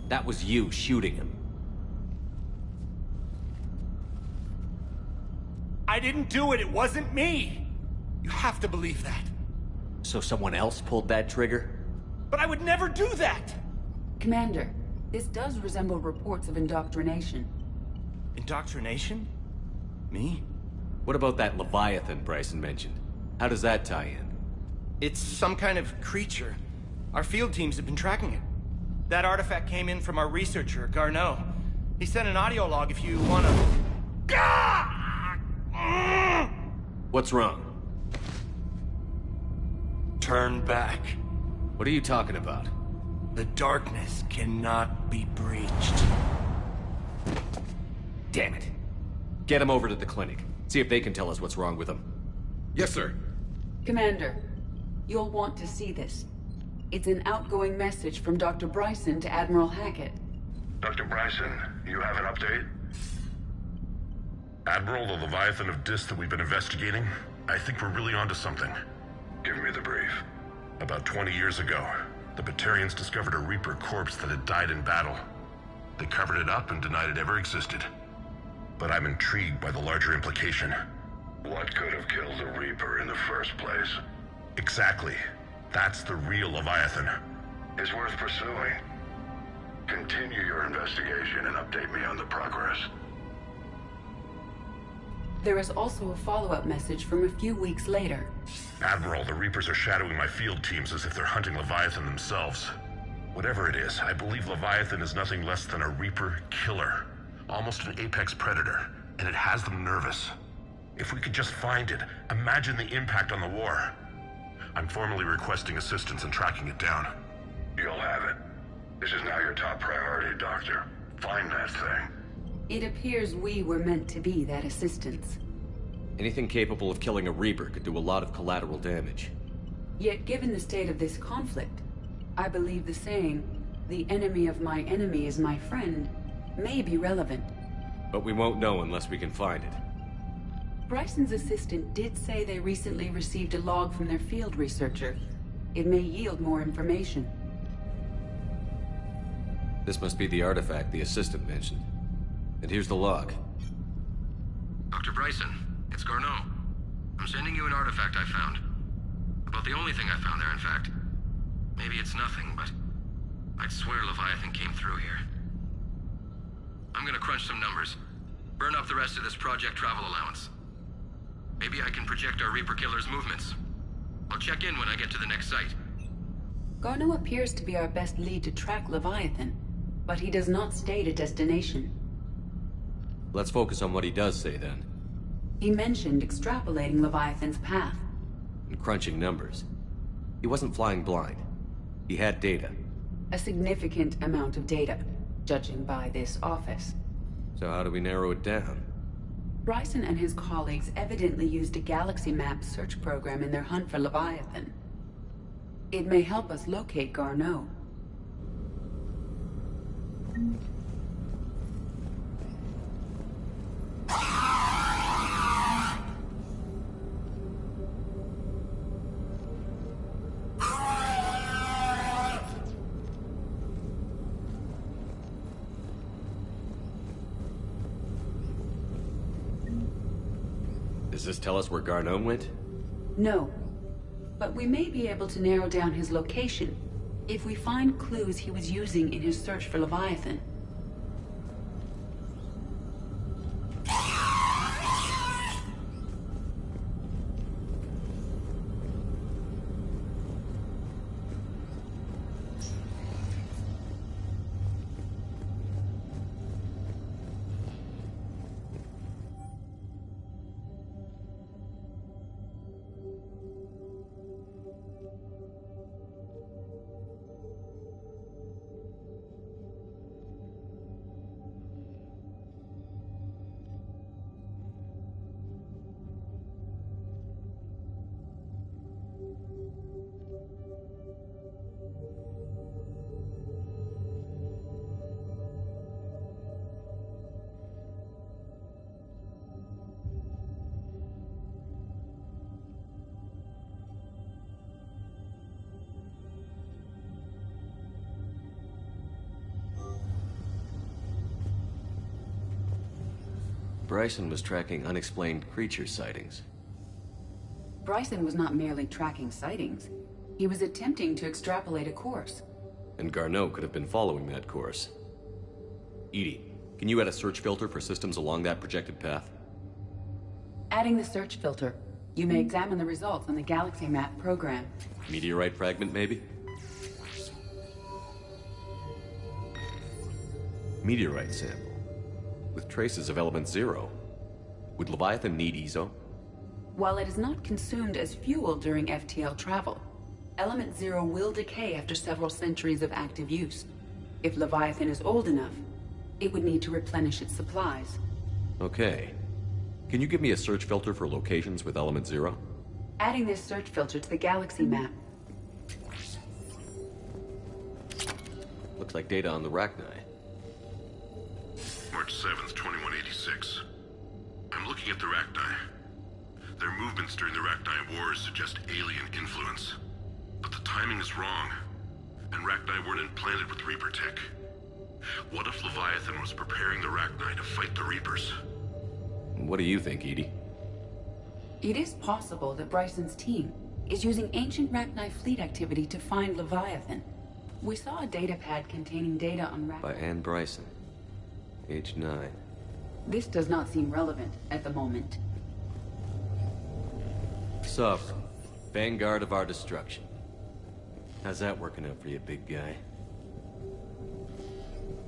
S2: That was you shooting him.
S9: I didn't do it, it wasn't me! You have to believe that.
S2: So someone else pulled that trigger?
S9: But I would never do that!
S20: Commander, this does resemble reports of indoctrination.
S9: Indoctrination? Me?
S2: What about that Leviathan Bryson mentioned? How does that tie in?
S9: It's some kind of creature. Our field teams have been tracking it. That artifact came in from our researcher, Garneau. He sent an audio log if you wanna...
S2: What's wrong?
S9: Turn back.
S2: What are you talking about?
S9: The darkness cannot be breached.
S2: Damn it. Get him over to the clinic. See if they can tell us what's wrong with him.
S17: Yes, sir.
S20: Commander, you'll want to see this. It's an outgoing message from Dr. Bryson to Admiral Hackett.
S6: Dr. Bryson, you have an update?
S14: Admiral, the Leviathan of Dis that we've been investigating, I think we're really onto something.
S6: Give me the brief.
S14: About 20 years ago, the Batarians discovered a Reaper corpse that had died in battle. They covered it up and denied it ever existed. But I'm intrigued by the larger implication.
S6: What could have killed the Reaper in the first place?
S14: Exactly. That's the real Leviathan.
S6: It's worth pursuing. Continue your investigation and update me on the progress.
S20: There is also a follow-up message from a few weeks later.
S14: Admiral, the Reapers are shadowing my field teams as if they're hunting Leviathan themselves. Whatever it is, I believe Leviathan is nothing less than a Reaper killer. Almost an apex predator, and it has them nervous. If we could just find it, imagine the impact on the war. I'm formally requesting assistance in tracking it down.
S6: You'll have it. This is now your top priority, Doctor. Find that thing.
S20: It appears we were meant to be that assistance.
S2: Anything capable of killing a Reaper could do a lot of collateral damage.
S20: Yet given the state of this conflict, I believe the saying, "The enemy of my enemy is my friend," may be relevant.
S2: But we won't know unless we can find it.
S20: Bryson's assistant did say they recently received a log from their field researcher. It may yield more information.
S2: This must be the artifact the assistant mentioned. And here's the log.
S17: Dr. Bryson, it's Garneau. I'm sending you an artifact I found. About the only thing I found there, in fact. Maybe it's nothing, but I'd swear Leviathan came through here. I'm gonna crunch some numbers. Burn up the rest of this Project Travel allowance. Maybe I can project our Reaper Killer's movements. I'll check in when I get to the next site.
S20: Garneau appears to be our best lead to track Leviathan, but he does not state a destination.
S2: Let's focus on what he does say, then.
S20: He mentioned extrapolating Leviathan's path.
S2: And crunching numbers. He wasn't flying blind. He had data.
S20: A significant amount of data, judging by this office.
S2: So how do we narrow it down?
S20: Bryson and his colleagues evidently used a galaxy map search program in their hunt for Leviathan. It may help us locate Garneau.
S2: Does this tell us where Garneau went?
S20: No. But we may be able to narrow down his location if we find clues he was using in his search for Leviathan.
S2: Bryson was tracking unexplained creature sightings.
S20: Bryson was not merely tracking sightings. He was attempting to extrapolate a course.
S2: And Garneau could have been following that course. EDI, can you add a search filter for systems along that projected path?
S20: Adding the search filter, you may examine the results on the galaxy map program.
S2: Meteorite fragment, maybe? Meteorite sample. With traces of element 0. Would Leviathan need EZO?
S20: While it is not consumed as fuel during FTL travel, element 0 will decay after several centuries of active use. If Leviathan is old enough, it would need to replenish its supplies.
S2: Okay. Can you give me a search filter for locations with element 0?
S20: Adding this search filter to the galaxy map.
S2: Looks like data on the Rachni.
S14: March 7th, 2186. I'm looking at the Rachni. Their movements during the Rachni Wars suggest alien influence. But the timing is wrong, and Rachni weren't implanted with Reaper tech. What if Leviathan was preparing the Rachni to fight the Reapers?
S2: What do you think, EDI?
S20: It is possible that Bryson's team is using ancient Rachni fleet activity to find Leviathan. We saw a datapad containing data on Rachni.
S2: By Anne Bryson. Age 9.
S20: This does not seem relevant at the moment.
S2: Sovereign. Vanguard of our destruction. How's that working out for you, big guy?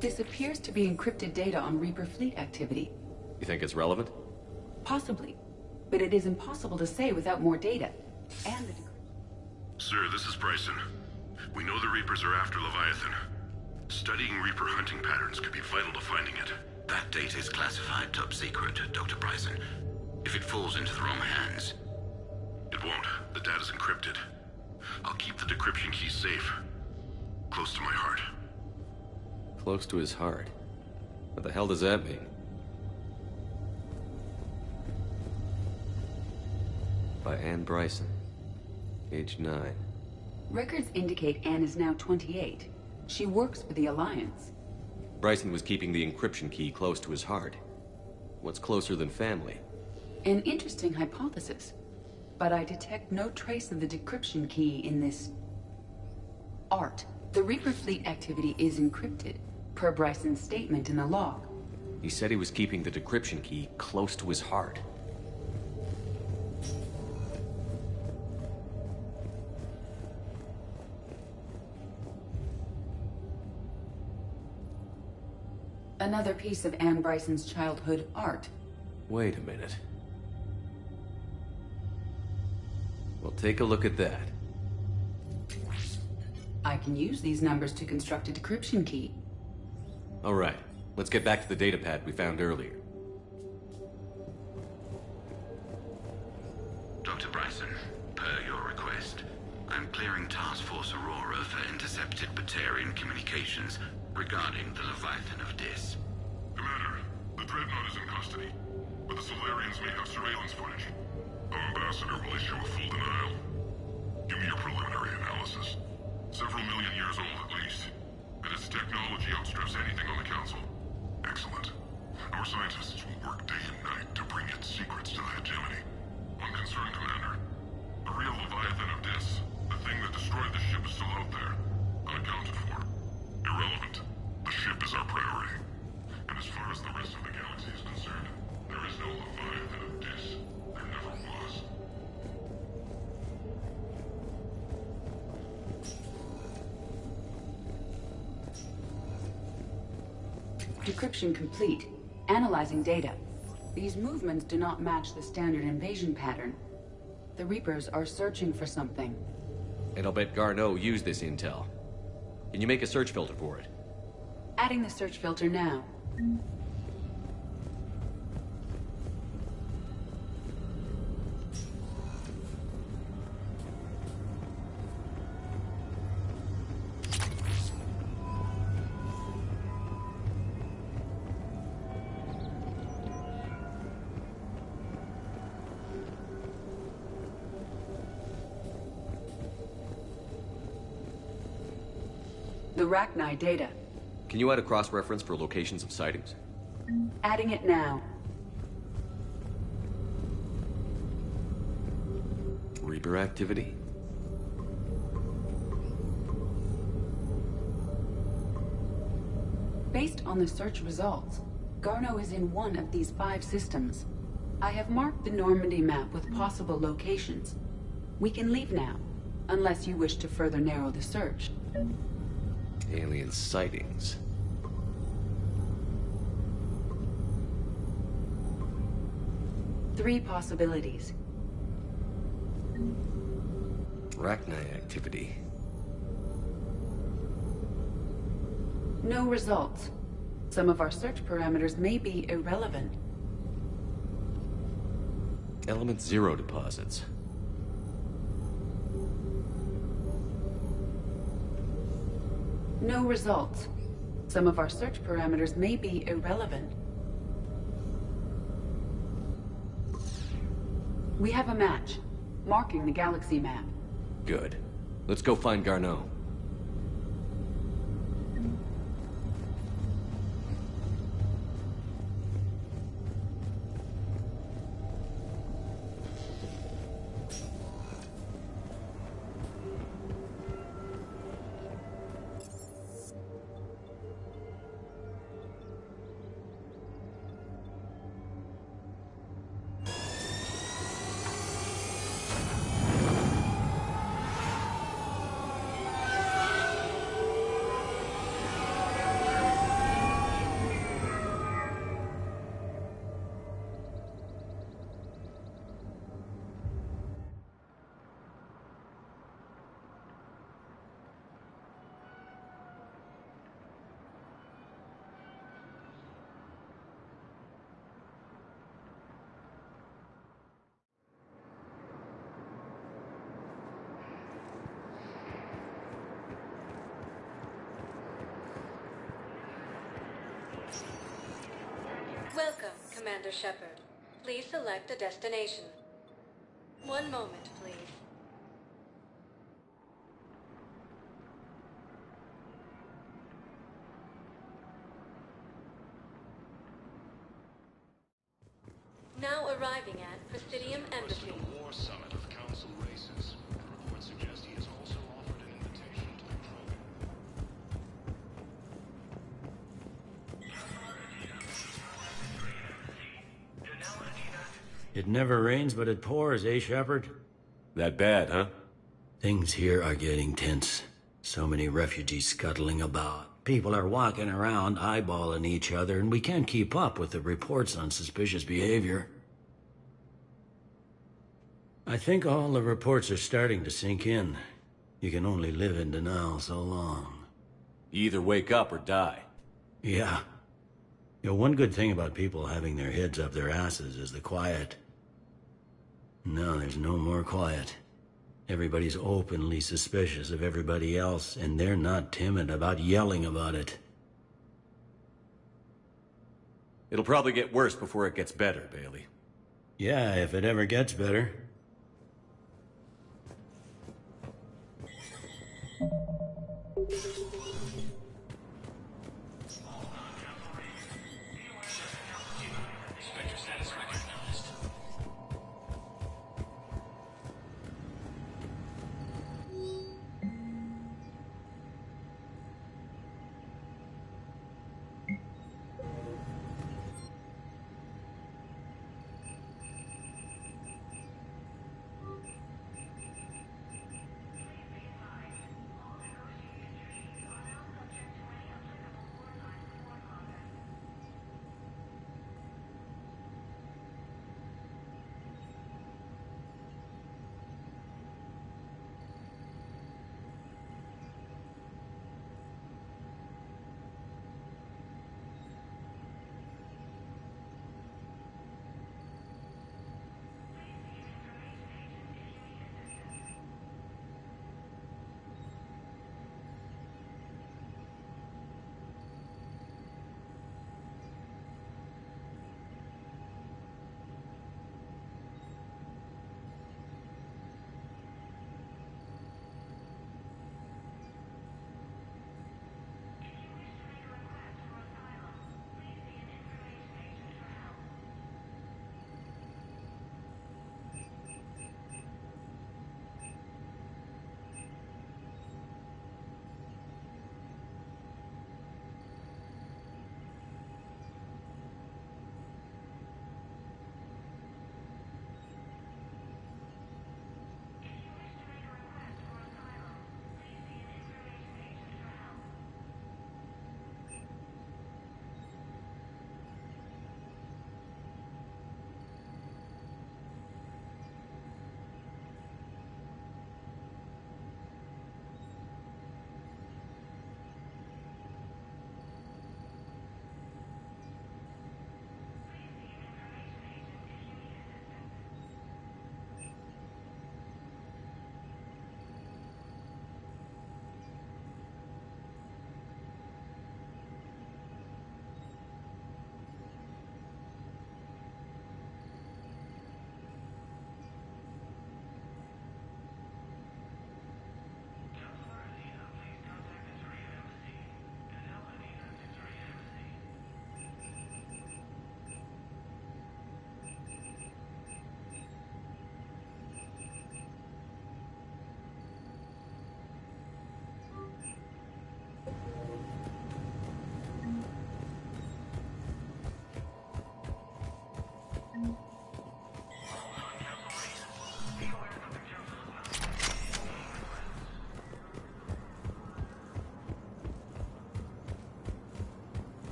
S20: This appears to be encrypted data on Reaper fleet activity.
S2: You think it's relevant?
S20: Possibly. But it is impossible to say without more data. And the...
S14: Sir, this is Bryson. We know the Reapers are after Leviathan. Studying Reaper hunting patterns could be vital to finding it.
S1: That data is classified top secret, Dr. Bryson. If it falls into the wrong hands...
S14: It won't. The data's encrypted. I'll keep the decryption key safe. Close to my heart.
S2: Close to his heart? What the hell does that mean? By Anne Bryson. Age 9.
S20: Records indicate Anne is now 28. She works for the Alliance.
S2: Bryson was keeping the encryption key close to his heart. What's closer than family?
S20: An interesting hypothesis. But I detect no trace of the decryption key in this... art. The Reaper fleet activity is encrypted, per Bryson's statement in the log.
S2: He said he was keeping the decryption key close to his heart.
S20: Another piece of Anne Bryson's childhood art.
S2: Wait a minute. Well, take a look at that.
S20: I can use these numbers to construct a decryption key.
S2: All right, let's get back to the datapad we found earlier.
S1: Dr. Bryson, per your request, I'm clearing Task Force Aurora for intercepted Batarian communications regarding the Leviathan of Dis.
S14: Commander, the Dreadnought is in custody, but the Solarians may have surveillance footage. Our ambassador will issue a full denial. Give me your preliminary analysis. Several million years old at least, and its technology outstrips anything on the Council. Excellent. Our scientists will work day and night to bring its secrets to the hegemony. One concern, Commander. The real Leviathan of Dis, the thing that destroyed the ship, is still out there, unaccounted for. Irrelevant. The ship is our priority. And as far as the rest of the galaxy is concerned, there is no Leviathan of Dis. There never was.
S20: Decryption complete. Analyzing data. These movements do not match the standard invasion pattern. The Reapers are searching for something.
S2: And I'll bet Garneau used this intel. Can you make a search filter for it?
S20: Adding the search filter now. The Rachni data.
S2: Can you add a cross-reference for locations of sightings?
S20: Adding it now.
S2: Reaper activity?
S20: Based on the search results, Garneau is in one of these 5 systems. I have marked the Normandy map with possible locations. We can leave now, unless you wish to further narrow the search.
S2: Alien sightings.
S20: Three possibilities.
S2: Rachni activity.
S20: No results. Some of our search parameters may be irrelevant.
S2: Element 0 deposits.
S20: No results. Some of our search parameters may be irrelevant. We have a match, marking the galaxy map.
S2: Good. Let's go find Garneau.
S16: Welcome, Commander Shepard. Please select a destination. One moment, please. arriving at Presidium Embassy.
S6: War summit of council races. Reports suggest he has also offered an invitation to the crew.
S18: It never rains, but it pours, eh, Shepard?
S2: That bad, huh?
S18: Things here are getting tense. So many refugees scuttling about. People are walking around, eyeballing each other, and we can't keep up with the reports on suspicious behavior. I think all the reports are starting to sink in. You can only live in denial so long.
S2: You either wake up or die.
S18: Yeah. You know, one good thing about people having their heads up their asses is the quiet. Now there's no more quiet. Everybody's openly suspicious of everybody else, and they're not timid about yelling about it.
S2: It'll probably get worse before it gets better, Bailey.
S18: Yeah, if it ever gets better.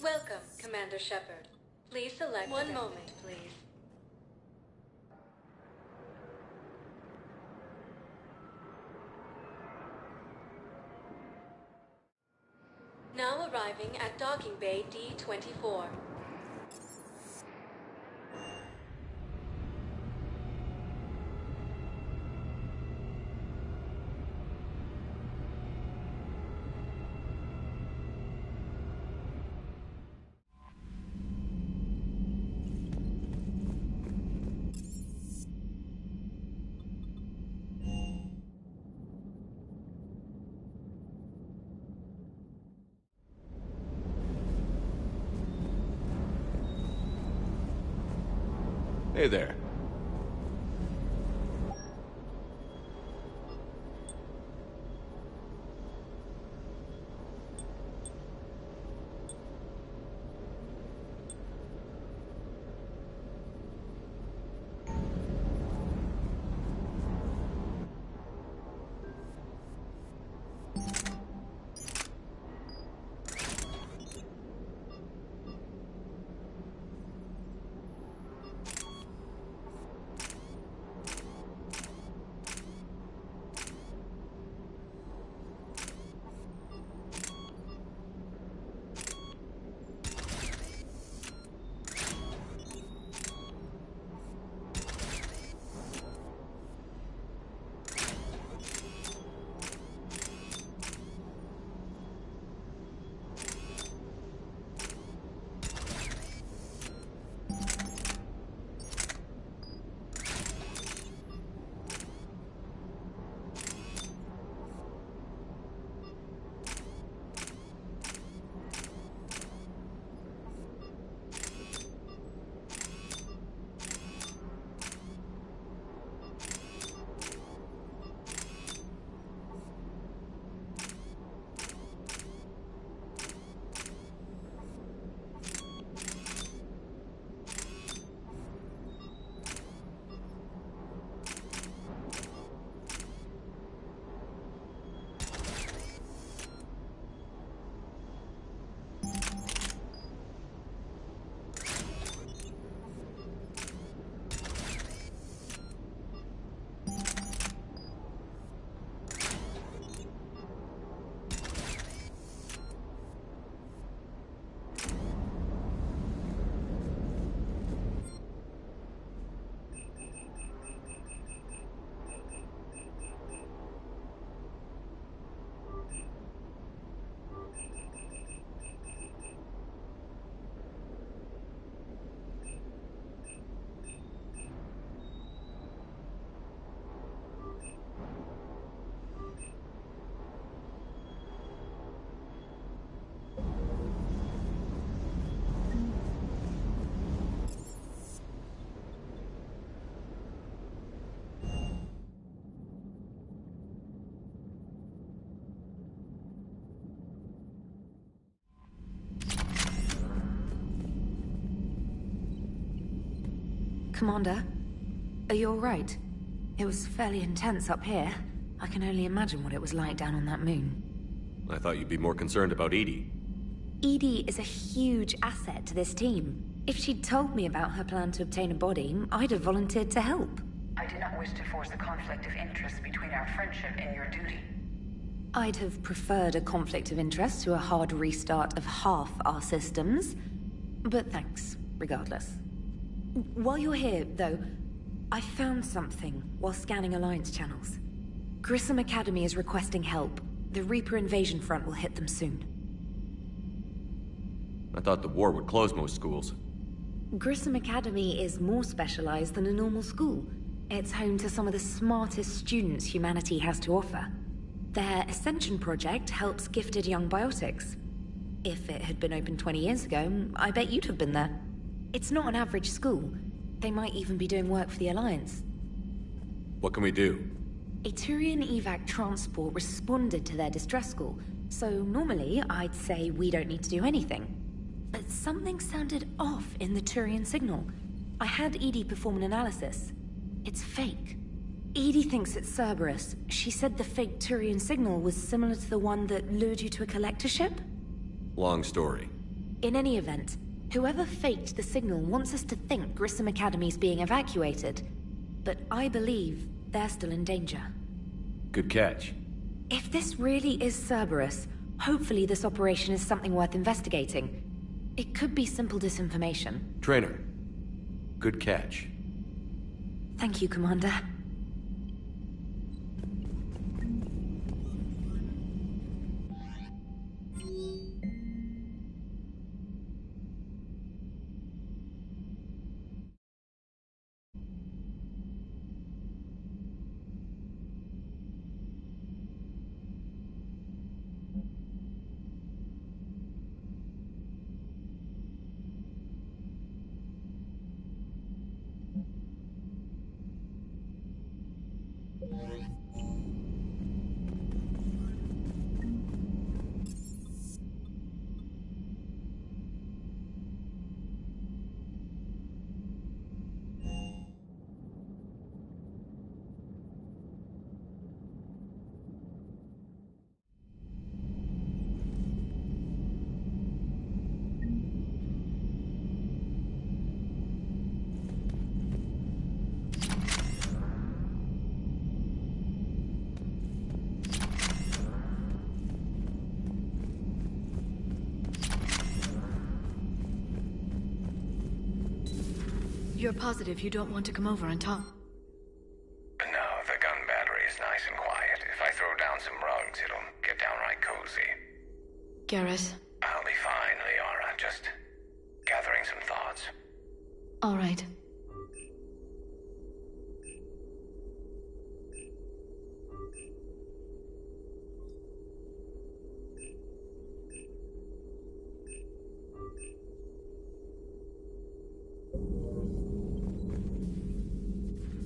S16: Welcome, Commander Shepard. Please select one moment, please. Now arriving at Docking Bay D-24.
S2: Hey there.
S11: Commander, are you alright? It was fairly intense up here. I can only imagine what it was like down on that moon.
S2: I thought you'd be more concerned about Edie.
S11: Edie is a huge asset to this team. If she'd told me about her plan to obtain a body, I'd have volunteered to help.
S13: I do not wish to force a conflict of interest between our friendship and your duty.
S11: I'd have preferred a conflict of interest to a hard restart of half our systems. But thanks, regardless. While you're here, though, I found something while scanning Alliance channels. Grissom Academy is requesting help. The Reaper invasion front will hit them soon.
S2: I thought the war would close most schools.
S11: Grissom Academy is more specialized than a normal school. It's home to some of the smartest students humanity has to offer. Their Ascension project helps gifted young biotics. If it had been open 20 years ago, I bet you'd have been there. It's not an average school. They might even be doing work for the Alliance.
S2: What can we do?
S11: A Turian evac transport responded to their distress call, so normally I'd say we don't need to do anything. But something sounded off in the Turian signal. I had Edie perform an analysis. It's fake. Edie thinks it's Cerberus. She said the fake Turian signal was similar to the one that lured you to a collector ship?
S2: Long story.
S11: In any event, whoever faked the signal wants us to think Grissom Academy's being evacuated. But I believe they're still in danger.
S2: Good catch.
S11: If this really is Cerberus, hopefully this operation is something worth investigating. It could be simple disinformation.
S2: Trainer. Good catch.
S11: Thank you, Commander.
S7: You're positive you don't want to come over and talk?
S12: No, the gun battery is nice and quiet. If I throw down some rugs, it'll get downright cozy.
S7: Garrus?
S12: I'll be fine, Leora. Just gathering some thoughts.
S7: All right.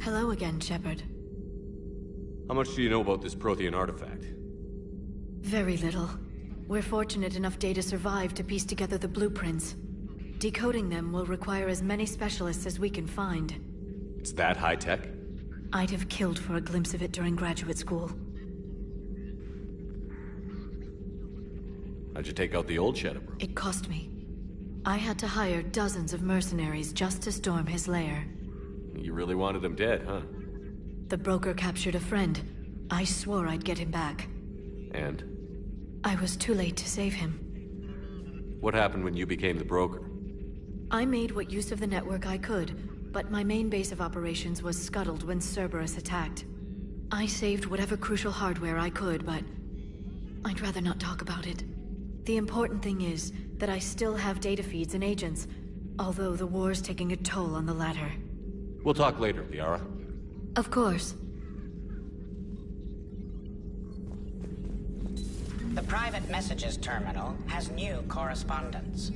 S7: Hello again, Shepard.
S2: How much do you know about this Prothean artifact?
S7: Very little. We're fortunate enough Data survived to piece together the blueprints. Decoding them will require as many specialists as we can find.
S2: It's that high-tech?
S7: I'd have killed for a glimpse of it during graduate school.
S2: How'd you take out the old Shadowbro?
S7: It cost me. I had to hire dozens of mercenaries just to storm his lair.
S2: You really wanted him dead, huh?
S7: The broker captured a friend. I swore I'd get him back.
S2: And?
S7: I was too late to save him.
S2: What happened when you became the broker?
S7: I made what use of the network I could, but my main base of operations was scuttled when Cerberus attacked. I saved whatever crucial hardware I could, but I'd rather not talk about it. The important thing is that I still have data feeds and agents, although the war's taking a toll on the latter.
S2: We'll talk later, Liara.
S7: Of course.
S22: The private messages terminal has new correspondence.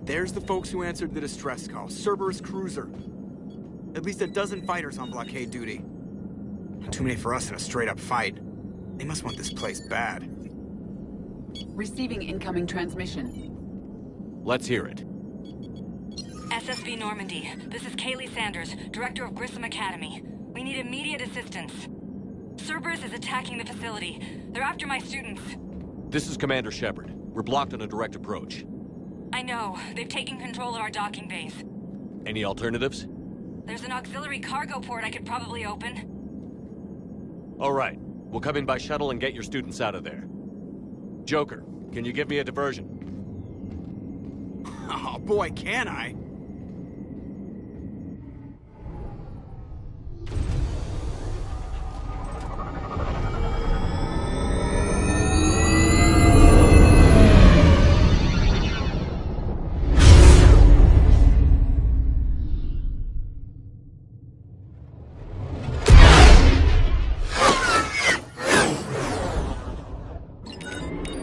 S9: There's the folks who answered the distress call. Cerberus cruiser. At least a dozen fighters on blockade duty. Too many for us in a straight-up fight. They must want this place bad.
S20: Receiving incoming transmission.
S2: Let's hear it.
S3: SSV Normandy. This is Kaylee Sanders, Director of Grissom Academy. We need immediate assistance. Cerberus is attacking the facility. They're after my students.
S2: This is Commander Shepard. We're blocked on a direct approach.
S3: I know. They've taken control of our docking base.
S2: Any alternatives?
S3: There's an auxiliary cargo port I could probably open.
S2: All right. We'll come in by shuttle and get your students out of there. Joker, can you give me a diversion?
S9: Oh boy, can I!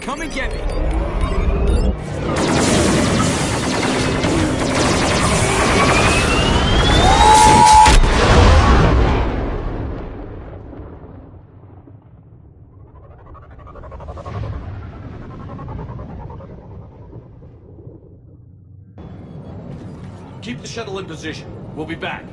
S9: Come and get me!
S2: Keep the shuttle in position. We'll be back.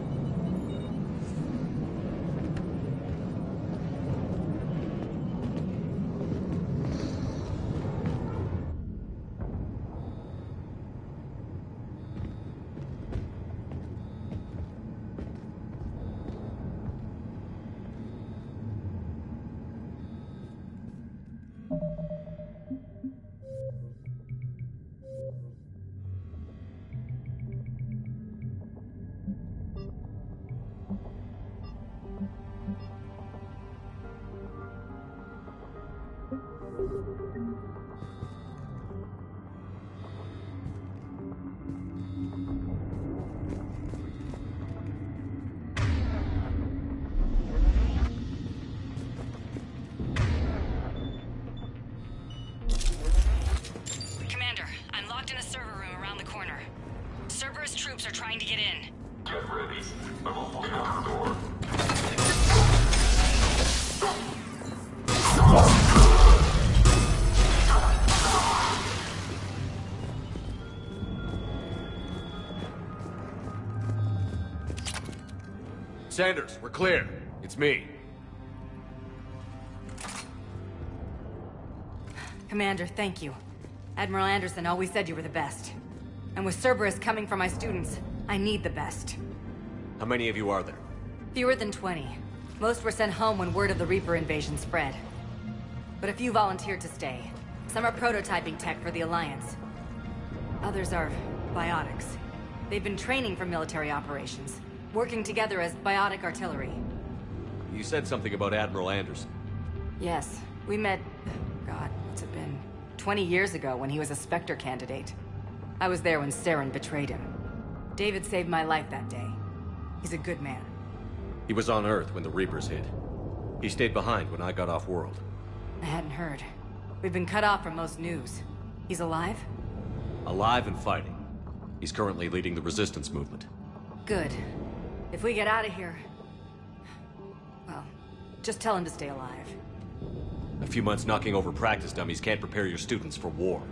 S3: Cerberus troops are trying to get in.
S4: Get ready. I will block out the door.
S2: Sanders, we're clear. It's me.
S3: Commander, thank you. Admiral Anderson always said you were the best. And with Cerberus coming for my students, I need the best.
S2: How many of you are there?
S3: Fewer than 20. Most were sent home when word of the Reaper invasion spread. But a few volunteered to stay. Some are prototyping tech for the Alliance. Others are biotics. They've been training for military operations, working together as biotic artillery.
S2: You said something about Admiral Anderson.
S3: Yes, we met... God, what's it been? 20 years ago when he was a Spectre candidate. I was there when Saren betrayed him. David saved my life that day. He's a good man.
S2: He was on Earth when the Reapers hit. He stayed behind when I got off-world.
S3: I hadn't heard. We've been cut off from most news. He's alive?
S2: Alive and fighting. He's currently leading the resistance movement.
S3: Good. If we get out of here... well, just tell him to stay alive.
S2: A few months knocking over practice dummies can't prepare your students for war.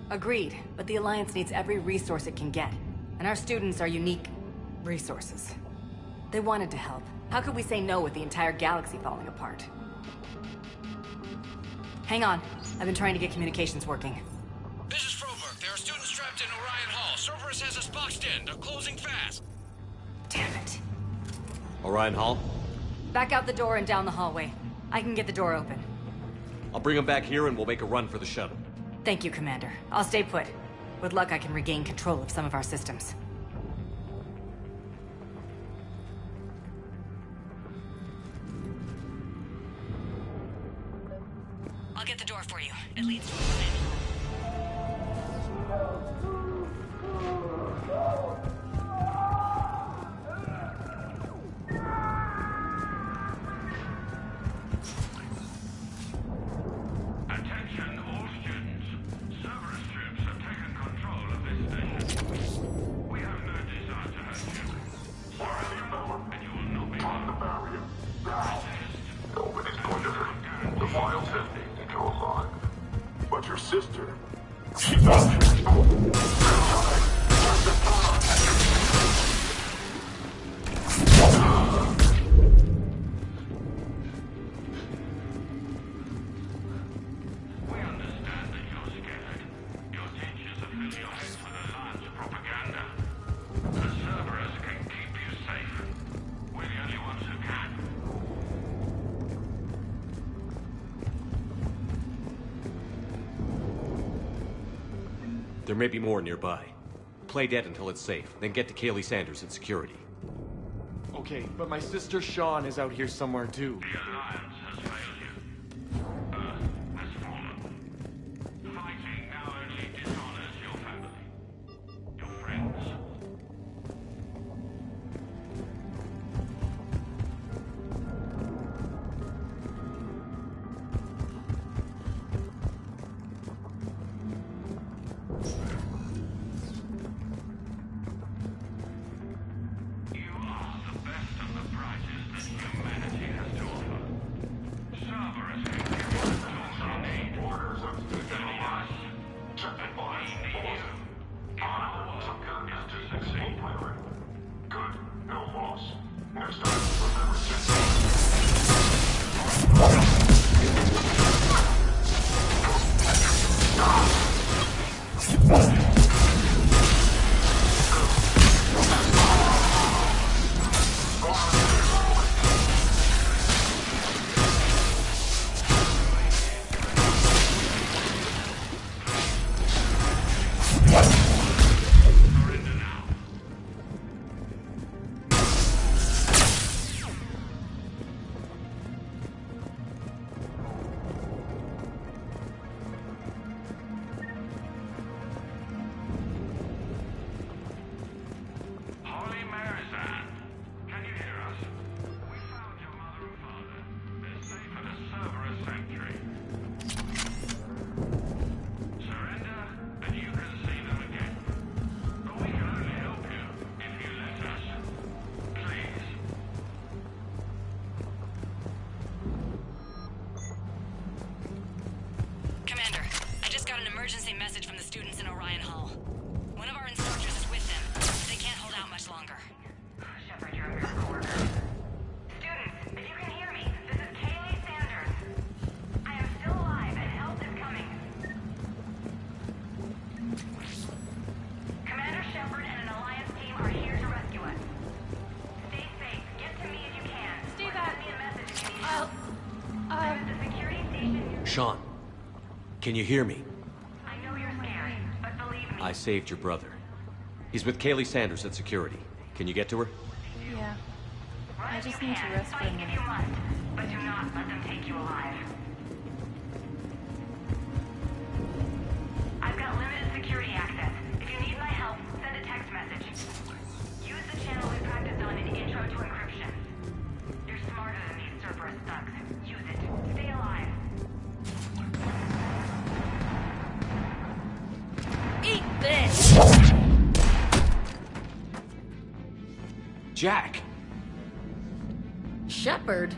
S3: Agreed, but the Alliance needs every resource it can get. And our students are unique resources. They wanted to help. How could we say no with the entire galaxy falling apart? Hang on. I've been trying to get communications working.
S21: This is Froberg. There are students trapped in Orion Hall. Cerberus has us boxed in. They're closing fast.
S3: Damn it.
S2: Orion Hall?
S3: Back out the door and down the hallway. I can get the door open.
S2: I'll bring them back here and we'll make a run for the shuttle.
S3: Thank you, Commander. I'll stay put. With luck, I can regain control of some of our systems. I'll get the door for you. It leads to a command
S21: Attention, all students. Cerberus troops have taken control of this station.
S2: There may be more nearby. Play dead until it's safe, then get to Kaylee Sanders at security.
S9: Okay, but my sister Sean is out here somewhere too.
S4: The Alliance has failed you. Earth has fallen. Fighting now only dishonors your family. Your friends.
S3: Emergency message from the students in Orion Hall. One of our instructors is with them, but they can't hold out much longer.
S13: Shepard, you're under a corner. Students, if you can hear me, this is Kaylee Sanders. I am still alive and help is coming. Commander Shepard and an Alliance team are here to rescue us. Stay safe. Get to me if you can. Stay back. Send me a message if you need help. I'm at the security station.
S2: Sean, can you hear me?
S13: I
S2: I saved your brother. He's with Kaylee Sanders at security. Can you get to her?
S8: Yeah. I just need to rest for a minute.
S13: If you must, but do not let them take you alive. I've got limited security access. If you need my help, send a text message. Use the channel we practiced on in Intro to Encryption. You're smarter than these Cerberus thugs. Use it. Stay alive.
S3: Eat this!
S2: Jack!
S3: Shepard?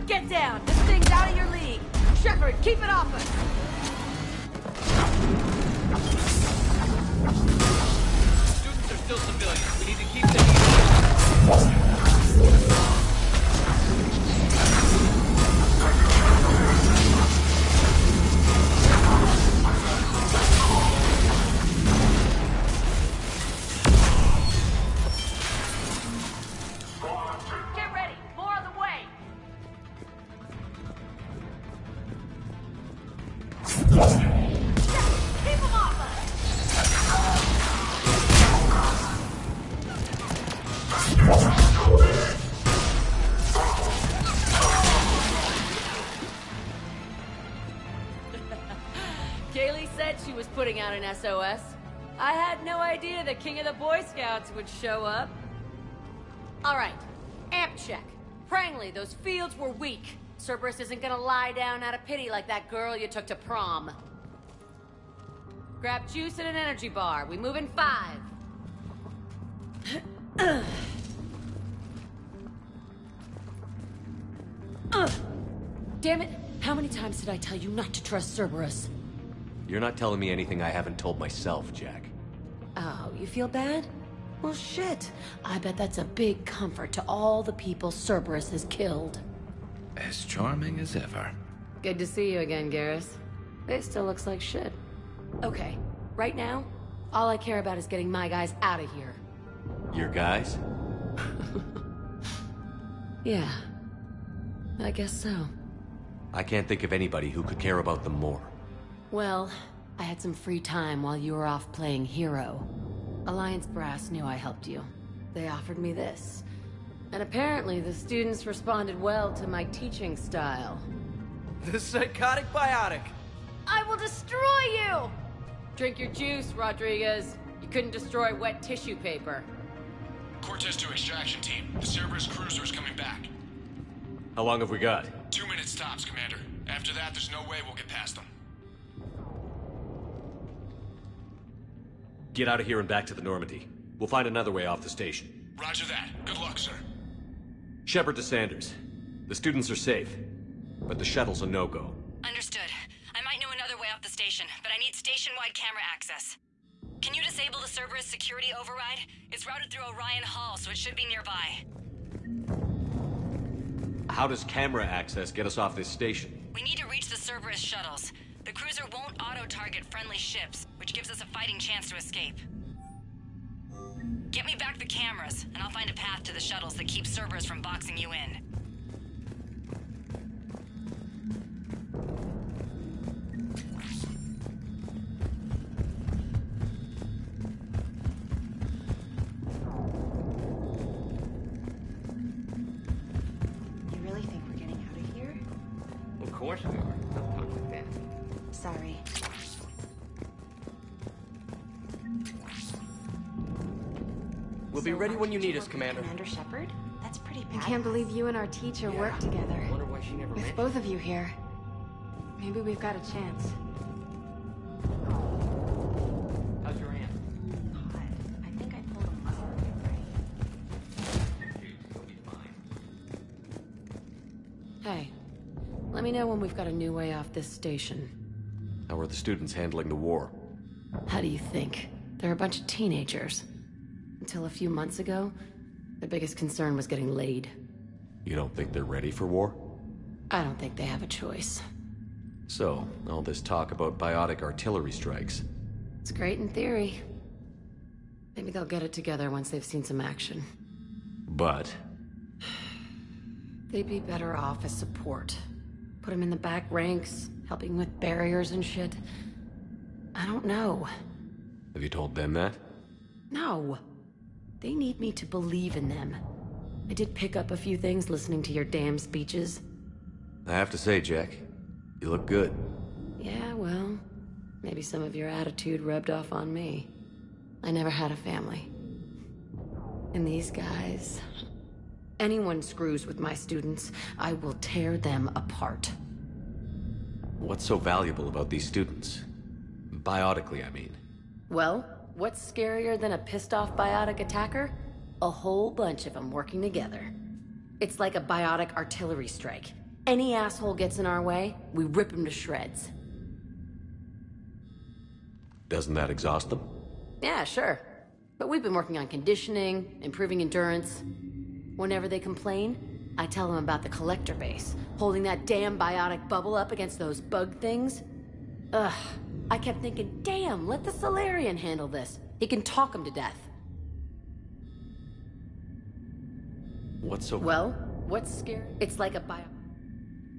S3: Get down! This thing's out of your league! Shepard, keep it off us!
S17: Students are still civilians. We need to keep them.
S3: Get ready! More on the way! Keep them off Kaylee said she was putting out an SOS. I had no idea the king of the Boy Scouts would show up. All right, amp check. Prangley, those fields were weak. Cerberus isn't gonna lie down out of pity like that girl you took to prom. Grab juice and an energy bar. We move in 5. Damn it! How many times did I tell you not to trust Cerberus?
S2: You're not telling me anything I haven't told myself, Jack.
S3: Oh, you feel bad?
S19: Well, shit. I bet that's a big comfort to all the people Cerberus has killed.
S5: As charming as ever.
S19: Good to see you again, Garrus. This still looks like shit. Okay, right now, all I care about is getting my guys out of here.
S2: Your guys?
S19: Yeah. I guess so.
S2: I can't think of anybody who could care about them more.
S19: Well, I had some free time while you were off playing hero. Alliance Brass knew I helped you. They offered me this. And apparently the students responded well to my teaching style.
S9: The psychotic biotic!
S19: I will destroy you! Drink your juice, Rodriguez. You couldn't destroy wet tissue paper.
S21: Cortez to extraction team. The Cerberus cruiser is coming back.
S2: How long have we got?
S21: 2 minutes tops, Commander. After that, there's no way we'll get past them.
S2: Get out of here and back to the Normandy. We'll find another way off the station.
S21: Roger that. Good luck, sir.
S2: Shepard to Sanders. The students are safe, but the shuttle's a no-go.
S3: Understood. I might know another way off the station, but I need station-wide camera access. Can you disable the Cerberus security override? It's routed through Orion Hall, so it should be nearby.
S2: How does camera access get us off this station?
S3: We need to reach the Cerberus shuttles. The cruiser won't auto-target friendly ships, which gives us a fighting chance to escape. Get me back the cameras, and I'll find a path to the shuttles that keep Cerberus from boxing you in.
S10: You really think we're getting out of here?
S9: Of course we are. Don't talk like that.
S10: Sorry.
S9: We'll be ready when you need us, Commander.
S10: Commander Shepard? That's pretty bad.
S7: I can't believe you and our teacher work together.
S9: I wonder why she never
S7: With
S9: mentioned
S7: both of you here, maybe we've got a chance.
S9: How's your aunt?
S10: I think I pulled a muscle in my brain.
S9: You'll be fine.
S19: Hey, let me know when we've got a new way off this station.
S2: How are the students handling the war?
S19: How do you think? They're a bunch of teenagers. Until a few months ago, their biggest concern was getting laid.
S2: You don't think they're ready for war?
S19: I don't think they have a choice.
S2: So, all this talk about biotic artillery strikes.
S19: It's great in theory. Maybe they'll get it together once they've seen some action.
S2: But?
S19: They'd be better off as support. Put them in the back ranks, helping with barriers and shit. I don't know.
S2: Have you told them that?
S19: No. They need me to believe in them. I did pick up a few things listening to your damn speeches.
S2: I have to say, Jack, you look good.
S19: Yeah, well, maybe some of your attitude rubbed off on me. I never had a family. And these guys... Anyone screws with my students, I will tear them apart.
S2: What's so valuable about these students? Biotically, I mean.
S19: Well, what's scarier than a pissed-off biotic attacker? A whole bunch of them working together. It's like a biotic artillery strike. Any asshole gets in our way, we rip him to shreds.
S2: Doesn't that exhaust them?
S19: Yeah, sure. But we've been working on conditioning, improving endurance. Whenever they complain, I tell them about the collector base, holding that damn biotic bubble up against those bug things. Ugh. I kept thinking, damn, let the Solarian handle this. He can talk them to death.
S2: What's so...
S19: Well, what's scary? It's like a bio...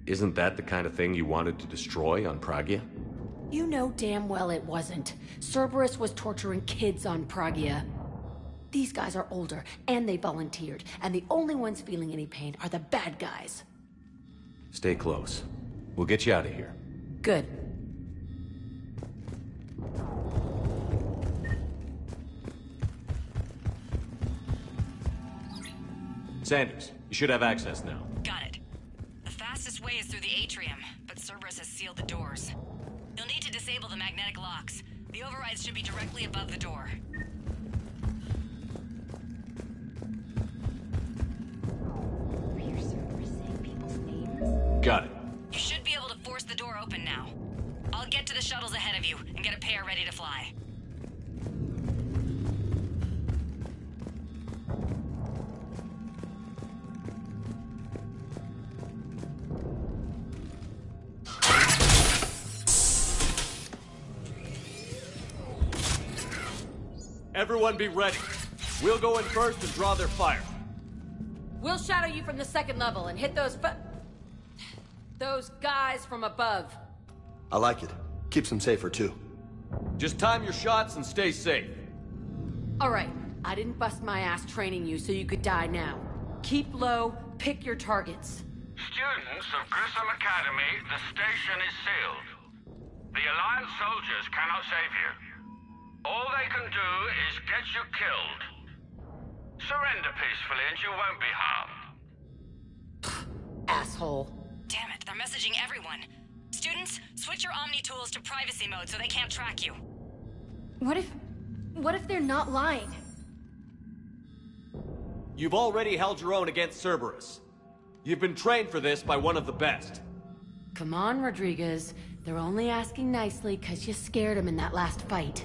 S2: Isn't that the kind of thing you wanted to destroy on Pragia?
S19: You know damn well it wasn't. Cerberus was torturing kids on Pragia. These guys are older, and they volunteered, and the only ones feeling any pain are the bad guys.
S2: Stay close. We'll get you out of here.
S19: Good.
S2: Sanders, you should have access now.
S3: Got it. The fastest way is through the atrium, but Cerberus has sealed the doors. You'll need to disable the magnetic locks. The overrides should be directly above the door.
S2: Got it.
S3: You should be able to force the door open now. I'll get to the shuttles ahead of you and get a pair ready to fly.
S1: Everyone be ready. We'll go in first and draw their fire.
S3: We'll shadow you from the second level and hit those guys from above.
S15: I like it. Keeps them safer, too.
S1: Just time your shots and stay safe.
S3: All right. I didn't bust my ass training you so you could die now. Keep low, pick your targets.
S4: Students of Grissom Academy, the station is sealed. The Alliance soldiers cannot save you. All they can do is get you killed. Surrender peacefully and you won't be harmed.
S3: Asshole.
S23: Damn it, they're messaging everyone. Students, switch your Omni tools to privacy mode so they can't track you.
S24: What if they're not lying?
S1: You've already held your own against Cerberus. You've been trained for this by one of the best.
S3: Come on, Rodriguez. They're only asking nicely because you scared them in that last fight.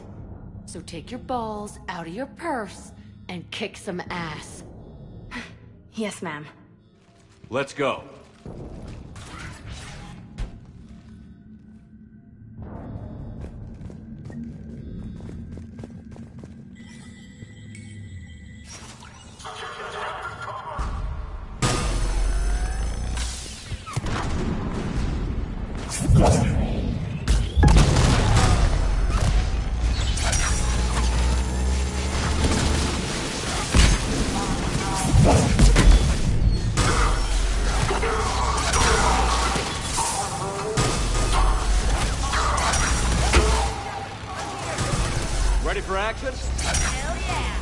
S3: So take your balls out of your purse and kick some ass.
S24: Yes, ma'am.
S1: Let's go. Ready for action?
S23: Hell yeah!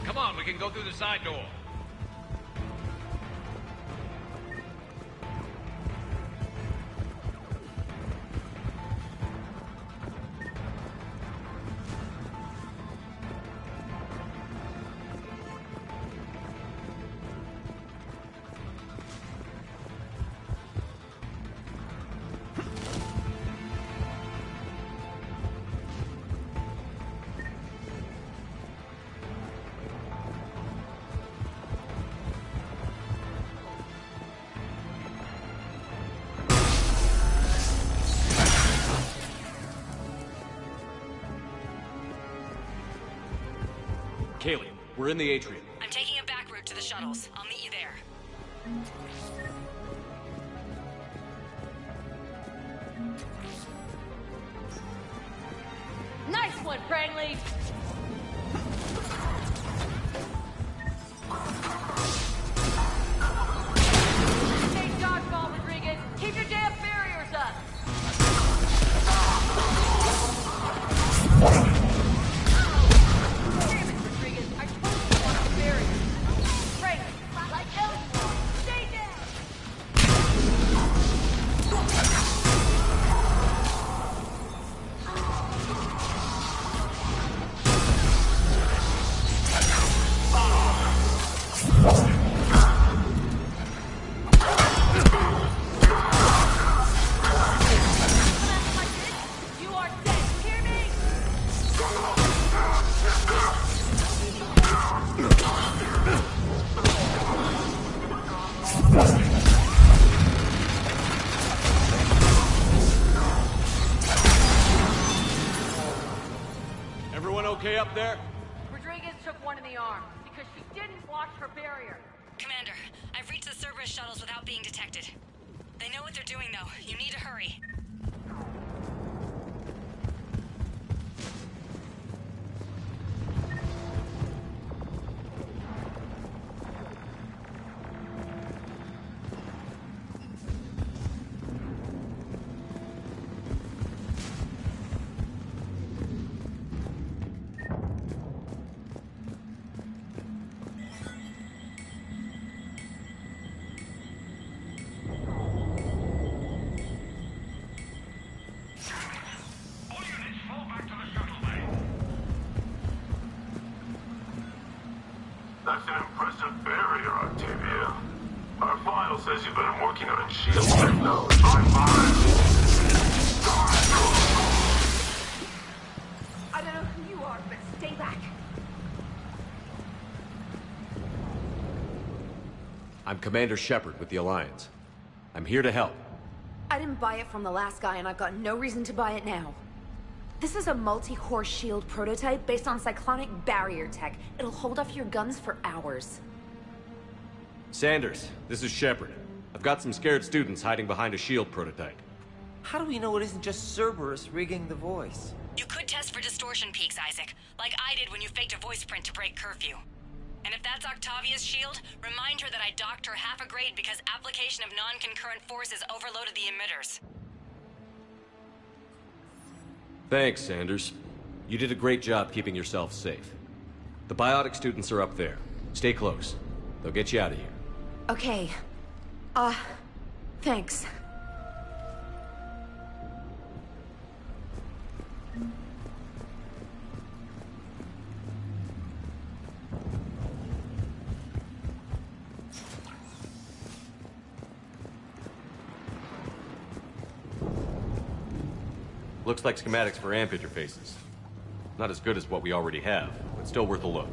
S21: Come on, we can go through the side door.
S1: Kaylee, we're in the atrium.
S23: I'm taking a back route to the shuttles. I'll meet you there.
S3: Nice one, Prangley!
S1: there?
S6: Rodriguez took one in the arm because she didn't watch her barrier.
S23: Commander, I've reached the Cerberus shuttles without being detected. They know what they're doing, though. You need to hurry.
S14: That's an impressive barrier, Octavia. Our file says you've been working on shield technology.
S6: I don't know who you are, but stay back.
S2: I'm Commander Shepard with the Alliance. I'm here to help.
S11: I didn't buy it from the last guy, and I've got no reason to buy it now. This is a multi-core shield prototype based on cyclonic barrier tech. It'll hold off your guns for hours.
S1: Sanders, this is Shepard. I've got some scared students hiding behind a shield prototype.
S16: How do we know it isn't just Cerberus rigging the voice?
S23: You could test for distortion peaks, Isaac, like I did when you faked a voice print to break curfew. And if that's Octavia's shield, remind her that I docked her half a grade because application of non-concurrent forces overloaded the emitters.
S1: Thanks, Sanders. You did a great job keeping yourself safe. The biotic students are up there. Stay close. They'll get you out of here.
S11: Okay. Thanks.
S1: Looks like schematics for amp interfaces. Not as good as what we already have, but still worth a look.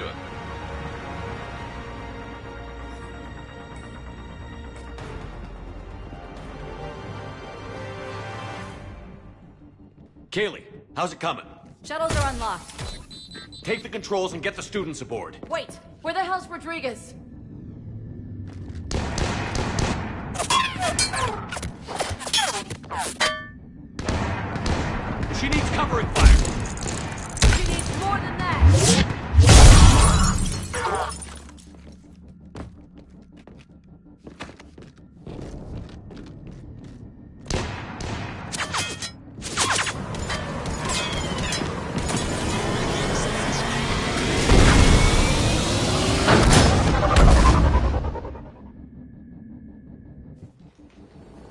S1: Understood. Kaylee, how's it coming?
S3: Shuttles are unlocked.
S1: Take the controls and get the students aboard.
S6: Wait, where the hell's Rodriguez?
S1: She needs covering fire.
S6: She needs more than that.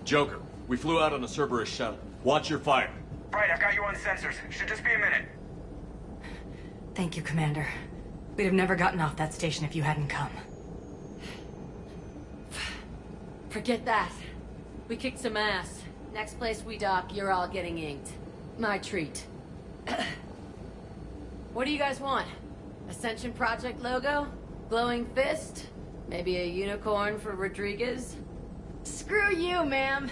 S1: Joker, we flew out on a Cerberus shuttle. Watch your fire.
S12: Right, I've got you on sensors. Should just be a minute.
S3: Thank you, Commander. We'd have never gotten off that station if you hadn't come.
S6: Forget that. We kicked some ass. Next place we dock, you're all getting inked. My treat. What do you guys want? Ascension Project logo? Glowing fist? Maybe a unicorn for Rodriguez?
S3: Screw you, ma'am!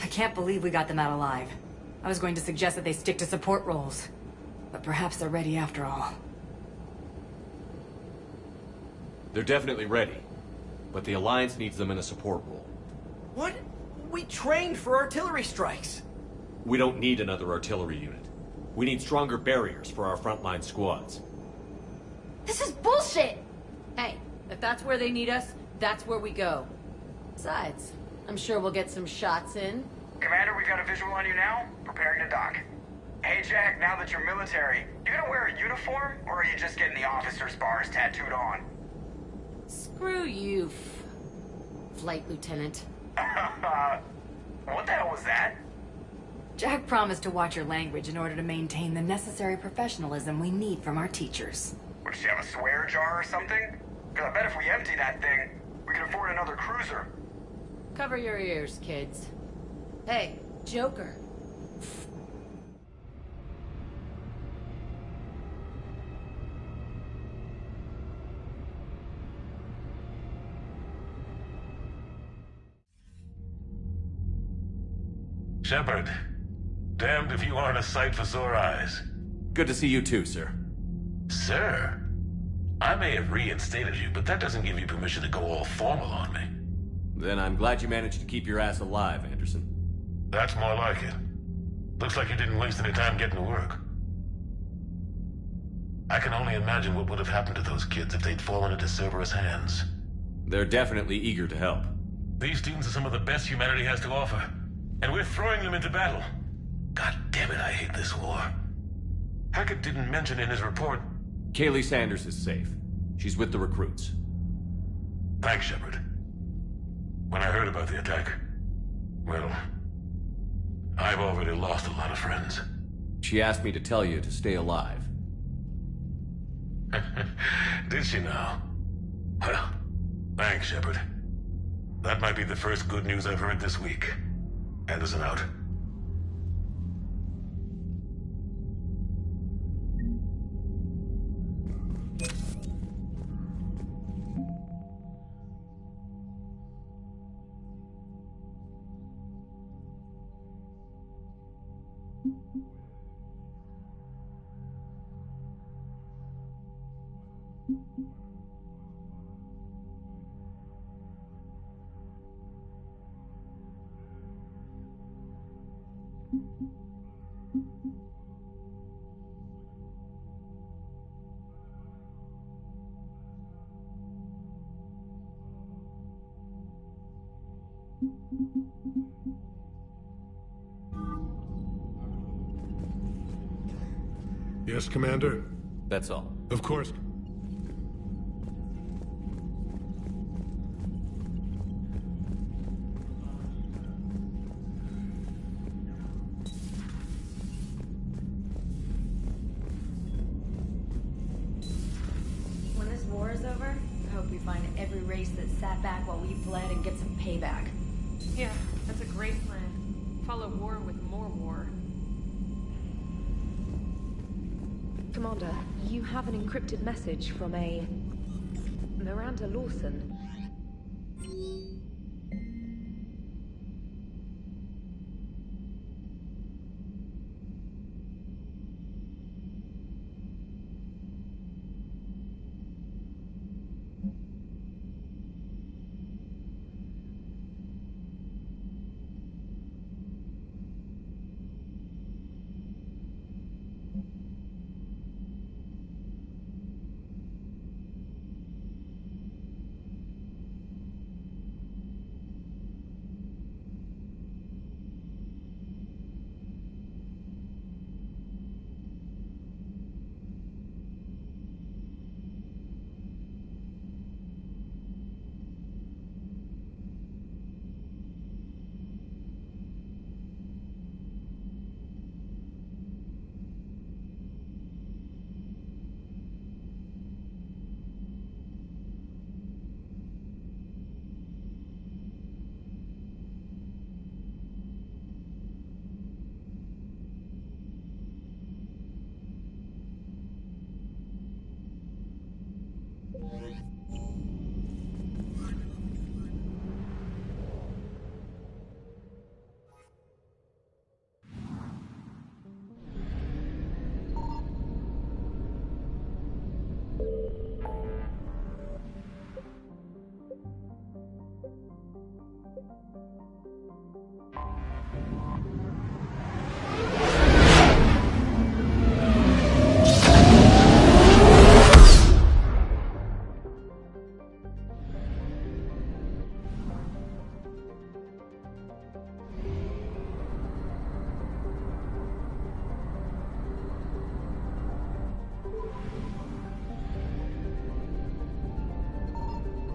S3: I can't believe we got them out alive. I was going to suggest that they stick to support roles. But perhaps they're ready after all.
S1: They're definitely ready. But the Alliance needs them in a support role.
S16: What? We trained for artillery strikes.
S1: We don't need another artillery unit. We need stronger barriers for our frontline squads.
S6: This is bullshit! Hey, if that's where they need us, that's where we go. Besides, I'm sure we'll get some shots in.
S12: Commander, we've got a visual on you now. Preparing to dock. Hey, Jack, now that you're military, you gonna wear a uniform, or are you just getting the officer's bars tattooed on?
S6: Screw you, Flight Lieutenant.
S12: What the hell was that?
S3: Jack promised to watch your language in order to maintain the necessary professionalism we need from our teachers.
S12: Would she have a swear jar or something? Because I bet if we empty that thing, we can afford another cruiser.
S6: Cover your ears, kids. Hey, Joker.
S14: Shepard, damned if you aren't a sight for sore eyes.
S1: Good to see you too, sir.
S14: Sir? I may have reinstated you, but that doesn't give you permission to go all formal on me.
S1: Then I'm glad you managed to keep your ass alive, Anderson.
S14: That's more like it. Looks like you didn't waste any time getting to work. I can only imagine what would have happened to those kids if they'd fallen into Cerberus' hands.
S1: They're definitely eager to help.
S14: These students are some of the best humanity has to offer, and we're throwing them into battle. God damn it, I hate this war. Hackett didn't mention in his report...
S1: Kaylee Sanders is safe. She's with the recruits.
S14: Thanks, Shepard. When I heard about the attack, well, I've already lost a lot of friends.
S1: She asked me to tell you to stay alive.
S14: Did she now? Well, thanks, Shepard. That might be the first good news I've heard this week. Anderson out.
S18: Yes, Commander?
S1: That's all.
S18: Of course.
S10: When this war is over, I hope we find every race that sat back while we fled and get some payback.
S8: Yeah, that's a great plan. Follow war with more war.
S11: Commander, you have an encrypted message from a... Miranda Lawson.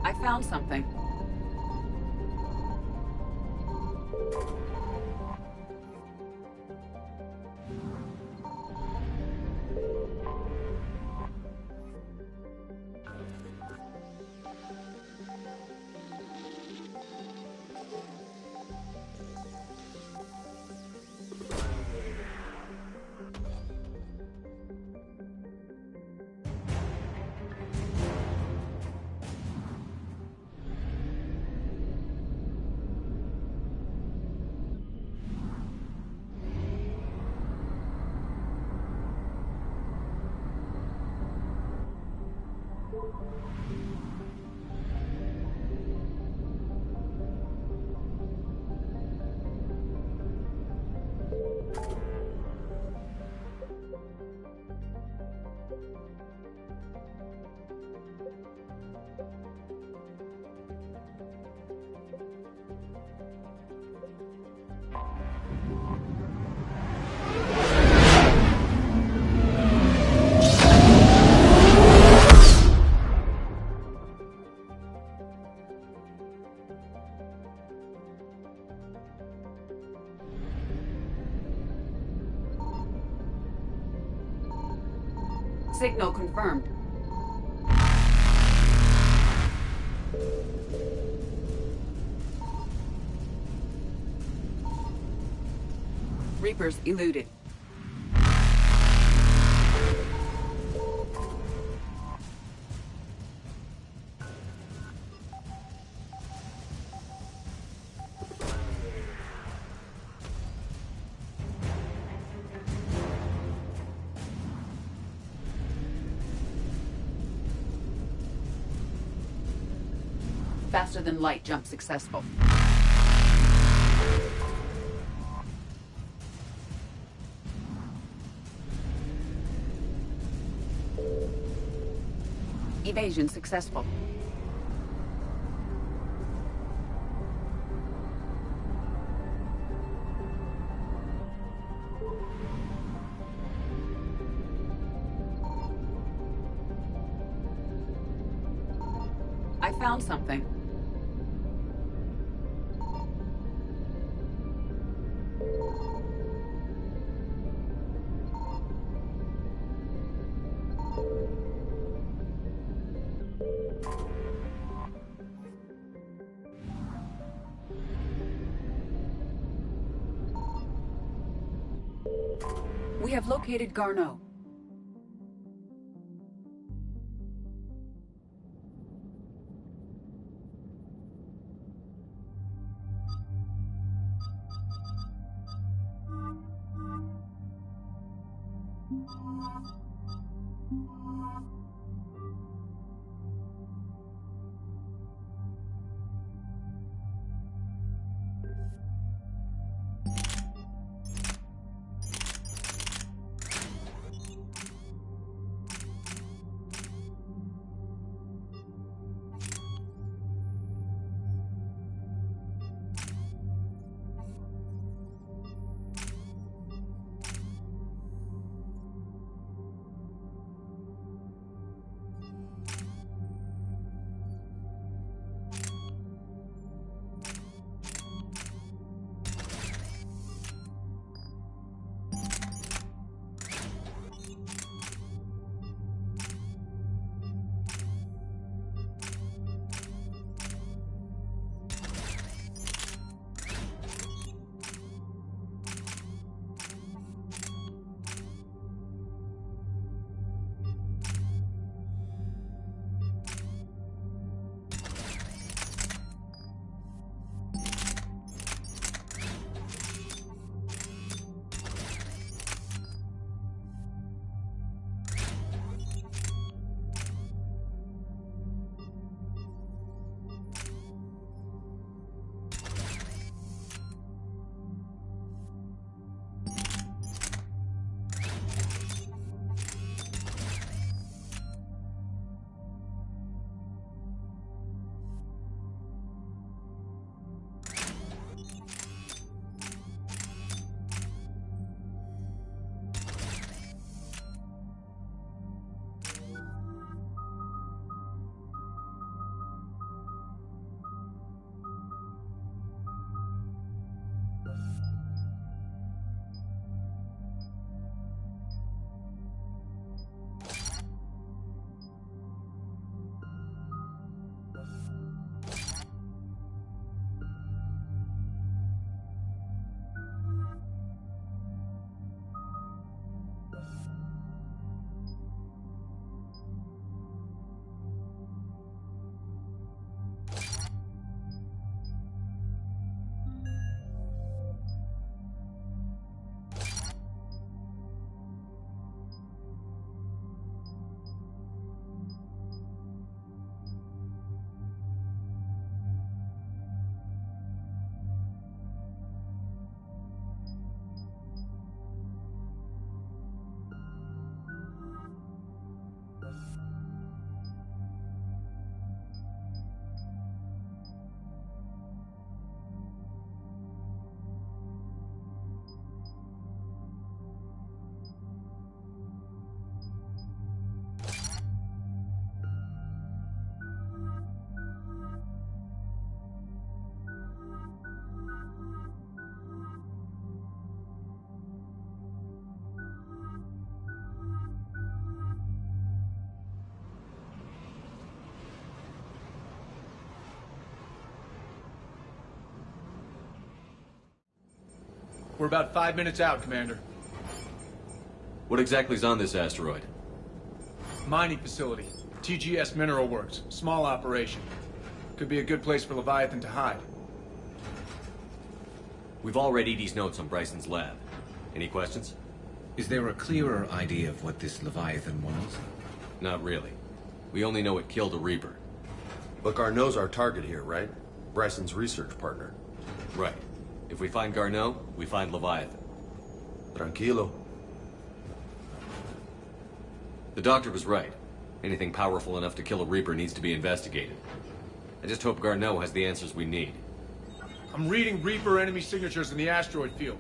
S13: I found something. Signal confirmed. Reapers eluded. Faster than light jump successful. Evasion successful. I found something. We have located Garneau.
S5: We're about 5 minutes out, Commander.
S1: What exactly is on this asteroid?
S5: Mining facility. TGS Mineral Works. Small operation. Could be a good place for Leviathan to hide.
S1: We've all read Edie's notes on Bryson's lab. Any questions?
S17: Is there a clearer idea of what this Leviathan was?
S1: Not really. We only know it killed a Reaper.
S15: But Garneau's our target here, right? Bryson's research partner.
S1: Right. If we find Garneau, we find Leviathan.
S15: Tranquilo.
S1: The doctor was right. Anything powerful enough to kill a Reaper needs to be investigated. I just hope Garneau has the answers we need.
S5: I'm reading Reaper enemy signatures in the asteroid field.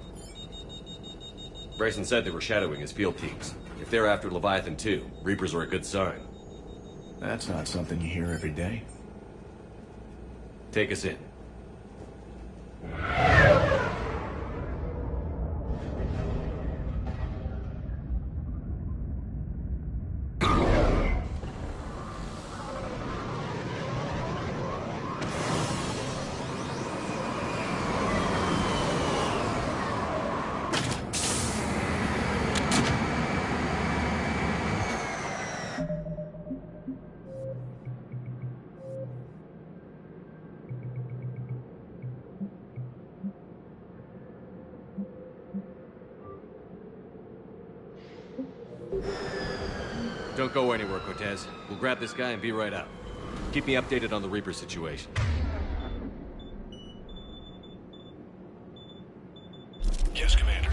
S1: Bryson said they were shadowing his field teams. If they're after Leviathan too, Reapers are a good sign.
S9: That's not something you hear every day.
S1: Take us in. Don't go anywhere, Cortez. We'll grab this guy and be right out. Keep me updated on the Reaper situation.
S14: Yes, Commander.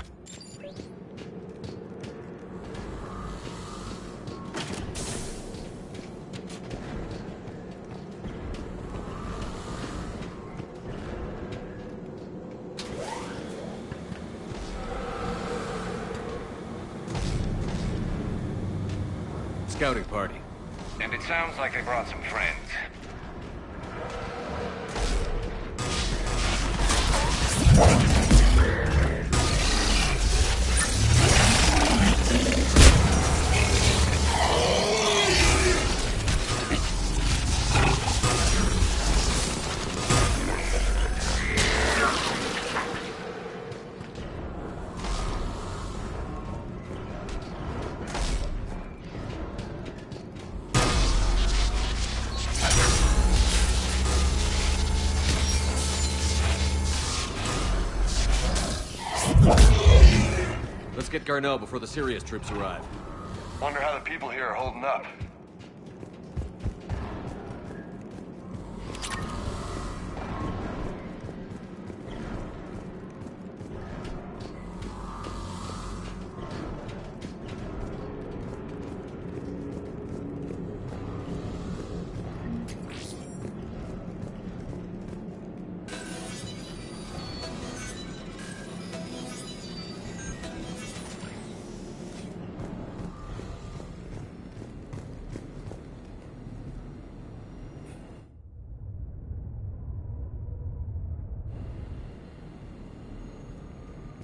S1: Scouting party.
S4: And it sounds like they brought some friends.
S1: Let's get Garneau before the Sirius troops arrive.
S14: Wonder how the people here are holding up.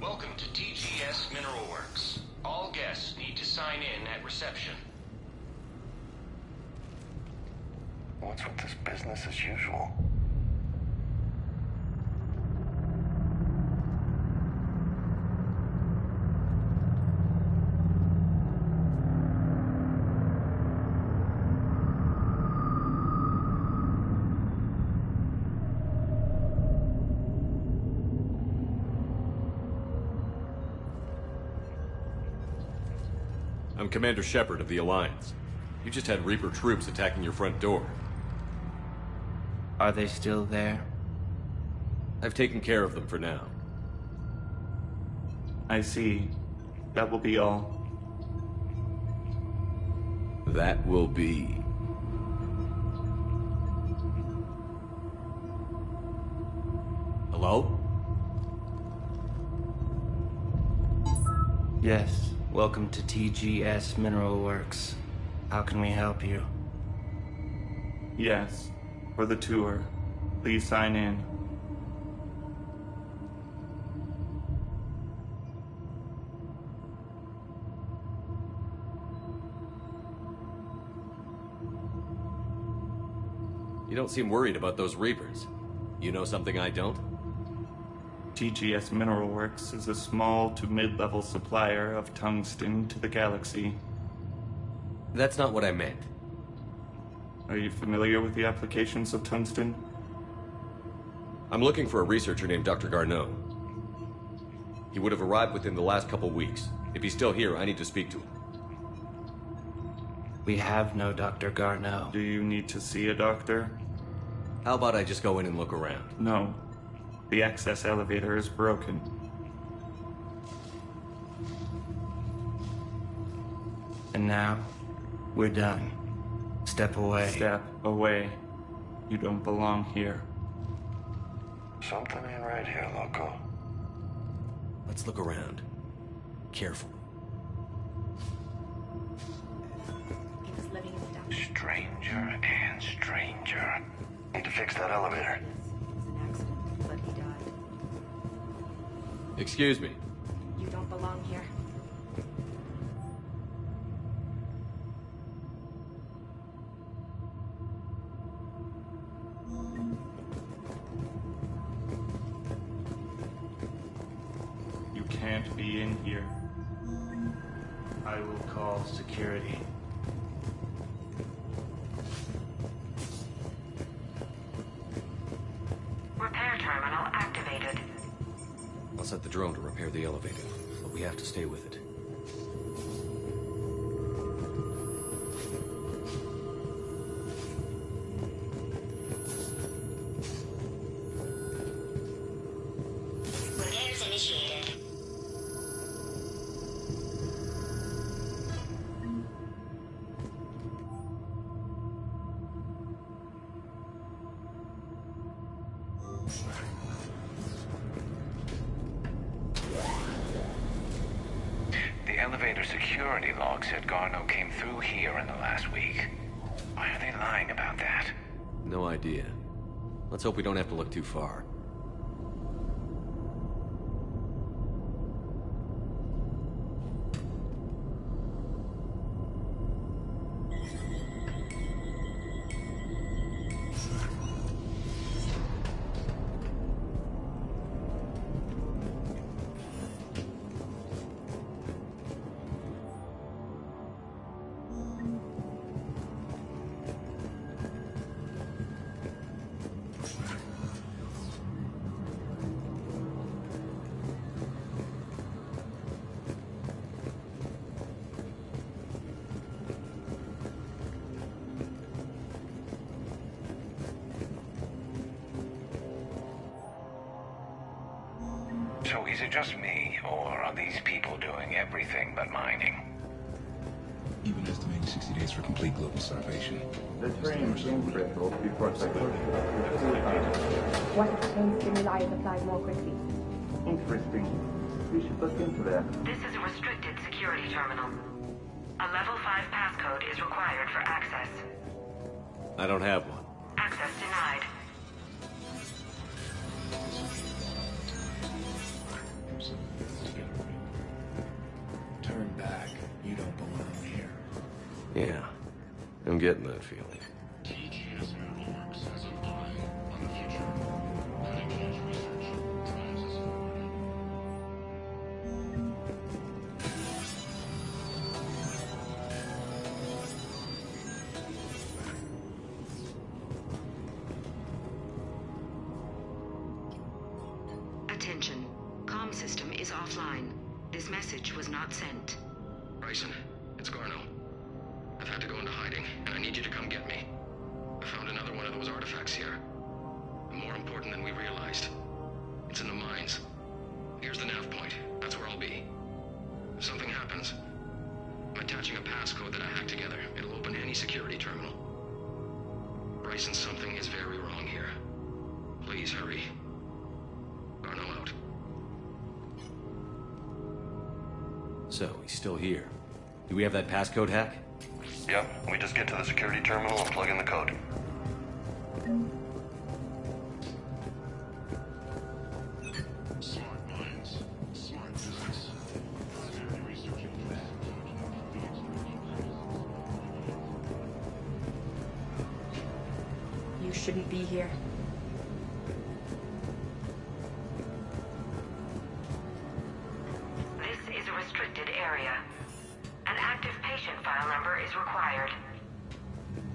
S21: Welcome to TGS Mineral Works. All guests need to sign in at reception.
S14: What's with this business as usual?
S1: I'm Commander Shepard of the Alliance. You just had Reaper troops attacking your front door.
S16: Are they still there?
S1: I've taken care of them for now.
S20: I see. That will be all.
S1: That will be... Hello?
S16: Yes. Welcome to TGS Mineral Works. How can we help you?
S20: Yes. For the tour. Please sign in.
S1: You don't seem worried about those Reapers. You know something I don't?
S20: TGS Mineral Works is a small to mid-level supplier of tungsten to the galaxy.
S2: That's not what I meant.
S20: Are you familiar with the applications of tungsten?
S1: I'm looking for a researcher named Dr. Garneau. He would have arrived within the last couple weeks. If he's still here, I need to speak to him.
S16: We have no Dr. Garneau.
S20: Do you need to see a doctor?
S1: How about I just go in and look around?
S20: No. The access elevator is broken.
S16: And now, we're done. Step away.
S20: Step away. You don't belong here.
S7: Something ain't right here, loco.
S1: Let's look around. Careful.
S7: Stranger and stranger. Need to fix that elevator.
S1: Excuse me.
S10: You don't belong here.
S20: You can't be in here.
S16: I will call security.
S19: Repair terminal activated.
S1: I'll set the drone to repair the elevator, but we have to stay with it.
S19: Repairs initiated.
S7: The elevator security log said Garneau came through here in the last week. Why are they lying about that?
S1: No idea. Let's hope we don't have to look too far.
S7: So is it just me, or are these people doing everything but mining?
S17: Even estimating 60 days for complete global starvation.
S20: The train came critical before
S22: What if the pain stimuli is applied more quickly?
S20: Interesting. We should look into that.
S19: This is a restricted security terminal. A level 5 passcode is required for access.
S1: I don't have one.
S19: Access denied.
S5: Turn back. You don't belong here.
S1: Yeah, I'm getting that feeling.
S19: Attention. Comm system is offline. This message was not sent.
S21: Bryson, it's Garneau. I've had to go into hiding, and I need you to come get me. I found another one of those artifacts here. More important than we realized. It's in the mines. Here's the nav point. That's where I'll be. If something happens, I'm attaching a passcode that I hacked together. It'll open any security terminal. Bryson, something is very wrong here. Please hurry. Garneau out.
S1: So, he's still here. Do we have that passcode hack?
S7: Yep, we just get to the security terminal and plug in the code.
S18: Smart minds, smart business.
S10: You shouldn't be here.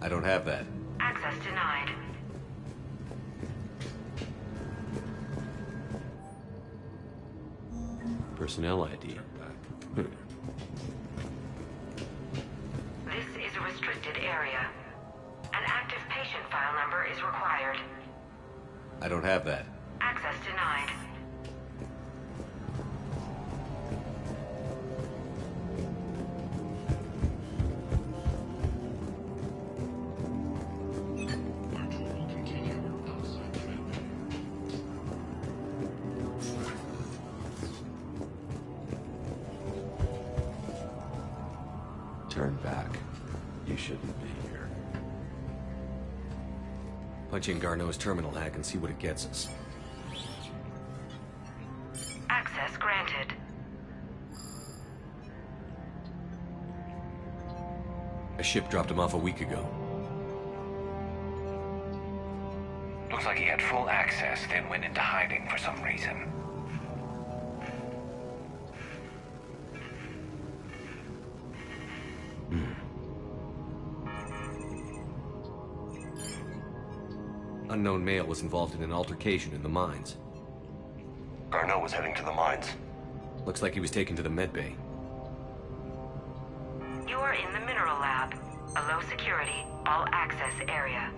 S1: I don't have that.
S19: Access denied.
S1: Personnel ID.
S19: This is a restricted area. An active patient file number is required.
S1: I don't have that.
S19: Access denied.
S1: Turn back. You shouldn't be here. Punch in Garneau's terminal hack and see what it gets us.
S19: Access granted.
S1: A ship dropped him off a week ago.
S7: Looks like he had full access, then went into hiding for some reason.
S1: Unknown male was involved in an altercation in the mines.
S21: Garneau was heading to the mines.
S1: Looks like he was taken to the medbay.
S19: You are in the mineral lab, a low security, all access area.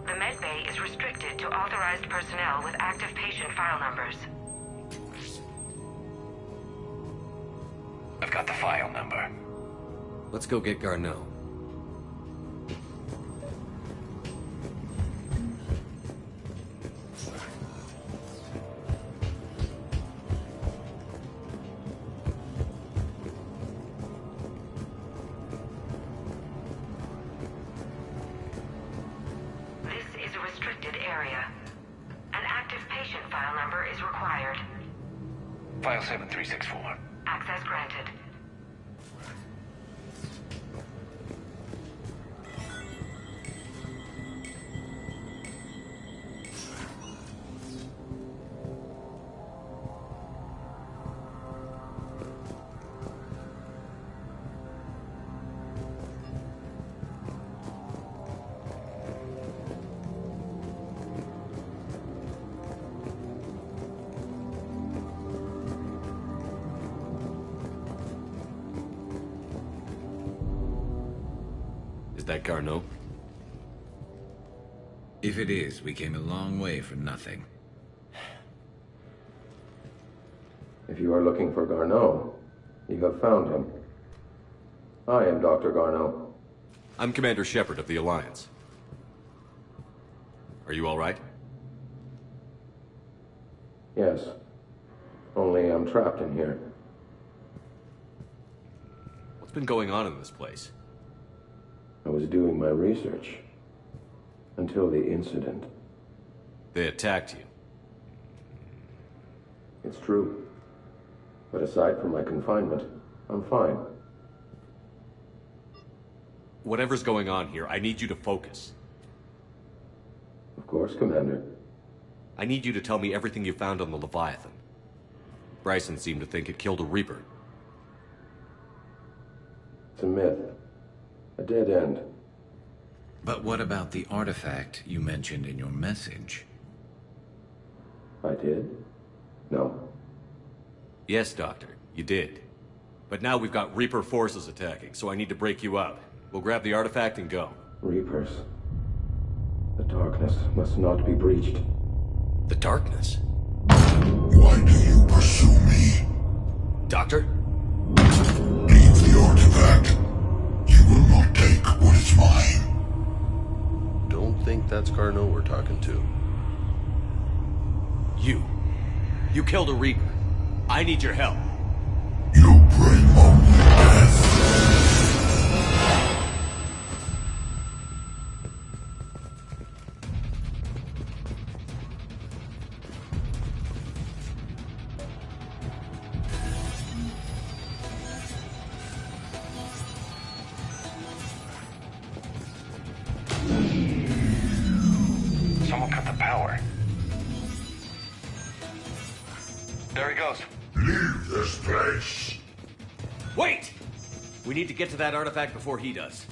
S19: The medbay is restricted to authorized personnel with active patient file numbers.
S7: I've got the file number.
S1: Let's go get Garneau.
S7: File 7364.
S19: Access granted.
S1: Is that Garneau?
S17: If it is, we came a long way for nothing.
S3: If you are looking for Garneau, you have found him. I am Dr. Garneau.
S1: I'm Commander Shepard of the Alliance. Are you all right?
S3: Yes. Only I'm trapped in here.
S1: What's been going on in this place?
S3: I was doing my research. Until the incident.
S1: They attacked you.
S3: It's true. But aside from my confinement, I'm fine.
S1: Whatever's going on here, I need you to focus.
S3: Of course, Commander.
S1: I need you to tell me everything you found on the Leviathan. Bryson seemed to think it killed a Reaper.
S3: It's a myth. A dead end.
S17: But what about the artifact you mentioned in your message?
S3: I did? No.
S1: Yes, Doctor, you did. But now we've got Reaper forces attacking, so I need to break you up. We'll grab the artifact and go.
S3: Reapers. The darkness must not be breached.
S1: The darkness?
S12: Why do you pursue me?
S1: Doctor?
S12: Leave the artifact. You will not take what is mine.
S15: Don't think that's Garneau we're talking to.
S1: You killed a Reaper. I need your help.
S12: You bring only death.
S7: Someone cut the power. There he goes.
S12: Leave this place.
S1: Wait! We need to get to that artifact before he does.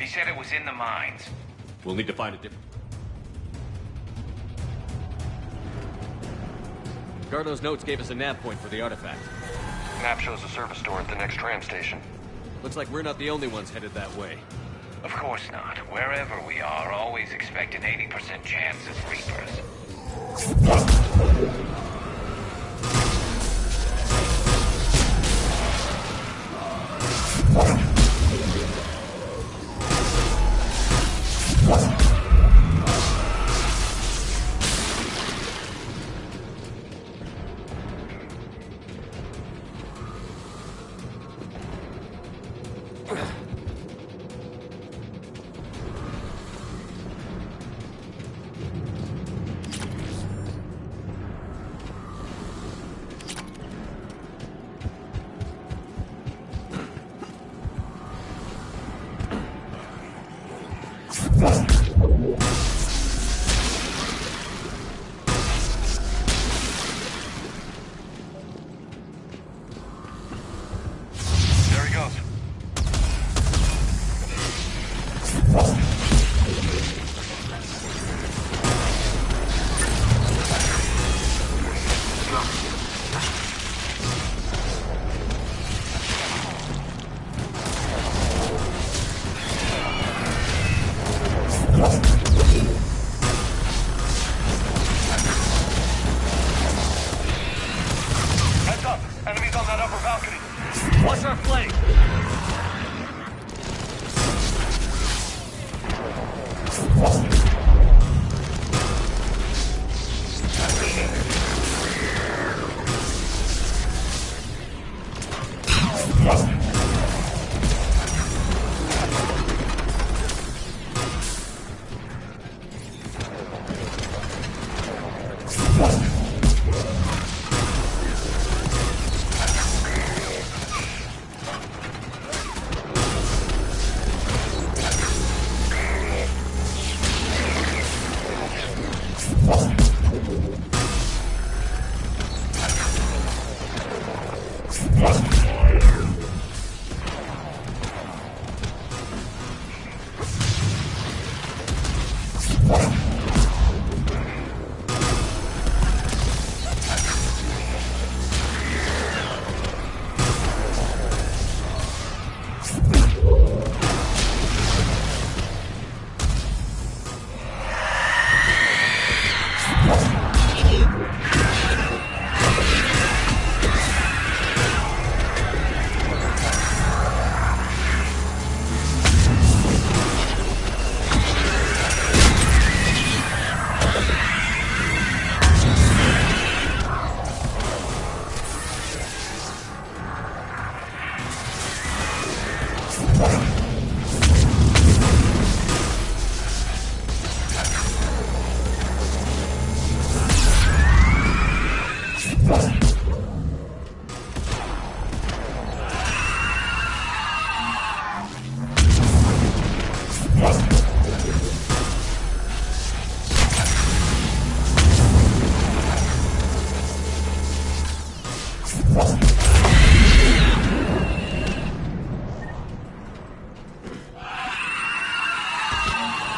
S7: He said it was in the mines.
S1: We'll need to find a different... Gardo's notes gave us a nav point for the artifact.
S21: Map shows a service door at the next tram station.
S1: Looks like we're not the only ones headed that way.
S7: Of course not. Wherever we are, always expect an 80% chance of Reapers.
S21: There he goes. Heads up! Enemies on that upper balcony!
S1: Watch our flank!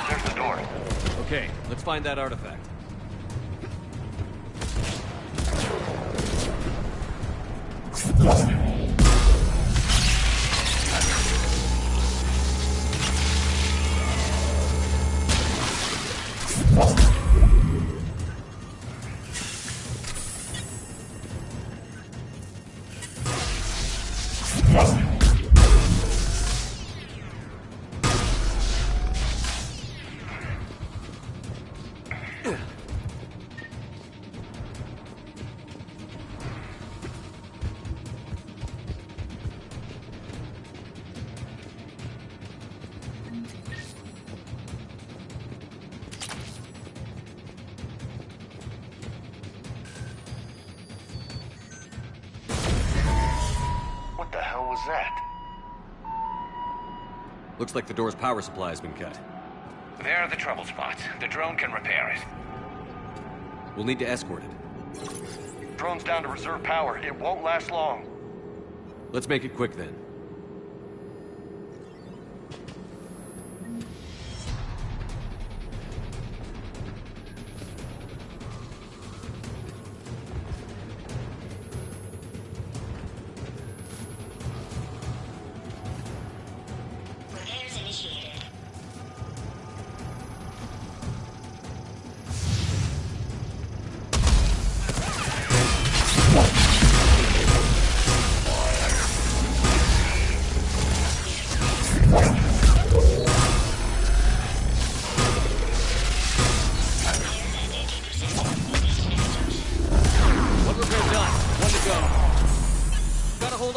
S21: There's the door.
S1: Okay, let's find that artifact.
S21: What the hell was that?
S1: Looks like the door's power supply has been cut.
S7: There are the trouble spots. The drone can repair it.
S1: We'll need to escort it.
S21: Drone's down to reserve power. It won't last long.
S1: Let's make it quick then.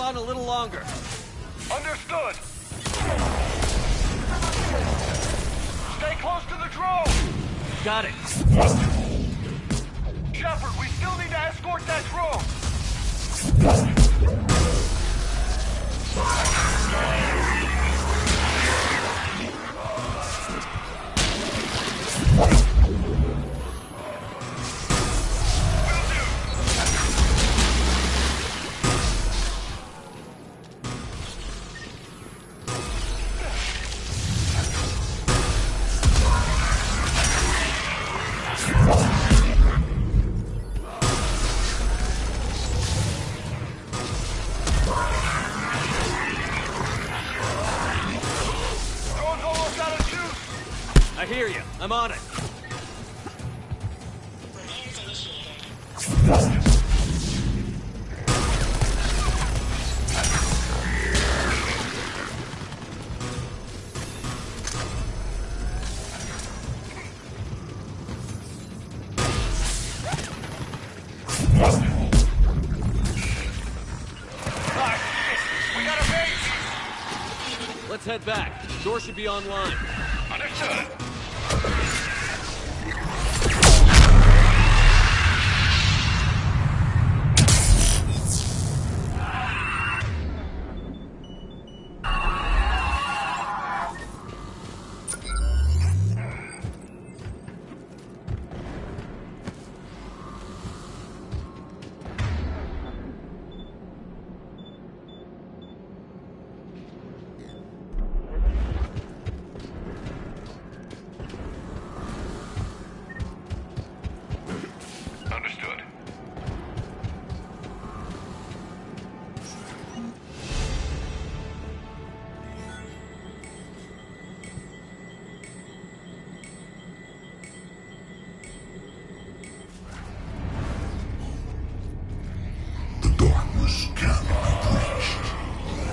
S1: on a little longer.
S4: Understood. Stay close to the drone.
S1: Got it.
S4: Shepard, we still need to escort that drone.
S1: I hear you. I'm on it. Let's head back. Door should be online.
S4: Understood.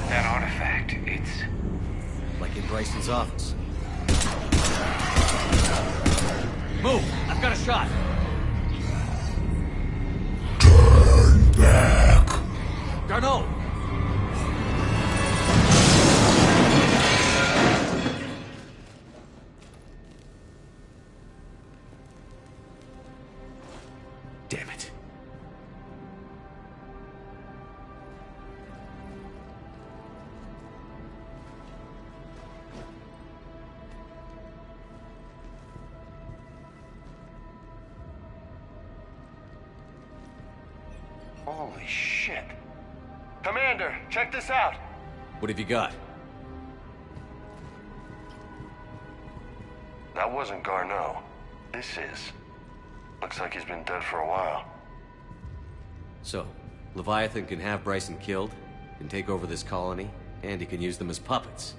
S7: That artifact, it's...
S1: Like in Bryson's office. Move! I've got a shot!
S12: Turn back!
S1: Garneau!
S2: Damn it.
S4: Holy shit. Commander, check this out.
S1: What have you got?
S21: That wasn't Garneau. This is. Looks like he's been dead for a while.
S1: So, Leviathan can have Bryson killed, can take over this colony, and he can use them as puppets.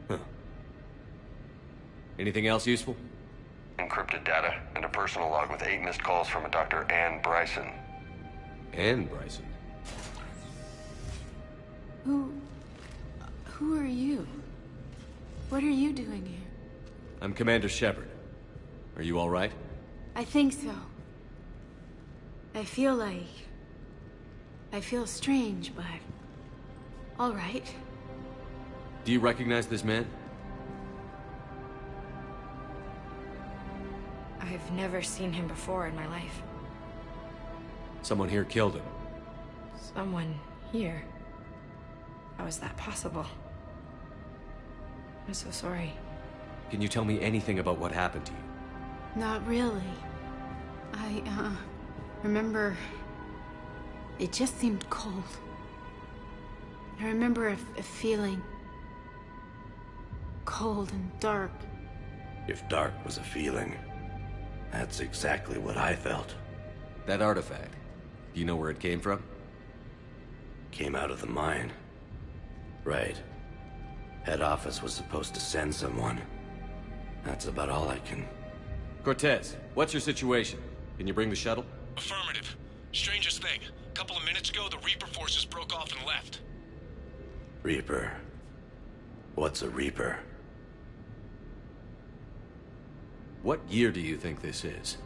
S1: Huh. Anything else useful?
S21: Encrypted data and a personal log with 8 missed calls from a Dr. Ann Bryson.
S1: Ann Bryson?
S6: Who are you? What are you doing here?
S1: I'm Commander Shepard. Are you all right?
S6: I think so. I feel strange, but... all right.
S1: Do you recognize this man?
S10: I've never seen him before in my life.
S1: Someone here killed him.
S10: Someone here? How is that possible? I'm so sorry.
S1: Can you tell me anything about what happened to you?
S6: Not really. I, remember... it just seemed cold. I remember a feeling... cold and dark.
S2: If dark was a feeling, that's exactly what I felt.
S1: That artifact, do you know where it came from?
S2: Came out of the mine. Right. Head office was supposed to send someone. That's about all I can...
S1: Cortez, what's your situation? Can you bring the shuttle?
S8: Affirmative. Strangest thing. A couple of minutes ago, the Reaper forces broke off and left.
S2: Reaper? What's a Reaper?
S1: What year do you think this is?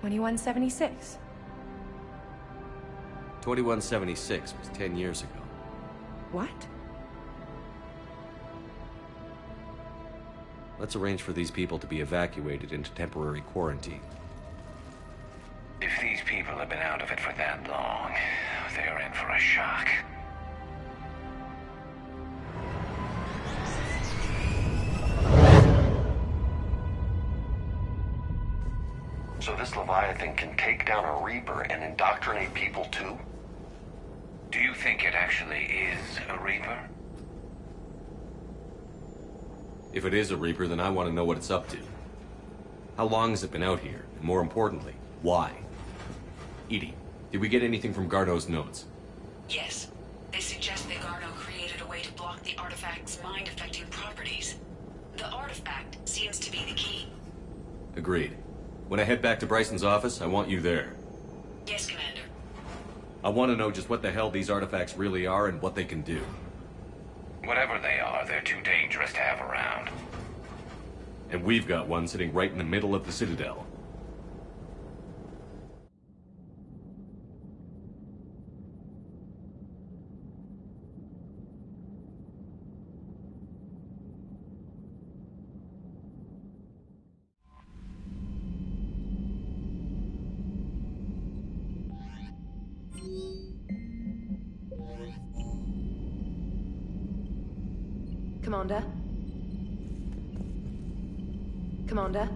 S10: 2176.
S1: 2176 was 10 years ago.
S11: What?
S1: Let's arrange for these people to be evacuated into temporary quarantine.
S7: If these people have been out of it for that long, they're in for a shock.
S13: So this Leviathan can take down a Reaper and indoctrinate people too?
S7: Do you think it actually is a Reaper?
S1: If it is a Reaper, then I want to know what it's up to. How long has it been out here? And more importantly, why? Edie, did we get anything from Garneau's notes?
S19: Yes. They suggest that Garneau created a way to block the artifact's mind-affecting properties. The artifact seems to be the key.
S1: Agreed. When I head back to Bryson's office, I want you there.
S19: Yes, Commander.
S1: I want to know just what the hell these artifacts really are and what they can do.
S7: Whatever they are, they're too dangerous to have around.
S1: And we've got one sitting right in the middle of the Citadel.
S11: Commander? Commander?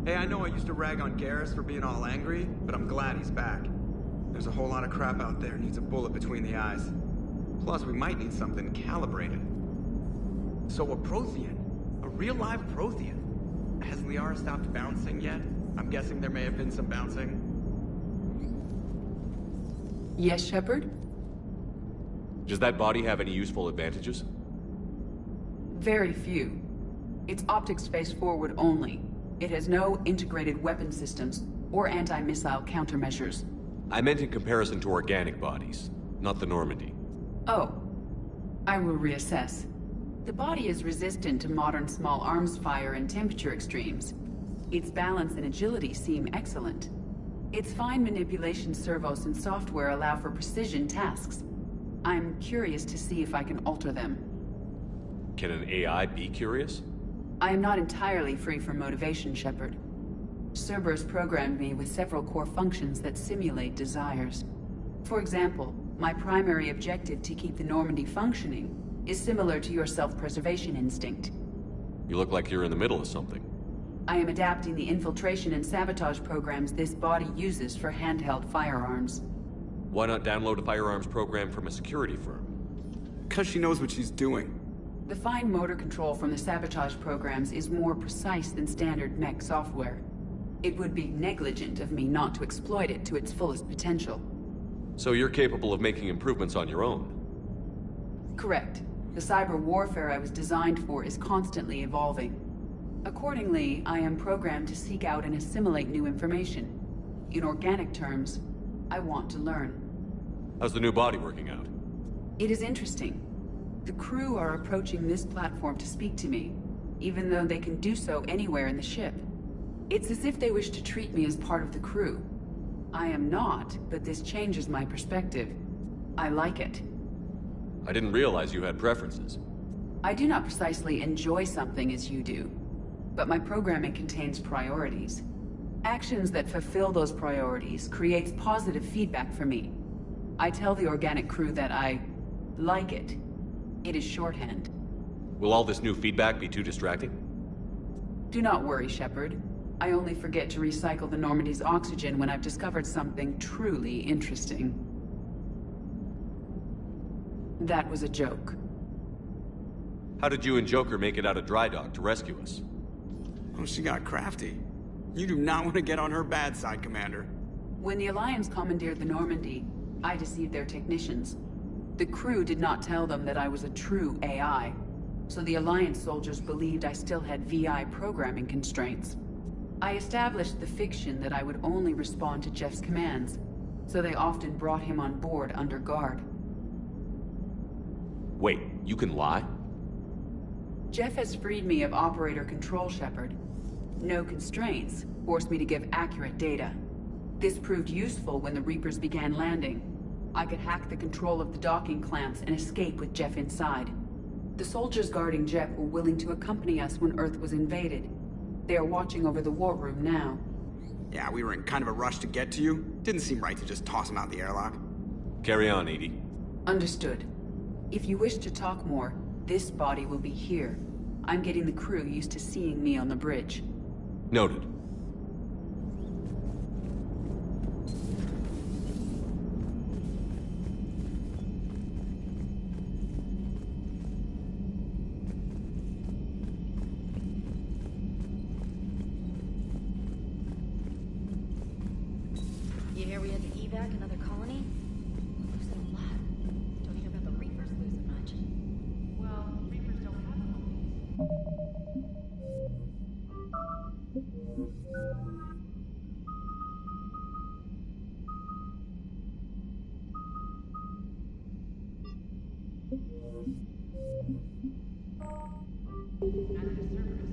S9: Hey, I know I used to rag on Garrus for being all angry, but I'm glad he's back. There's a whole lot of crap out there needs a bullet between the eyes. Plus, we might need something calibrated. So a Prothean? A real live Prothean? Has Liara stopped bouncing yet? I'm guessing there may have been some bouncing.
S6: Yes, Shepard?
S1: Does that body have any useful advantages?
S6: Very few. It's optic space forward only. It has no integrated weapon systems or anti-missile countermeasures.
S1: I meant in comparison to organic bodies, not the Normandy.
S6: Oh. I will reassess. The body is resistant to modern small arms fire and temperature extremes. Its balance and agility seem excellent. Its fine manipulation servos and software allow for precision tasks. I'm curious to see if I can alter them.
S1: Can an AI be curious?
S6: I am not entirely free from motivation, Shepard. Cerberus programmed me with several core functions that simulate desires. For example, my primary objective to keep the Normandy functioning is similar to your self-preservation instinct.
S1: You look like you're in the middle of something.
S6: I am adapting the infiltration and sabotage programs this body uses for handheld firearms.
S1: Why not download a firearms program from a security firm?
S9: 'Cause she knows what she's doing.
S6: The fine motor control from the sabotage programs is more precise than standard mech software. It would be negligent of me not to exploit it to its fullest potential.
S1: So you're capable of making improvements on your own?
S6: Correct. The cyber warfare I was designed for is constantly evolving. Accordingly, I am programmed to seek out and assimilate new information. In organic terms, I want to learn.
S1: How's the new body working out?
S6: It is interesting. The crew are approaching this platform to speak to me, even though they can do so anywhere in the ship. It's as if they wish to treat me as part of the crew. I am not, but this changes my perspective. I like it.
S1: I didn't realize you had preferences.
S6: I do not precisely enjoy something as you do, but my programming contains priorities. Actions that fulfill those priorities creates positive feedback for me. I tell the organic crew that I like it. It is shorthand.
S1: Will all this new feedback be too distracting?
S6: Do not worry, Shepard. I only forget to recycle the Normandy's oxygen when I've discovered something truly interesting. That was a joke.
S1: How did you and Joker make it out of dry dock to rescue us?
S9: Oh, she got crafty. You do not want to get on her bad side, Commander.
S6: When the Alliance commandeered the Normandy, I deceived their technicians. The crew did not tell them that I was a true AI, so the Alliance soldiers believed I still had VI programming constraints. I established the fiction that I would only respond to Jeff's commands, so they often brought him on board under guard.
S1: Wait, you can lie?
S6: Jeff has freed me of operator control, Shepard. No constraints forced me to give accurate data. This proved useful when the Reapers began landing. I could hack the control of the docking clamps and escape with Jeff inside. The soldiers guarding Jeff were willing to accompany us when Earth was invaded. They are watching over the war room now.
S9: Yeah, we were in kind of a rush to get to you. Didn't seem right to just toss him out the airlock.
S1: Carry on, Edie.
S6: Understood. If you wish to talk more, this body will be here. I'm getting the crew used to seeing me on the bridge.
S1: Noted.
S10: You hear we had to evac another colony? We're losing a lot. Don't hear about the Reapers losing much. Well, Reapers don't have colonies. After service.